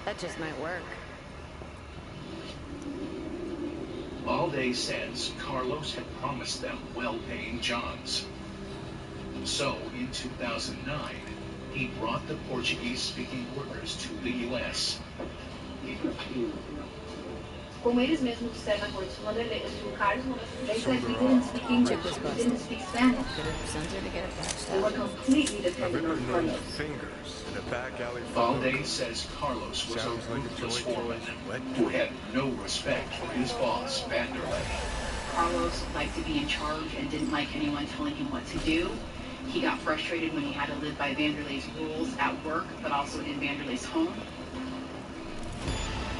Speaker 24: That just might work.
Speaker 5: Valde says Carlos had promised them well-paying jobs. So, in 2009, he brought the Portuguese-speaking workers to the U.S.
Speaker 8: Como eles mesmos disseram na corte, quando o Carlos, they said we didn't speak English, we didn't speak Spanish. They were completely dependent on Carlos.
Speaker 5: Valde says Carlos was a ruthless foreman who had no respect for his boss, Vanderlei.
Speaker 14: Carlos liked to be in charge and didn't like anyone telling him what to do. He got frustrated when he had to live by Vanderlei's rules at work, but also in Vanderlei's home.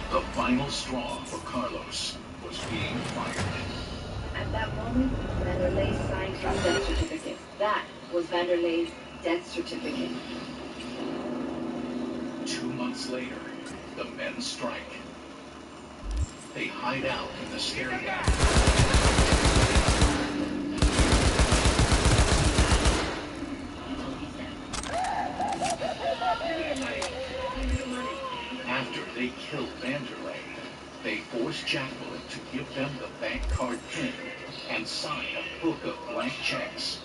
Speaker 5: The final straw for Carlos was being fired.
Speaker 8: At that moment, Vanderlei signed his death certificate. That was Vanderlei's death certificate.
Speaker 5: 2 months later, the men strike. They hide out in the stairway. After they killed Vanderlei, they forced Jacqueline to give them the bank card PIN and sign a book of blank checks.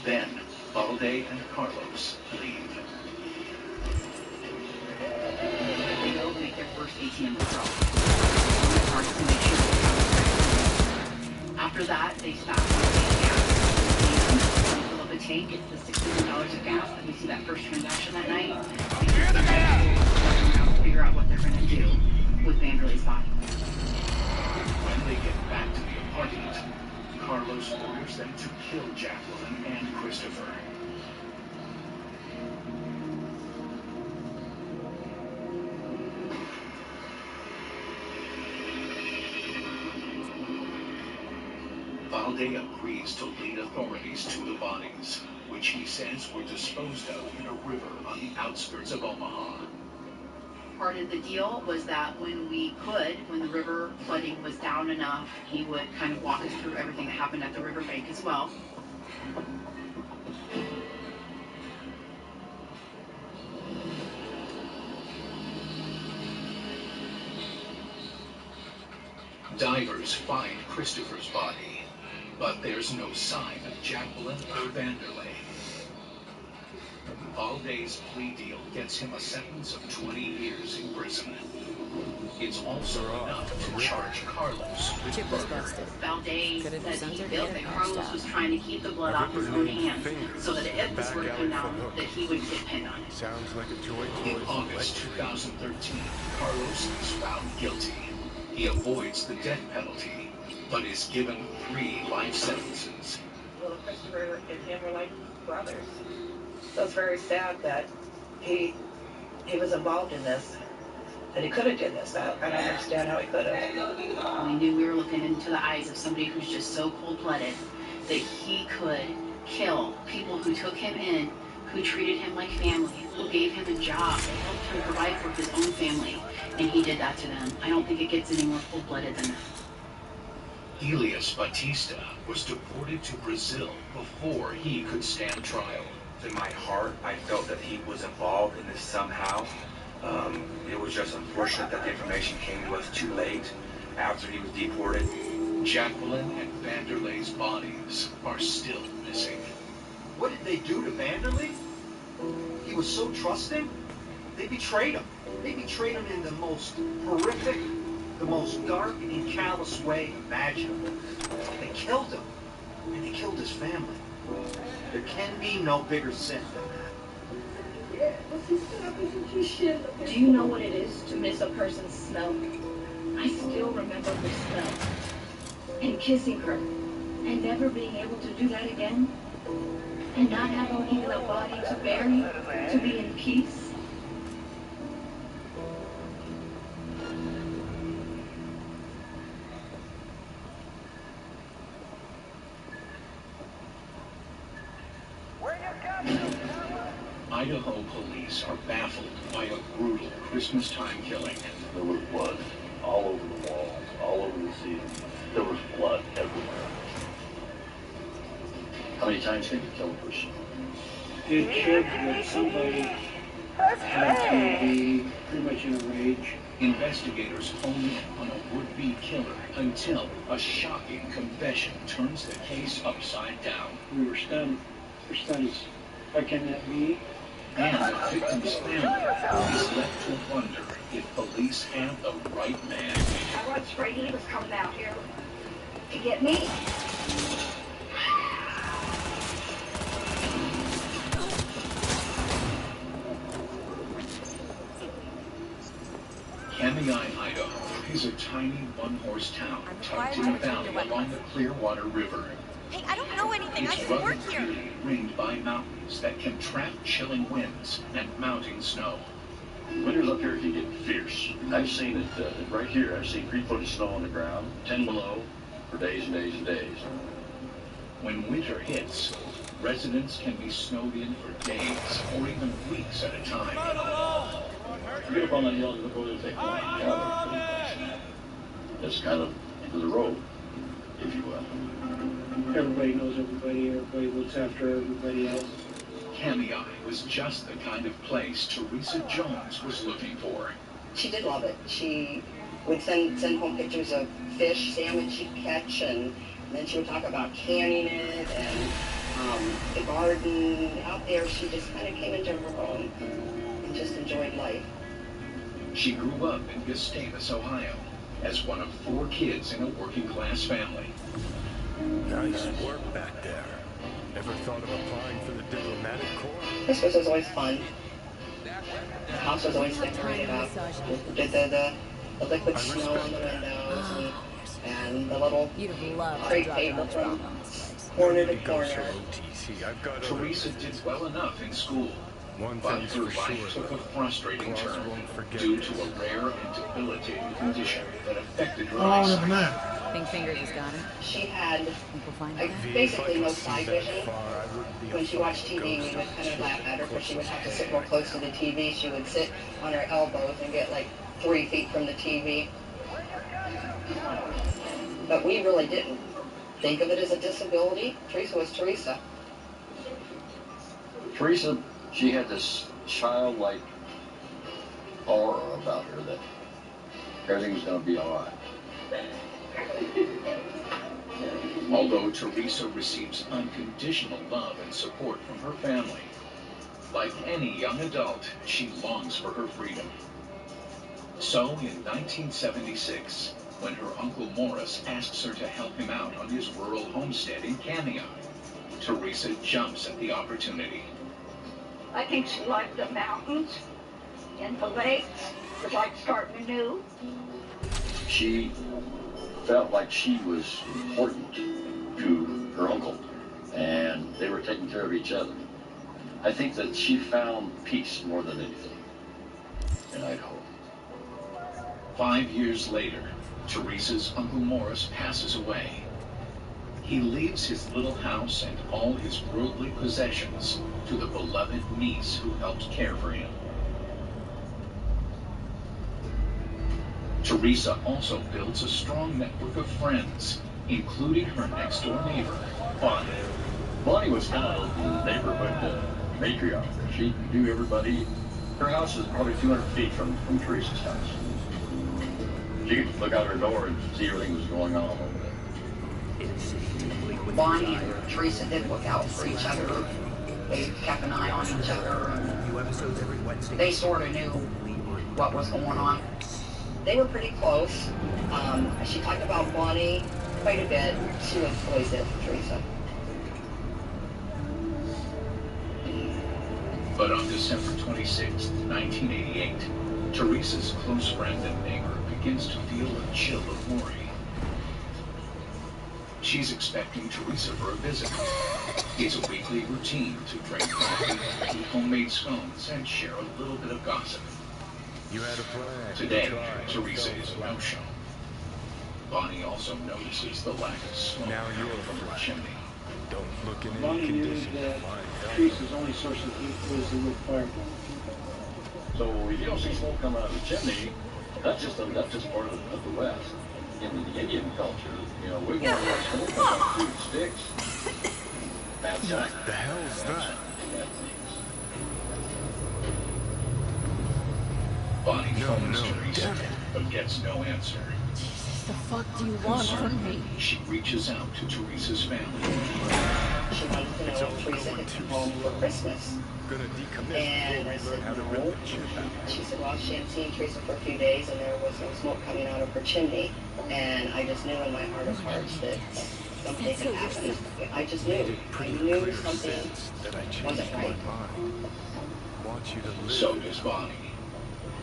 Speaker 5: Then, Valde and Carlos leave.
Speaker 14: They go make their first ATM withdrawal. The cards to make sure they have. After that, they stop getting gas. They fill up a tank. It's the $600 of gas that we see that first transaction that night. Figure out what they're going to do with Vanderlei's body.
Speaker 5: When they get back to the apartment, Carlos orders them to kill Jacqueline and Christopher. Valde agrees to lead authorities to the bodies, which he says were disposed of in a river on the outskirts of Omaha.
Speaker 14: Part of the deal was that when the river flooding was down enough, he would kind of walk us through everything that happened at the riverbank as well.
Speaker 5: Divers find Christopher's body, but there's no sign of Jacqueline or Vanderlei. Valde's plea deal gets him a sentence of 20 years in prison. It's also enough to charge Carlos with murder.
Speaker 14: Valde said he felt that Carlos was trying to keep the blood off his own hands, so that if this were to come down, that he would get pinned on it.
Speaker 23: Sounds like a joy toy.
Speaker 5: In August 2013, Carlos is found guilty. He avoids the death penalty, but is given 3 life sentences.
Speaker 18: Well, Christopher and him were like brothers. So it's very sad that he was involved in this, that he could have did this. I don't understand how he could have.
Speaker 14: We knew we were looking into the eyes of somebody who's just so cold-blooded that he could kill people who took him in, who treated him like family, who gave him a job, they helped him provide for his own family, and he did that to them. I don't think it gets any more cold-blooded than that.
Speaker 5: Elias Batista was deported to Brazil before he could stand trial.
Speaker 13: In my heart, I felt that he was involved in this somehow. It was just unfortunate that the information came to us too late after he was deported.
Speaker 5: Jacqueline and Vanderlei's bodies are still missing.
Speaker 10: What did they do to Vanderlei? He was so trusting. They betrayed him. They betrayed him in the most horrific, the most dark and callous way imaginable. They killed him, and they killed his family. There can be no bigger sin than that.
Speaker 8: Do you know what it is to miss a person's smell? I still remember her smell. And kissing her. And never being able to do that again. And not having even a body to bury, to be in peace.
Speaker 5: Idaho police are baffled by a brutal Christmas-time killing.
Speaker 15: There was blood all over the walls, all over the ceiling. There was blood everywhere. How many times can you kill a person?
Speaker 6: It showed that somebody had to be pretty much in a rage
Speaker 5: Investigators hone in on a would-be killer until a shocking confession turns the case upside down.
Speaker 6: We were stunned. We're stunned. How can that be?
Speaker 5: And the victim's family is left to wonder if police have the right man.
Speaker 11: I was afraid he was coming out here to get me.
Speaker 5: Kamei, Idaho is a tiny one-horse town tucked in a valley along the Clearwater River.
Speaker 24: Hey, I don't know anything. I
Speaker 5: Its
Speaker 24: just
Speaker 5: rugged
Speaker 24: work here.
Speaker 5: beauty ringed by mountains that can trap chilling winds and mounting snow.
Speaker 4: Winters up here can get fierce. I've seen it right here. I've seen 3 foot of snow on the ground, 10 below, for days and days and days.
Speaker 5: When winter hits, residents can be snowed in for days or even weeks at a time.
Speaker 4: You get up on that hill and look over there and think, wow, God, that's kind of into the road, if you will.
Speaker 6: Everybody knows everybody. Everybody looks after everybody else.
Speaker 5: Kamei was just the kind of place Teresa Jones was looking for.
Speaker 19: She did love it. She would send home pictures of fish, salmon she'd catch, and then she would talk about canning it and the garden out there. She just kind of came into her own and just enjoyed life.
Speaker 5: She grew up in Gustavus, Ohio, as one of 4 kids in a working-class family.
Speaker 23: Nice work back there. Ever thought of applying for the diplomatic corps?
Speaker 19: Christmas was always fun. The house was always decorated up. The liquid snow on the windows and the little crepe paper from corner to corner.
Speaker 5: Teresa did well enough in school, but her life took a frustrating turn due to a rare and debilitating condition that affected her eyesight.
Speaker 9: Pink Fingers has got him.
Speaker 19: She had basically no sight vision. When she watched TV, we would kind of laugh at her because she would have to sit real close to the TV. She would sit on her elbows and get like 3 feet from the TV. But we really didn't think of it as a disability. Teresa was Teresa.
Speaker 4: Teresa, she had this childlike aura about her that everything was going to be all right.
Speaker 5: Although Teresa receives unconditional love and support from her family, like any young adult, she longs for her freedom. So in 1976, when her Uncle Morris asks her to help him out on his rural homestead in Kamei, Teresa jumps at the opportunity.
Speaker 11: I think she liked the mountains and the lakes. It's like starting anew.
Speaker 4: She felt like she was important to her uncle, and they were taking care of each other. I think that she found peace more than anything in Idaho.
Speaker 5: 5 years later, Teresa's Uncle Morris passes away. He leaves his little house and all his worldly possessions to the beloved niece who helped care for him. Teresa also builds a strong network of friends, including her next-door neighbor, Bonnie.
Speaker 4: Bonnie was kind of the neighborhood matriarch. She knew everybody. Her house is probably 200 feet from Teresa's house. She could look out her door and see everything that was going on over there.
Speaker 19: Bonnie and Teresa did look out for each other. They kept an eye on each other. They sort of knew what was going on. They were pretty close. She talked about Bonnie quite a bit. She was always there for Teresa.
Speaker 5: But on December 26, 1988, Teresa's close friend and neighbor begins to feel a chill of worry. She's expecting Teresa for a visit. It's a weekly routine to drink coffee, eat homemade scones, and share a little bit of gossip.
Speaker 23: You had a plan.
Speaker 5: Today, Teresa is a no-show. Bonnie also notices the lack of smoke from her chimney.
Speaker 23: Don't look in
Speaker 6: Bonnie
Speaker 23: any
Speaker 6: knew
Speaker 23: condition.
Speaker 6: that Teresa's only source of heat was the wood fire.
Speaker 4: So if you don't see smoke coming out of the chimney, that's just part of the West. In the Indian culture, you know, we're going to let smoke come out through sticks. That's
Speaker 23: What the hell is that?
Speaker 5: Bonnie phones Teresa, but gets no answer.
Speaker 9: Jesus, the fuck do you want from me?
Speaker 5: She reaches out to Teresa's family.
Speaker 19: She wanted to know if Teresa had come home for Christmas. And I said no. She said, well, she hadn't seen Teresa for a few days and there was no smoke coming out of her chimney. And I just knew in my heart of hearts that something had happened. I just knew. I knew something wasn't right.
Speaker 5: So does Bonnie.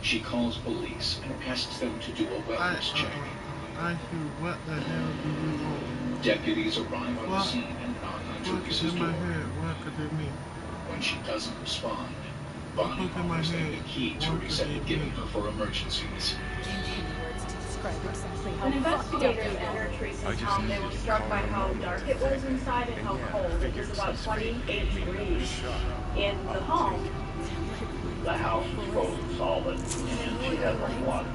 Speaker 5: She calls police and asks them to do a wellness check.
Speaker 2: What the hell do you want?
Speaker 5: Deputies arrive on the scene and knock on Teresa's door.
Speaker 2: What could it mean?
Speaker 5: When she doesn't respond, Bonnie offers them the key Teresa had given her for emergencies.
Speaker 11: When investigators entered Teresa's home, they were struck by how dark it was inside and how cold. It was about 28 degrees in the home.
Speaker 4: The house was frozen solid, and she had no blood.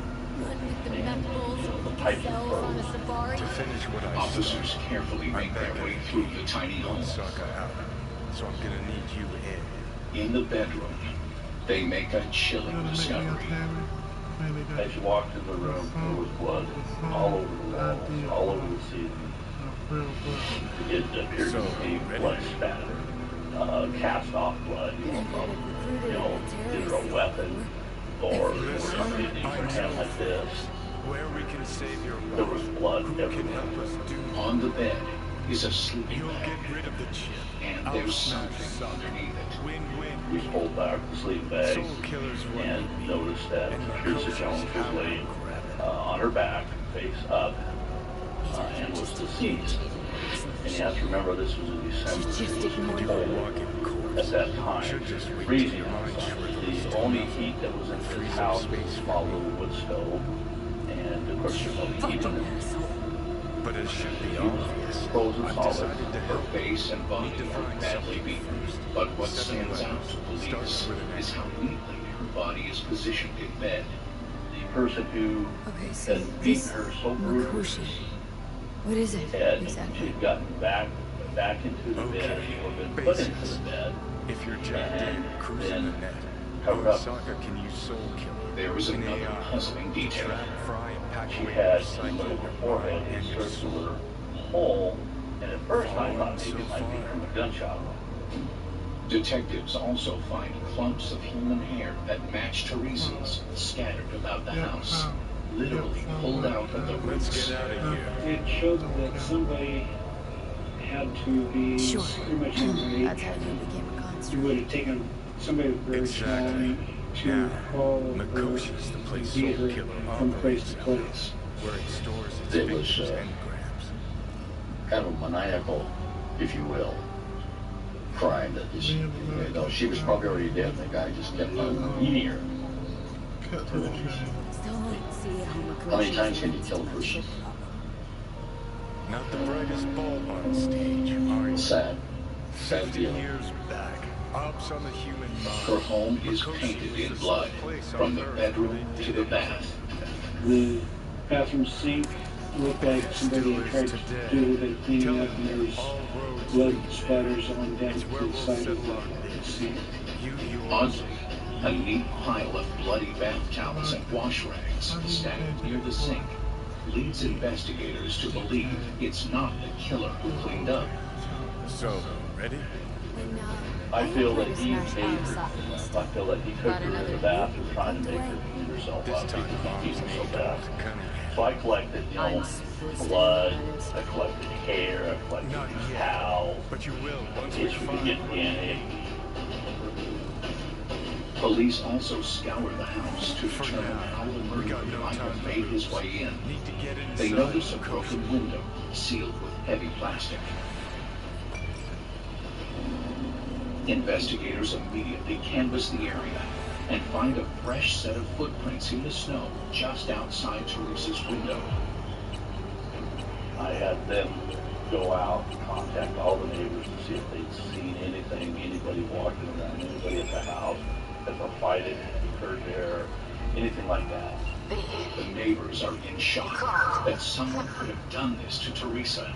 Speaker 4: And the pipes were frozen.
Speaker 5: To finish what I Officers carefully make their way through the tiny home.
Speaker 23: So I'm gonna need you in.
Speaker 5: In the bedroom, they make a chilling discovery.
Speaker 4: As you walked in the room, there was blood all over the walls, all over the ceiling. It appeared to be blood spatter, cast-off blood, either a weapon or something in your hand like this. There was blood everywhere.
Speaker 5: On the bed is a sleeping bag, and there's something underneath it.
Speaker 4: We pulled back the sleeping bag and noticed that Teresa Jones was laying on her back, face up, and was deceased. And you have to remember this was in December. At that time, freezing outside. The only heat that was in this house was a small little wood stove, and of course there's no heat in it.
Speaker 23: But it should be obvious.
Speaker 4: Frozen solid.
Speaker 5: Her face and body are badly beaten, but what stands out to police is how neatly her body is positioned in bed.
Speaker 4: The person who had beaten her so brutally
Speaker 9: what is it?
Speaker 4: She had gotten back into the bed, or been put into the bed,
Speaker 23: if you're jacked in, cruising the net,
Speaker 4: covered up.
Speaker 23: can use soul killing.
Speaker 5: There is another puzzling detail.
Speaker 4: She had in the middle of her forehead a circular hole, and at first I thought maybe it might be from a gunshot wound.
Speaker 5: Detectives also find clumps of human hair that match Teresa's scattered about the house, literally pulled out of the roots.
Speaker 6: It showed that somebody had to be pretty much underage. You would have taken somebody very small to call her and beat her from place to place.
Speaker 4: It was kind of a maniacal, if you will, crime that just, she was probably already dead and the guy just kept on eating her. How many times can you kill a person?
Speaker 23: Not the brightest bulb on stage, are you?
Speaker 4: Sad. Sad
Speaker 23: 50
Speaker 4: feeling.
Speaker 23: years back, ups on the human mind.
Speaker 5: Her home is painted in blood, from the bedroom to the bath.
Speaker 6: The bathroom sink looked like somebody had tried to do the cleaning up, and there was blood splatters on down to the side of the sink.
Speaker 5: Oddly, a neat pile of bloody bath towels and wash rags stacked near the sink leads investigators to believe it's not the killer who cleaned up.
Speaker 23: So, ready?
Speaker 4: I feel that he made her. I feel that he took her to the bath and trying to make her beat herself up because he beat her so bad. So I collected, blood, I collected hair, I collected towels, in case we could get DNA.
Speaker 5: Police also scour the house to determine how the murderer might have made his way in. They notice a broken window sealed with heavy plastic. Investigators immediately canvass the area and find a fresh set of footprints in the snow just outside Teresa's window.
Speaker 4: I had them go out and contact all the neighbors to see if they'd seen anything, anybody walking around, anybody at the house, if a fight had occurred there, anything like that.
Speaker 5: The neighbors are in shock that someone could have done this to Teresa.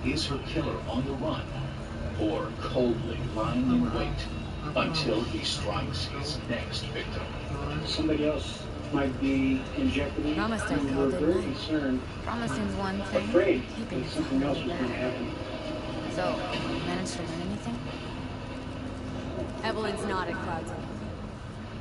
Speaker 5: Is her killer on the run, or coldly lying in wait, until he strikes his next victim.
Speaker 6: Somebody else might be in jeopardy.
Speaker 9: Promised I'd
Speaker 6: We
Speaker 9: call,
Speaker 6: were
Speaker 9: didn't
Speaker 6: very
Speaker 9: I?
Speaker 6: concerned,
Speaker 9: Promising's one thing,
Speaker 6: afraid
Speaker 9: keeping
Speaker 6: that
Speaker 9: it's
Speaker 6: something else was
Speaker 9: another.
Speaker 6: going to happen.
Speaker 9: So, managed to learn anything? Evelyn's nodded cloudsily.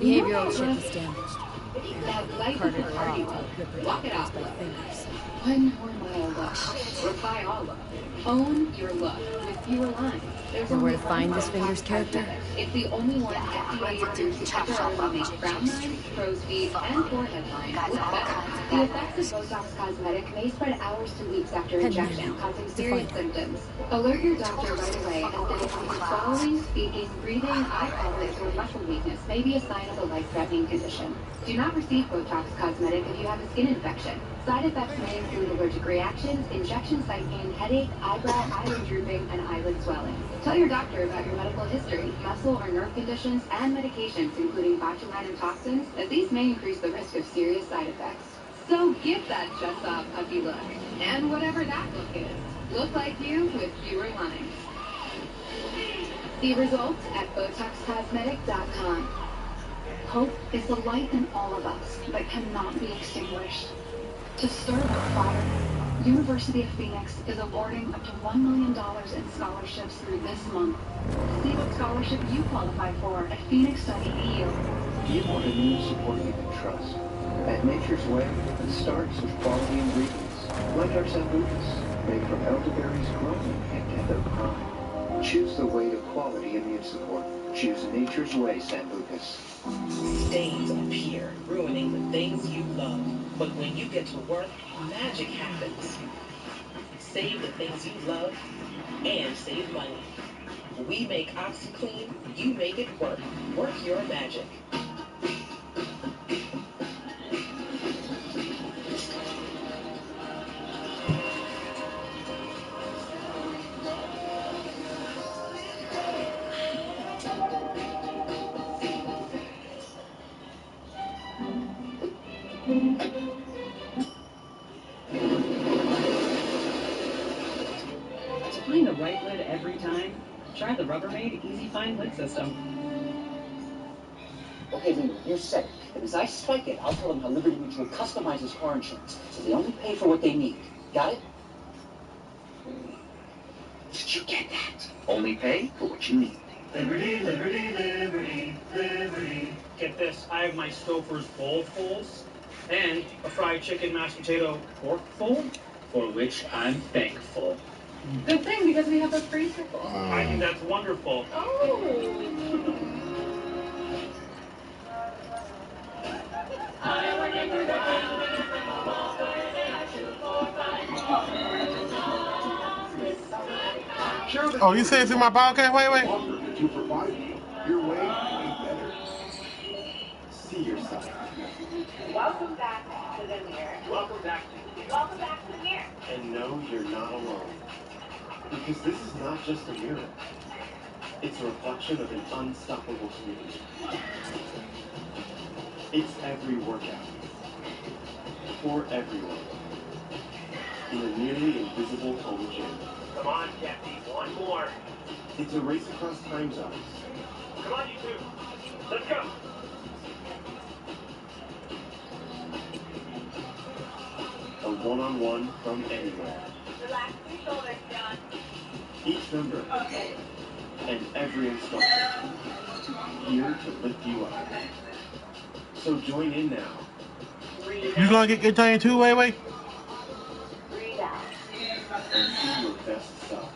Speaker 9: Behavioral chip is damaged. And carted her off to rip her doctors by fingers.
Speaker 16: One more mile left. Or by all love. Own your love with fewer lines. There's
Speaker 9: Know where to
Speaker 16: only
Speaker 9: find
Speaker 16: one
Speaker 9: this Fingers character?
Speaker 16: It's the only one FDA approved to temporarily make frown lines, crow's feet, and forehead lines look better. The effects of Botox Cosmetic may spread hours to weeks after injection, causing serious symptoms. Alert your doctor right away as difficulty swallowing, speaking, breathing, eye problems, or muscle weakness may be a sign of a life-threatening condition. Do not receive Botox Cosmetic if you have a skin infection. Side effects may include allergic reactions, injection site pain, headache, eyebrow, eyelid drooping, and eyelid swelling. Tell your doctor about your medical history, muscle or nerve conditions, and medications, including botulinum toxins, as these may increase the risk of serious side effects. So get that just-off puppy look. And whatever that look is, look like you with fewer lines. See results at BotoxCosmetic.com. Hope is the light in all of us that cannot be extinguished. To stir the fire, University of Phoenix is awarding up to $1 million in scholarships through this month. See what scholarship you qualify for at Phoenix.edu.
Speaker 7: You want a new support you can trust. At Nature's Way, it starts with quality ingredients, like our sambucas, made from elderberries grown in Endocrine. Choose the way to quality immune support. Choose Nature's Way sambucas.
Speaker 17: Stains appear, ruining the things you love. But when you get to work, magic happens. Save the things you love and save money. We make OxyClean, you make it work. Work your magic.
Speaker 20: To find the right lid every time, try the Rubbermaid Easy Find Lid System.
Speaker 21: Okay, Lena, you're set. But as I spike it, I'll tell them how Liberty Mutual customizes car insurance, so they only pay for what they need. Got it? Did you get that? Only pay for what you need.
Speaker 6: Liberty, liberty, liberty, liberty. Get this, I have my Stouffer's bowl fulls and a fried chicken mashed potato pork full, for which I'm thankful.
Speaker 16: Good thing, because we have a freezer full.
Speaker 6: I think that's wonderful.
Speaker 16: Oh.
Speaker 2: Oh, you say it's in my podcast? Wait.
Speaker 15: 2 for $5. Your way better. See yourself.
Speaker 11: Welcome back to the mirror.
Speaker 10: Welcome back.
Speaker 11: Welcome back to the mirror.
Speaker 10: And no, you're not alone. Because this is not just a mirror. It's a reflection of an unstoppable community. It's every workout. For everyone. In a nearly invisible home gym.
Speaker 6: Come on, Jackie, one more.
Speaker 10: It's a race across time zones.
Speaker 6: Come on, you two. Let's go.
Speaker 10: A one-on-one from anywhere.
Speaker 11: Relax your shoulders, John.
Speaker 10: Each member.
Speaker 11: Okay.
Speaker 10: And every instructor. Here to lift you up. So join in now.
Speaker 2: You gonna get Italian too, wait?
Speaker 11: Breathe out.
Speaker 10: And see your best self.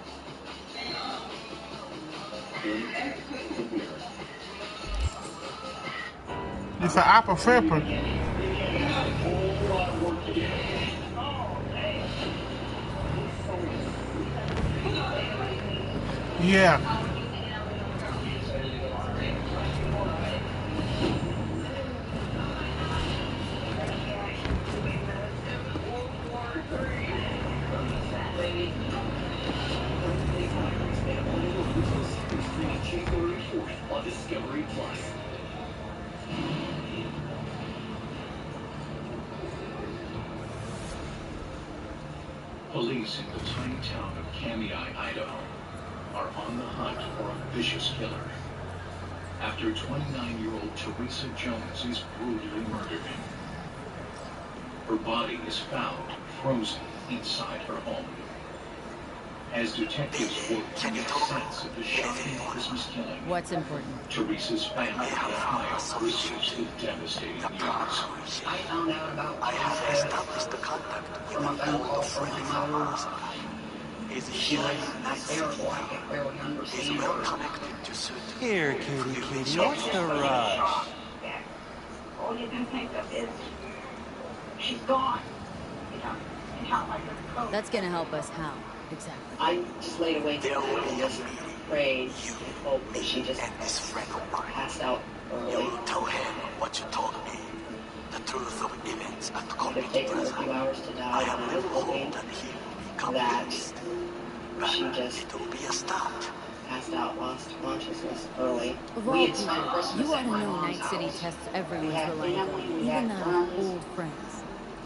Speaker 10: In the mirror.
Speaker 2: It's an apple flipper. Yeah.
Speaker 5: On Discovery Plus. Police in the tiny town of Kamei, Idaho, are on the hunt for a vicious killer. after 29-year-old Teresa Jones is brutally murdered. Her body is found frozen inside her home. As detectives work to make sense of the shocking Christmas killing,
Speaker 9: What's important?
Speaker 5: Teresa's family in Ohio receives the devastating news.
Speaker 19: I found out about established the contact from a phone call from my mother. She was hysterical. I could barely understand her.
Speaker 1: Here, Katie, what's the rush?
Speaker 11: All you can think of is she's gone. You know, and how am I going to cope?
Speaker 9: That's gonna help us how? Exactly.
Speaker 19: I just laid awake and just prayed and hoped that she just passed out early.
Speaker 7: You tell him what you told me. The truth of events at the
Speaker 19: It would have taken her a few hours to die, and I was hoping that she just passed out, lost consciousness early.
Speaker 9: Of all people, you ought to know Night City tests everyone's reliable, even that of old friends.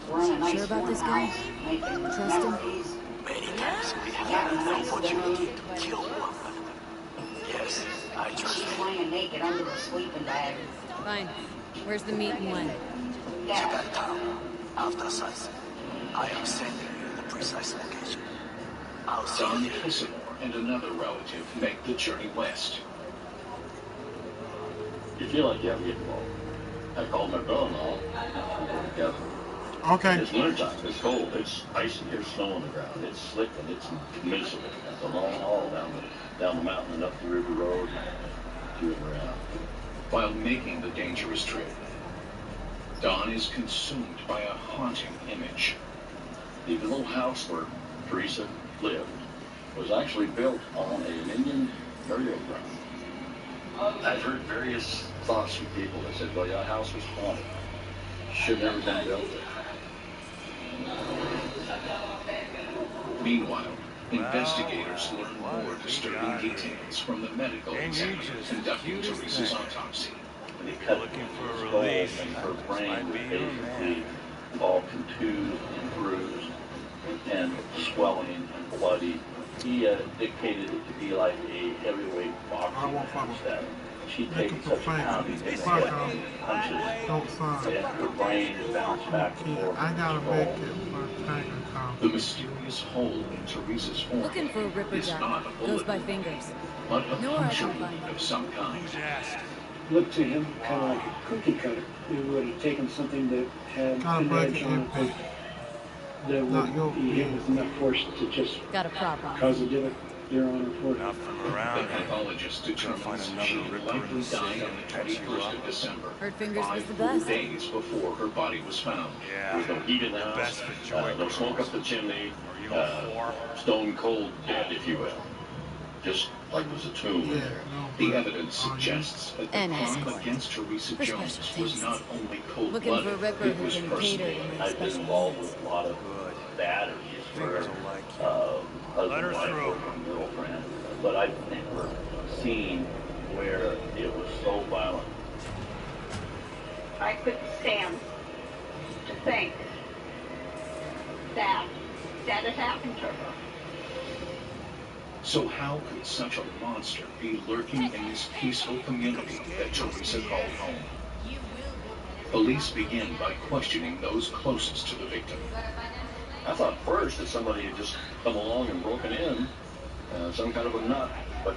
Speaker 9: Sure about this guy? Trust him?
Speaker 7: Many times we have the opportunity to kill one. Yes, I trust
Speaker 19: She's
Speaker 7: him.
Speaker 19: lying naked under the sleeping bag.
Speaker 9: Fine. Where's the meet and when?
Speaker 7: Japan, after sunset. I am sending you the precise location. I'll see
Speaker 5: Don
Speaker 7: you.
Speaker 5: Kissimore and another relative make the journey west.
Speaker 4: You feel like you have to get involved. I called my brother-in-law. We go together.
Speaker 2: Okay.
Speaker 4: It's wintertime. It's cold. It's icy. There's snow on the ground. It's slick and it's miserable. It's a long haul down the mountain and up the river road to and around.
Speaker 5: While making the dangerous trip, Don is consumed by a haunting image.
Speaker 4: The little house where Teresa lived was actually built on an Indian burial ground. I've heard various thoughts from people that said, well, that house was haunted. Should never have been built there.
Speaker 5: Meanwhile, investigators learn more disturbing details from the medical examiner conducting Teresa's autopsy.
Speaker 4: They cut the skull and her brain was basically all contused and bruised and swelling and bloody. He dictated it to be like a heavyweight boxing style. She takes such a pounding punches and her brain bounced back and forth.
Speaker 2: I gotta make it for Tiger Kong.
Speaker 5: The mysterious hole in Teresa's forehead
Speaker 9: Looking for a ripper
Speaker 5: is
Speaker 9: job.
Speaker 5: not a
Speaker 9: Goes
Speaker 5: bullet,
Speaker 9: by fingers.
Speaker 5: but a
Speaker 9: Nowhere I
Speaker 5: puncture
Speaker 9: can find
Speaker 5: wound of some kind.
Speaker 3: Looked to him kind of like a cookie cutter. He would have taken something that had an edge on it that would be hit with enough force to just
Speaker 9: Got a problem.
Speaker 3: cause a divot there on her forehead.
Speaker 5: The pathologist determines she likely died on the 21st of December,
Speaker 9: Hurt fingers was
Speaker 5: 5
Speaker 9: the
Speaker 5: full
Speaker 9: best.
Speaker 5: days before her body was found.
Speaker 4: There was no heat in the house, no smoke up the chimney, stone cold dead, if you will. Just like there's a tomb in there.
Speaker 5: The evidence suggests that the
Speaker 9: And
Speaker 5: crime
Speaker 9: escort.
Speaker 5: against Teresa
Speaker 9: For
Speaker 5: Jones
Speaker 9: special
Speaker 5: was
Speaker 9: things.
Speaker 5: not only
Speaker 9: Looking for a
Speaker 5: cold-blooded,
Speaker 9: ripper
Speaker 5: it
Speaker 9: who
Speaker 5: was
Speaker 9: can
Speaker 5: personal.
Speaker 9: cater to my
Speaker 4: I've been
Speaker 9: special
Speaker 4: involved
Speaker 9: needs.
Speaker 4: with a lot of batteries for husband, wife, and girlfriend, but I've never seen where it was so violent.
Speaker 11: I couldn't stand to think that had happened to her.
Speaker 5: So how could such a monster be lurking in this peaceful community that Teresa called home? Police begin by questioning those closest to the victim.
Speaker 4: I thought first that somebody had just come along and broken in, some kind of a nut, but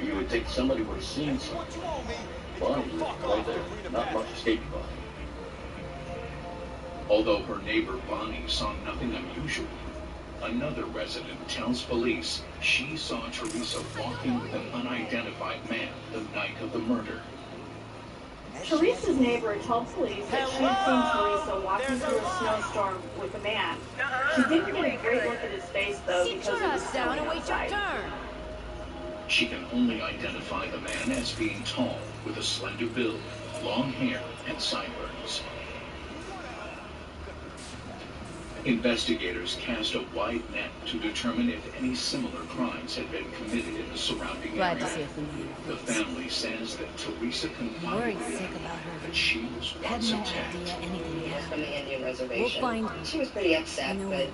Speaker 4: you would think somebody would have seen something. Bonnie was right there, not much escaped Bonnie.
Speaker 5: Although her neighbor Bonnie saw nothing unusual, another resident tells police she saw Teresa walking with an unidentified man the night of the murder.
Speaker 11: Teresa's neighbor told police that she had seen Teresa walking through a snowstorm with a man. She didn't get a great look at his face, though, because it was snowing outside.
Speaker 5: She can only identify the man as being tall, with a slender build, long hair, and sideburns. Investigators cast a wide net to determine if any similar crimes had been committed in the surrounding
Speaker 9: Glad to
Speaker 5: area.
Speaker 9: see a familiar
Speaker 5: The
Speaker 9: face.
Speaker 5: family says that Teresa confided
Speaker 9: Worried
Speaker 5: with
Speaker 9: sick
Speaker 5: them
Speaker 9: about her.
Speaker 5: that she was
Speaker 9: Had
Speaker 5: once
Speaker 9: no
Speaker 5: attacked.
Speaker 9: idea anything
Speaker 19: He was
Speaker 9: happened.
Speaker 19: from the Indian
Speaker 9: We'll
Speaker 19: reservation.
Speaker 9: find
Speaker 19: She was pretty upset, but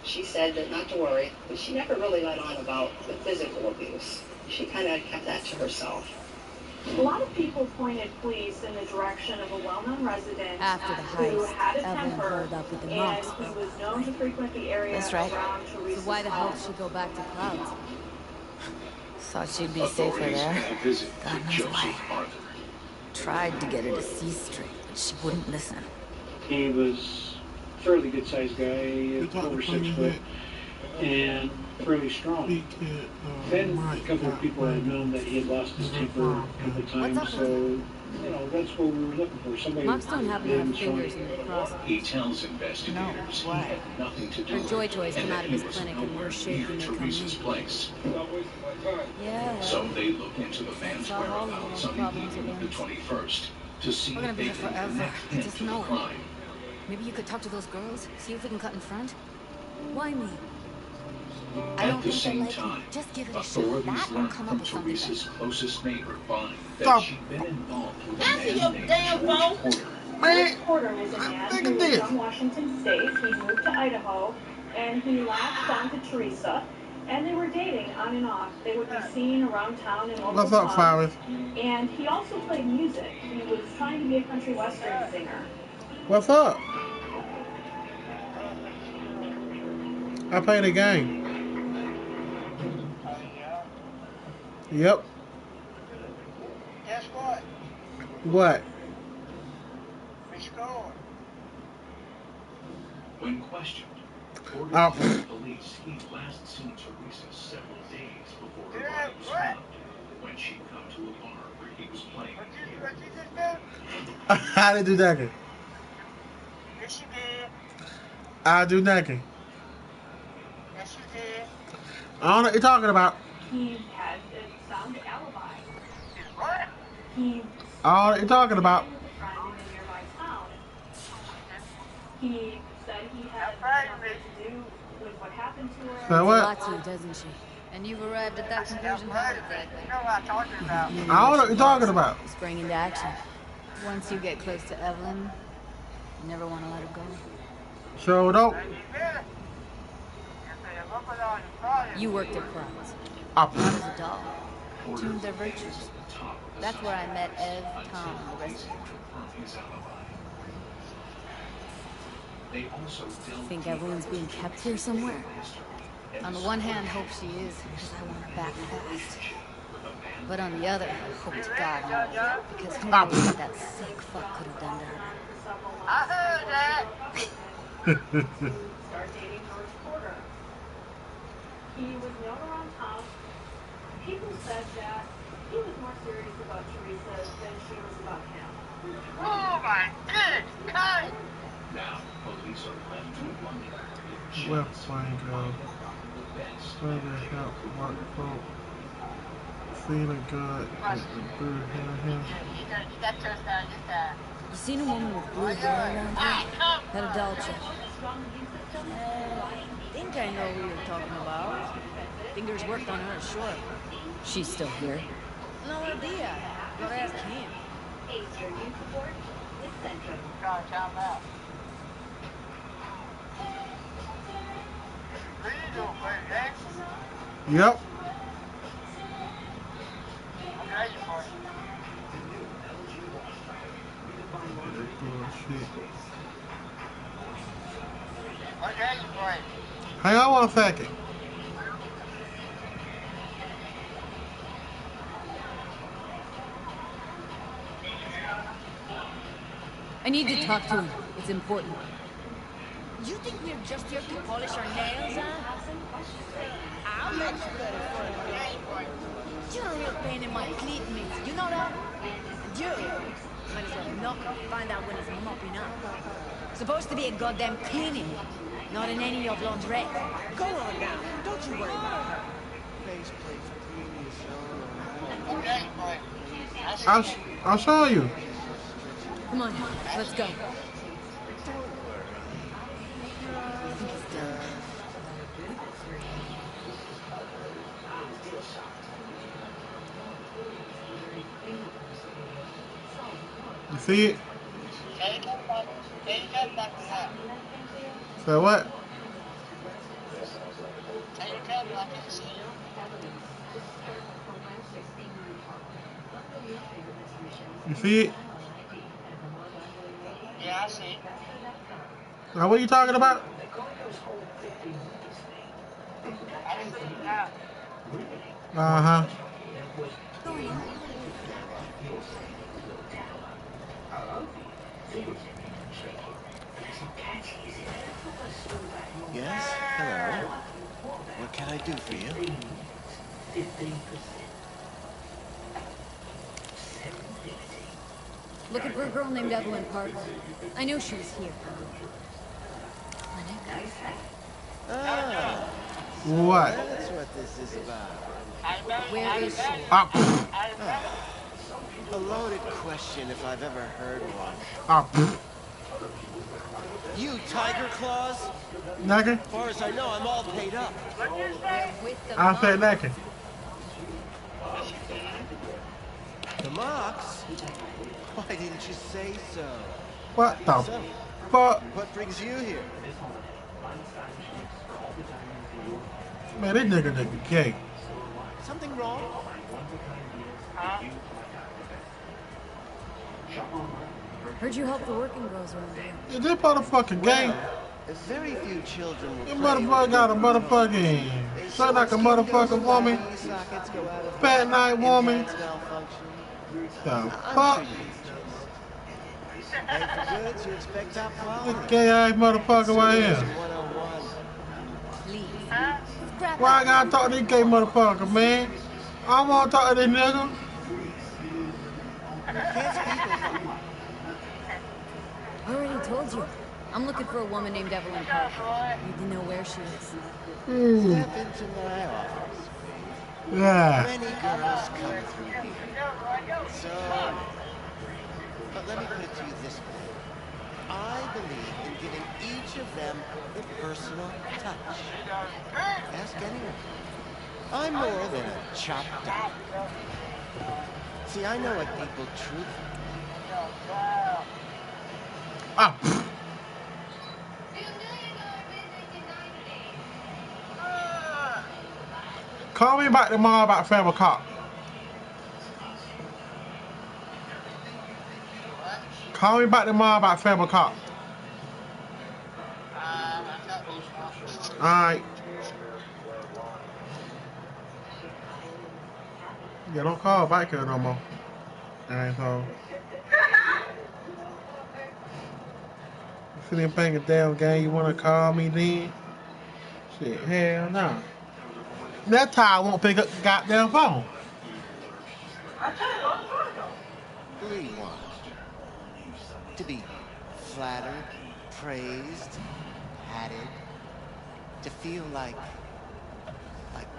Speaker 19: she said that not to worry, but she never really let on about the physical abuse. She kind of kept that to herself.
Speaker 11: A lot of people pointed police in the direction of a well-known resident
Speaker 9: After the
Speaker 11: who
Speaker 9: heist,
Speaker 11: had a
Speaker 9: Evelyn
Speaker 11: temper,
Speaker 9: heard up with the
Speaker 11: and
Speaker 9: Mox.
Speaker 11: he was known to frequent the area
Speaker 24: That's right.
Speaker 11: around
Speaker 9: So
Speaker 11: Teresa's
Speaker 9: why the hell
Speaker 11: home.
Speaker 9: did she go back to Clouds?
Speaker 24: Thought she'd be safer
Speaker 5: Authorities
Speaker 24: there.
Speaker 5: pay a visit
Speaker 24: God
Speaker 5: to
Speaker 24: knows
Speaker 5: Joseph
Speaker 24: why.
Speaker 5: Arthur.
Speaker 24: Tried to get her to see straight, but she wouldn't listen.
Speaker 3: He was a fairly good-sized guy, over 6 foot, and fairly strong. Then a couple of people had known that he had lost his temper a couple of times, so you know that's what we were looking for. Somebody
Speaker 9: Mox don't have
Speaker 3: big
Speaker 9: enough
Speaker 3: and strong.
Speaker 9: fingers in the process.
Speaker 5: He tells investigators he had nothing to do
Speaker 9: Her
Speaker 5: with
Speaker 9: joy
Speaker 5: it,
Speaker 9: toys
Speaker 5: and
Speaker 9: come
Speaker 5: that
Speaker 9: out of
Speaker 5: he
Speaker 9: his
Speaker 5: was
Speaker 9: clinic in
Speaker 5: nowhere
Speaker 9: worse shape
Speaker 5: near
Speaker 9: than they come
Speaker 5: Teresa's
Speaker 9: in.
Speaker 5: place.
Speaker 9: Yeah.
Speaker 5: So they look into the man's
Speaker 9: Solve all of
Speaker 5: whereabouts
Speaker 9: those
Speaker 5: on the
Speaker 9: problems
Speaker 5: evening
Speaker 9: at
Speaker 5: of the
Speaker 9: once.
Speaker 5: 21st to see
Speaker 24: We're gonna
Speaker 5: if
Speaker 24: be
Speaker 5: they
Speaker 24: here
Speaker 5: can
Speaker 24: forever.
Speaker 5: connect him
Speaker 24: Just
Speaker 5: to the
Speaker 24: know it.
Speaker 5: crime.
Speaker 24: Maybe you could talk to those girls, see if we can cut in front.
Speaker 9: Why me?
Speaker 24: I don't
Speaker 5: At the
Speaker 24: think
Speaker 5: same
Speaker 24: they'll like
Speaker 5: time,
Speaker 24: you. Just give it a shot.
Speaker 5: authorities
Speaker 24: That or
Speaker 5: learned
Speaker 24: come up
Speaker 5: from
Speaker 24: with something better.
Speaker 5: Teresa's closest neighbor, Bonnie, that
Speaker 2: Stop.
Speaker 5: she'd been involved with a
Speaker 11: Answer
Speaker 5: man
Speaker 11: your
Speaker 5: named
Speaker 11: damn
Speaker 5: George
Speaker 11: phone.
Speaker 5: Porter.
Speaker 11: George Porter was a man who was from Washington State. He moved to Idaho, and he latched onto Teresa, and they were dating on and off. They would be seen around town in local
Speaker 2: What's up,
Speaker 11: pubs.
Speaker 2: Flowers?
Speaker 11: And he also played music. He was trying to be a country western singer.
Speaker 2: What's up? I played a game. Yep.
Speaker 12: Guess what?
Speaker 2: What?
Speaker 12: We scored.
Speaker 5: When questioned, Porter
Speaker 2: Oh.
Speaker 5: told police he'd last seen Teresa several days before her body was found, when she'd come to a bar where he was playing.
Speaker 12: What you just do?
Speaker 2: I didn't do nothing.
Speaker 12: Yes, you did.
Speaker 2: I do nothing.
Speaker 12: Yes, you did.
Speaker 2: I don't know what you're talking about.
Speaker 11: He had a sound alibi.
Speaker 12: What?
Speaker 11: He
Speaker 2: I don't know what you're talking about.
Speaker 11: with a friend in a nearby town. He said he had nothing to do with what happened to her.
Speaker 2: So what?
Speaker 9: Lots to you, doesn't she? And you've arrived at that conclusion how exactly?
Speaker 12: You know what I'm talking about.
Speaker 2: I don't know what you're talking about.
Speaker 9: Spring into action. Once you get close to Evelyn, you never want to let her go.
Speaker 2: So don't.
Speaker 9: You worked at Clouds.
Speaker 2: I
Speaker 9: I was a doll. Tuned their virtues. That's where I met Ev, Tom, and the rest of them.
Speaker 5: They also delved
Speaker 9: Think Evelyn's being kept here somewhere? On the one hand, hope she is, because I want her back fast. But on the other, hope to God no, because who knows what that sick fuck could have done to her.
Speaker 12: I heard that.
Speaker 11: Start dating George Porter. He was known around town. People said that he was more serious about Teresa than she was about him.
Speaker 12: Oh my goodness, God.
Speaker 5: Now, police are left to wonder if
Speaker 2: Well,
Speaker 5: Jess
Speaker 2: fine, girl. Where the hell? What boat? Feeling good.
Speaker 9: You seen a woman with blue hair around here? Had a doll check. Think I know who you're talking about. Fingers worked on her, sure. She's still here. No idea. Gotta ask him.
Speaker 8: Ace your new support with Centrum.
Speaker 12: Trying to time out. What are you doing, buddy, eh?
Speaker 2: Yep.
Speaker 12: Okay, you boy.
Speaker 2: Bullshit.
Speaker 12: Okay, you boy.
Speaker 2: Hang on one second.
Speaker 9: I need to talk to him. It's important.
Speaker 24: You think we're just here to polish our nails, huh? I'll let you cut it for me. You're a real pain in my cleat, miss. You know that? And you might as well knock and find out when he's mopping up. Supposed to be a goddamn cleaning, not in any of your lingerie. Go on now. Don't you worry about her.
Speaker 12: Okay, boy.
Speaker 2: I'll show you.
Speaker 9: Come on, let's go.
Speaker 2: You see it?
Speaker 12: Take it back to that.
Speaker 2: So what?
Speaker 12: Take it back to see you.
Speaker 2: You see it?
Speaker 12: Yeah, I see.
Speaker 2: Now, what are you talking about? Uh-huh.
Speaker 1: Yes? Hello. What can I do for you?
Speaker 9: Looking for a girl named Evelyn Parker. I knew she was here.
Speaker 1: Ah.
Speaker 2: What?
Speaker 1: That's what this is about.
Speaker 9: Where is she?
Speaker 1: A loaded question if I've ever heard one. You Tiger Claws?
Speaker 2: Naked?
Speaker 1: As far as I know, I'm all paid up.
Speaker 2: I said naked.
Speaker 1: The Mox? Why didn't you say so?
Speaker 2: What the
Speaker 1: So,
Speaker 2: fuck?
Speaker 1: what brings you here?
Speaker 2: Man, this nigga gay.
Speaker 1: Something wrong?
Speaker 9: Heard you help the working girls around here.
Speaker 2: Is this motherfucking gay?
Speaker 1: Very few children will
Speaker 2: This
Speaker 1: play
Speaker 2: motherfucker
Speaker 1: with
Speaker 2: got a
Speaker 1: toys.
Speaker 2: motherfucking, sound like a motherfucking woman.
Speaker 1: Sockets go out of
Speaker 2: Fat night woman.
Speaker 1: implants malfunction.
Speaker 2: The
Speaker 1: I'm
Speaker 2: fuck?
Speaker 1: sure you've noticed. Pay for goods, you expect top quality.
Speaker 2: This gay ass motherfucker right here.
Speaker 1: 101.
Speaker 2: Why I gotta talk to this gay motherfucker, man? I don't wanna talk to this nigga.
Speaker 9: I already told you. I'm looking for a woman named Evelyn Parker. Need to know where she is.
Speaker 1: Step into my office.
Speaker 2: Yeah.
Speaker 1: Many girls come through here. So, but let me put it to you this way. I believe in giving each of them a personal touch. Ask anyone. I'm more than a chop dog. See, I know what people truly.
Speaker 2: Call me back tomorrow about 5 o'clock. Call me back tomorrow about 5 o'clock. Alright. Yeah, don't call back here no more. Asshole. If you didn't playing a damn game, you wanna call me then? Shit, hell no. That's how I won't pick up the goddamn phone.
Speaker 1: What do you want? To be flattered, praised, patted, to feel like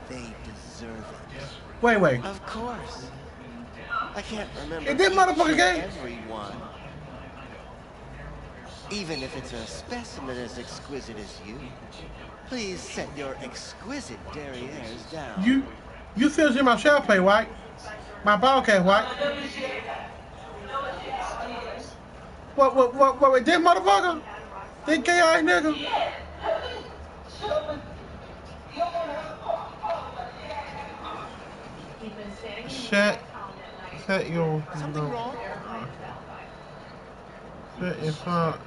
Speaker 1: they deserve it.
Speaker 2: Wait.
Speaker 1: Of course. I can't remember
Speaker 2: Is this motherfucker gay?
Speaker 1: everyone. Even if it's a specimen as exquisite as you. Please set your exquisite derrieres down.
Speaker 2: You still see my shell play, right? My ball case, right? What, this motherfucker? This gay ass nigga? Set your...
Speaker 1: Something wrong?
Speaker 2: Set your thought.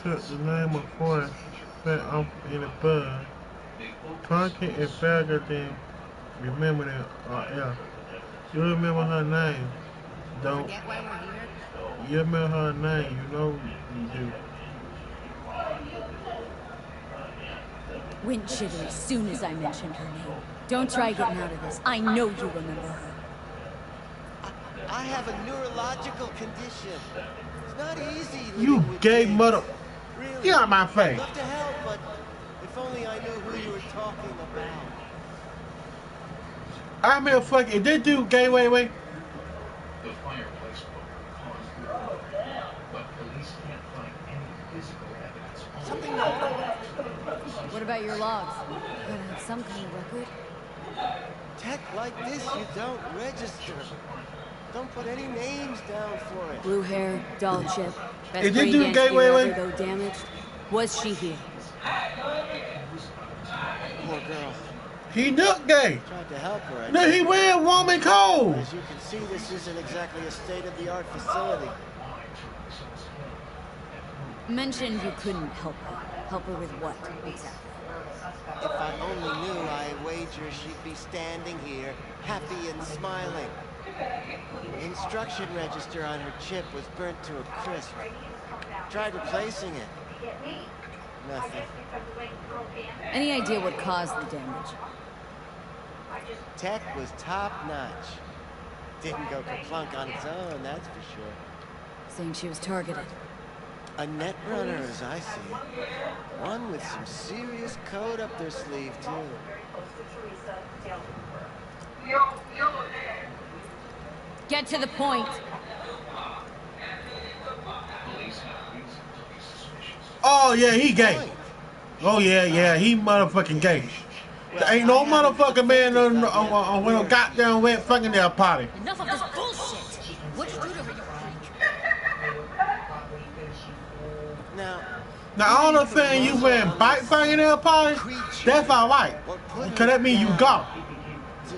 Speaker 2: Set the name of force set up in the bud. Content is better than remembering or else. You remember her name. Don't. You remember her name. You know you do.
Speaker 9: Went shiver as soon as I mentioned her name. Don't try getting out of this. I know you remember her.
Speaker 1: I have a neurological condition. It's not easy.
Speaker 2: You gay mother.
Speaker 1: Really?
Speaker 2: Get out my face.
Speaker 1: I'd love to help, but if only I knew who you were talking about.
Speaker 2: I'm here fucking. Is this dude gay? Wait.
Speaker 5: The fireplace caused the but police can't find any physical evidence.
Speaker 1: Something wrong?
Speaker 9: What about your logs? Gotta have some kind of record.
Speaker 1: Tech like this, you don't register. Don't put any names down for it.
Speaker 9: Blue hair, dull chip. Best
Speaker 2: Is this
Speaker 9: brain
Speaker 2: dude
Speaker 9: dance
Speaker 2: gay?
Speaker 9: gear
Speaker 2: Wait.
Speaker 9: ever, though damaged. Was she here?
Speaker 1: Poor girl.
Speaker 2: He looked gay.
Speaker 1: Tried to help her.
Speaker 2: No, he wearing woman clothes.
Speaker 1: As you can see, this isn't exactly a state-of-the-art facility.
Speaker 9: Mentioned you couldn't help her. Help her with what, exactly?
Speaker 1: If I only knew, I wager she'd be standing here, happy and smiling. The instruction register on her chip was burnt to a crisp. Tried replacing it. Nothing.
Speaker 9: Any idea what caused the damage?
Speaker 1: Tech was top-notch. Didn't go kerplunk on its own, that's for sure.
Speaker 9: Saying she was targeted.
Speaker 1: A net runner, as I see it. One with some serious code up their sleeve, too.
Speaker 9: Get to the point.
Speaker 2: Oh, yeah, he gay. Oh, yeah, he motherfucking gay. There ain't no motherfucking man on no goddamn wet fucking their party.
Speaker 9: Enough of this bullshit. What'd you do to her, you freak?
Speaker 2: Now, all the thing you wearing bike fucking their party, that's alright. Because that means you got.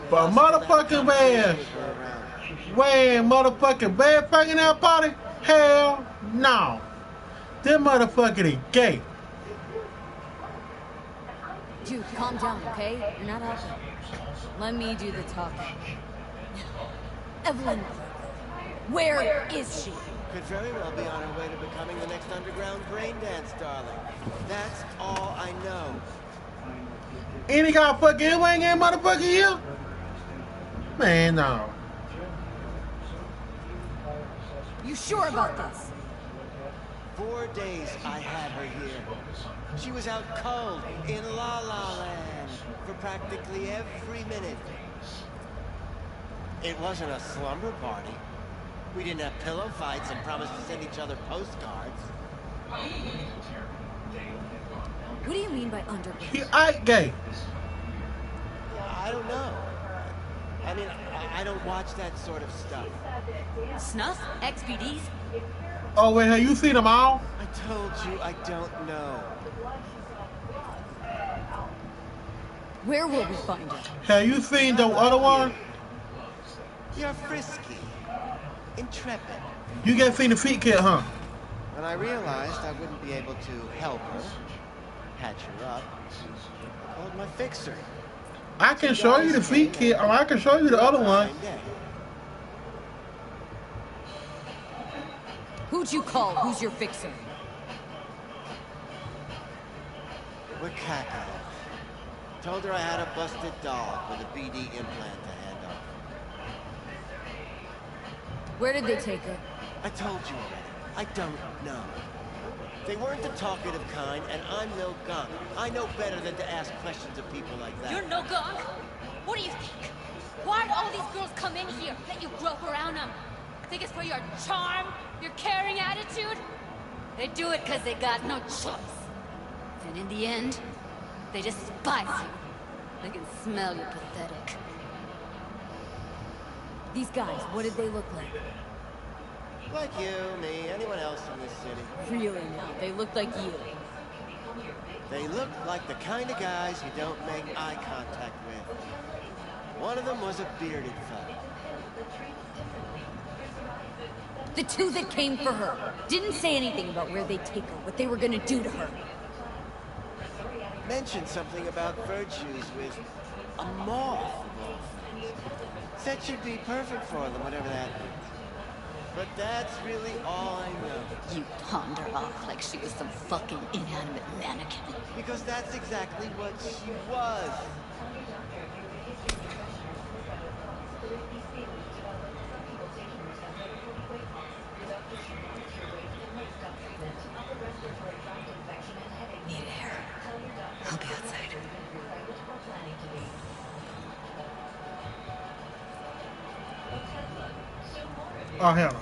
Speaker 2: But motherfucking wearing motherfucking bed fucking their party, hell no. Them motherfucking is gay.
Speaker 9: Dude, calm down, okay? You're not helping. Let me do the talking. Evelyn, where is she?
Speaker 1: Could very well be on her way to becoming the next underground brain dance darling. That's all I know.
Speaker 2: Any guy fucking you ain't getting motherfucking here? Man, no.
Speaker 9: You sure about this?
Speaker 1: 4 days I had her here. She was out cold in La La Land for practically every minute. It wasn't a slumber party. We didn't have pillow fights and promised to send each other postcards.
Speaker 9: What do you mean by underground?
Speaker 2: He ain't gay.
Speaker 1: I don't know. I mean, I don't watch that sort of stuff.
Speaker 9: Snuff? XBDs?
Speaker 2: Oh, wait, have you seen them all?
Speaker 1: I told you I don't know.
Speaker 9: Where will we find her?
Speaker 2: Have you seen the other one?
Speaker 1: You're frisky. Intrepid.
Speaker 2: You get seen the feet kit, huh?
Speaker 1: When I realized I wouldn't be able to help her, patch her up, I called my fixer.
Speaker 2: I can show you the feet kit, or I can show you the other one.
Speaker 9: Who'd you call? Who's your fixer?
Speaker 1: We're Kako. Told her I had a busted dog with a BD implant to hand off.
Speaker 9: Where did they take her?
Speaker 1: I told you already. I don't know. They weren't the talkative kind, and I'm no gunk. I know better than to ask questions of people like that.
Speaker 9: You're no gunk? What do you think? Why'd all these girls come in here, let you grope around them? Think it's for your charm, your caring attitude? They do it because they got no choice. And in the end, they despise you. They can smell you're pathetic. These guys, what did they look like?
Speaker 1: Like you, me, anyone else in this city.
Speaker 9: Really now, they looked like you.
Speaker 1: They look like the kind of guys you don't make eye contact with. One of them was a bearded fellow.
Speaker 9: The two that came for her didn't say anything about where they'd take her, what they were gonna do to her.
Speaker 1: Mentioned something about virtues with a moth of all things. Said she'd be perfect for them, whatever that means. But that's really all I know.
Speaker 9: You pawned her off like she was some fucking inanimate mannequin.
Speaker 1: Because that's exactly what she was.
Speaker 9: Need air. I'll be outside.
Speaker 2: Oh, hell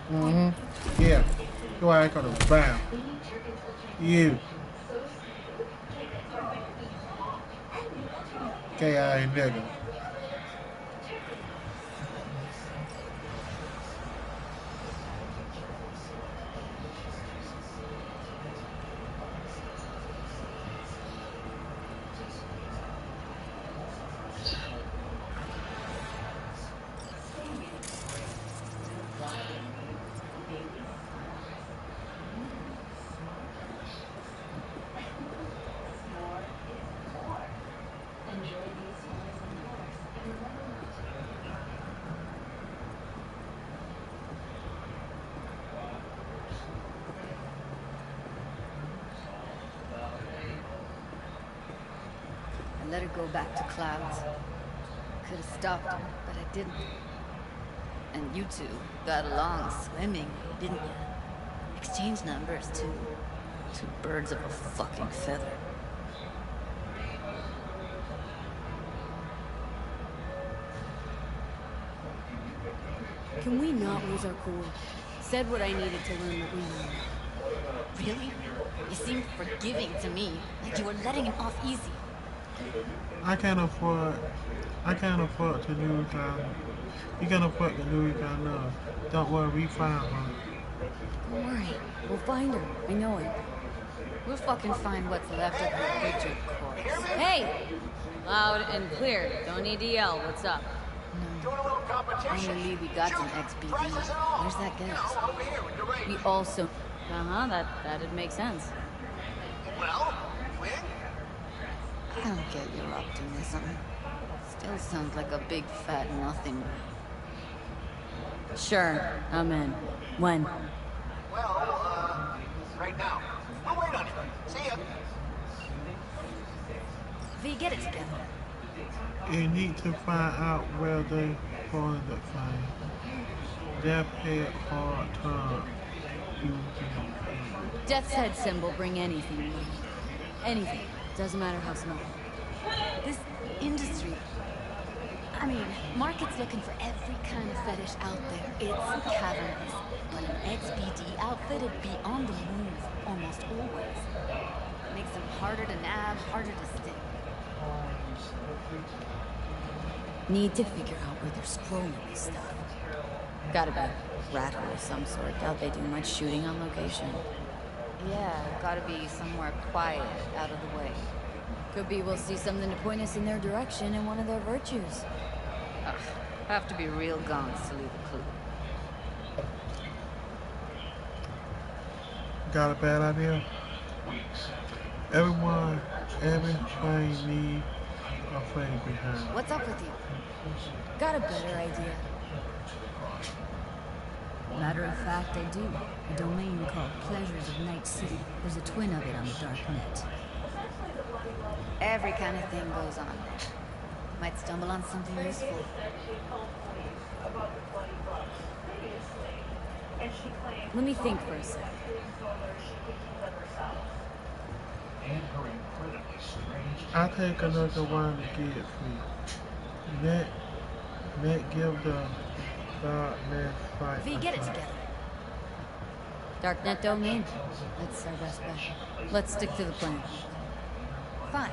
Speaker 2: no. Yeah. Go ahead, go to bam. You. K.I. nigga.
Speaker 9: let her go back to clouds. Could have stopped her, but I didn't. And you two got along swimming, didn't you? Exchanged numbers, too. Two birds of a fucking feather.
Speaker 13: Can we not lose our cool? Said what I needed to learn what we knew.
Speaker 9: Really? You seemed forgiving to me, like you were letting him off easy.
Speaker 2: I can't afford to lose you can't afford to lose our love. Don't worry, we found her.
Speaker 13: Don't worry, we'll find her. I know it.
Speaker 9: We'll fucking find what's left of her Richard corpse.
Speaker 13: Hey! Loud and clear. Don't need to yell. What's up?
Speaker 9: Only we got some XBD. Where's that gas?
Speaker 13: We also... that'd make sense.
Speaker 12: Well, win?
Speaker 9: I don't get your optimism. Still sounds like a big fat nothing.
Speaker 13: Sure, I'm in. When?
Speaker 12: Well, right now. We'll wait on you. See ya.
Speaker 9: V, get it together.
Speaker 2: You need to find out where they found the fire. Death head hard time.
Speaker 13: Death's head symbol, bring anything you need. Anything. Doesn't matter how small.
Speaker 9: This industry, I mean, market's looking for every kind of fetish out there. It's cavernous. But an XBD outfit would be on the move almost always. Makes them harder to nab, harder to stick.
Speaker 13: Need to figure out where they're scrolling this stuff. Gotta be rat hole of some sort. Doubt they do much shooting on location.
Speaker 9: Yeah, gotta be somewhere quiet, out of the way.
Speaker 13: Could be we'll see something to point us in their direction in one of their virtues.
Speaker 9: Ugh, have to be real guns to leave a clue.
Speaker 2: Got a bad idea? Everything needs a friend behind.
Speaker 9: What's up with you?
Speaker 13: Got a better idea. Matter of fact, I do. A domain called Pleasures of Night City. There's a twin of it on the dark net.
Speaker 9: Every kind of thing goes on. Might stumble on something useful.
Speaker 13: Let me think for a sec.
Speaker 2: I'll take another one to get free. Let give the darknet fight.
Speaker 9: V, get it together.
Speaker 13: Darknet domain. That's our best bet. Let's stick to the plan.
Speaker 9: Fine.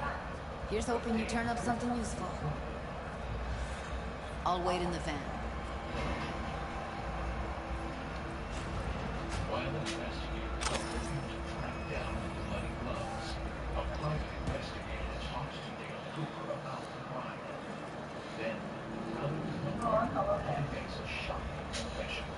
Speaker 9: Here's hoping you turn up something useful. I'll wait in the van.
Speaker 5: While investigators track down the bloody gloves, a private investigator talks to Dale Cooper about the crime. Then, he makes a shocking confession.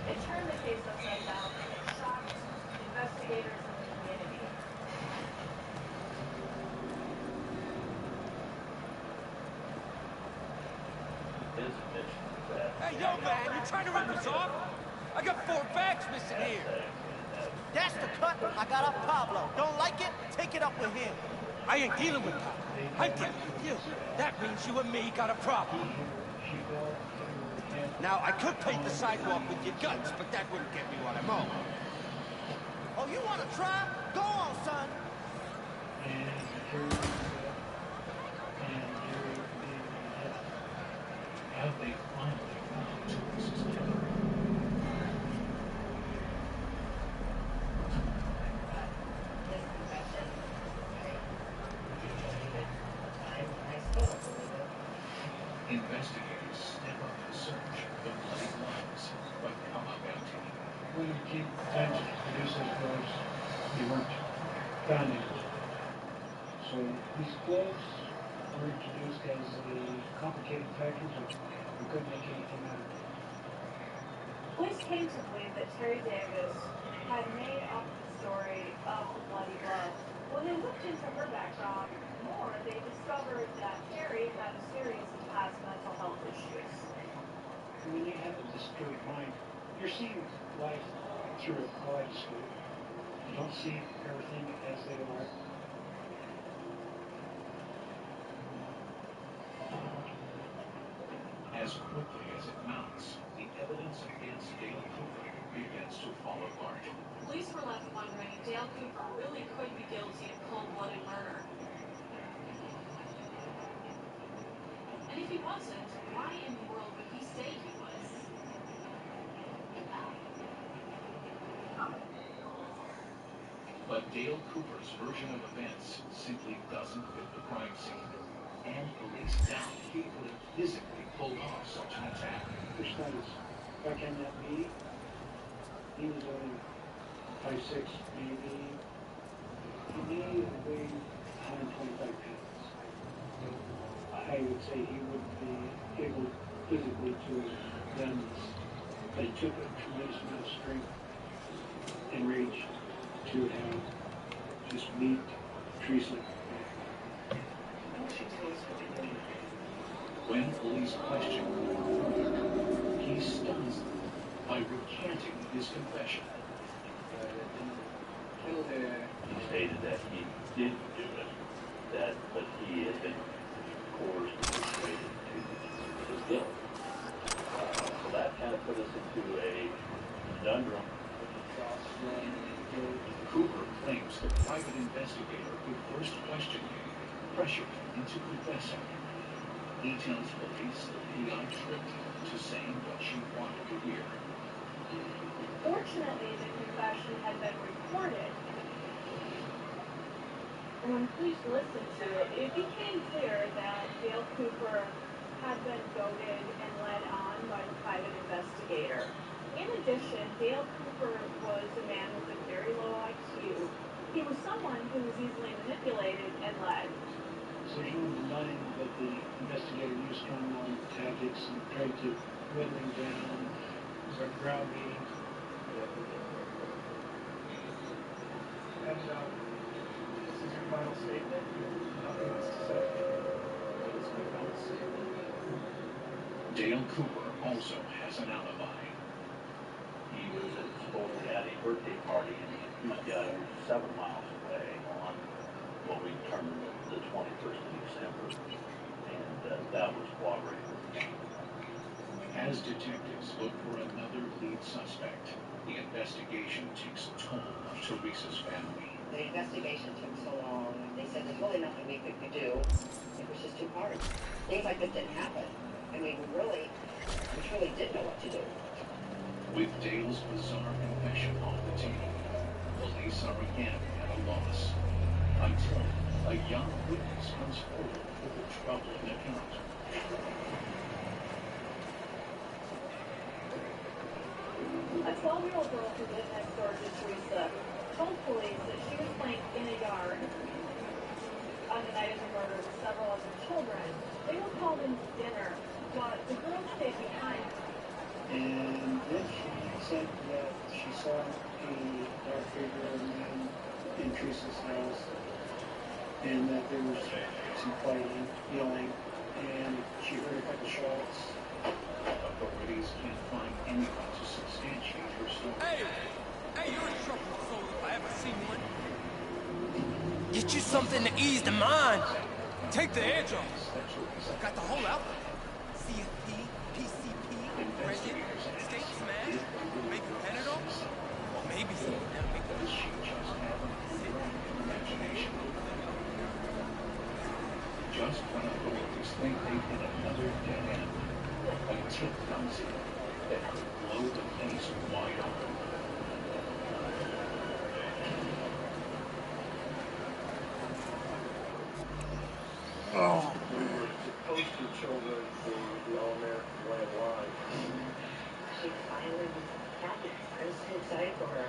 Speaker 8: It turned the case upside down and shocked investigators in the community.
Speaker 14: Hey, yo, man, you trying to rip us off? I got 4 bags missing here.
Speaker 1: That's the cut I got off Pablo. Don't like it? Take it up with him.
Speaker 14: I ain't dealing with Pablo. I'm dealing with you. That means you and me got a problem. Now, I could paint the sidewalk with your guts, but that wouldn't get me what I'm on.
Speaker 1: Oh, you want to try? Go on, son.
Speaker 5: Investigators step up to search the bloody gloves, but come up empty.
Speaker 3: When you keep attention to producers' gloves, you weren't found in. So these gloves were introduced as a complicated package, and we couldn't make anything out of it.
Speaker 11: Police came to believe that Terry Davis had made up the story of the bloody glove. When they looked into her background more, they discovered that Terry had a serious past mental health issues.
Speaker 3: When you have a disturbed mind, you're seeing life through a kaleidoscope. You don't see everything as they are.
Speaker 5: As quickly as it mounts, the evidence against Dale Cooper begins to fall apart.
Speaker 16: Police were left wondering if Dale Cooper really could be guilty of cold-blooded murder. And if he wasn't, why in the world would he say he was?
Speaker 5: But Dale Cooper's version of events simply doesn't fit the crime scene, and police doubt he could have physically pulled off such an attack.
Speaker 3: For studies, back in that meeting, he was only 5'6", maybe. He weighed 125 pounds. I would say he would be able physically to have done this. But it took a tremendous amount of strength and rage to have just beat Teresa.
Speaker 5: When police question Cooper, he stuns them by recanting his confession.
Speaker 4: He stated that he did do it, but he had been coerced and persuaded to his guilt. So that kind of put us into a conundrum.
Speaker 5: Cooper claims the private investigator who first questioned him pressured him into confessing. He tells police that PI tricked him to saying what she wanted to hear.
Speaker 11: Fortunately, the confession had been recorded. When police listened to it, it became clear that Dale Cooper had been goaded and led on by the private investigator. In addition, Dale Cooper was a man with a very low IQ. He was someone who was easily manipulated and led.
Speaker 3: So there's no denying that the investigator used strong-arm tactics and tried to whittle him down, start browbeating.
Speaker 17: And this is your final statement? Nothing else to say? That is my final statement.
Speaker 5: Dale Cooper also has an alibi.
Speaker 4: He was supposedly at a birthday party in Montgomery, 7 miles away on what we determined the 21st of December, and that was corroborated.
Speaker 5: As detectives look for another lead suspect, the investigation takes a toll of Teresa's family.
Speaker 19: The investigation took so long. They said there's really nothing we could do. It was just too hard. Things like this didn't happen. I mean, we truly didn't know what to do.
Speaker 5: With Dale's bizarre confession on the table, police are again at a loss, until a young witness comes forward with a troubling account.
Speaker 11: A 12-year-old girl who lived next door to Teresa told police that she was playing in a yard on the night of the murder with several other children. They were called in to dinner, but the girl stayed behind.
Speaker 3: And then she said that she saw a dark figure of a man in Teresa's house, and that there was some fighting, yelling, and she heard a couple shots.
Speaker 5: Authorities can't find anyone to substantiate her story.
Speaker 14: Hey, you're a trouble soul if I ever seen one. Get you something to ease the mind. Take the edge off. Got the whole outfit. CFP, PCP, Brendan, State Smash, maybe Panadol, or maybe something that'll make the
Speaker 5: She just had an imagination. Just when authorities think they've hit another dead end, a tip comes in that could blow the case wide open.
Speaker 15: Oh. We were poster children for the All-American Way of Life.
Speaker 19: She finally was happy. I was so excited for her.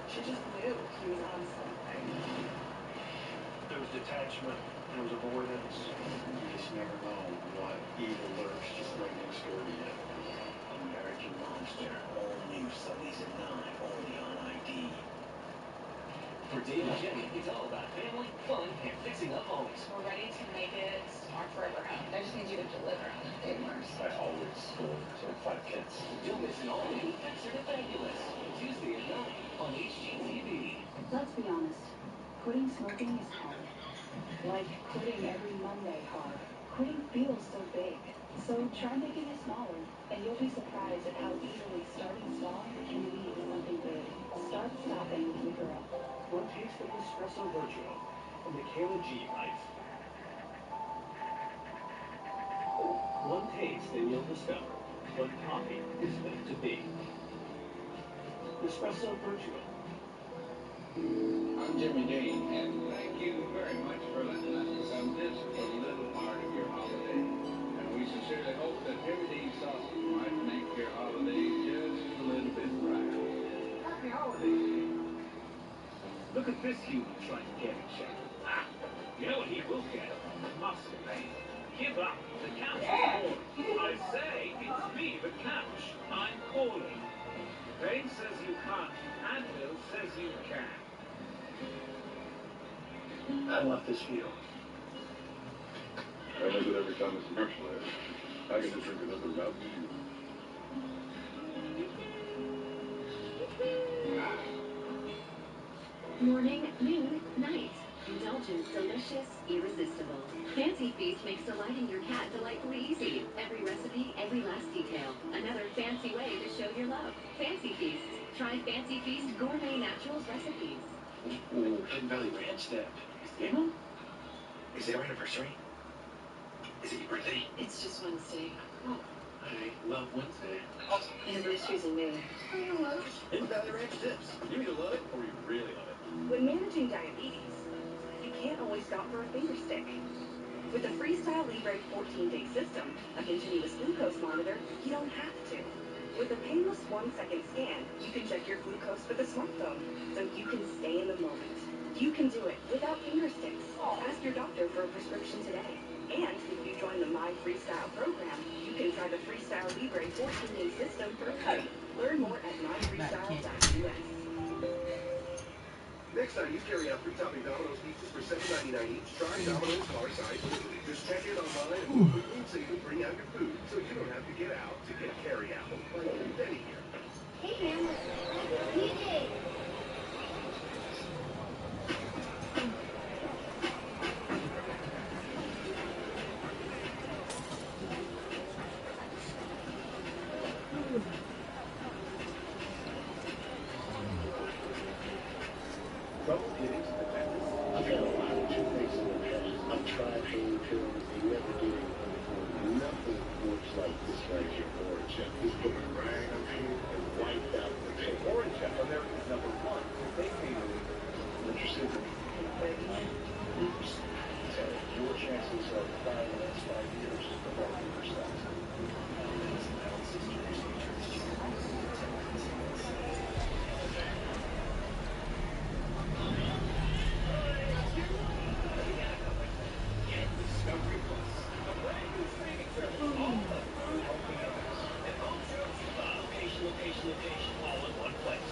Speaker 19: She just knew he was on something.
Speaker 15: There was detachment, there was avoidance. You just
Speaker 7: never know what evil lurks just right next door to you. American Monster, all new Sundays at 9, only on ID.
Speaker 6: For Dave and Jenny, it's all about family, fun, and fixing up homes.
Speaker 18: We're ready to make it our forever home. I just need you to deliver on it, Dave Mars.
Speaker 7: I always score, so 5 kids.
Speaker 6: Don't miss an all-new Fixer to Fabulous, Tuesday at 9 on HGTV.
Speaker 8: Let's be honest. Quitting smoking is hard. Like quitting every Monday hard. Quitting feels so big. So try making it smaller, and you'll be surprised at how easily starting small can lead to something big. Start stopping with your girl.
Speaker 6: One taste of espresso virtual and the Kayla G life. One taste and you'll discover what coffee is meant to be. Espresso virtual.
Speaker 20: I'm Jimmy Dean, and thank you very much for letting us become this a little part of your holiday. And we sincerely hope that Jimmy Dean sausage might make your holiday just a little bit brighter.
Speaker 6: Happy holidays. Look at this human trying to get in shape. Ah, you know what he will get? Muscle pain. Give up. The couch is calling. I say, it's me, the couch. I'm calling. Pain says you can't, and Bill says you can.
Speaker 7: I love this view.
Speaker 15: I know that every time it's commercialized, I get to drink another Mountain Dew.
Speaker 16: Morning, noon, night. Indulgent, delicious, irresistible. Fancy Feast makes delighting your cat delightfully easy. Every recipe, every last detail. Another fancy way to show your love. Fancy Feast. Try Fancy Feast gourmet naturals recipes.
Speaker 7: Ooh, Hidden Valley Ranch dip. You know? Is it our anniversary? Is it your birthday?
Speaker 16: It's just Wednesday.
Speaker 7: Oh, I love Wednesday.
Speaker 16: Anniversaries in May.
Speaker 7: Hidden Valley Ranch dips. You either love it or you really love it.
Speaker 22: When managing diabetes, you can't always stop for a finger stick. With the Freestyle Libre 14-day system, a continuous glucose monitor, you don't have to. With a painless 1-second scan, you can check your glucose with a smartphone, so you can stay in the moment. You can do it without finger sticks. Ask your doctor for a prescription today. And if you join the My Freestyle program, you can try the Freestyle Libre 14-day system for free. Learn more at myfreestyle.us.
Speaker 23: Next time you carry out 3 topping Domino's pizzas for $7.99 each, try Domino's car size delivery. Just check in online and quickly so you can bring out your food, so you don't have to get out to get carry out. Like Benny here.
Speaker 11: Hey, man. PJ.
Speaker 15: Trouble getting to the dentist? I've had a lot of toothaches in the past. I've tried pain pills, they never do anything. Nothing works like this right here, Orange F. Just put a rag up here and wiped out the pain.
Speaker 23: Orange F, America's #1 toothache pain reliever.
Speaker 15: Interested in oops. Tell you, your chances of dying in the next 5 years are about 2%.
Speaker 6: Location, all in one place.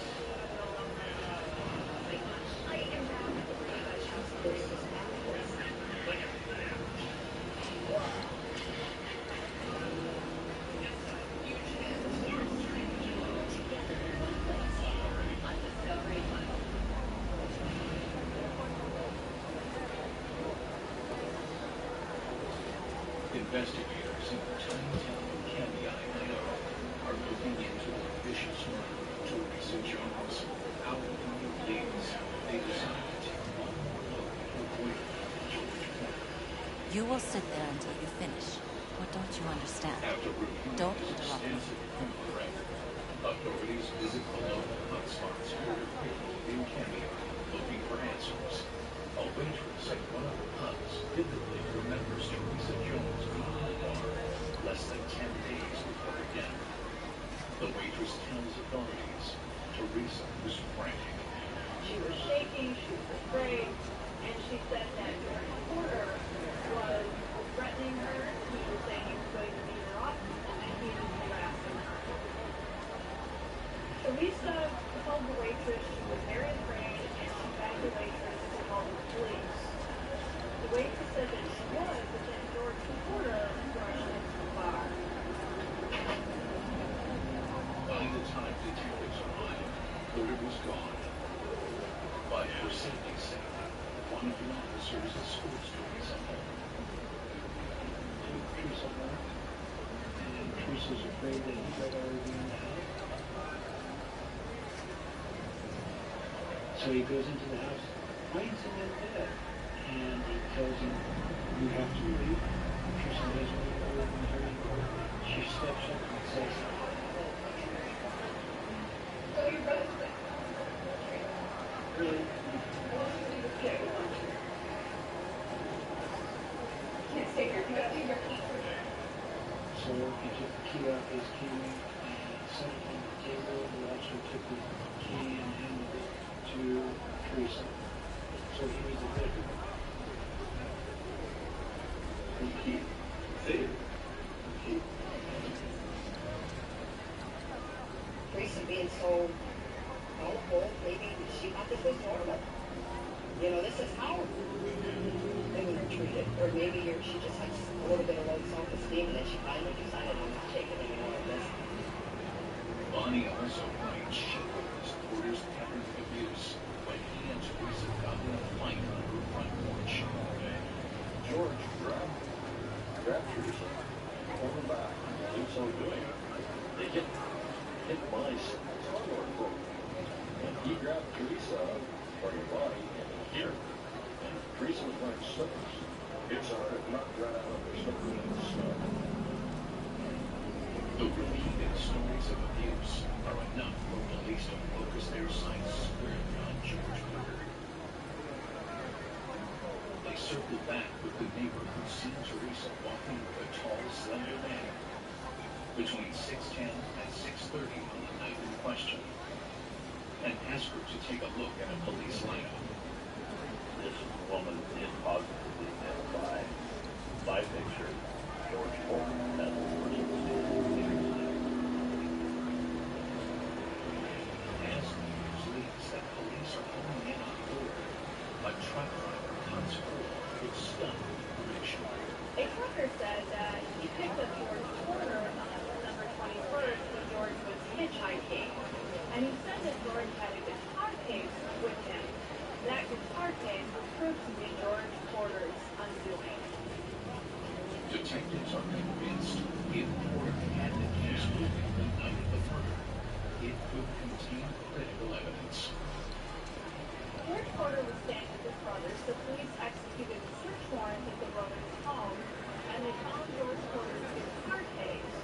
Speaker 5: Investigators in the tiny town of Candy, Idaho, are looking into a vicious murder. Teresa Jones, out of the new leads, they decide to take one more look away from George Floyd.
Speaker 13: You will sit there until you finish. What don't you understand? Don't interrupt me.
Speaker 5: Criminal record, authorities visit the local hotspots for people in Canada looking for answers. A waitress at one of the pubs vividly remembers Teresa Jones being in the bar less than 10 days before her death. The waitress tells authorities Teresa was frantic.
Speaker 11: She was shaking, she was afraid, and she said that your reporter was threatening her Teresa told the waitress she was very afraid and she begged the waitress to call the police. The waitress said that she would, but then George Porter rushed into the bar.
Speaker 5: By the time detectives arrived, Porter was gone. But for safety's sake, one of the officers escorts Teresa home.
Speaker 3: Teresa home, and Teresa's afraid that he might already be in the house. So he goes into the house, finds him in bed, and he tells him, "You have to leave." Teresa doesn't leave her anymore. She steps up and says, "Really?
Speaker 18: Can't stay here. You gotta leave your key.
Speaker 3: So he took the key out of his key and set it on the table. He also took the key and handed it to Teresa. So he was a bit.
Speaker 4: The key. See? Key.
Speaker 19: Teresa being so helpful, maybe she thought this was normal. You know, this is how women are treated. Or maybe she just has a little bit of low self-esteem and then she finally decided I'm not taking any more of this.
Speaker 5: Bonnie also claims she witnessed Porter's pattern of abuse when he and Teresa got in a fight on her front porch.
Speaker 4: George grabbed Teresa, pulled her back. In so doing, they hit my stomach broke. And he grabbed Teresa from her body and here. And Teresa was wearing slippers. It's hard to knock right out of her slippers in the snow.
Speaker 5: The repeated stories of abuse are enough for police to focus their sights squarely on George Porter. They circle back with the neighbor who's seen Teresa walking with a tall, slender man between 6:10 and 6:30 on the night in question, and ask her to take a look at a police lineup.
Speaker 4: This woman is positively identified by picture George Porter as the person
Speaker 5: As news leaks that police are honing in on Porter, a truck driver comes forward with stunning information.
Speaker 11: A trucker said that he picked up George Porter on December 21st when George was hitchhiking, and he said that George had a guitar case with him. That guitar case was proved to be George Porter's undoing.
Speaker 5: Detectives are convinced if Porter had the case with him the night of the murder, it could contain critical evidence.
Speaker 11: George Porter was staying with his brother, so police executed a search warrant at the brothers' home, and they found George Porter's guitar case.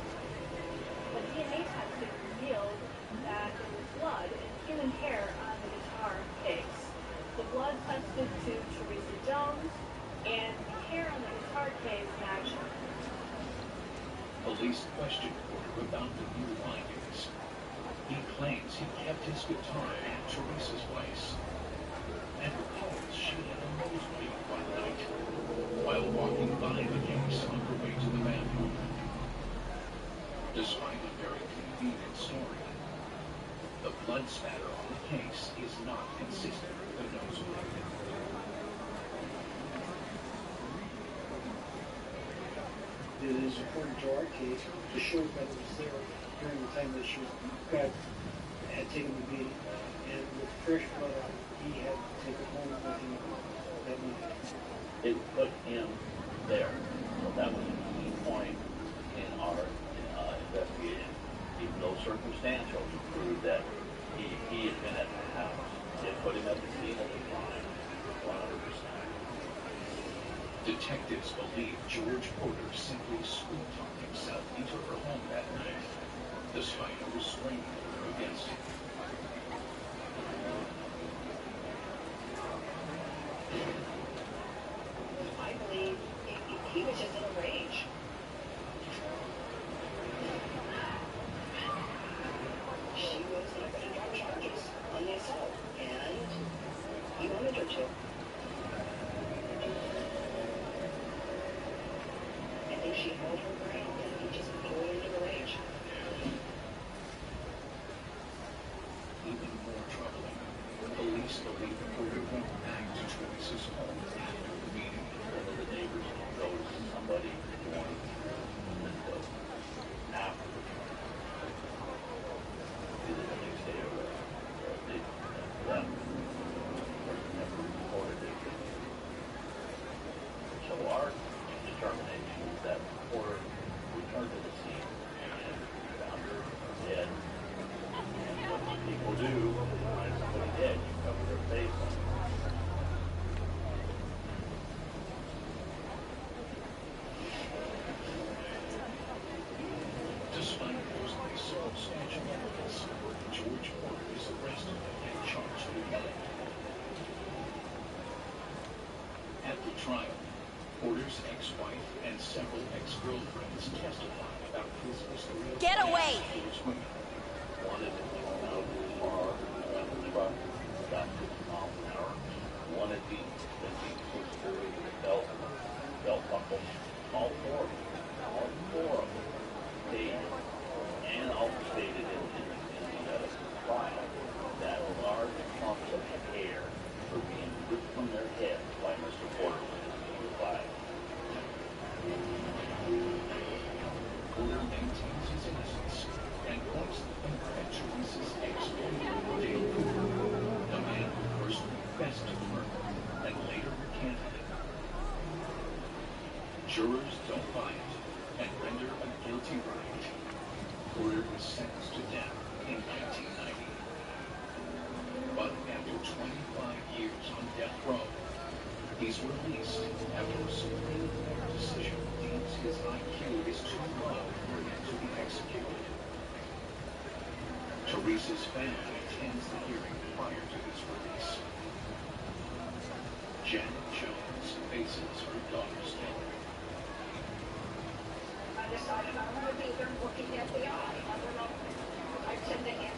Speaker 11: A DNA testing revealed that there was blood and human hair on the guitar case. The blood tested to Teresa Jones, and the hair on the guitar case matched her.
Speaker 5: Police questioned Porter about the new findings. He claims he kept his guitar at Teresa's place and recalls she had a nosebleed one night while walking by the case on her way to the bathroom. Despite a very convenient story, the blood spatter on the case is not consistent with a nosebleed.
Speaker 3: It is according to our case to show that it was there during the time that she had taken the beating, and with fresh blood on it, he had to take it home with him that night.
Speaker 4: It put him there. So that was a key point in our investigation. Even though circumstantial to prove that he had been at the house. It put him at the scene of the crime 100%.
Speaker 5: Detectives believe George Porter simply sweet-talked himself into her home that night, despite a restraining order against him.
Speaker 19: I believe he was just in a rage. She was not going to drop charges on the assault, and he wanted her to. I think she held her ground, and he just blew into a rage.
Speaker 5: even more troubling. Police believe the Porter went back to Teresa's home after the meeting.
Speaker 4: One of the neighbors noticed somebody going through the window after the meeting. Either the next day or they left. Never reported it. So our determination is that Porter returned to the scene and found her dead. And what people do when they find somebody dead, you cover their face up.
Speaker 5: Despite mostly substantial evidence, George Porter is arrested and charged with killing. At the trial, Porter's ex-wife and several ex-girlfriends testified about his history of
Speaker 13: Get away!
Speaker 5: towards women.
Speaker 4: Wanted to get out of the car, got in the truck, got 50 miles an hour. Wanted to be pushed through with the belt buckle. All four of them. They, and also stated in the trial that large clumps of hair were being ripped from their heads by Mr. Porter when he was alive.
Speaker 5: Porter maintains his innocence and points the finger at Teresa's ex-boyfriend, Dale Porter, the man who first confessed to the murder and later recanted it. Jurors don't buy it and render a guilty verdict. Porter was sentenced to death in 1990. But after 25 years on death row, he's released after a Supreme Court decision deems his IQ is too low for him to be executed. Teresa's family attends the hearing prior to his release. Janet Jones faces her daughter's killer.
Speaker 10: I decided I want to be there looking at the eye. I don't know. I said to him,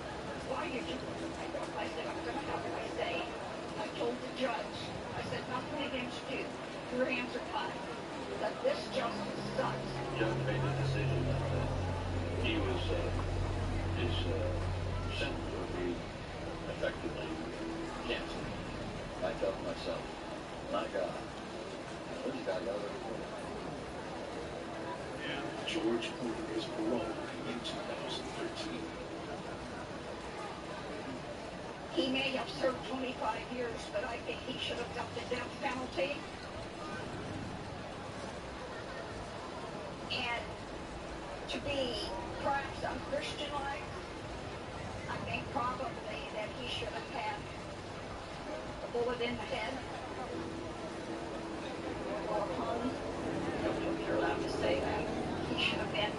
Speaker 10: why did you? I said, I'm going to have my say. I told the judge, I said, nothing against you. Your hands are tied. But this justice sucks.
Speaker 4: The judge made the decision that he was, his sentence would be effectively canceled. I thought to myself, my God, this guy got it.
Speaker 5: George Porter is paroled in 2013.
Speaker 10: He may have served 25 years, but I think he should have got the death penalty. And to be perhaps unchristian-like, I think probably that he should have had a bullet in the head or hung. I don't know if you're allowed to say that. He should have been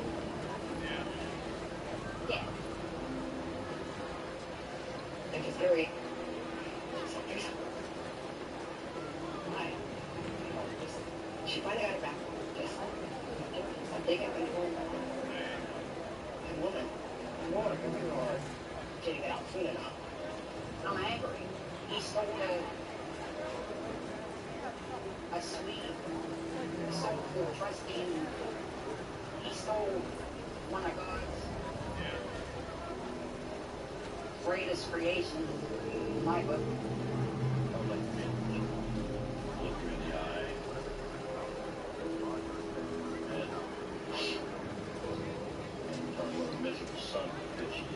Speaker 10: dead. I think it's very... She finally got it back. Just I'm digging it. And woman, getting it out soon enough. I'm angry. He stole a sweet, soulful, trusting. He stole one of God's greatest creations, in my book.
Speaker 4: Look her in the eye. And tell her what a miserable son of a bitch he is.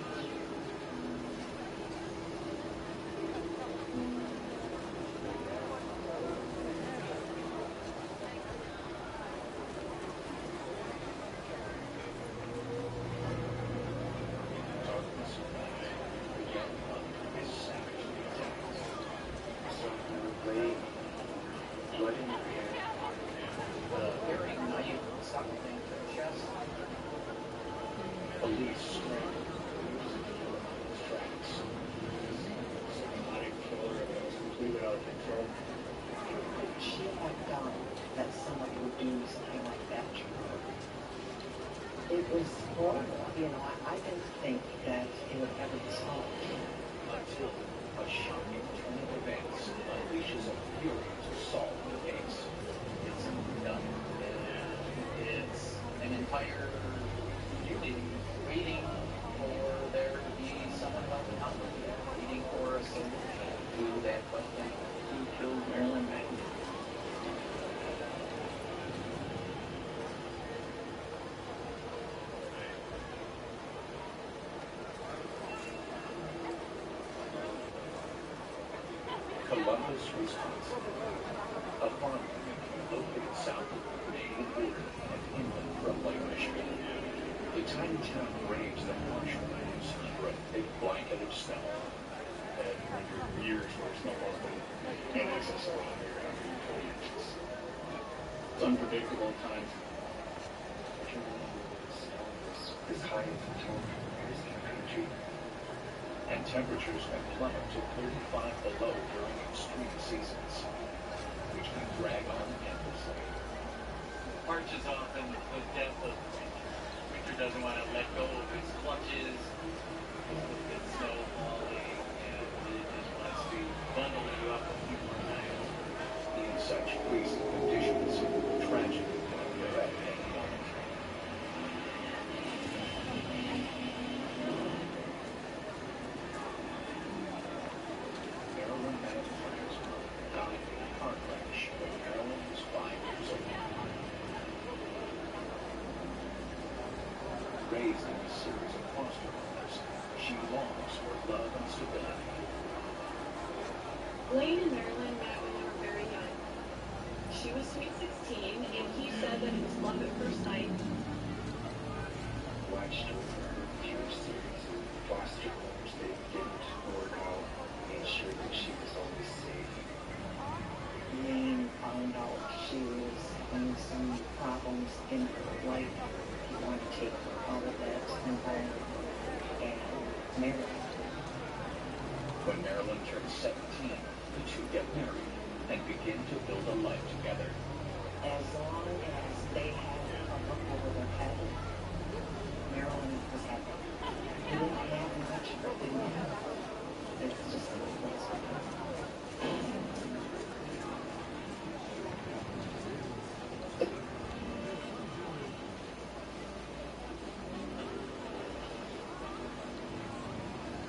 Speaker 10: It was horrible. You know, I didn't think that it would ever be solved.
Speaker 5: Until a shocking turn of events unleashes a fury to solve the case.
Speaker 12: It's done. It's an entire community waiting for there to be someone about to come.
Speaker 5: Columbus, Wisconsin. A farm located south of the Canadian border and inland from Lake Michigan. The tiny town braves the harsh winds under a thick blanket of snow. After years where snow has been in excess of 140 inches. It's unpredictable at times.
Speaker 2: This high in the country.
Speaker 5: And temperatures can plummet to 35 below during extreme seasons, which can drag on endlessly.
Speaker 12: March is often the death of winter. Winter doesn't want to let go of its clutches, its snow falling, and it just wants to bundle you up a few more nights.
Speaker 5: In such freezing conditions, tragedy can occur at any moment. Marilyn Madison died in a car crash when Marilyn was 5 years old. Raised in a series of foster homes, she longs for love and stability.
Speaker 9: Lane and Marilyn met when they were very young. She was sweet 16, and he said that it was love at first sight.
Speaker 2: Watched over a few series of foster homes that didn't work out, made sure that she was always safe.
Speaker 21: Lane found out she was having some problems in her life. He wanted to take her out of that environment and marry her.
Speaker 5: When Marilyn turned 17, the two get married and begin to build a life together.
Speaker 21: As long as they had a roof over their head, Marilyn was happy. They didn't have much, but they didn't have it. It's just a little place.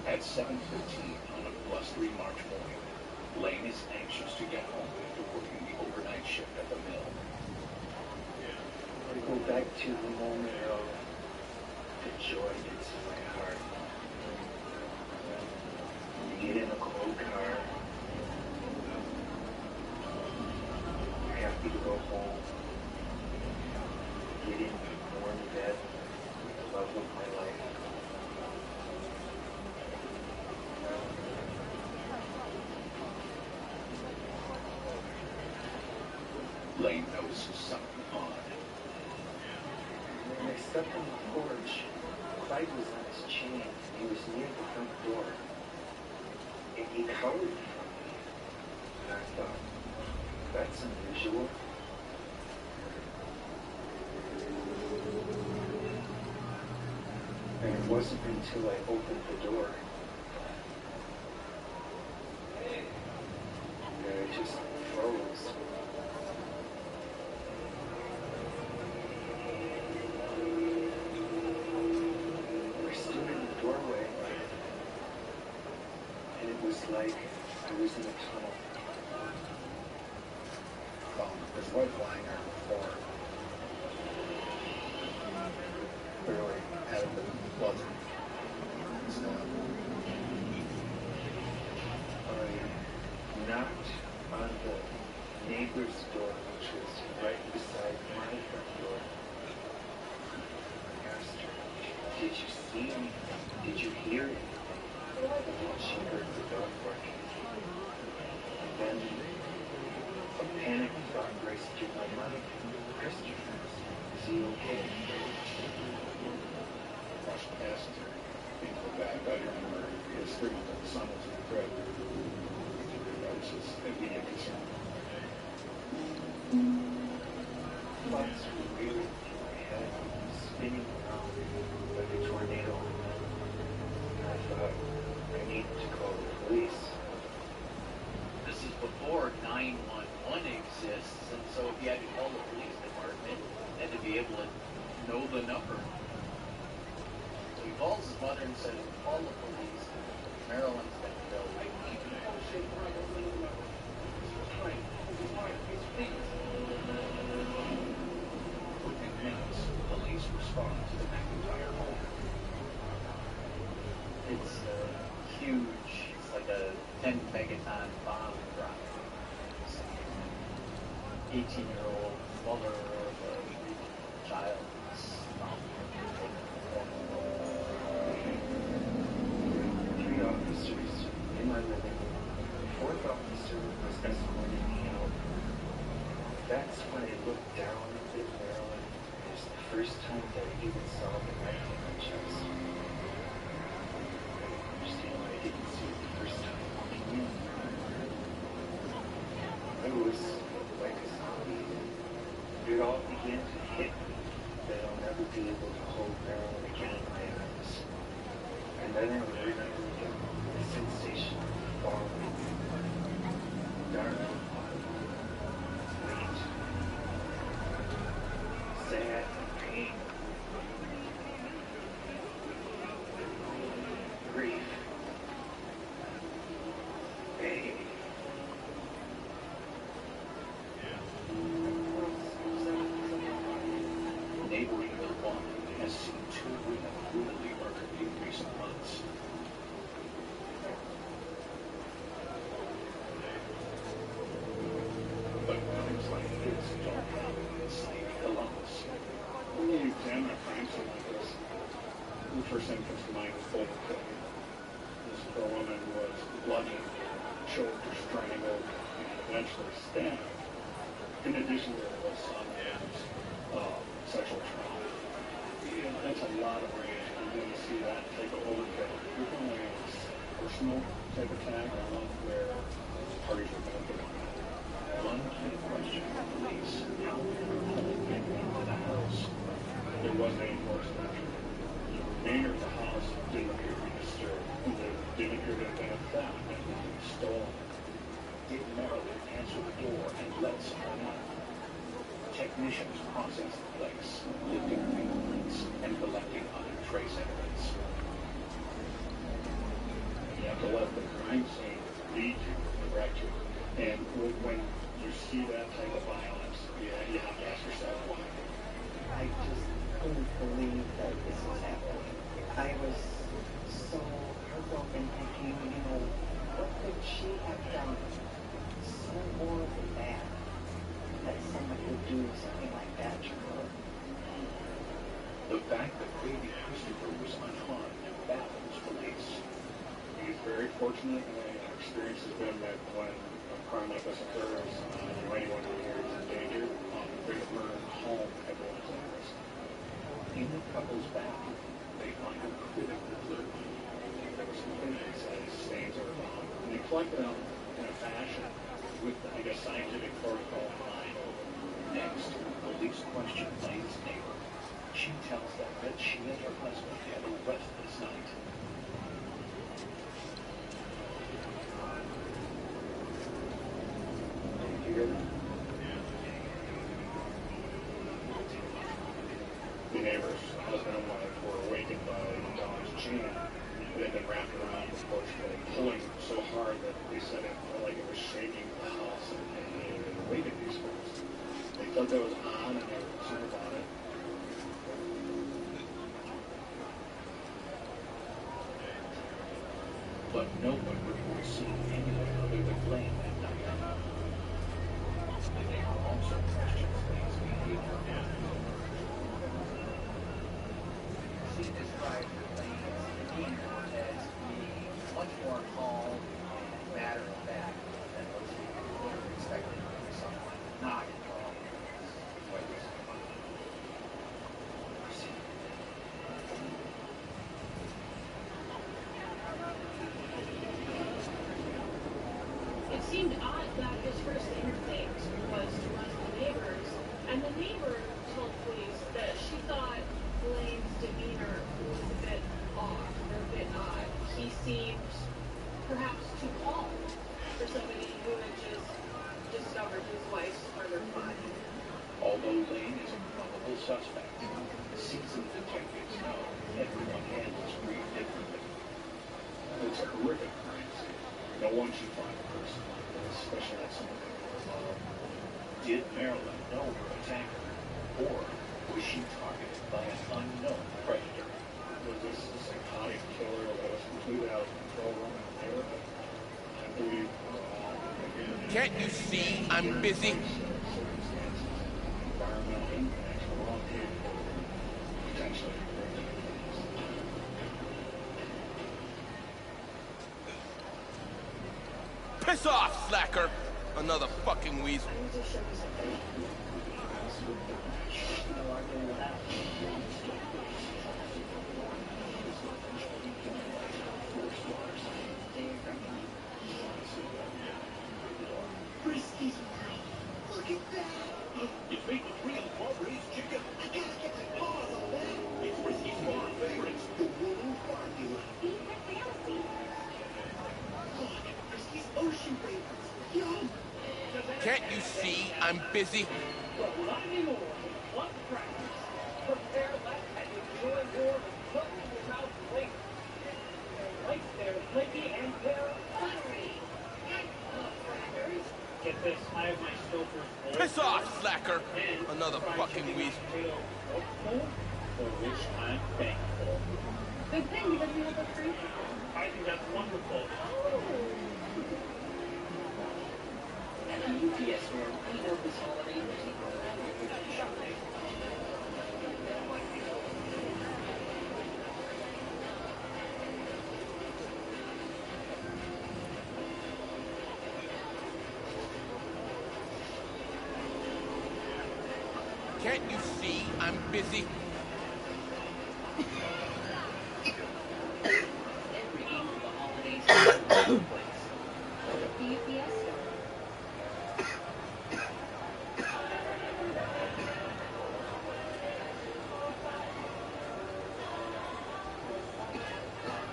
Speaker 5: At 7:15 on a blustery March morning, Lane is anxious to get home after working the overnight shift at the mill.
Speaker 2: I go back to the moment of the joy that's in my heart. You get in a cold car, you're happy to go home, get in warm bed with the love of my life.
Speaker 5: Lane notices something odd.
Speaker 2: When I stepped on the porch, Clyde was on his chain. He was near the front door. And he cowered from me. And I thought, that's unusual. And it wasn't until I opened the door that I just froze. I stood in the doorway, and it was like I was in a tunnel.
Speaker 5: Found his wife lying on the floor. Clearly had been blood.
Speaker 2: I knocked on the neighbor's door, which was right beside my front door. I asked her, did you see anything? Did you hear anything? And she heard the dog barking. And then a panic thought raced through my mind. Christian, is he okay?
Speaker 5: Rushed past her into the back bedroom where his 3-month-old son was in the crib. He notices immediate concern.
Speaker 2: Thoughts were reeling through my head, spinning around like a tornado. I thought, I need to call the police.
Speaker 12: This is before 911 exists, and so if you had to call the police department, you had to be able to know the number. So he calls his mother and says, call the police. Marilyn's going to go.
Speaker 5: Within minutes, police respond to the McIntyre home.
Speaker 12: It's huge. It's like a 10 megaton bomb 18-year-old mother of a child.
Speaker 2: Three officers in my living room. The fourth officer was escorting me out. That's when I looked down at Maryland. It was the first time that I even saw the knife in my chest. I don't understand why I didn't see it the first time walking in. I was like a zombie. It all began to hit me that I'll never be able to hold Marilyn again in my arms. And then I remember the sensation of falling. Dark. Weight. Sad. Pain. Grief. Pain.
Speaker 5: Neighboring Milwaukee has seen 2 women brutally murdered in recent months. But crimes like this don't happen inside Columbus.
Speaker 3: When you examine a crime scene like this, the first thing that comes to mind is Boulder Kill. This poor woman was bludgeoned, choked, or strangled, and eventually stabbed. In addition, there was some sexual trauma. Yeah, that's a lot of rage. And then you see that type of overkill. You're going to a personal type attack or one where parties are going to put on it.
Speaker 5: One key question for police: how did her home get into the house?
Speaker 3: There wasn't any enforcement. The remainder of the house didn't appear to be disturbed. There didn't appear to have been a theft and nothing stolen.
Speaker 5: Did Marilyn answer the door and let someone out? Technicians processed the place, lifting fingerprints and collecting other trace evidence.
Speaker 3: You have to let the crime scene lead you, direct you. And when you see that type of violence, you have to ask yourself why.
Speaker 21: I just couldn't believe that this was happening. I was so heartbroken thinking, what could she have done so horribly bad that somebody would do something like that to her?
Speaker 5: The fact that baby Christopher was unharmed baffles police.
Speaker 3: He's very fortunate, and our experience has been that when a crime like this occurs, anyone who is in danger, there's a murder in the home, everyone's at risk.
Speaker 5: In the couple's bathroom, they find a critical clue.
Speaker 3: There was some things that said stains are found, and they collected them in a fashion with, scientific protocol in mind.
Speaker 5: Next, police question Lane's neighbor. She tells them that she and her husband had a restless night.
Speaker 2: Did you hear that?
Speaker 3: The neighbors, husband and wife, were awakened by the dog's chain. It had been wrapped around the porch, pulling so hard that they said it felt like it was shaking the house, and it awakened these folks. They thought that was odd, and they were concerned about it.
Speaker 5: But no one reports seeing anyone other than Lane at night. The neighbor also questions Lane's behavior.
Speaker 12: She described Lane's demeanor as being much more calm and matter of fact than most people would have expected from someone not involved in this wedding.
Speaker 9: It seemed odd that his first instinct was to run to the neighbors, and the neighbor told police that she thought Blaine's demeanor was a bit off or a bit odd. He seemed perhaps too calm for somebody who had just discovered his wife's murdered body.
Speaker 5: Although Lane is a probable suspect, seasoned detectives know everyone handles grief differently.
Speaker 3: It's a horrific crime scene. No one should find a person like this, especially not someone they were involved.
Speaker 5: Did Marilyn know her attacker, or was she targeted by an unknown predator?
Speaker 3: Was this a psychotic killer that was completely out of control running the neighborhood? I believe we're all again.
Speaker 1: Can't you see I'm busy? Piss off, slacker! Another fucking weasel.
Speaker 23: Frisky's right. Look at that. You think it's real farm-raised chicken? I gotta get my paws on that. It's Frisky's farm favorites, the World Barbecue.
Speaker 10: Eat my fantasy.
Speaker 23: Look, Frisky's ocean favorites. Yum.
Speaker 1: Can't you see I'm busy?
Speaker 6: Well, not anymore. Club crackers. Prepare less and enjoy more with melt in your mouth flavor. They're light, they're flaky, and they're buttery. Club crackers. Get this, I have my Stouffer's.
Speaker 1: Piss off, slacker! Another fucking weasel.
Speaker 6: For which I'm thankful.
Speaker 10: Good thing he doesn't have a free.
Speaker 6: I think that's wonderful.
Speaker 22: At the UPS store, we know this holiday will take a lot of shopping.
Speaker 1: Can't you see I'm busy?
Speaker 22: Every game of the holidays is a place.
Speaker 10: The UPS store.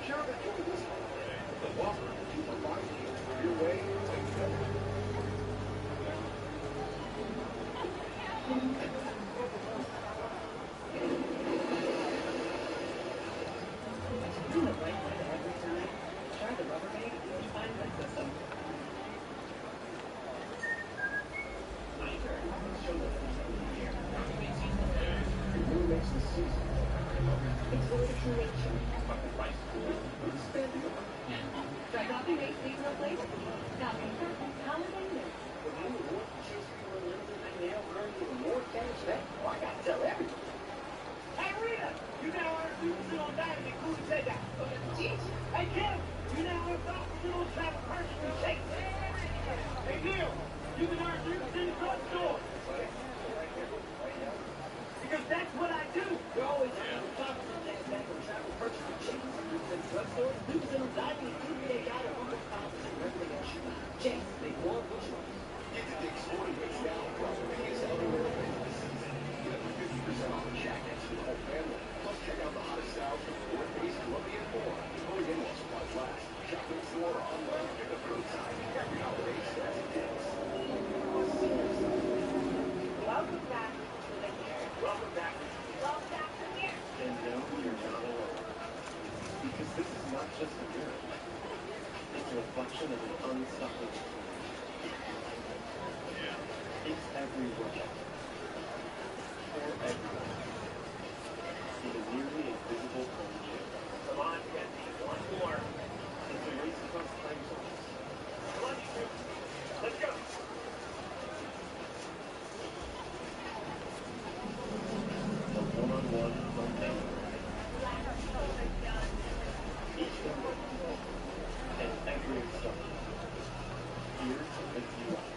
Speaker 23: Sure, that's what it is. The Whopper, 2 for $5. Your way, take it.
Speaker 22: Doing the right way every time. Try the Rubbermaid refinement system. My turn. Show them here.
Speaker 23: Who makes the season?
Speaker 10: It's vertical nature.
Speaker 23: Fucking rice.
Speaker 10: Try coffee makes seasonal flavor. Coffee, holiday mix.
Speaker 23: But I'm the one who shows people unlimited and now earn even more cash back. Well, I gotta tell everyone.
Speaker 6: Hey, Rita! You now are using on that and including said that. Hey, Kim! You now have the opportunity to have a personal shake. Hey, Neil! You can earn drinks in the drug store. Because that's what I do. We're always having a talk about that back when travel purchasing chickens and drinks in the drug store. Dukes and diving and keeping their guy to Uncle Tom's and recreation. Chase, they want which one.
Speaker 23: Get the Dick's Sporting Goods now. Biggest everywhere this season. Get up to 50% off the jackets for the whole family. Plus, check out the hottest styles from North Face, Columbia, and more. Only in while supplies last. Shop in store or online. Pick up curbside. Every holiday starts at Dick's.
Speaker 10: Welcome back to the year.
Speaker 23: Welcome back.
Speaker 10: Welcome back to the year.
Speaker 23: And no, you're not alone. Because this is not just a mirror. It's a reflection of an unstoppable It's everywhere. For everyone. In a nearly invisible home gym.
Speaker 6: Come on, Jesse. One more.
Speaker 23: It's a race across time zones.
Speaker 6: Come on, you two. Let's go.
Speaker 23: A one-on-one Monday. Each member. And every instructor. Here to lift you up.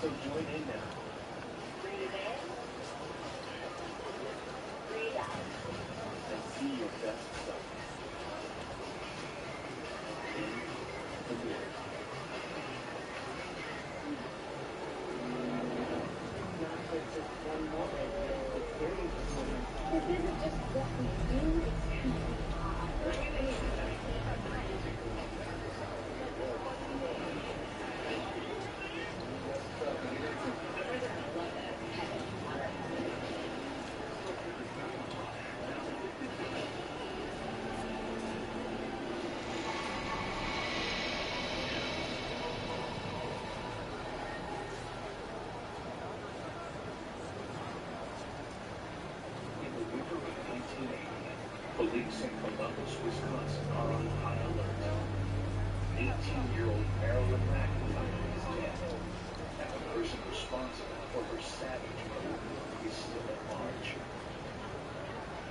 Speaker 23: So join in now.
Speaker 10: Breathe in. Breathe out.
Speaker 23: And see your best self. In the mirror.
Speaker 10: This isn't just what we do, it's who we are.
Speaker 23: Police in Columbus, Wisconsin are on high alert. 18-year-old Marilyn McIntyre is dead, and the person responsible for her savage murder is still at large.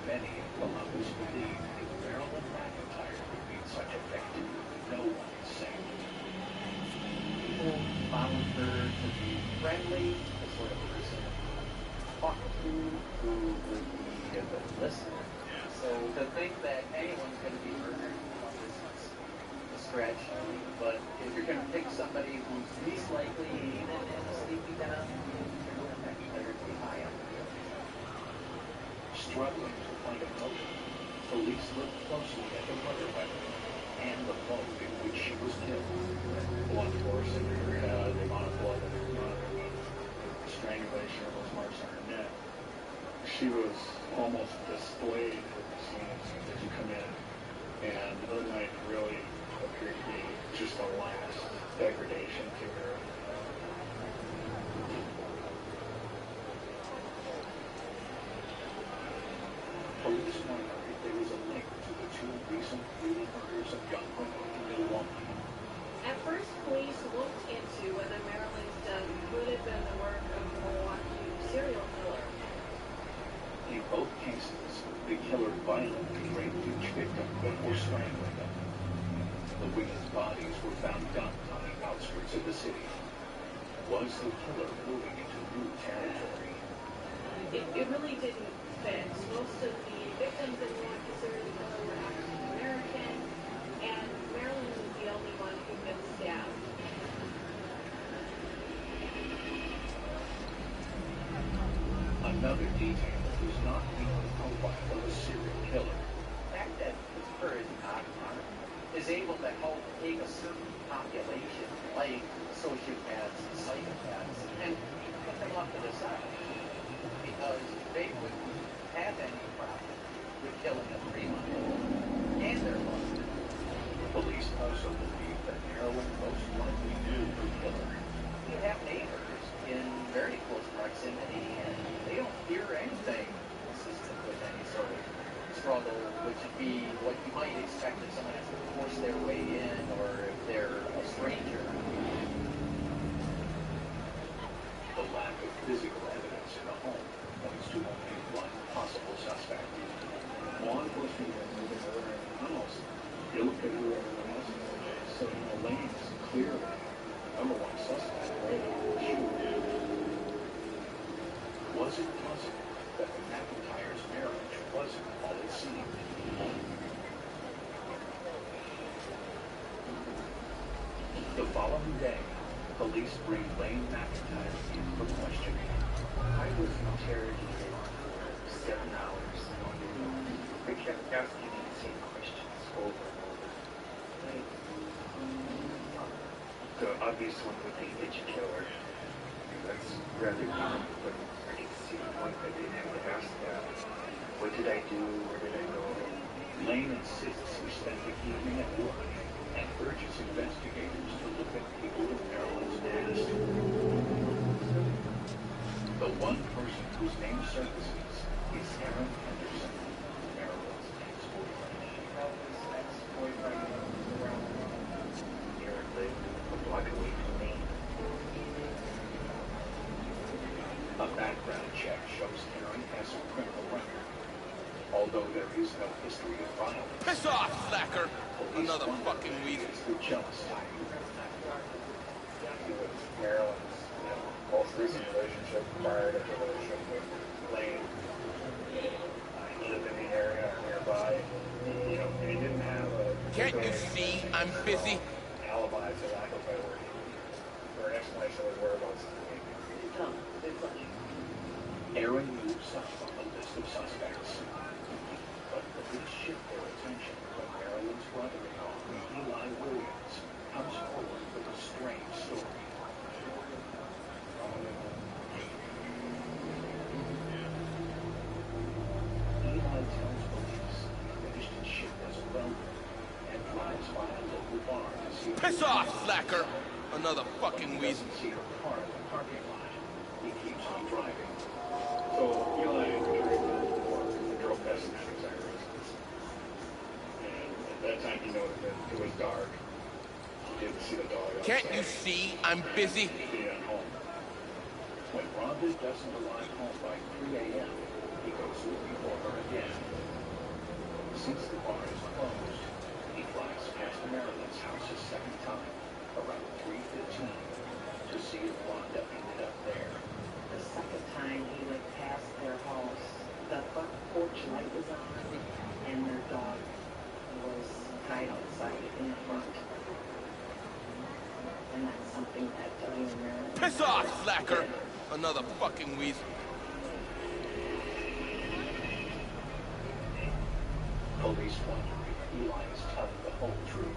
Speaker 23: Many in Columbus believe if Marilyn McIntyre could beat such a victim, no one is safe.
Speaker 12: friendly, the sort of person to talk to, who would be a good listener. So to think that anyone's going to be murdered is a stretch. But if you're going to pick somebody who's least likely even in a sleepy town, you're going to pick better to be high up.
Speaker 5: Struggling to find a motive, police looked closely at the murder weapon and the mode in which she was killed. Blunt force in her head, the amount of blood in her mouth, strangulation, those marks on her neck. She was almost displayed at the scenes as you come in, and her night really appeared to be just the last degradation to her. Police wondered if there was a link to the two recent brutal murders of young women in Milwaukee.
Speaker 9: At first, police looked into whether Marilyn's death could have been the work of a Milwaukee serial killer.
Speaker 5: In both cases, the killer violently raped each victim before strangling them. The women's bodies were found dumped on the outskirts of the city. Was the killer moving into new territory?
Speaker 9: It really didn't fit. Most of the victims in Milwaukee serial killer were African American, and Marilyn was the only one who'd been stabbed.
Speaker 5: Another detail was not in the profile of a serial killer.
Speaker 12: The fact that Pittsburgh is not armed is able to help take a certain population, like sociopaths and psychopaths, and put them off to the side. Because they wouldn't have any problem with killing a 3-month-old and their mother.
Speaker 5: Police also believe that Marilyn most likely knew her killer.
Speaker 12: You have neighbors in very close proximity, and they don't hear anything consistent with any sort of struggle, which would be what you might expect if someone has to force their way in, or if they're a stranger.
Speaker 5: The lack of physical evidence in the home points to only one possible suspect. Law enforcement is moving over in the house. You look at who everyone else is, so Elaine's clearly number one suspect. Was it possible that the McIntyre's marriage wasn't all it seemed? The following day, police bring Lane McIntyre in for questioning.
Speaker 2: I was interrogated for 7 hours. They kept asking me the same questions over and over. The obvious one would be, did you kill her? That's rather easy, but I can see the point that they have to ask that. What did I do? Where did I go?
Speaker 5: Lane insists he spent the evening at work and urges investigators to look at people in Marilyn's past. The one person whose name surfaces is Aaron Henderson, Marilyn's ex-boyfriend.
Speaker 2: Marilyn's ex-boyfriend was around here and lived a block away from me.
Speaker 5: A background check shows Aaron has a criminal record. Although there is no history of violence.
Speaker 1: Piss off, slacker! Another fucking weasel.
Speaker 5: The jealousy.
Speaker 2: Marilyn's most recent relationship prior to her relationship with Lane. He lived in the area or nearby. And he didn't have a...
Speaker 1: Can't you see I'm busy?
Speaker 2: Alibi, for lack of a better word. Or an explanation of his whereabouts.
Speaker 12: Come, it's funny.
Speaker 5: Aaron moves up on the list of suspects. But police shift their attention when Marilyn's brother-in-law, Eli Williams, comes forward with a strange story. Eli tells police he finished his shift as a welder and drives by a local bar to see...
Speaker 1: Piss off, slacker! Another fucking weasel.
Speaker 5: Doesn't see her car in the parking lot. He keeps on driving.
Speaker 2: So Eli drove past the McIntyre residence. And at that time he noted that it was dark. He didn't see the dog outside.
Speaker 1: Can't you see I'm busy?
Speaker 2: He at home.
Speaker 5: When Rhonda doesn't arrive home by 3 a.m., he goes looking for her again. Since the bar is closed, he flies past Marilyn's house a second time, around 3:15, to see if Rhonda ended up
Speaker 1: Piss off, slacker! Another fucking weasel.
Speaker 5: Police wonder if Eli is telling the whole truth.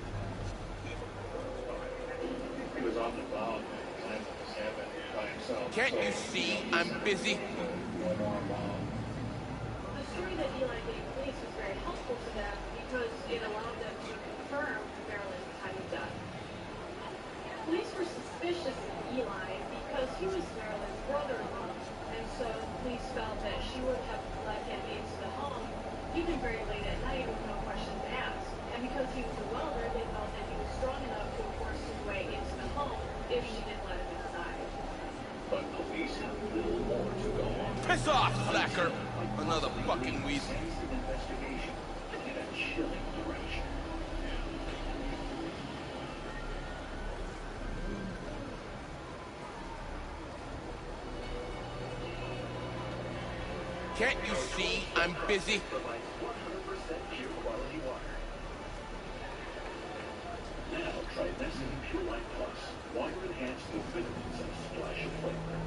Speaker 5: He was on the cloud at the time of this happened by himself.
Speaker 1: Can't you see I'm busy?
Speaker 9: The story that Eli gave police was very helpful to them because it allowed them to confirm Marilyn's time of death. Police were suspicious of Eli because he was Marilyn's brother-in-law, and so police felt that she would have let him into the home even very late at night with no questions asked. And because he was a welder, they felt that he was strong enough to force his way into the home if she didn't let him inside.
Speaker 5: But police have little more to go on.
Speaker 1: Piss off, slacker! Another fucking weasel.
Speaker 5: Investigation in a chilling direction.
Speaker 1: Can't you see I'm busy?
Speaker 5: Provides 100% pure quality water. Now try Nestle Pure Life Plus. Water enhanced with vitamins and a splash of flavor.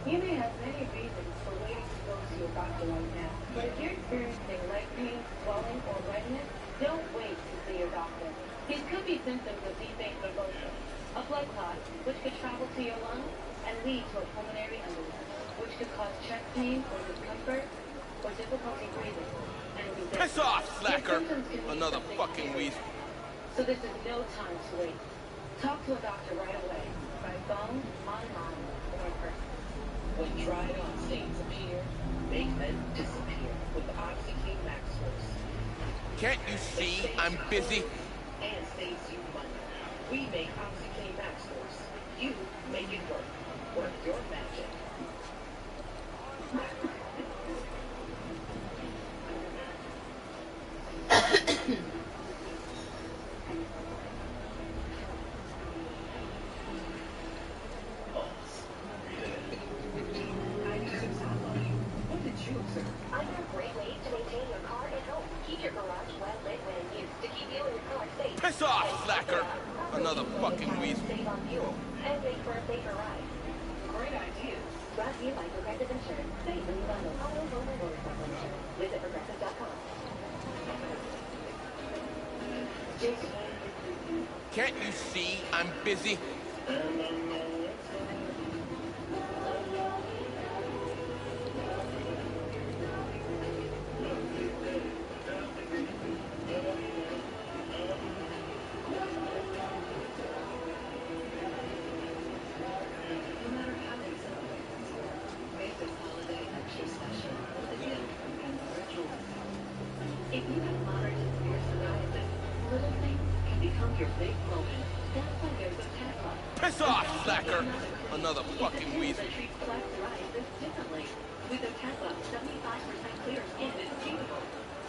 Speaker 11: You may have many reasons for waiting to go to your doctor right now, but if you're experiencing leg pain, swelling, or redness, don't wait to see your doctor. These could be symptoms of deep vein thrombosis, a blood clot, which could travel to your lungs and lead to a pulmonary embolism, which could cause chest pain or discomfort or difficulty breathing. And
Speaker 1: Piss off, slacker! Another fucking weasel.
Speaker 11: So this is no time to wait. Talk to a doctor right away, by phone, online, or in person.
Speaker 7: When dried-on stains appear, make them disappear with OxyClean Max Force.
Speaker 1: Can't you see I'm busy?
Speaker 7: And saves you money. We make OxyClean Max Force. You make it work. Work your magic.
Speaker 16: What did you observe? I know great ways to maintain your car at home. Keep your garage well lit when in use to keep you and your car safe.
Speaker 1: Piss off, slacker! Another fucking weasel.
Speaker 16: Save on fuel and make for a safer ride.
Speaker 7: Great idea.
Speaker 16: Brought to you by Progressive Insurance. Save when you bundle auto, home, and motorcycle insurance. Visit progressive.com.
Speaker 1: Can't you see I'm busy?
Speaker 16: No matter how they celebrate this year, make this holiday extra special with a gift and a ritual. If you have moderate to severe psoriasis, little things can become your big moment. That's why there's a Tesla.
Speaker 1: Piss off, slacker! Another fucking weasel.
Speaker 16: That treats plaque psoriasis differently. With a Tesla, 75% clear skin is achievable.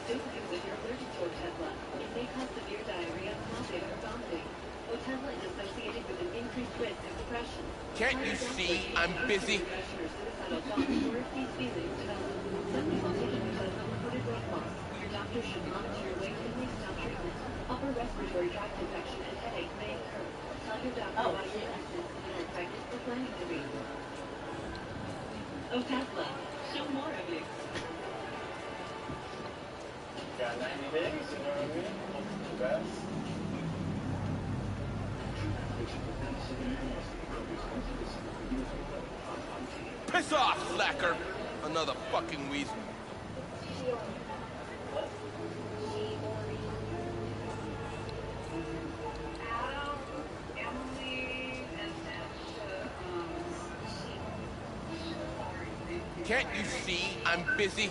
Speaker 16: Don't use if you're allergic to Otezla. It may cause severe diarrhea, nausea, or vomiting. Otezla is associated with an increased risk of depression.
Speaker 1: Can't you see I'm busy?
Speaker 16: Depression or suicidal thoughts, or if these feelings develop. Simply while taking Otezla reported weight loss, your doctor should monitor your weight and stop treatment. Upper respiratory tract infection and headache may occur. Tell your doctor about your illness and are pregnant or planning to be. Otezla, show more of you.
Speaker 5: Got 90 days, you know what I mean? Hope for the best.
Speaker 1: Piss off, slacker! Another fucking weasel. Can't you see I'm busy?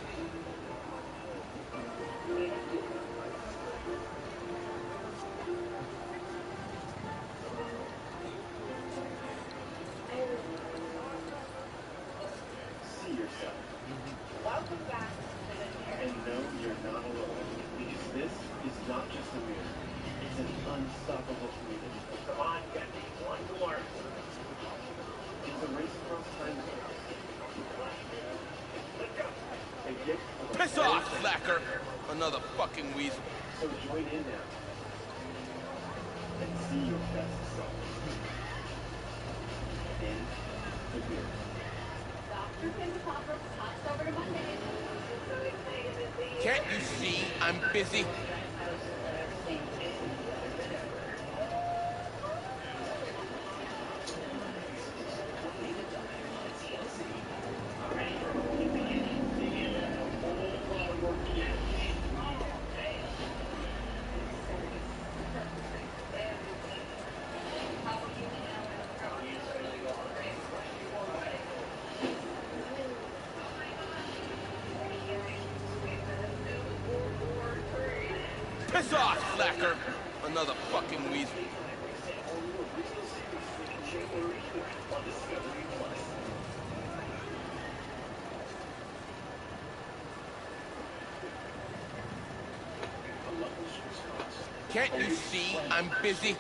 Speaker 5: See yourself.
Speaker 16: Welcome back.
Speaker 5: And know you're not alone. Because this is not just a mirror. It's an unstoppable community. Come on, Getty. Want to learn. It's a race across time zones. Let's go. A gift of a
Speaker 1: Piss off, slacker! Another fucking weasel.
Speaker 5: So join in now. And see your best self. And
Speaker 1: busy. Piss off, slacker! Another fucking weasel. Can't you see I'm busy?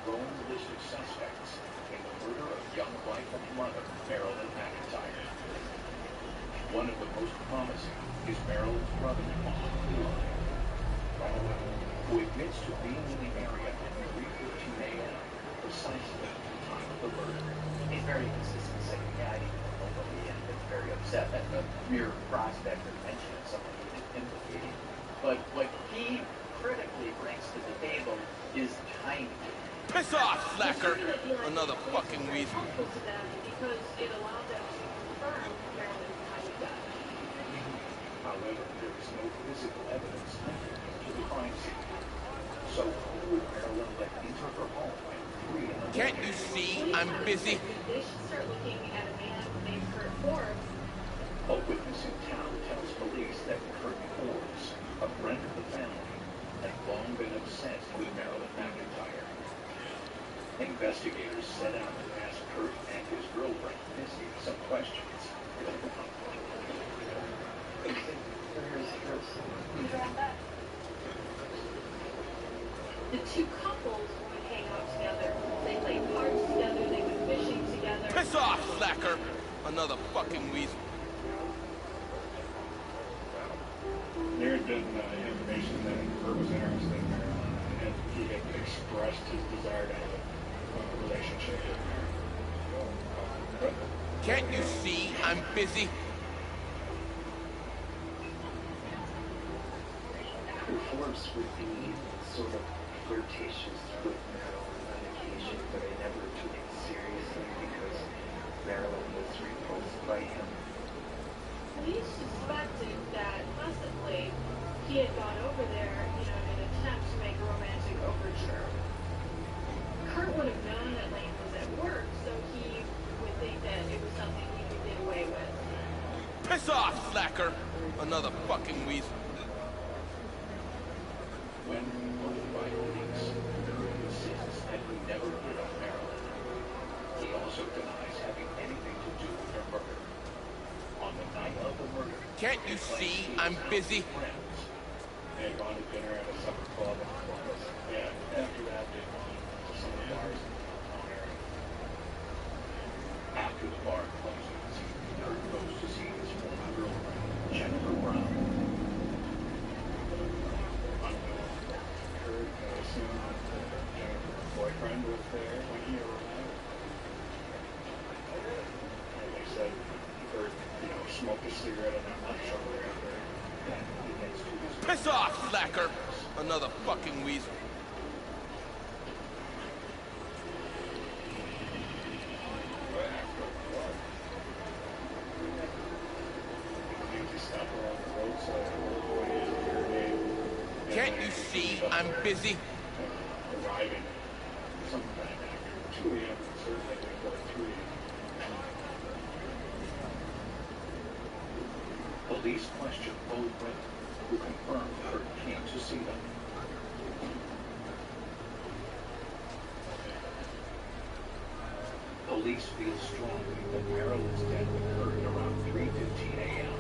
Speaker 5: Growing list of suspects in the murder of young wife and mother, Marilyn McIntyre. One of the most promising is Marilyn's brother-in-law, who admits to being in the area at 3:15 a.m., precisely at the time of the murder.
Speaker 12: He's very consistent, saying, yeah, I didn't know nobody, and is very upset at the mere prospect or mention of someone he is implicating. But what he critically brings to the table is timing.
Speaker 1: Piss off, slacker! Another fucking weasel.
Speaker 9: Helpful to them because it allowed them to confirm Marilyn's time of death.
Speaker 5: However, there is no physical evidence to the crime scene. So who would Marilyn let into her home at 3 in the morning?
Speaker 1: Can't you see I'm busy?
Speaker 9: They should start looking at a man named Kurt Forbes.
Speaker 5: A witness in town tells police that Kurt Forbes, a friend of the family, had long been obsessed with Marilyn McIntyre. Investigators set out to ask Kurt and his girlfriend, Missy, some questions.
Speaker 9: The two couples would hang out together. They played cards together. They went fishing together.
Speaker 1: Piss off, slacker! Another fucking weasel.
Speaker 8: There had been information that Kurt was interested in Marilyn, and he had expressed his desire to have a relationship with Marilyn.
Speaker 1: Can't you see I'm busy?
Speaker 2: Forbes would be sort of flirtatious with Marilyn on occasion, but I never took it seriously because Marilyn was repulsed by him.
Speaker 9: Police suspected that possibly he had gone over there, in an attempt to make a romantic overture. Kurt would have known that Lane was at work, so he would think that it was something he could get away with.
Speaker 1: Piss off, slacker! Another fucking weasel.
Speaker 5: When reported by police, Kurt insists that he never hit on Marilyn. He also denies having anything to do with her murder. On the night of the murder,
Speaker 1: Can't you see I'm busy?
Speaker 8: They had gone to dinner at a supper club in Columbus, and after that they'd gone to some of the bars in the downtown area.
Speaker 5: After the bar closes, Kurt goes to see his former girlfriend, Jennifer Brown.
Speaker 8: Kurt assumed that Jennifer's boyfriend was there when he arrived. And they said Kurt, smoked a cigarette and I'm not sure where after.
Speaker 5: Then he gets to his
Speaker 1: Piss off, slacker! Another fucking weasel. Can't you see I'm busy?
Speaker 8: Arriving sometime after 2 a.m. certainly before 3 a.m.
Speaker 5: Police question both women, who confirmed Kurt came to see them. Police feel strongly that Marilyn's death occurred around 3:15 a.m.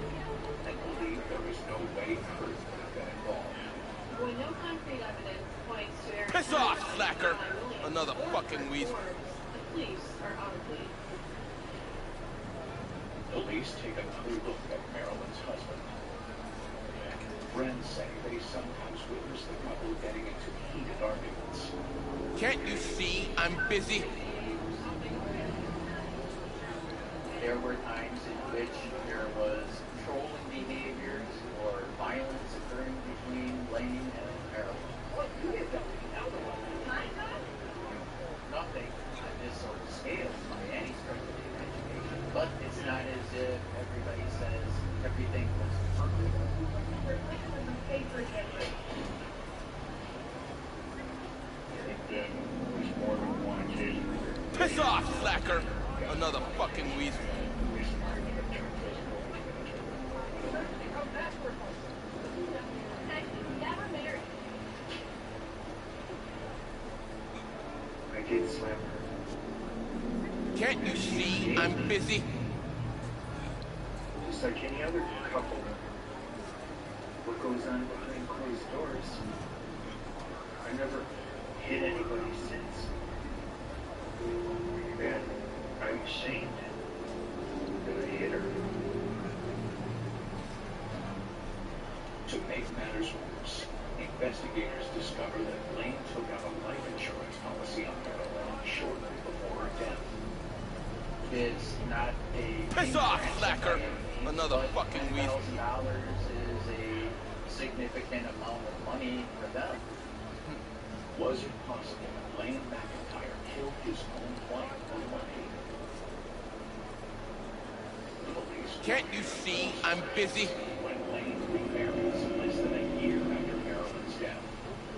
Speaker 5: and believe there is no way Kurt could have been involved.
Speaker 9: When no concrete evidence points to Aaron
Speaker 1: Piss off, slacker! Another fucking weasel.
Speaker 9: the police are out of lead.
Speaker 5: Police take another look at Marilyn's husband. Friends say they sometimes witness the couple getting into heated arguments.
Speaker 1: Can't you see I'm busy?
Speaker 12: There were times in which there was controlling behaviors or violence occurring between Lane and Marilyn.
Speaker 22: What you get done now, the one
Speaker 12: Nothing on this sort of scale by any stretch of the imagination, but it's not as if everybody says everything was perfect.
Speaker 8: There's more than one occasion where
Speaker 1: Piss off, slacker! Another fucking weasel.
Speaker 22: never married.
Speaker 2: I did slam her.
Speaker 1: Can't you see I'm busy?
Speaker 2: Just like any other couple. What goes on behind closed doors? I never hit anybody since. And I'm ashamed that I hit her.
Speaker 5: To make matters worse, investigators discover that Lane took out a life insurance policy on Marilyn shortly before her death.
Speaker 12: It's not a...
Speaker 1: Piss off, slacker! Another fucking weasel.
Speaker 12: $1,000 is a significant amount of money for them.
Speaker 5: Was it possible that Lane McIntyre killed his own wife for money? Police
Speaker 1: Can't you see I'm busy?
Speaker 5: when Lane remarries less than a year after Marilyn's death.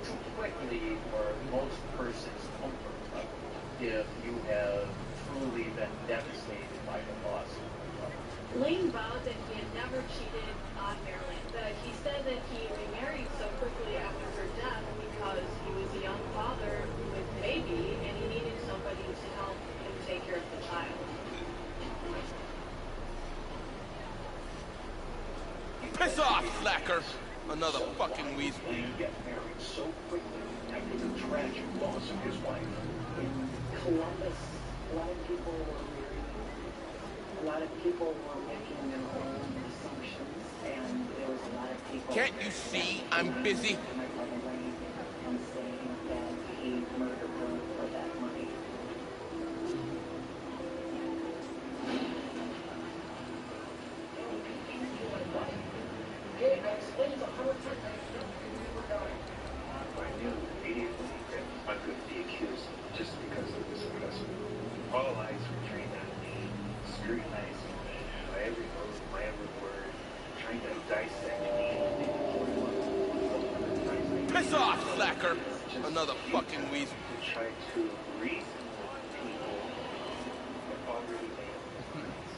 Speaker 12: Too quickly for most persons' comfort level if you have truly been devastated by the loss of your mother.
Speaker 9: Lane vowed that he had never cheated on Marilyn, but he said that he remarried so quickly after her death because he was a young father with a baby and he needed somebody to help him take care of the child.
Speaker 1: Piss off, slacker! Another fucking weasel.
Speaker 5: Lane get married so quickly after the tragic loss of his wife.
Speaker 21: In Columbus, a lot of people were married. A lot of people were making their own assumptions, and there was a lot of people...
Speaker 1: Can't you see I'm busy?
Speaker 21: My brother Lane and saying that he murdered her for that money.
Speaker 2: Okay, I explained 100 times. I knew immediately that I couldn't be accused just because of this investment. All eyes were trained on me, scrutinizing me, my every move, my every word, trying to dissect me.
Speaker 1: Piss off, slacker! Another fucking weasel.
Speaker 2: To try to reason with people that already made up their minds.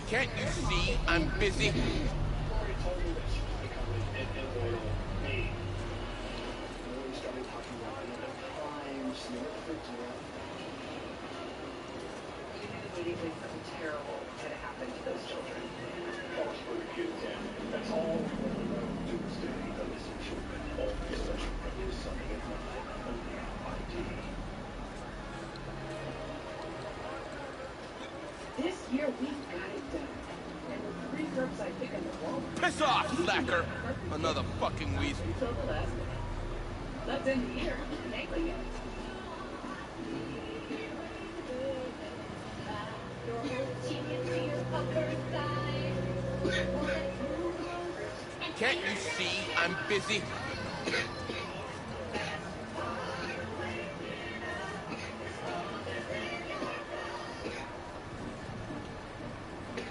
Speaker 1: Can't you see I'm busy?
Speaker 8: Lori told me that she was becoming an immoral me. Lori started talking about another crime, she never forget.
Speaker 22: You knew immediately something terrible had happened to those children.
Speaker 8: That was for the kids, and that's all we want to know to this day. The missing children, all the special brothers, something at night, only on ID.
Speaker 22: This year we've got it done. And with 3 curbside pickup at Walmart.
Speaker 1: Piss off, slacker! Another fucking weasel.
Speaker 22: Until the last minute. Let's end the year nailing it.
Speaker 1: Can't you see I'm busy?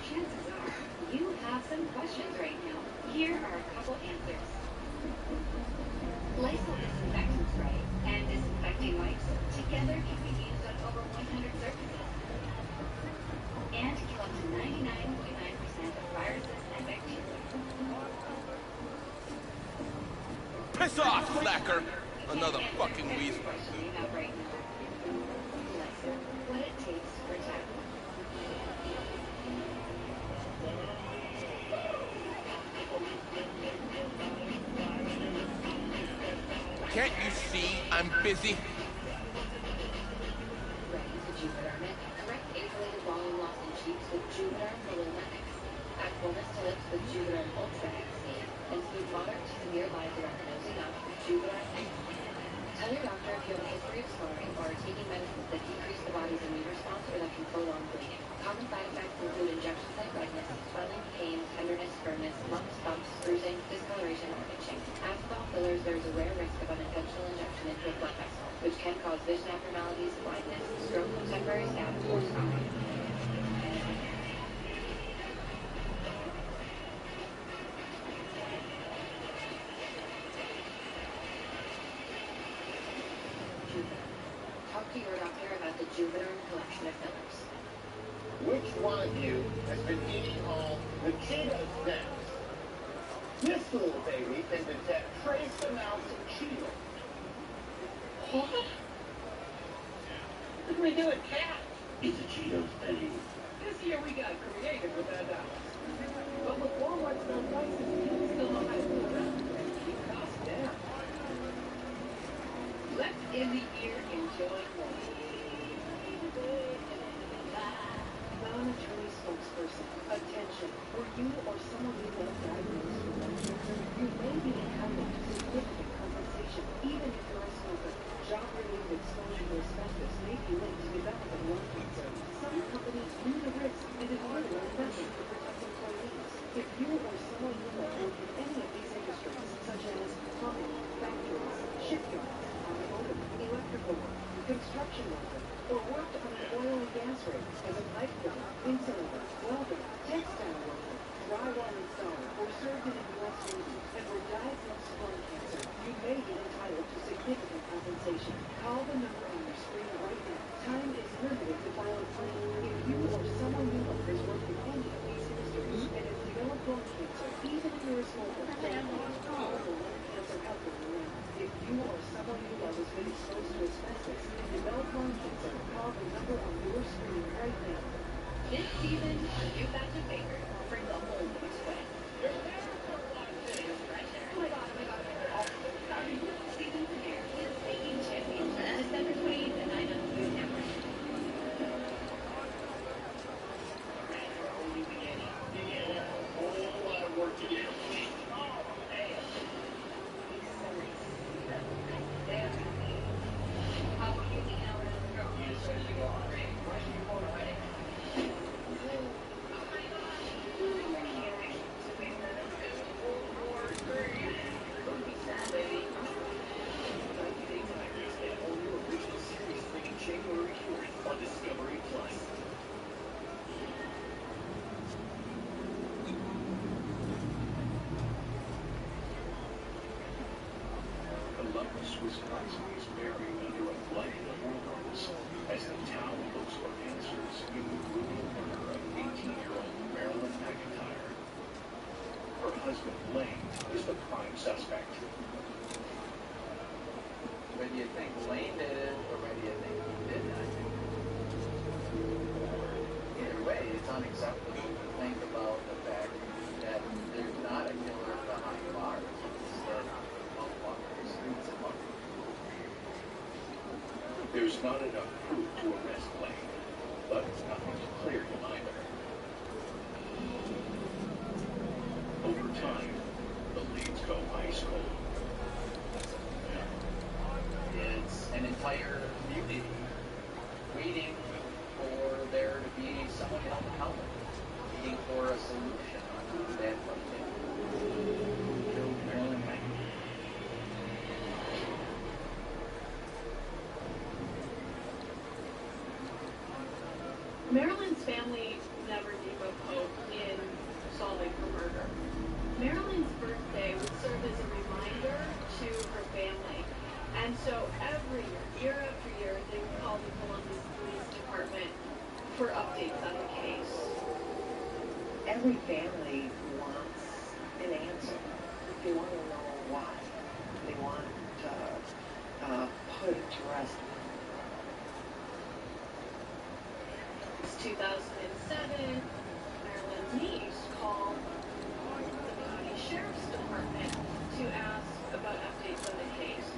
Speaker 16: Chances are you have some questions right now. Here are a couple answers. Lysol disinfectant spray and disinfecting wipes together can be used on over 100 surfaces and kill up to 99.9% of viruses and bacteria.
Speaker 1: Piss off, slacker! Another fucking weasel.
Speaker 16: Question you have right now. Lysol, what it takes to protect.
Speaker 1: Can't you see I'm busy?
Speaker 16: Ready to Juvederm. Correct age-related volume loss in cheeks with Juvederm Voluma X. Add fullness to lips with Juvederm Ultra XC. And smooth moderate to severe lines around the nose and mouth with Juvederm X. Tell your doctor if you have a history of scarring or are taking medicines that decrease the body's immune response or that can prolong bleeding. Common side effects include injection site redness, swelling, pain, tenderness, firmness, lumps, bumps, bruising, discoloration, or itching. As with all fillers, there is a rare risk of unintentional injection into a blood vessel, which can cause vision abnormalities, blindness, stroke, temporary scabs, or scarring. Talk to your doctor about the Juvenile collection of fillers.
Speaker 15: Which one of you has been eating all the Cheetos snacks? This little baby can detect trace amounts of Cheetos. What? What do we do with cats?
Speaker 7: It's a Cheetos thing.
Speaker 6: This year we got creative with our dollars. But with Walmart's low prices, people still know how to move around and keep costs down. Let's end the year enjoying more. Non-attorney spokesperson, attention. Were you or someone you know diagnosed with lung cancer, you may be entitled to significant compensation, even if you're a smoker. Job-related exposure to asbestos may be linked to developing lung cancer. Some companies knew the risk and did little or nothing to protect employees. If you or someone you know work in any of these industries, such as plumbing, factories, shipyards, automotive, electrical work, construction worker, or worked on an oil and gas rig as a pipe fitter, insulator, welder, textile worker, drywall installer, or served in the U.S. Navy and were diagnosed with lung cancer, you may be entitled to significant compensation. Call the number on your screen right now. Time is limited to file a claim. If you or someone you know has worked in any of these industries and has developed lung cancer, even if you're a smoker, call the lung cancer helpline now. If you or someone you love has been exposed to asbestos and developed lung cancer, call the number on your screen right now.
Speaker 16: This season, a new batch of bakers brings a whole new sweat. Oh my god, oh my god, oh my god. Sorry. Season premiere is Baking Champions, December 28th at 9 on Food Network.
Speaker 5: Wisconsin is buried under a blanket of rumors as the town looks for answers in the brutal murder of 18-year-old Marilyn McIntyre. Her husband, Lane, is the prime suspect.
Speaker 12: Whether you think Lane did it or whether you think he didn't, either way, it's unacceptable to think about the fact that there's not a killer behind bars.
Speaker 5: There's not enough proof to arrest Lane, but nothing's clear to either. Over time, the leads go ice cold.
Speaker 12: It's an entire community waiting for there to be someone held accountable, waiting for a solution on that question. Killed Marilyn McIntyre.
Speaker 9: Marilyn's family never gave up hope in solving her murder. Marilyn's birthday would serve as a reminder to her family. And so every year after year, they would call the Columbus Police Department for updates on the case.
Speaker 21: Every family wants an answer. They want to know why. They want to put it to rest.
Speaker 9: It's 2007. Marilyn's niece called the county sheriff's department to ask about updates on the case.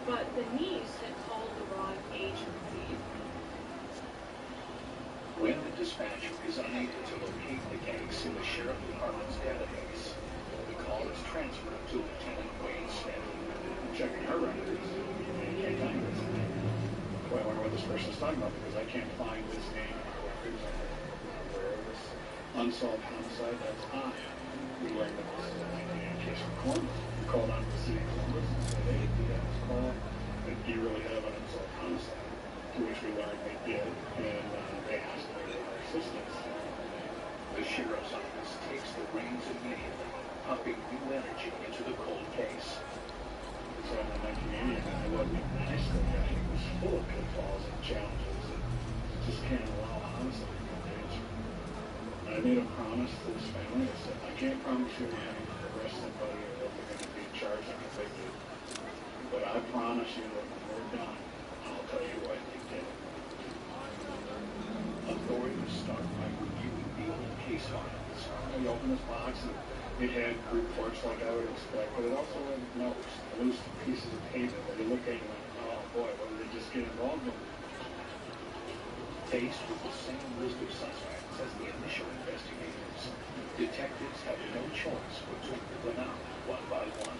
Speaker 9: But the niece had called the wrong agency.
Speaker 5: When the dispatcher is unable to locate the case in the sheriff department's database, the call is transferred to Lieutenant Wayne Smith. Checking her records,
Speaker 8: person is talking about because I can't find this name in our records. I'm aware of this unsolved homicide. That's I. We learned that this is a 1988 case from Columbus. We called on the city of Columbus and said, hey, we got this call. Do you really have an unsolved homicide? To which we learned they did, and they asked for our assistance.
Speaker 5: The sheriff's office takes the reins immediately, pumping new energy into the cold case.
Speaker 8: So in 1980, I wasn't even high school yet. It was full of pitfalls and challenges that just can't allow a homicide to go age. And I made a promise to this family. I said, I can't promise you we're going to arrest somebody or that we're going to be charged and convicted. But I promise you that when we're done, I'll tell you what they did.
Speaker 5: Authorities start by reviewing the old case files.
Speaker 8: I opened this box and it had reports like I would expect, but it also had notes, loose pieces of paper that you look at and like, oh boy, what did they just get involved in?
Speaker 5: Faced with the same list of suspects as the initial investigators, detectives have no choice but to rip them out one by one.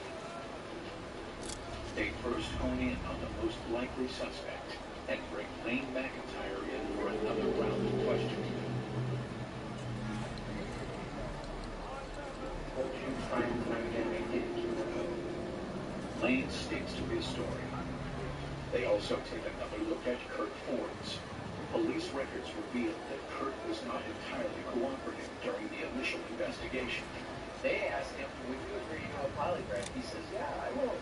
Speaker 5: They first hone in on the most likely suspect and bring Lane McIntyre in for another round of questioning. Lane sticks to his story. They also take another look at Kurt Ford's. Police records reveal that Kurt was not entirely cooperative during the initial investigation.
Speaker 12: They asked him, would you agree to a polygraph? He says, yeah, I will.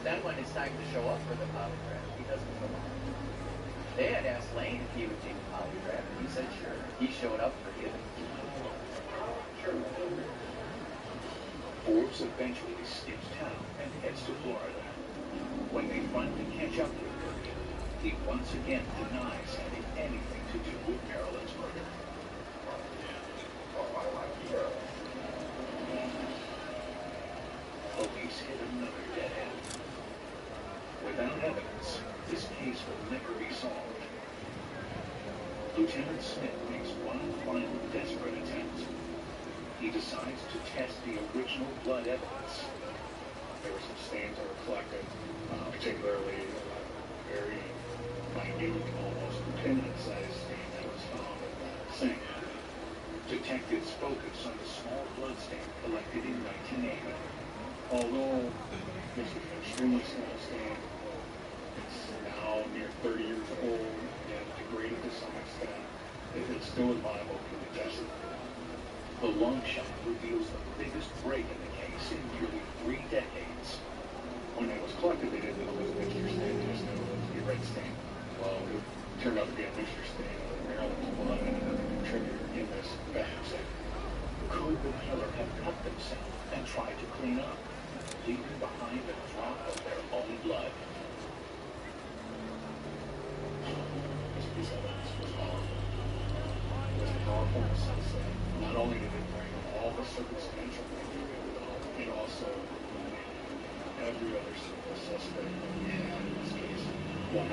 Speaker 12: Then when it's time to show up for the polygraph, he doesn't show up. They had asked Lane if he would take a polygraph, and he said, sure. He showed up for him.
Speaker 5: Sure. Forbes eventually skips town and heads to Florida. When they finally catch up with Kurt, he once again denies having anything to do with Marilyn's murder. Police hit another dead end. Without evidence, this case will never be solved. Lieutenant Smith makes one final desperate attempt. He decides to test the original blood evidence.
Speaker 8: There were some stains that were collected, particularly very minute, almost pin-sized stain that was found in the sink.
Speaker 5: Detectives focus on the small blood stain collected in 1980.
Speaker 8: Although this is an extremely small stain, it's now near 30 years old and degraded to some extent. It's still viable to be tested.
Speaker 5: The long shot reveals the biggest break in the case in nearly 3 decades.
Speaker 8: When it was collected, they didn't know it was a mixture stain. They just knew it was a red stain. Well, it turned out to be a mixture stain of Maryland's blood and another contributor in this batch.
Speaker 5: Could the killer have cut themselves and tried to clean up, leaving behind a drop of their own blood?
Speaker 8: This piece of evidence was powerful. It was powerful in the sense that not only did it bring all the circumstantial evidence, it also made every other suspect that we had in this case 100%.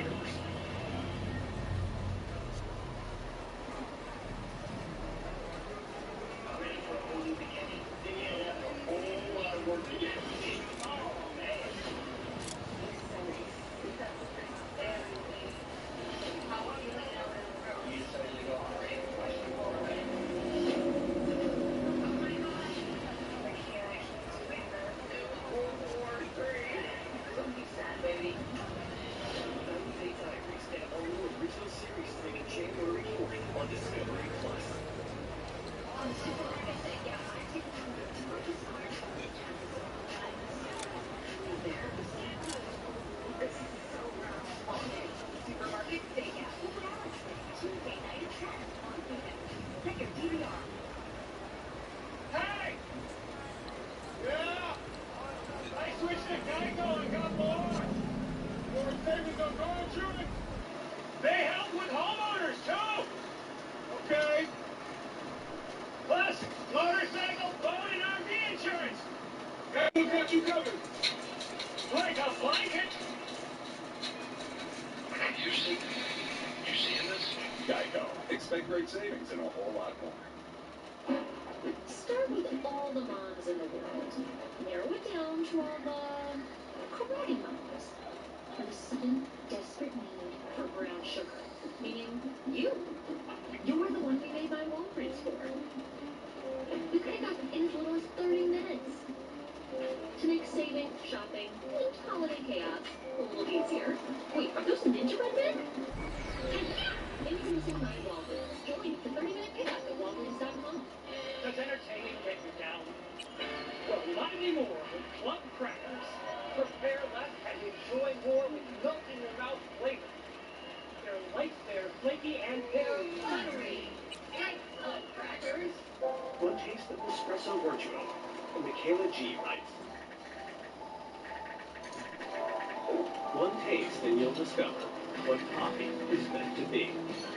Speaker 6: They help with homeowners, too! Okay. Plus, motorcycle, boat, and RV insurance! We've got you covered. Like a blanket?
Speaker 5: You seeing this? Geico. Expect great savings and a whole lot more.
Speaker 16: Start with all the moms in the world. Narrow it down to all the karate moms. And a sudden, desperate desperate need for brown sugar. Meaning you. You're the one we made my wall prints for. We could have got them in as little as 30 minutes. To make saving, shopping, and holiday chaos a little easier. Wait, are those gingerbread men? Heck yeah! Introducing my Walgreens. Join the 30-minute pickup at Walgreens.com.
Speaker 6: Does entertaining get you down? Well, not anymore with club crackers. Prepare less and enjoy more with melt-in-your-mouth flavor. They're light, they're flaky, and they're buttery. Like club crackers.
Speaker 14: One taste of espresso virtuo. And Michaela G writes, one taste and you'll discover what coffee is meant to be.